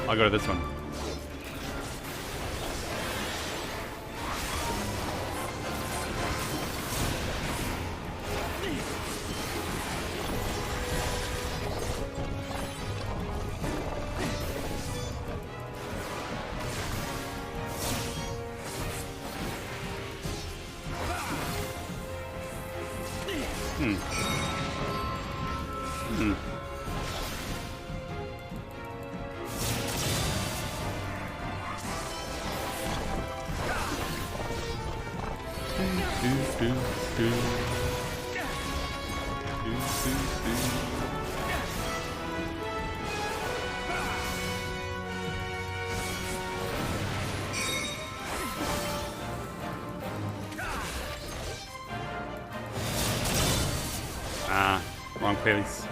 I'll go to this one. Ah, wrong place.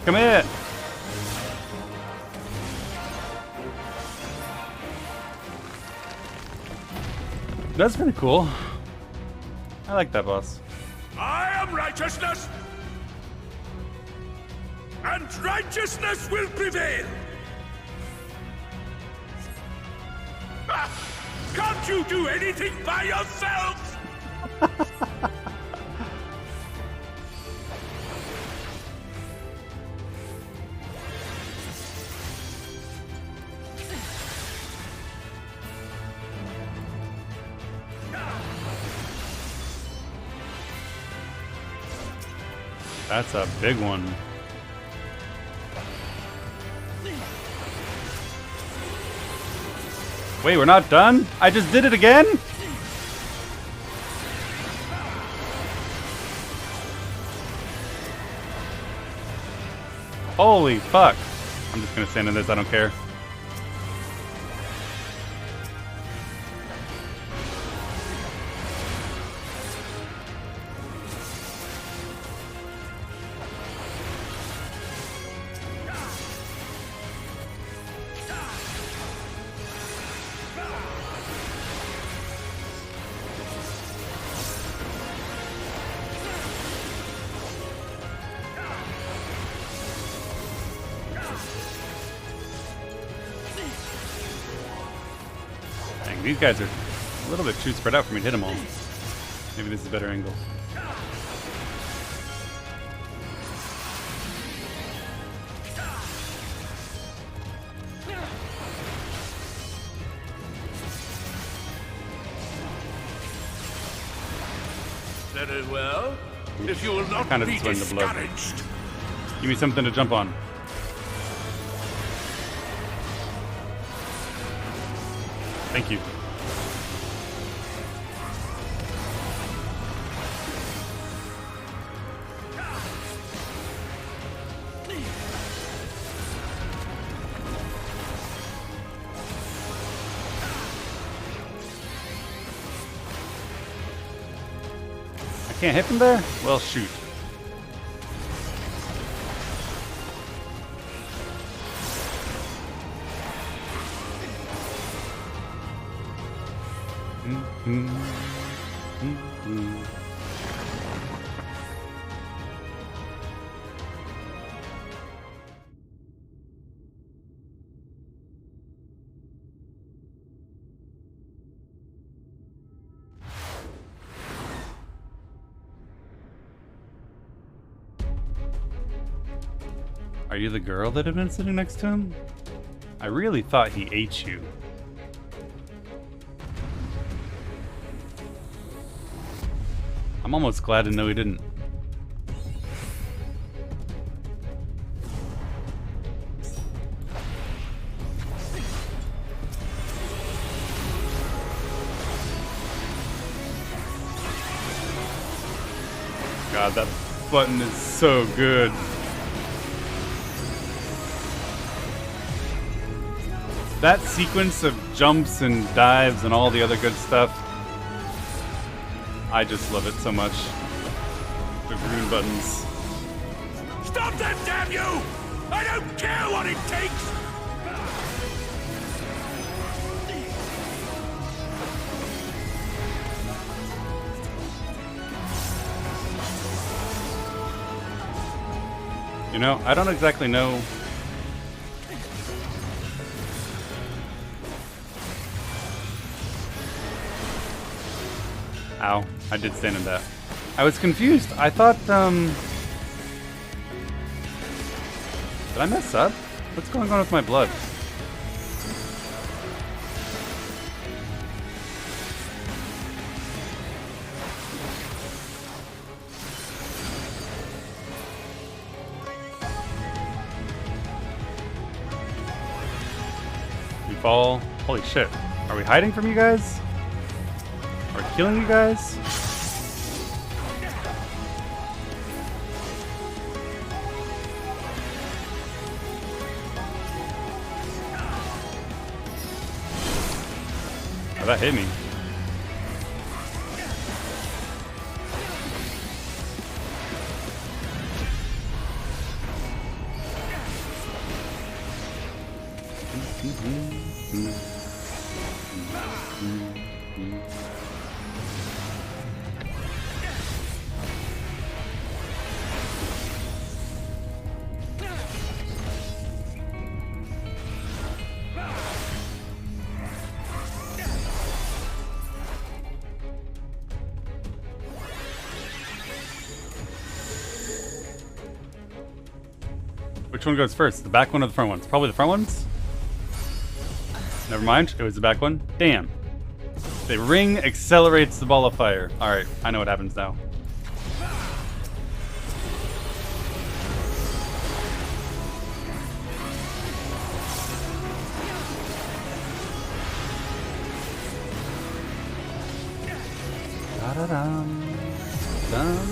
Come here! That's pretty cool. I like that boss. I am righteousness, and righteousness will prevail. Ah, can't you do anything by yourselves? That's a big one. Wait, we're not done? I just did it again? Holy fuck. I'm just gonna stand in this, I don't care. These guys are a little bit too spread out for me to hit them all. Maybe this is a better angle. Very well. If you will not Kind of be swing the blood. discouraged. Give me something to jump on. Thank you. I can't hit from there? Well, shoot. Are you the girl that had been sitting next to him? I really thought he ate you. I'm almost glad to know he didn't. God, that button is so good. That sequence of jumps and dives and all the other good stuff, I just love it so much. The green buttons. Stop them, damn you! I don't care what it takes! You know, I don't exactly know. Ow, I did stand in that. I was confused. I thought, did I mess up? What's going on with my blood? We fall. Holy shit. Are we hiding from you guys? Are we killing you guys? Oh, that hit me. Which one goes first? The back one or the front one? It's probably the front ones? Never mind, it was the back one. Damn. The ring accelerates the ball of fire. Alright, I know what happens now. Da-da-dum. Dum.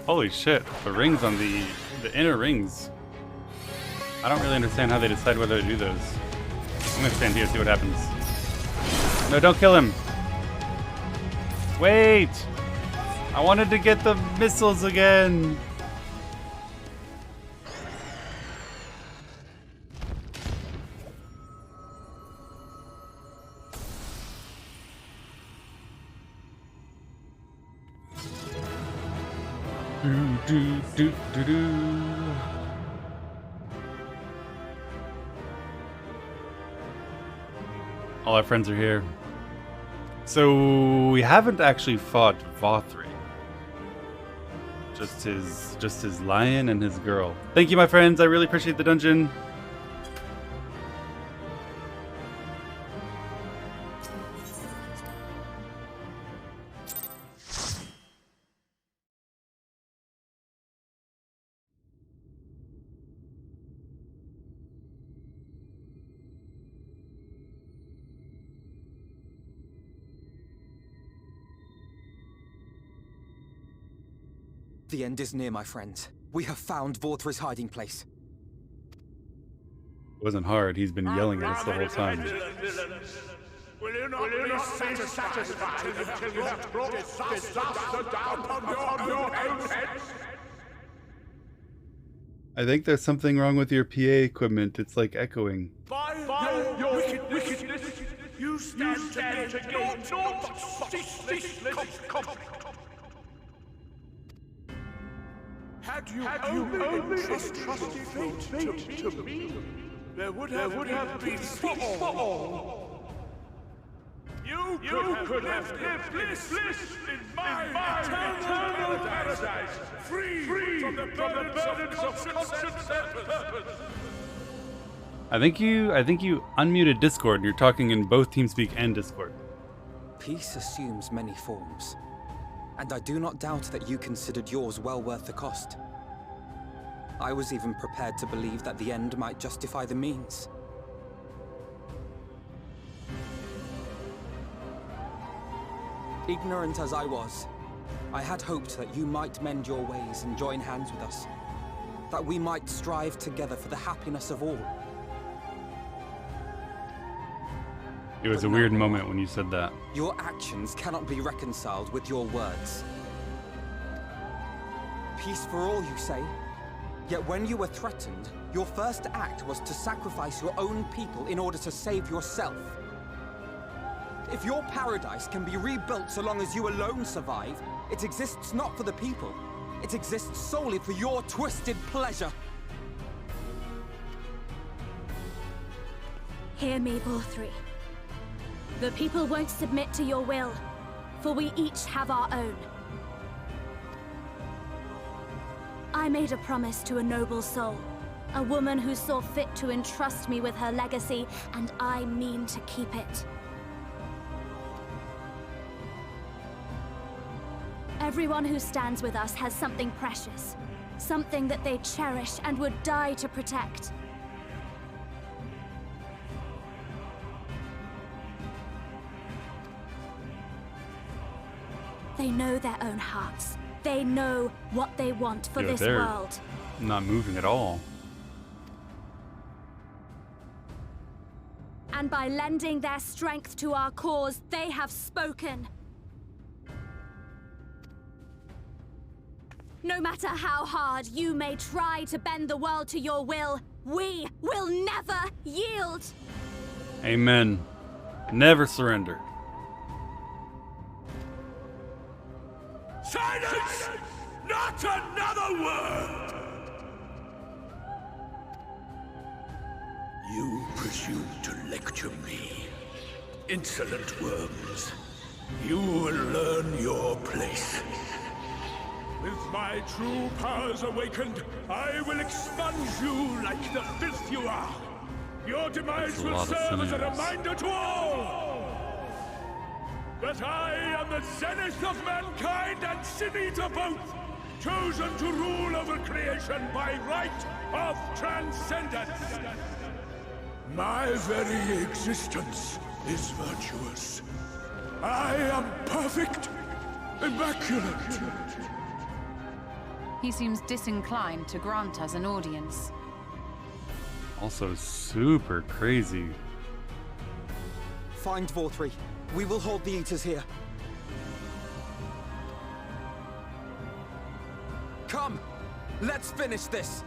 Holy shit, the rings on the inner rings. I don't really understand how they decide whether to do those. I'm gonna stand here and see what happens. No, don't kill him. Wait! I wanted to get the missiles again. All our friends are here. So we haven't actually fought VOD3. Just his lion and his girl. Thank you, my friends. I really appreciate the dungeon. The end is near, my friends. We have found VOD3's hiding place. It wasn't hard. He's been yelling at us the whole time. Will you not be satisfied until you have brought disaster down on your own heads? I think there's something wrong with your PA equipment. It's like echoing. By your wickedness, you stand to gain naught but ceaseless conflict. Had you only trusted fate to me, there would have been peace for all. You could have lived bliss in my eternal paradise, free from the burdens of conscience and purpose. I think you unmuted Discord and you're talking in both TeamSpeak and Discord. Peace assumes many forms. And I do not doubt that you considered yours well worth the cost. I was even prepared to believe that the end might justify the means. Ignorant as I was, I had hoped that you might mend your ways and join hands with us. That we might strive together for the happiness of all. It was a weird moment when you said that. Your actions cannot be reconciled with your words. Peace for all, you say? Yet when you were threatened, your first act was to sacrifice your own people in order to save yourself. If your paradise can be rebuilt so long as you alone survive, it exists not for the people. It exists solely for your twisted pleasure. Hear me, VOD3. The people won't submit to your will, for we each have our own. I made a promise to a noble soul, a woman who saw fit to entrust me with her legacy, and I mean to keep it. Everyone who stands with us has something precious, something that they cherish and would die to protect. They know their own hearts. They know what they want for this world. Not moving at all. And by lending their strength to our cause, they have spoken. No matter how hard you may try to bend the world to your will, we will never yield. Amen. Never surrender. Silence! Not another word! You presume to lecture me. Insolent worms. You will learn your place. With my true powers awakened, I will expunge you like the filth you are. Your demise will serve as a reminder to all that I am the zenith of mankind and Sin-Eater both, chosen to rule over creation by right of transcendence. My very existence is virtuous. I am perfect, immaculate. He seems disinclined to grant us an audience. Also super crazy. Find Vorthree. We will hold the Eaters here. Come! Let's finish this!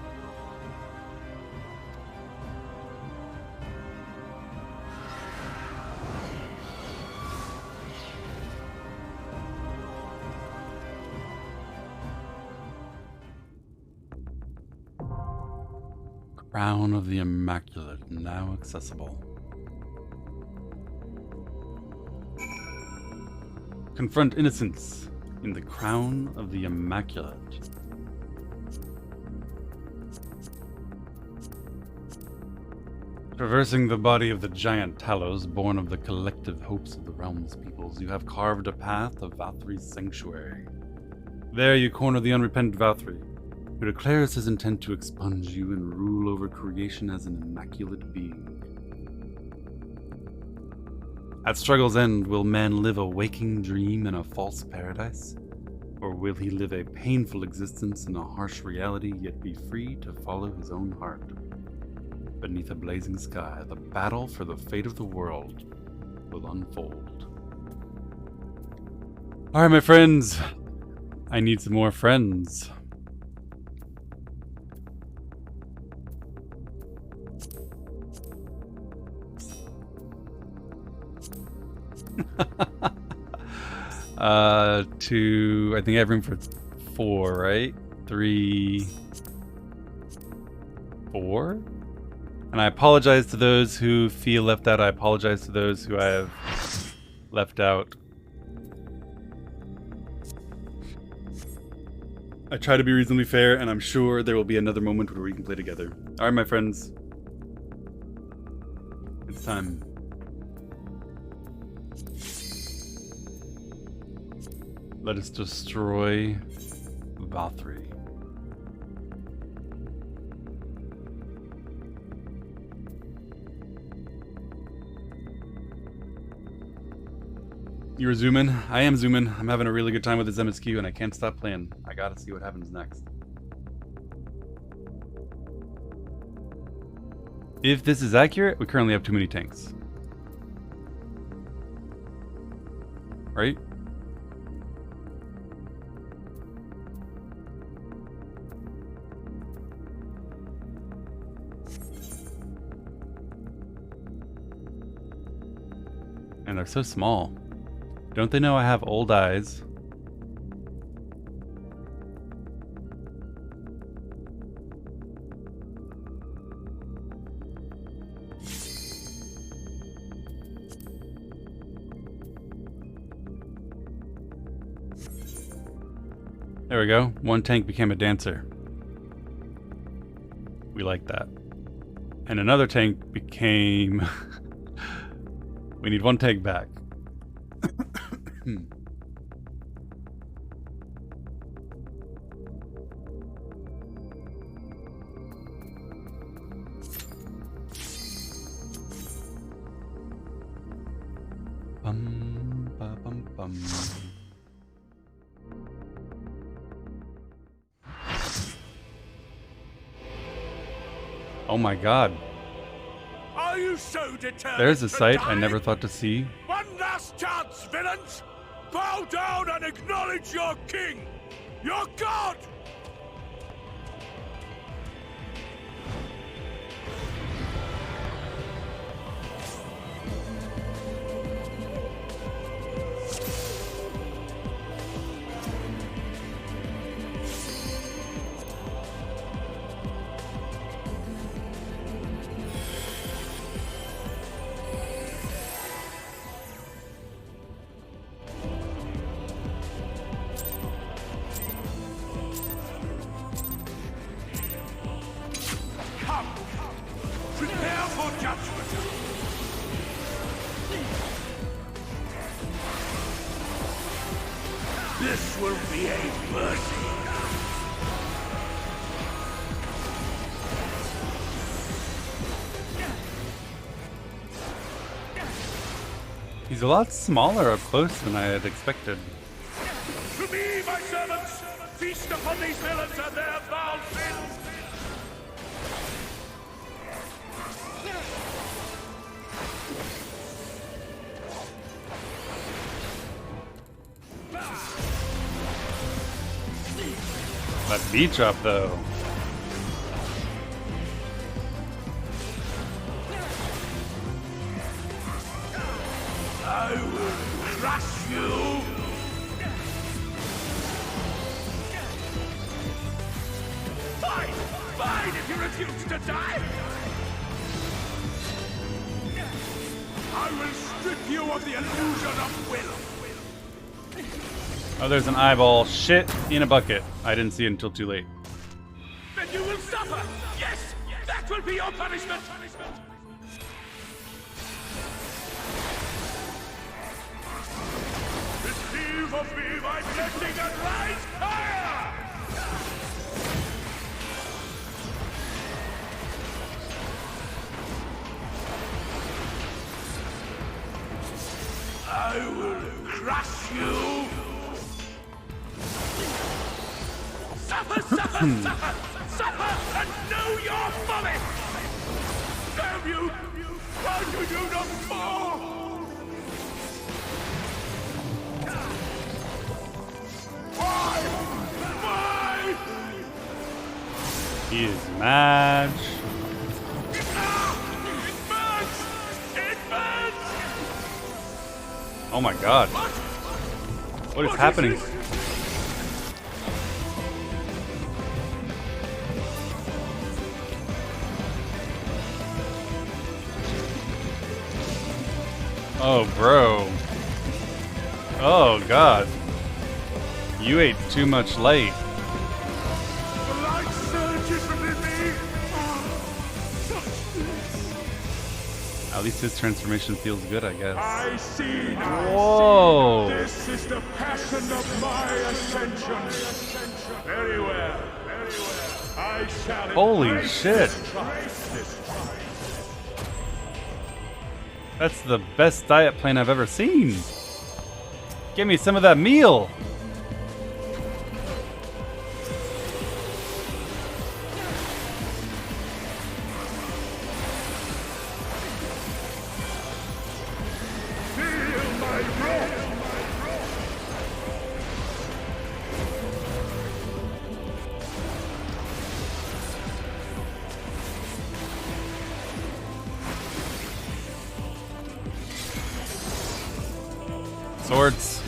Crown of the Immaculate, now accessible. Confront innocence in the Crown of the Immaculate. Traversing the body of the giant Talos, born of the collective hopes of the realm's peoples, you have carved a path of Valthry's sanctuary. There you corner the unrepentant Valthry, who declares his intent to expunge you and rule over creation as an immaculate being. At struggle's end, will man live a waking dream in a false paradise? Or will he live a painful existence in a harsh reality, yet be free to follow his own heart? Beneath a blazing sky, the battle for the fate of the world will unfold. Alright, my friends. I need some more friends. I think I have room for 4, right? 3, 4? And I apologize to those who feel left out. I apologize to those who I have left out. I try to be reasonably fair, and I'm sure there will be another moment where we can play together. Alright, my friends. It's time. Let us destroy Valthry. You were zooming? I am zooming. I'm having a really good time with this MSQ and I can't stop playing. I gotta see what happens next. If this is accurate, we currently have too many tanks. Right? And they're so small. Don't they know I have old eyes? There we go. One tank became a dancer. We like that. And another tank became... We need one tank back. Bum, ba, bum, bum. Oh my god. Are you so determined? There's a sight I never thought to see. One last chance, villains! Bow down and acknowledge your king! Your god! Prepare for judgment! This will be a mercy! He's a lot smaller up close than I had expected. To me, my servants, feast upon these villains and their foul sins! That beat drop, though. I will crush you! Fine! Fine if you refuse to die! I will strip you of the illusion of will! Oh, there's an eyeball. Shit in a bucket. I didn't see it until too late. Then you will suffer! Yes! That will be your punishment! Receive of me my blessing and rise higher! I will crush you! Suffer, suffer, suffer! Suffer and know your folly! Damn you! Why do you not fall? Why? Why? He is mad. It burns! It burns! Oh my god. What is happening? Oh, bro. Oh, God. You ate too much light. The light surges within me! At least his transformation feels good, I guess. I see now. Whoa. This is the passion of my ascension. Very well, very well. I shall Holy embrace shit. this trial. That's the best diet plan I've ever seen. Give me some of that meal. Feel my wrath. Swords.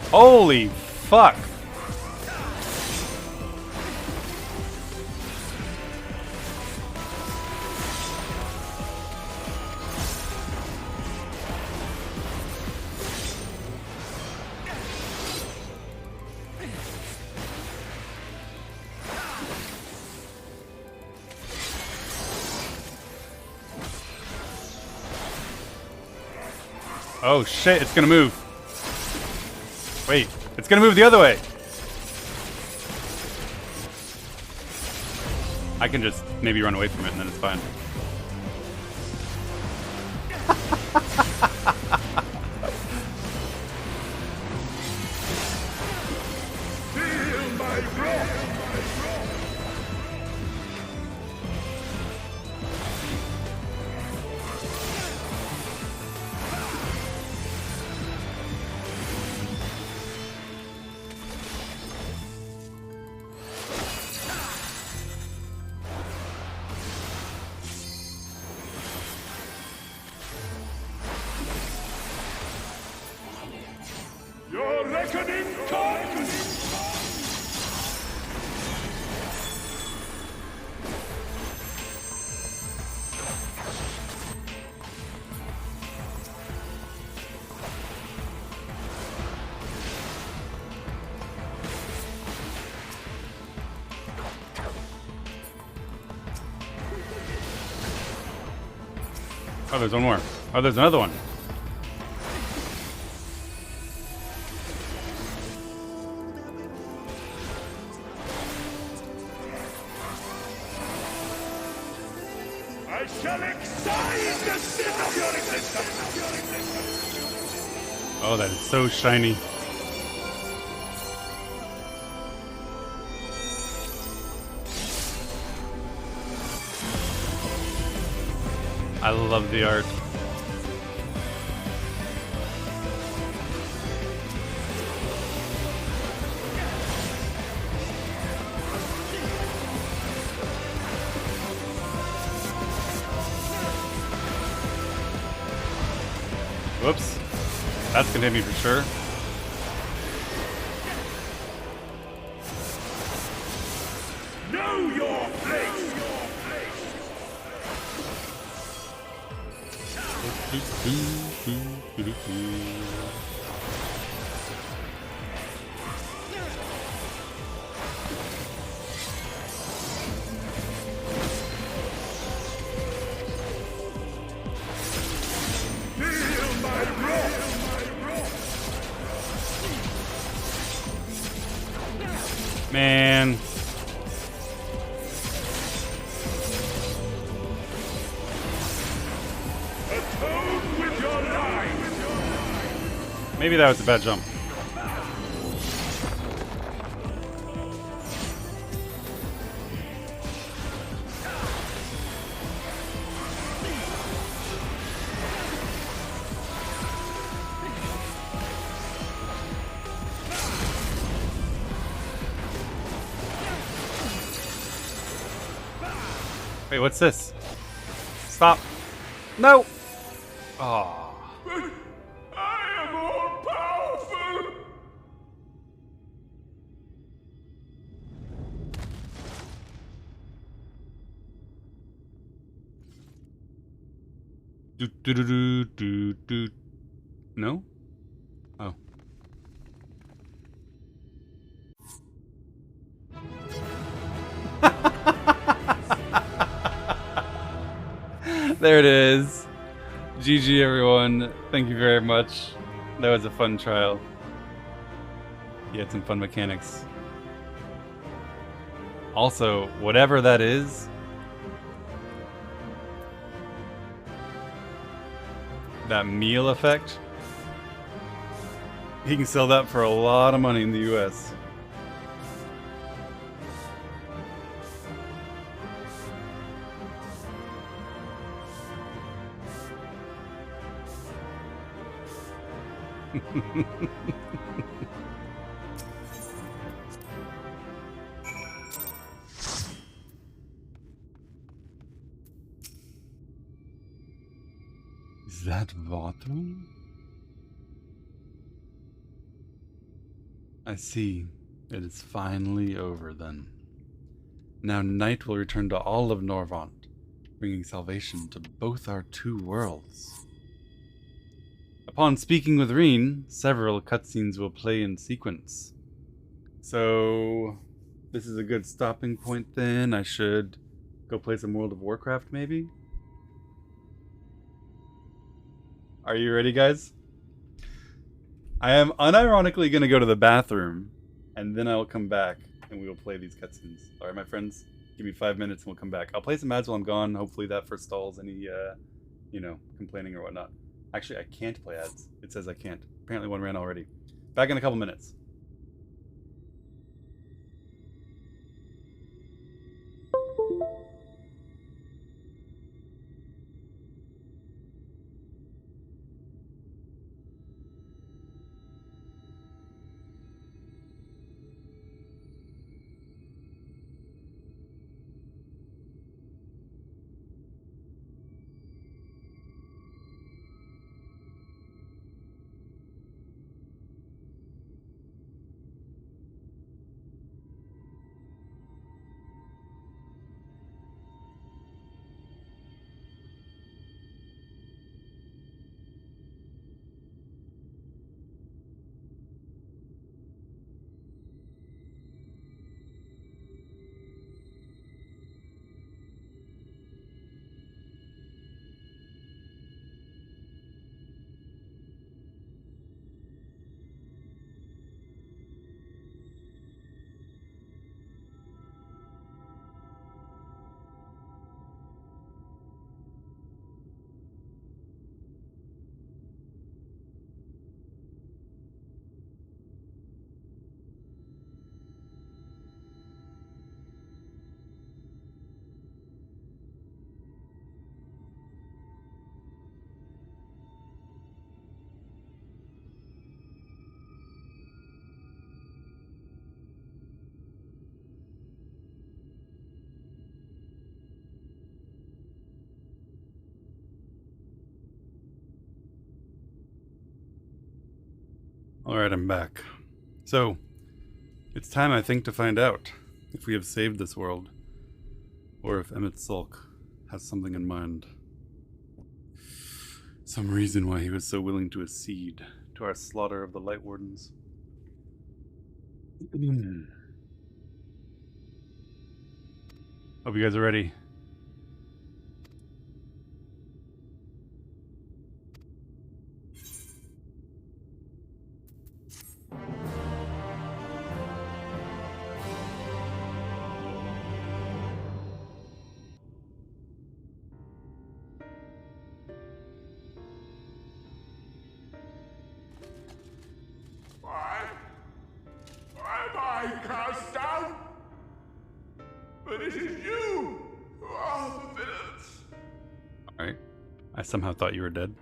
Holy fuck. Oh shit, it's gonna move. Wait, it's gonna move the other way. I can just maybe run away from it and then it's fine. Feel my wrath. Your reckoning comes! Oh, there's one more. Oh, there's another one. I shall excise the sin of your existence! Oh, that is so shiny. I love the art. Whoops. That's gonna hit me for sure. Know your place! Man. Maybe that was a bad jump. Wait, what's this? Stop. No! Oh. I am all powerful! Do do do do do do. No? Oh. There it is. GG everyone. Thank you very much. That was a fun trial. You had some fun mechanics. Also, whatever that is, that meal effect, he can sell that for a lot of money in the US. Is that Vothram? I see. It is finally over then. Now night will return to all of Norvant, bringing salvation to both our two worlds. Upon speaking with Reen, several cutscenes will play in sequence. So, this is a good stopping point then. I should go play some World of Warcraft maybe? Are you ready, guys? I am unironically going to go to the bathroom, and then I'll come back, and we will play these cutscenes. Alright, my friends? Give me 5 minutes, and we'll come back. I'll play some ads while I'm gone. Hopefully that forestalls any, you know, complaining or whatnot. Actually, I can't play ads. It says I can't. Apparently one ran already. Back in a couple minutes. Alright, I'm back. So, it's time, I think, to find out if we have saved this world, or if Emmett Sulk has something in mind. Some reason why he was so willing to accede to our slaughter of the Light Wardens. Hope you guys are ready. Why am I cast down? But it is you who are the villains. Alright. I somehow thought you were dead.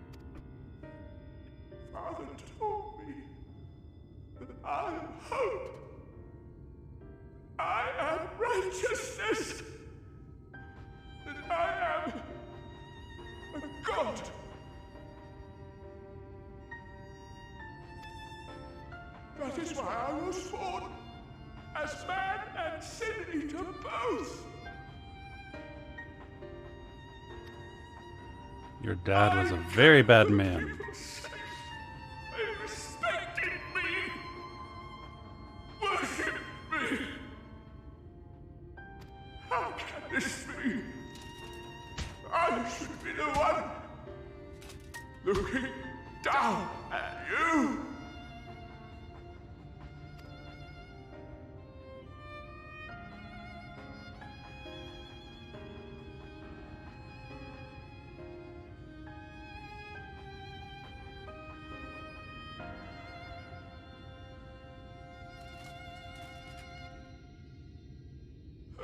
Father told me that I am hope. I am righteousness. That I am a god. That is why I was born, as man and sin eater both. Your dad was a very bad man. They respected me, worshipped me. How can this be? I should be the one looking down at you.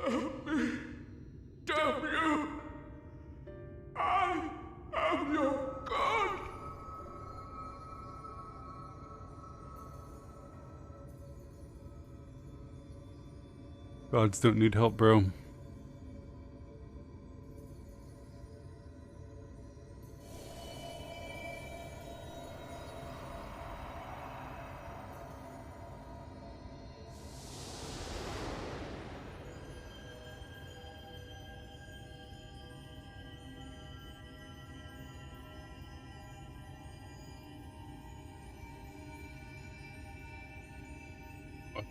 Help me, damn you! I am your god! Gods don't need help, bro.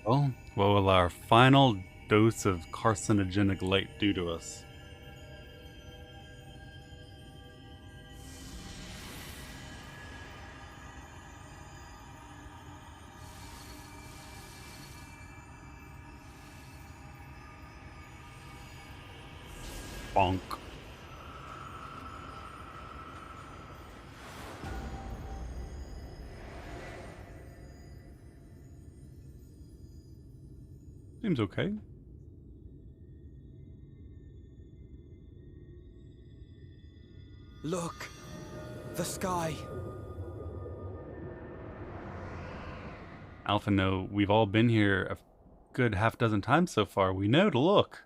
Well, what will our final dose of carcinogenic light do to us? Bonk. Seems okay. Look! The sky! Alpha, no, we've all been here a good half dozen times so far. We know to look.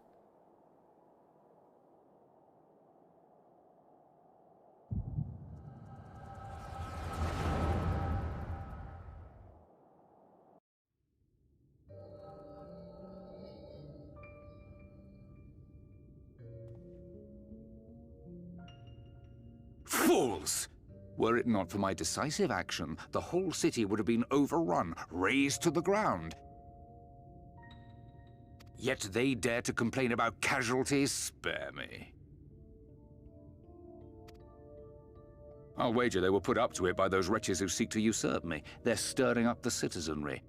Fools! Were it not for my decisive action, the whole city would have been overrun, razed to the ground. Yet they dare to complain about casualties? Spare me. I'll wager they were put up to it by those wretches who seek to usurp me. They're stirring up the citizenry.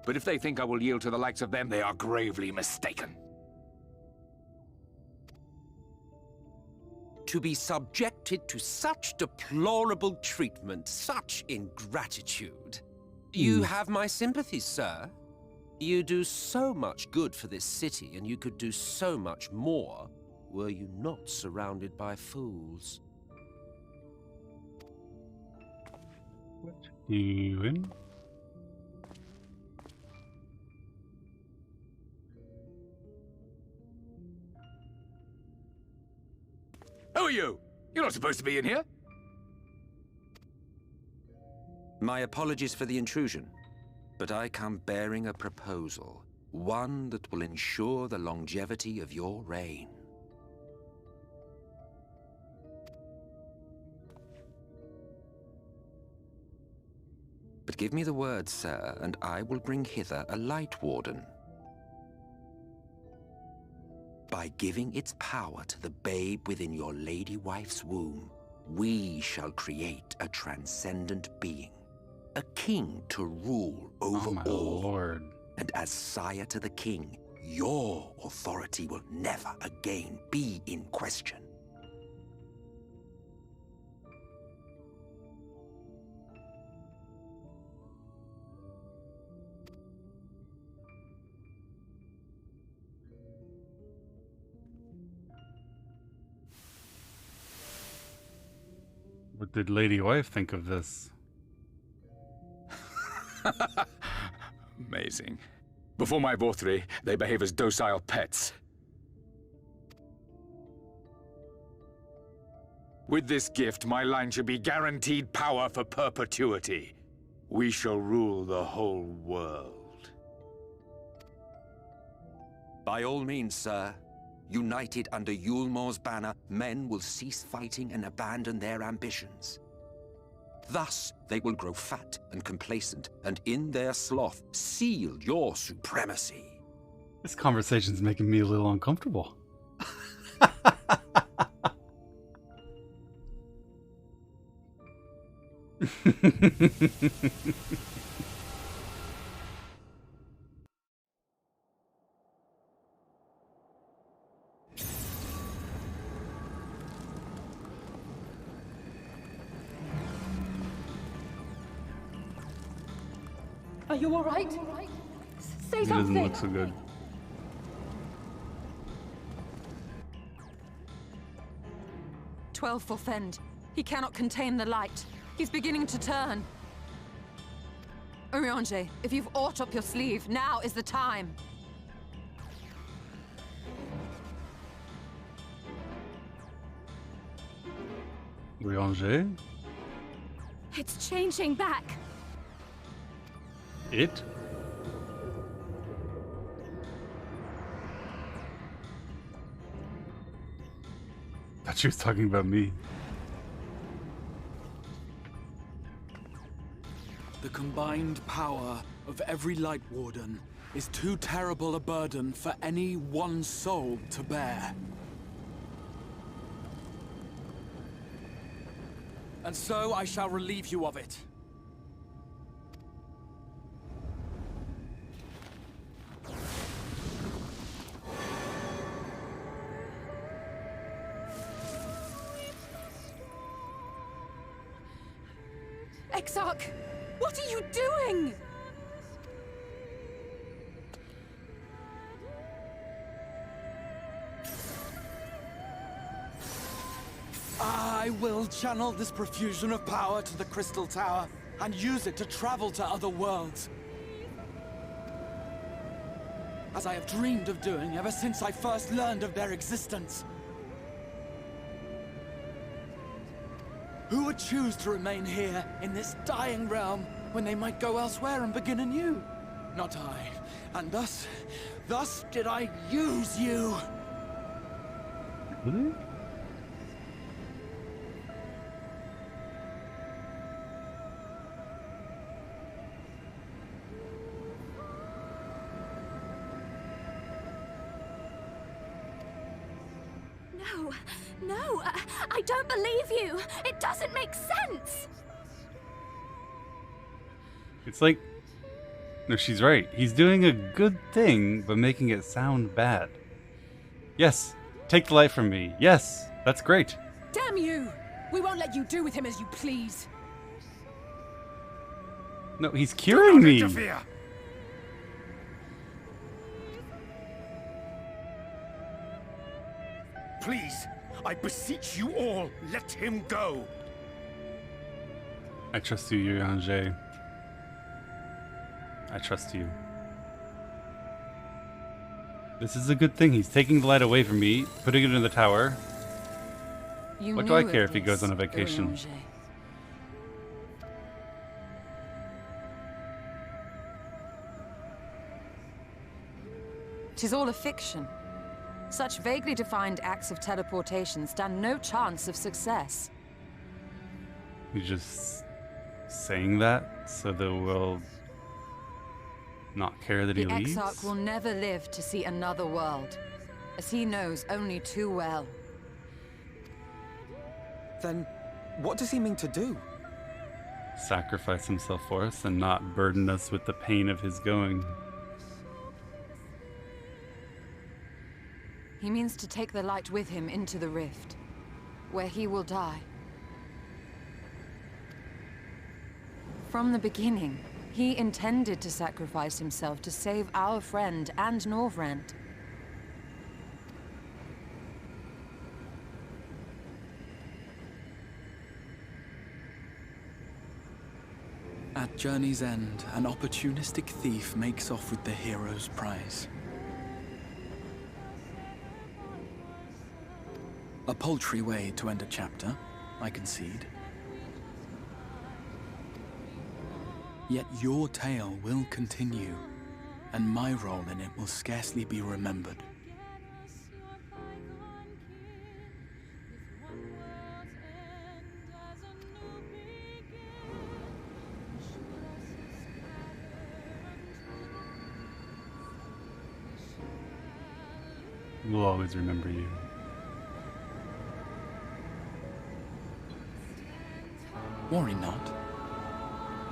But if they think I will yield to the likes of them, they are gravely mistaken. To be subjected to such deplorable treatment, such ingratitude. You have my sympathies, sir. You do so much good for this city, and you could do so much more were you not surrounded by fools. What you in? Who are you? You're not supposed to be in here. My apologies for the intrusion, but I come bearing a proposal. One that will ensure the longevity of your reign. But give me the word, sir, and I will bring hither a Light Warden. By giving its power to the babe within your lady wife's womb, we shall create a transcendent being. A king to rule over all. Lord. And as sire to the king, your authority will never again be in question. What did Lady Wife think of this? Amazing. Before my Vothri, they behave as docile pets. With this gift, my line shall be guaranteed power for perpetuity. We shall rule the whole world. By all means, sir. United under Yulmor's banner, men will cease fighting and abandon their ambitions. Thus, they will grow fat and complacent, and in their sloth, seal your supremacy. This conversation's making me a little uncomfortable. Are you all right? Say He something. doesn't look so good. "12 for Fend. He cannot contain the light. He's beginning to turn. Urianger, if you've aught up your sleeve, now is the time. Urianger? It's changing back. It? Thought she was talking about me. The combined power of every Light Warden is too terrible a burden for any one soul to bear. And so I shall relieve you of it. Exarch, what are you doing? I will channel this profusion of power to the Crystal Tower and use it to travel to other worlds. As I have dreamed of doing ever since I first learned of their existence. Who would choose to remain here in this dying realm when they might go elsewhere and begin anew? Not I. And thus did I use you. Really? No, I don't believe you. It doesn't make sense. It's like... No, she's right. He's doing a good thing, but making it sound bad. Yes, take the light from me. Yes, that's great. Damn you! We won't let you do with him as you please. No, he's curing me. Interfere. Please, I beseech you all, let him go. I trust you, Urianger. I trust you. This is a good thing. He's taking the light away from me, putting it in the tower. What do I care if he goes on a vacation? 'Tis all a fiction. Such vaguely defined acts of teleportation stand no chance of success. He's just saying that so that we'll not care that he leaves? The Exarch will never live to see another world, as he knows only too well. Then, what does he mean to do? Sacrifice himself for us and not burden us with the pain of his going. He means to take the light with him into the rift, where he will die. From the beginning, he intended to sacrifice himself to save our friend and Norvrent. At journey's end, an opportunistic thief makes off with the hero's prize. A paltry way to end a chapter, I concede. Yet your tale will continue, and my role in it will scarcely be remembered. We'll always remember you. Worry not.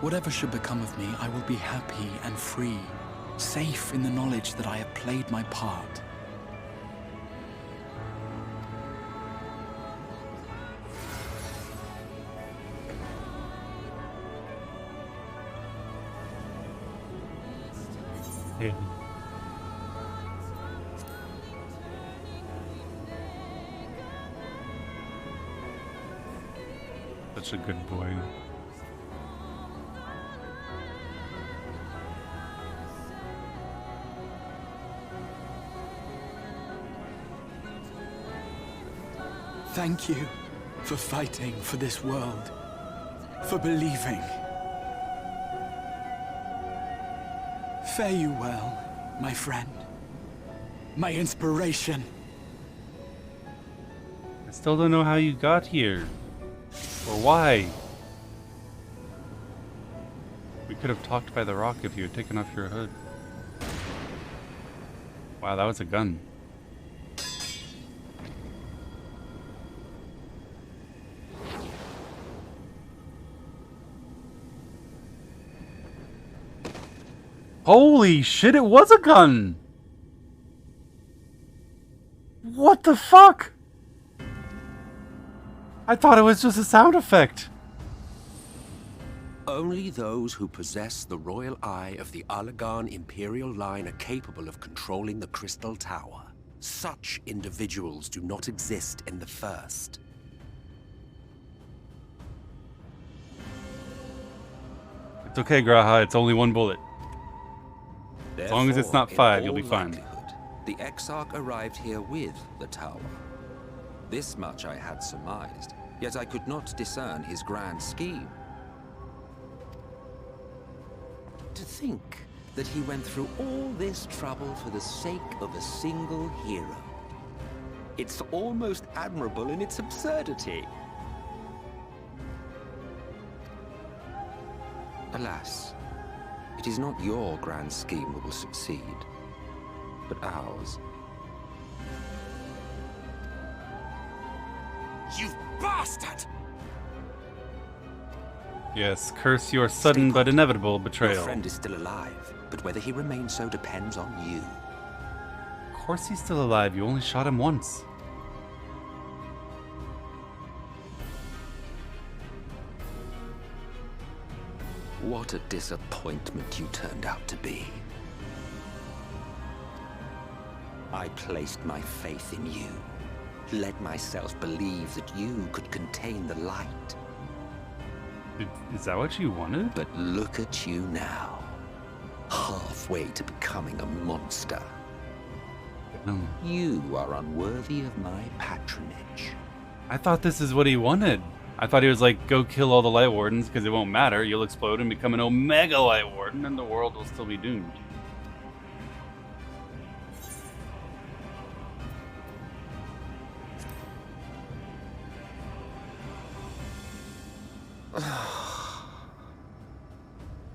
Whatever should become of me, I will be happy and free, safe in the knowledge that I have played my part. Yeah. Such a good boy. Thank you for fighting for this world, for believing. Fare you well, my friend, my inspiration. I still don't know how you got here. Or why? We could have talked by the rock if you had taken off your hood. Wow, that was a gun. Holy shit, it was a gun! What the fuck? I thought it was just a sound effect. Only those who possess the royal eye of the Allagan Imperial line are capable of controlling the Crystal Tower. Such individuals do not exist in the First. It's okay, Graha, it's only one bullet. As long as it's not Therefore, 5, in you'll be all fine. likelihood, the Exarch arrived here with the tower. This much I had surmised, yet I could not discern his grand scheme. To think that he went through all this trouble for the sake of a single hero. It's almost admirable in its absurdity. Alas, it is not your grand scheme that will succeed, but ours. You bastard! Yes, curse your sudden but inevitable Your betrayal. friend is still alive, but whether he remains so depends on you. Of course he's still alive, you only shot him once. What a disappointment you turned out to be. I placed my faith in you, let myself believe that you could contain the light. Is that what you wanted? But look at you now, halfway to becoming a monster. You are unworthy of my patronage. I thought this is what he wanted. I thought he was like, go kill all the Light Wardens because it won't matter. You'll explode and become an Omega Light Warden and the world will still be doomed.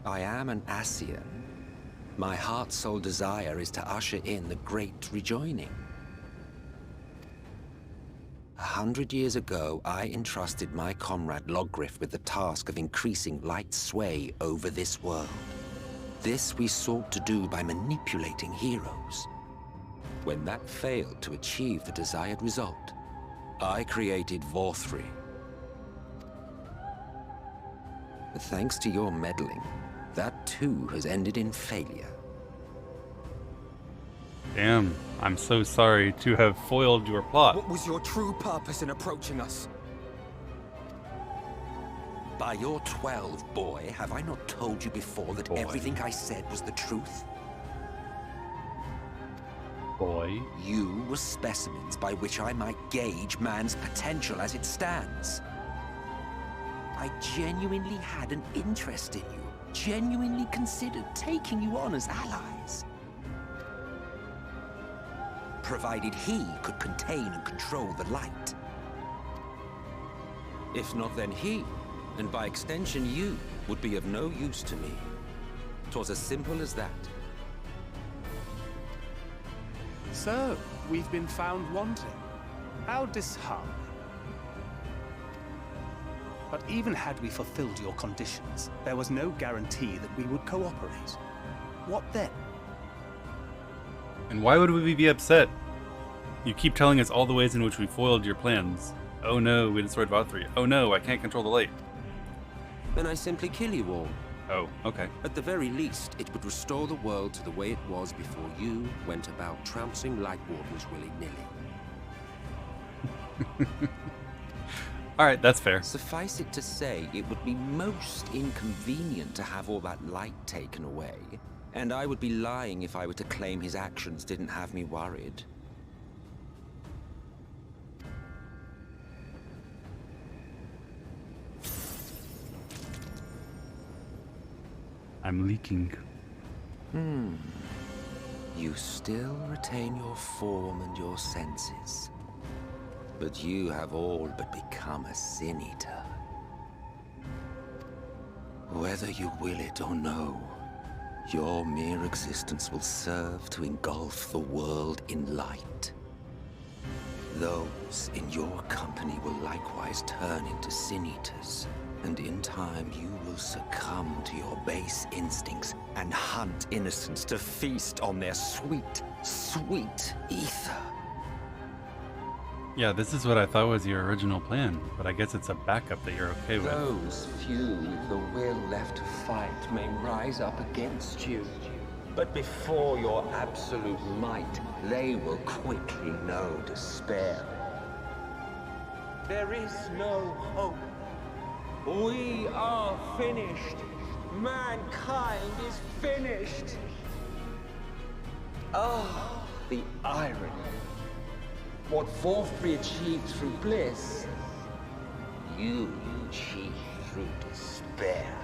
I am an Ascian. My heart's sole desire is to usher in the Great Rejoining. 100 years ago, I entrusted my comrade Logriff with the task of increasing light's sway over this world. This we sought to do by manipulating heroes. When that failed to achieve the desired result, I created VOD. But thanks to your meddling, that too has ended in failure. Damn, I'm so sorry to have foiled your plot. What was your true purpose in approaching us? By your 12, boy, have I not told you before that everything I said was the truth? Boy. You were specimens by which I might gauge man's potential as it stands. I genuinely had an interest in you, genuinely considered taking you on as allies. Provided he could contain and control the light. If not, then he, and by extension you, would be of no use to me. 'Twas as simple as that. So, we've been found wanting. How disheartening. But even had we fulfilled your conditions, there was no guarantee that we would cooperate. What then? And why would we be upset? You keep telling us all the ways in which we foiled your plans. Oh no, we destroyed VOD. Oh no, I can't control the light. Then I simply kill you all. Oh, okay. At the very least, it would restore the world to the way it was before you went about trouncing Light Wardens willy-nilly. Alright, that's fair. Suffice it to say, it would be most inconvenient to have all that light taken away, and I would be lying if I were to claim his actions didn't have me worried. I'm leaking. You still retain your form and your senses. But you have all but become a Sin Eater. Whether you will it or no, your mere existence will serve to engulf the world in light. Those in your company will likewise turn into Sin Eaters, and in time you will succumb to your base instincts and hunt innocents to feast on their sweet, sweet ether. Yeah, this is what I thought was your original plan, but I guess it's a backup that you're okay with. Those few with the will left to fight may rise up against you, but before your absolute might, they will quickly know despair. There is no hope. We are finished. Mankind is finished. Ah, the irony. What VOD achieved through bliss, you achieved through despair.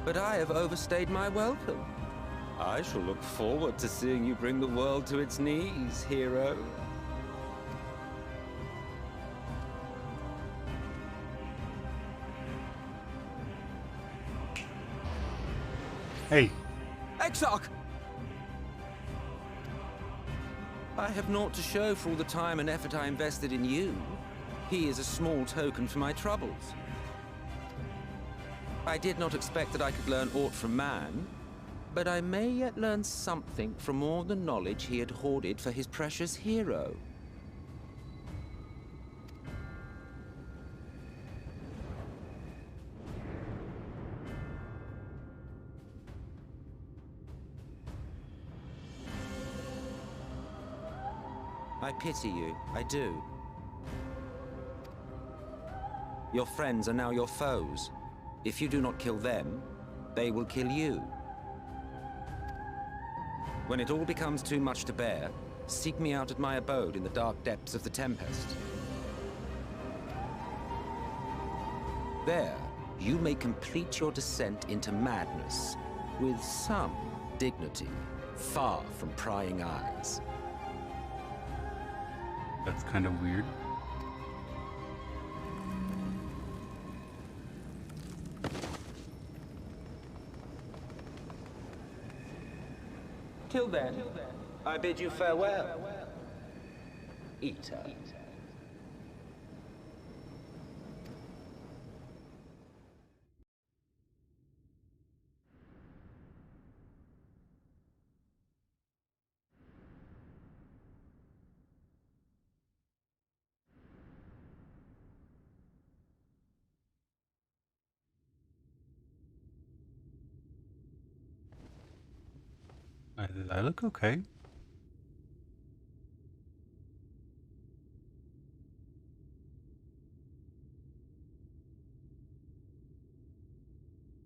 But I have overstayed my welcome. I shall look forward to seeing you bring the world to its knees, hero. Hey. Exarch! I have naught to show for all the time and effort I invested in you. He is a small token for my troubles. I did not expect that I could learn aught from man, but I may yet learn something from all the knowledge he had hoarded for his precious hero. I pity you, I do. Your friends are now your foes. If you do not kill them, they will kill you. When it all becomes too much to bear, seek me out at my abode in the dark depths of the Tempest. There, you may complete your descent into madness with some dignity, far from prying eyes. That's kind of weird. Till then, I bid you farewell, Eater. I look okay.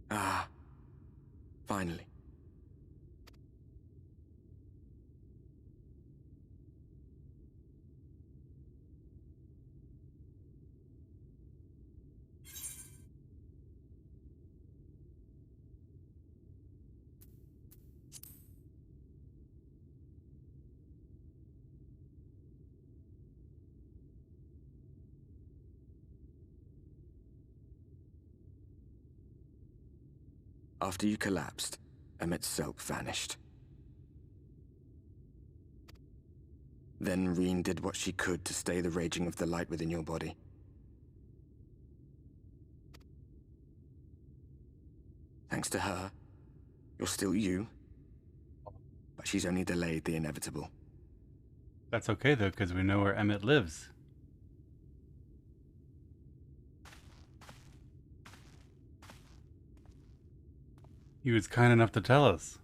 Ah, finally. After you collapsed, Emmet's self vanished. Then Reen did what she could to stay the raging of the light within your body. Thanks to her, you're still you, but she's only delayed the inevitable. That's okay though, because we know where Emmet lives. He was kind enough to tell us.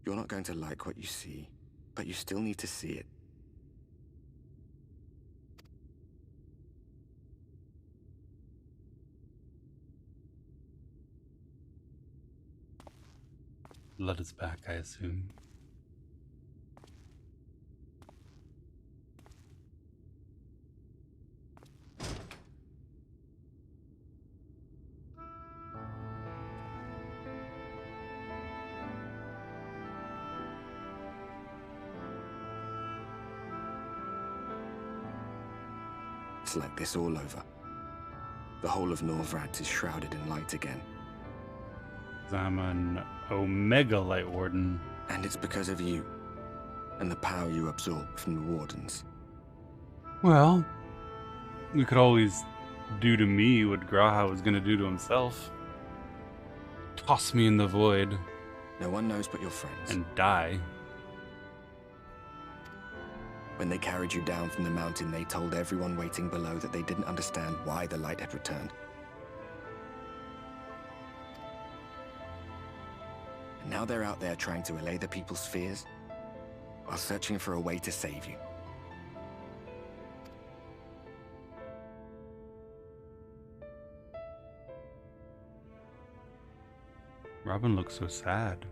You're not going to like what you see, but you still need to see it. Blood is back, I assume. It's like this all over. The whole of Norvrad is shrouded in light again. I'm an Omega Light Warden. And it's because of you, and the power you absorb from the Wardens. Well, we could always do to me what Graha was gonna do to himself. Toss me in the void. No one knows but your friends. And die. When they carried you down from the mountain, they told everyone waiting below that they didn't understand why the light had returned. And now they're out there trying to allay the people's fears, while searching for a way to save you. Robin looks so sad.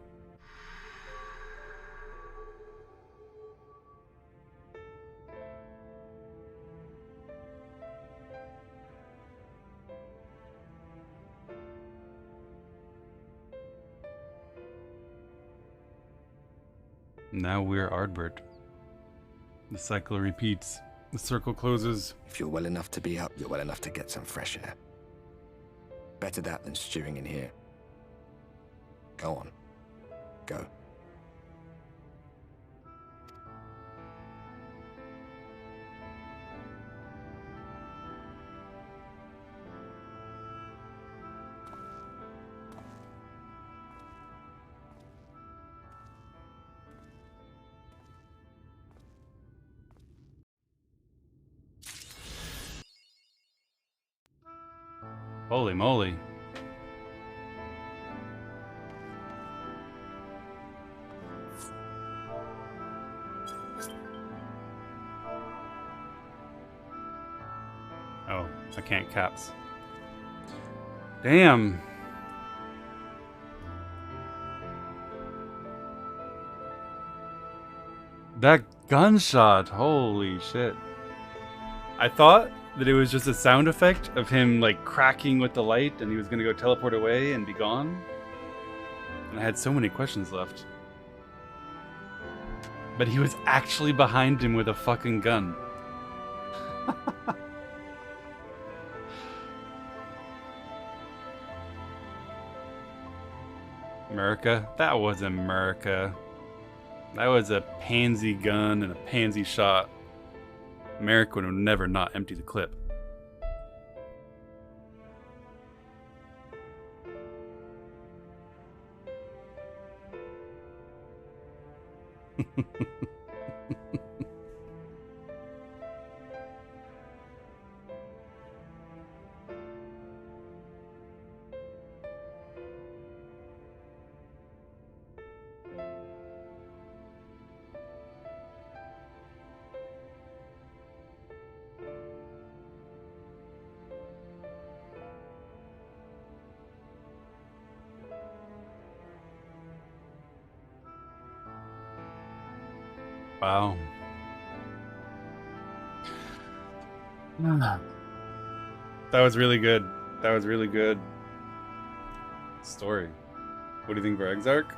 Now we're Ardbert. The cycle repeats. The circle closes. If you're well enough to be up, you're well enough to get some fresh air. Better that than stewing in here. Go on. Go. Holy moly. Oh, I can't caps. Damn. That gunshot, holy shit. I thought that it was just a sound effect of him like cracking with the light and he was gonna go teleport away and be gone. And I had so many questions left. But he was actually behind him with a fucking gun. America? That was America. That was a pansy gun and a pansy shot. America would never not empty the clip. Wow. That was really good. That was really good. Story. What do you think for Exarch?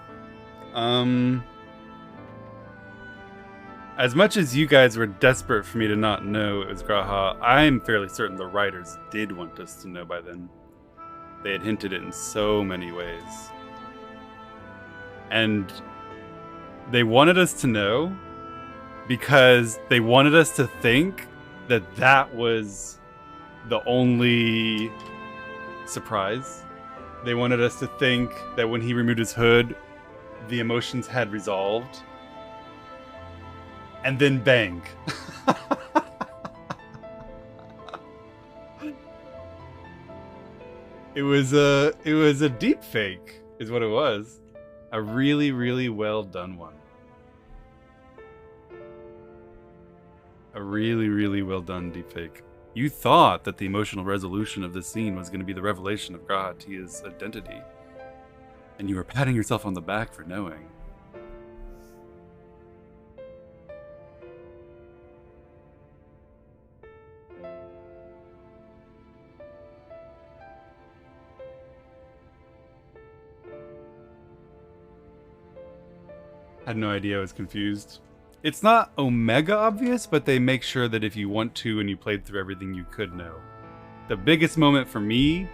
As much as you guys were desperate for me to not know it was Graha, I'm fairly certain the writers did want us to know by then. They had hinted it in so many ways. And they wanted us to know because they wanted us to think that that was the only surprise. They wanted us to think that when he removed his hood, the emotions had resolved. And then bang. It was a deep fake, is what it was. A really, really well done one. A really, really well done deepfake. You thought that the emotional resolution of this scene was going to be the revelation of Grahatia's identity. And you were patting yourself on the back for knowing. Had no idea, I was confused. It's not Omega obvious, but they make sure that if you want to and you played through everything, you could know. The biggest moment for me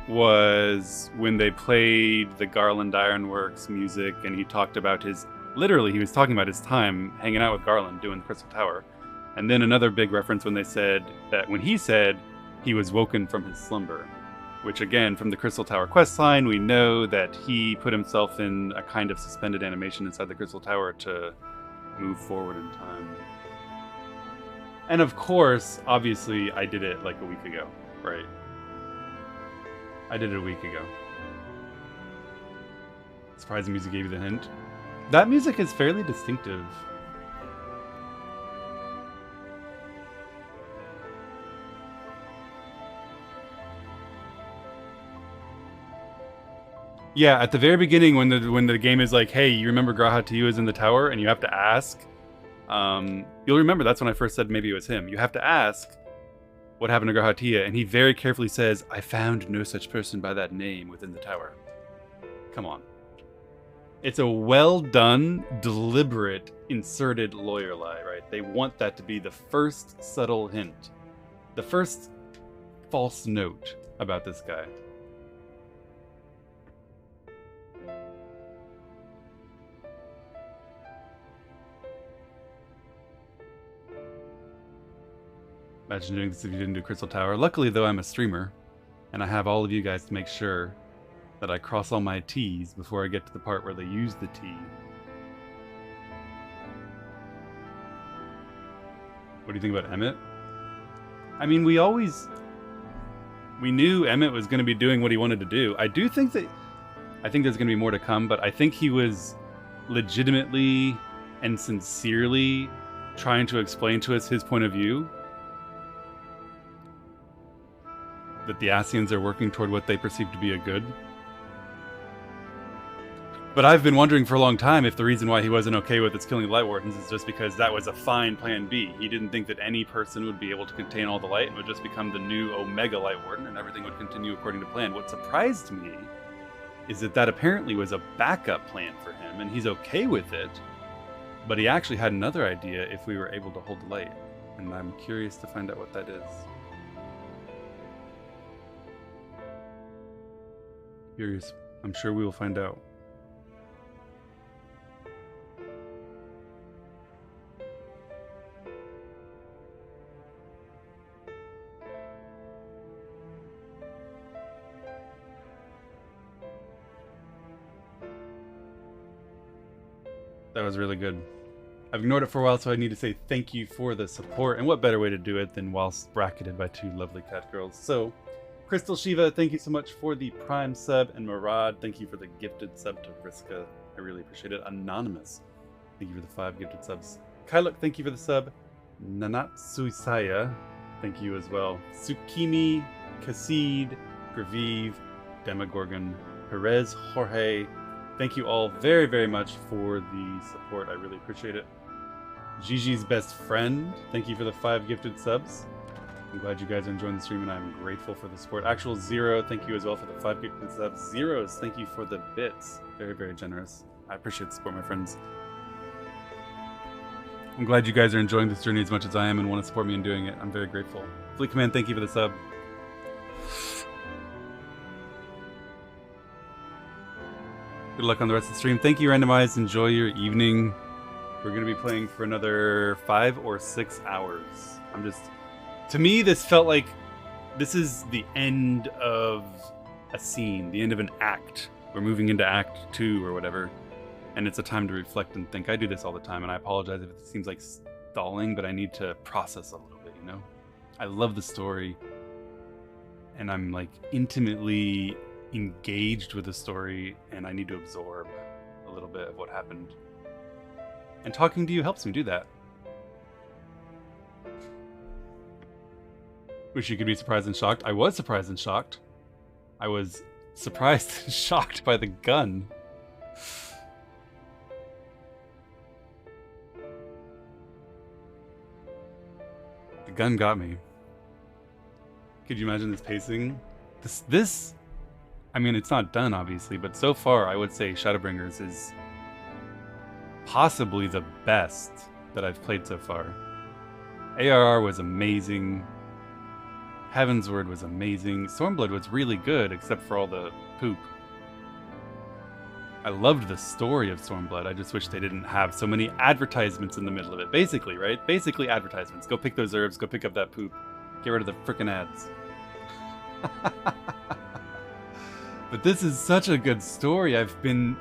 was when they played the Garland Ironworks music and he talked about his, literally he was talking about his time hanging out with Garland doing the Crystal Tower. And then another big reference when they said that when he said he was woken from his slumber, which again, from the Crystal Tower questline, we know that he put himself in a kind of suspended animation inside the Crystal Tower to move forward in time. And of course, obviously, I did it like a week ago, right? I did it a week ago. Surprising music gave you the hint. That music is fairly distinctive. Yeah, at the very beginning when the game is like, hey, you remember Grahatia is in the tower and you have to ask, you'll remember that's when I first said maybe it was him. You have to ask what happened to Grahatia, and he very carefully says, I found no such person by that name within the tower. Come on. It's a well done, deliberate, inserted lawyer lie, right? They want that to be the first subtle hint. The first false note about this guy. Imagine doing this if you didn't do Crystal Tower. Luckily, though, I'm a streamer, and I have all of you guys to make sure that I cross all my T's before I get to the part where they use the T. What do you think about Emmett? I mean, we knew Emmett was going to be doing what he wanted to do. I think there's going to be more to come, but I think he was legitimately and sincerely trying to explain to us his point of view. That the Ascians are working toward what they perceive to be a good. But I've been wondering for a long time if the reason why he wasn't okay with us killing the Light Wardens is just because that was a fine plan B. He didn't think that any person would be able to contain all the light and would just become the new Omega Light Warden and everything would continue according to plan. What surprised me is that that apparently was a backup plan for him and he's okay with it. But he actually had another idea if we were able to hold the light. And I'm curious to find out what that is. Curious. I'm sure we will find out. That was really good. I've ignored it for a while, so I need to say thank you for the support. And what better way to do it than whilst bracketed by two lovely cat girls. So, Crystal Shiva, thank you so much for the Prime sub. And Murad, thank you for the gifted sub to Vriska. I really appreciate it. Anonymous, thank you for the 5 gifted subs. Kyluk, thank you for the sub. Nanatsuisaya, thank you as well. Tsukimi, Kasid, Graviv, Demogorgon, Perez, Jorge, thank you all very, very much for the support. I really appreciate it. Gigi's best friend, thank you for the 5 gifted subs. I'm glad you guys are enjoying the stream and I'm grateful for the support. Actual Zero, thank you as well for the 5 gifted subs. Zeros, thank you for the bits. Very, very generous. I appreciate the support, my friends. I'm glad you guys are enjoying this journey as much as I am and want to support me in doing it. I'm very grateful. Fleet Command, thank you for the sub. Good luck on the rest of the stream. Thank you, Randomized. Enjoy your evening. We're going to be playing for another 5 or 6 hours. To me, this felt like this is the end of a scene, the end of an act. We're moving into Act 2 or whatever. And it's a time to reflect and think. I do this all the time, and I apologize if it seems like stalling, but I need to process a little bit, you know? I love the story, and I'm like intimately engaged with the story, and I need to absorb a little bit of what happened. And talking to you helps me do that. Wish you could be surprised and shocked. I was surprised and shocked. I was surprised and shocked by the gun. The gun got me. Could you imagine this pacing? This, I mean, it's not done, obviously, but so far, I would say Shadowbringers is possibly the best that I've played so far. ARR was amazing. Heavensward was amazing. Stormblood was really good, except for all the poop. I loved the story of Stormblood. I just wish they didn't have so many advertisements in the middle of it. Basically, right? Basically advertisements. Go pick those herbs, go pick up that poop. Get rid of the frickin' ads. But this is such a good story. I've been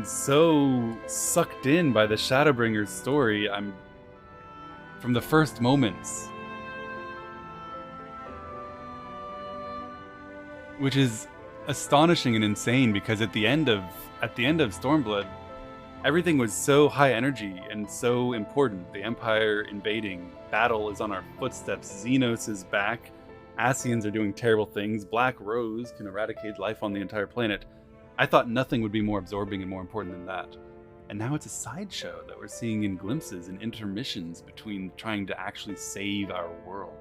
so sucked in by the Shadowbringers story. I'm from the first moments. Which is astonishing and insane because at the end of Stormblood, everything was so high energy and so important. The Empire invading, battle is on our footsteps, Xenos is back, Ascians are doing terrible things, Black Rose can eradicate life on the entire planet. I thought nothing would be more absorbing and more important than that. And now it's a sideshow that we're seeing in glimpses and intermissions between trying to actually save our world.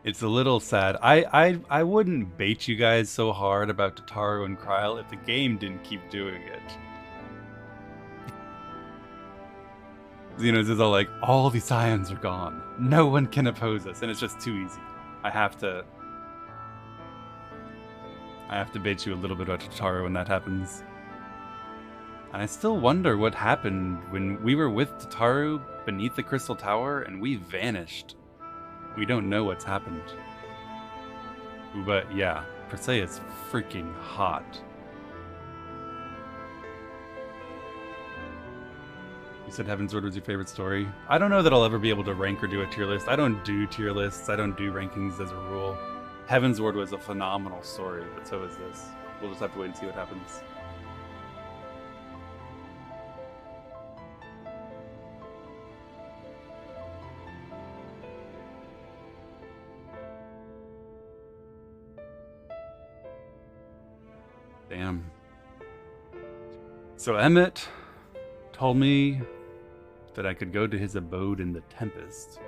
It's a little sad. I wouldn't bait you guys so hard about Tataru and Kryl if the game didn't keep doing it. Xenos is all like, all the scions are gone. No one can oppose us, and it's just too easy. I have to bait you a little bit about Tataru when that happens. And I still wonder what happened when we were with Tataru beneath the Crystal Tower and we vanished. We don't know what's happened. But yeah, Persei is freaking hot. You said Heavensward was your favorite story. I don't know that I'll ever be able to rank or do a tier list. I don't do tier lists. I don't do rankings as a rule. Heavensward was a phenomenal story, but so is this. We'll just have to wait and see what happens. Damn. So Emmett told me that I could go to his abode in the Tempest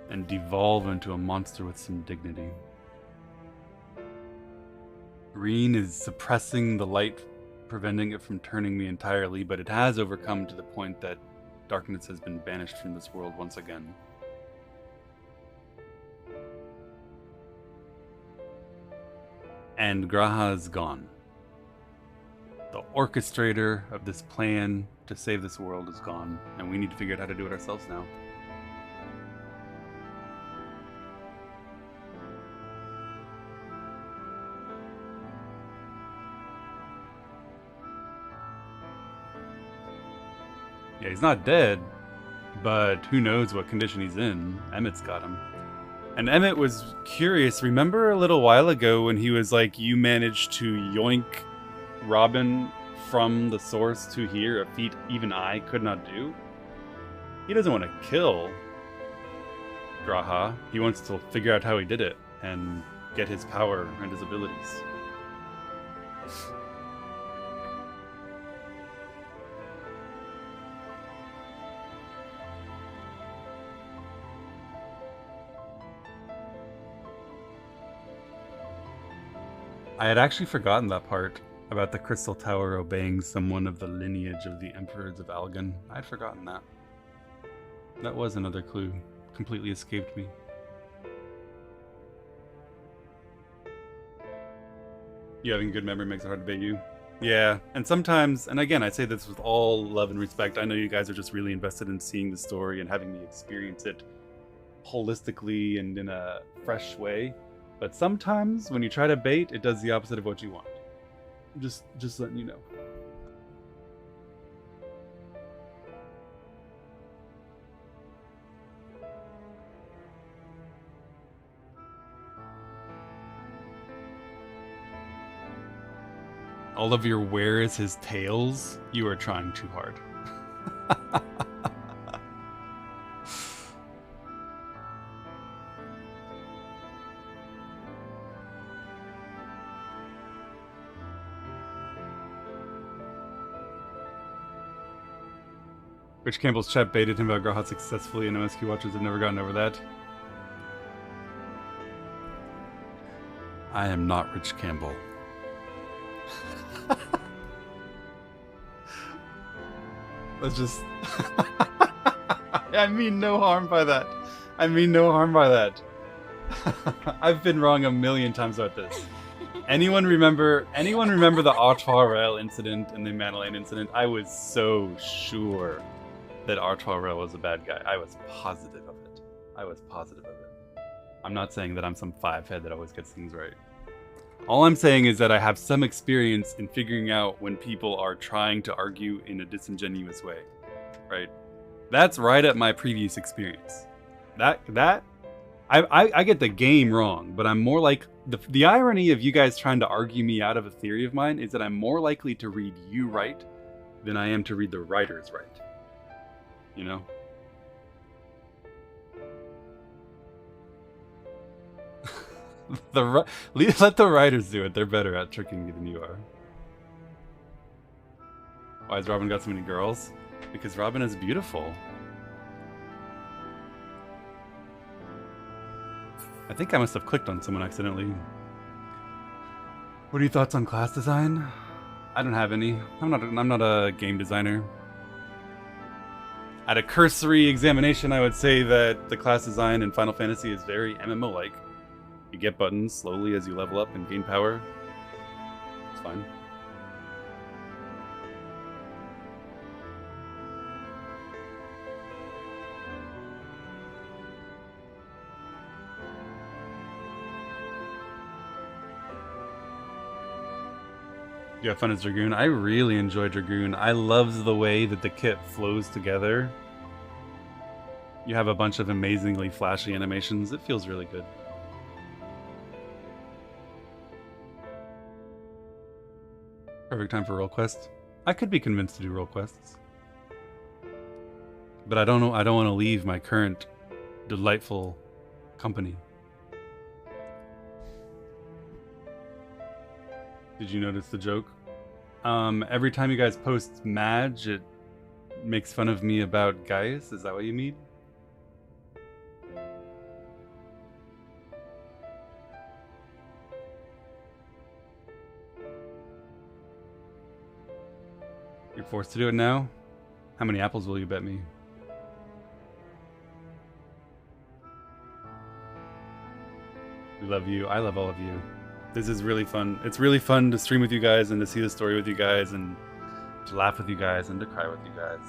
and devolve into a monster with some dignity. Reen is suppressing the light, preventing it from turning me entirely, but it has overcome to the point that darkness has been banished from this world once again. And Graha is gone. The orchestrator of this plan to save this world is gone, and we need to figure out how to do it ourselves now. Yeah, he's not dead, but who knows what condition he's in. Emmett's got him. And Emmett was curious. Remember a little while ago when he was like, you managed to yoink Robin from the source to here, a feat even I could not do? He doesn't want to kill Graha. He wants to figure out how he did it and get his power and his abilities. I had actually forgotten that part about the Crystal Tower obeying someone of the lineage of the Emperors of Algan. I'd forgotten that. That was another clue. Completely escaped me. You having good memory makes it hard to bait you. Yeah, and sometimes, and again, I say this with all love and respect, I know you guys are just really invested in seeing the story and having me experience it holistically and in a fresh way. But sometimes, when you try to bait, it does the opposite of what you want. Just letting you know. All of your where is his tails? You are trying too hard. Rich Campbell's chat baited him about Graha successfully, and MSQ watchers have never gotten over that. I am not Rich Campbell. Let's just... I mean no harm by that. I mean no harm by that. I've been wrong a million times about this. Anyone remember the Artois incident and the Madeleine incident? I was so sure that Artois was a bad guy. I was positive of it. I'm not saying that I'm some five-head that always gets things right. All I'm saying is that I have some experience in figuring out when people are trying to argue in a disingenuous way, right? That's right at my previous experience. I get the game wrong, but I'm more like, the irony of you guys trying to argue me out of a theory of mine is that I'm more likely to read you right than I am to read the writers right. You know? Let the writers do it. They're better at tricking you than you are. Why has Robin got so many girls? Because Robin is beautiful. I think I must have clicked on someone accidentally. What are your thoughts on class design? I don't have any. I'm not a game designer. At a cursory examination, I would say that the class design in Final Fantasy is very MMO-like. You get buttons slowly as you level up and gain power. It's fine. You have fun as Dragoon? I really enjoy Dragoon. I love the way that the kit flows together. You have a bunch of amazingly flashy animations. It feels really good. Perfect time for role quests. I could be convinced to do role quests. But I don't know. I don't want to leave my current delightful company. Did you notice the joke? Every time you guys post Madge, it makes fun of me about Gaius. Is that what you mean? You're forced to do it now? How many apples will you bet me? We love you. I love all of you. This is really fun. It's really fun to stream with you guys and to see the story with you guys and to laugh with you guys and to cry with you guys.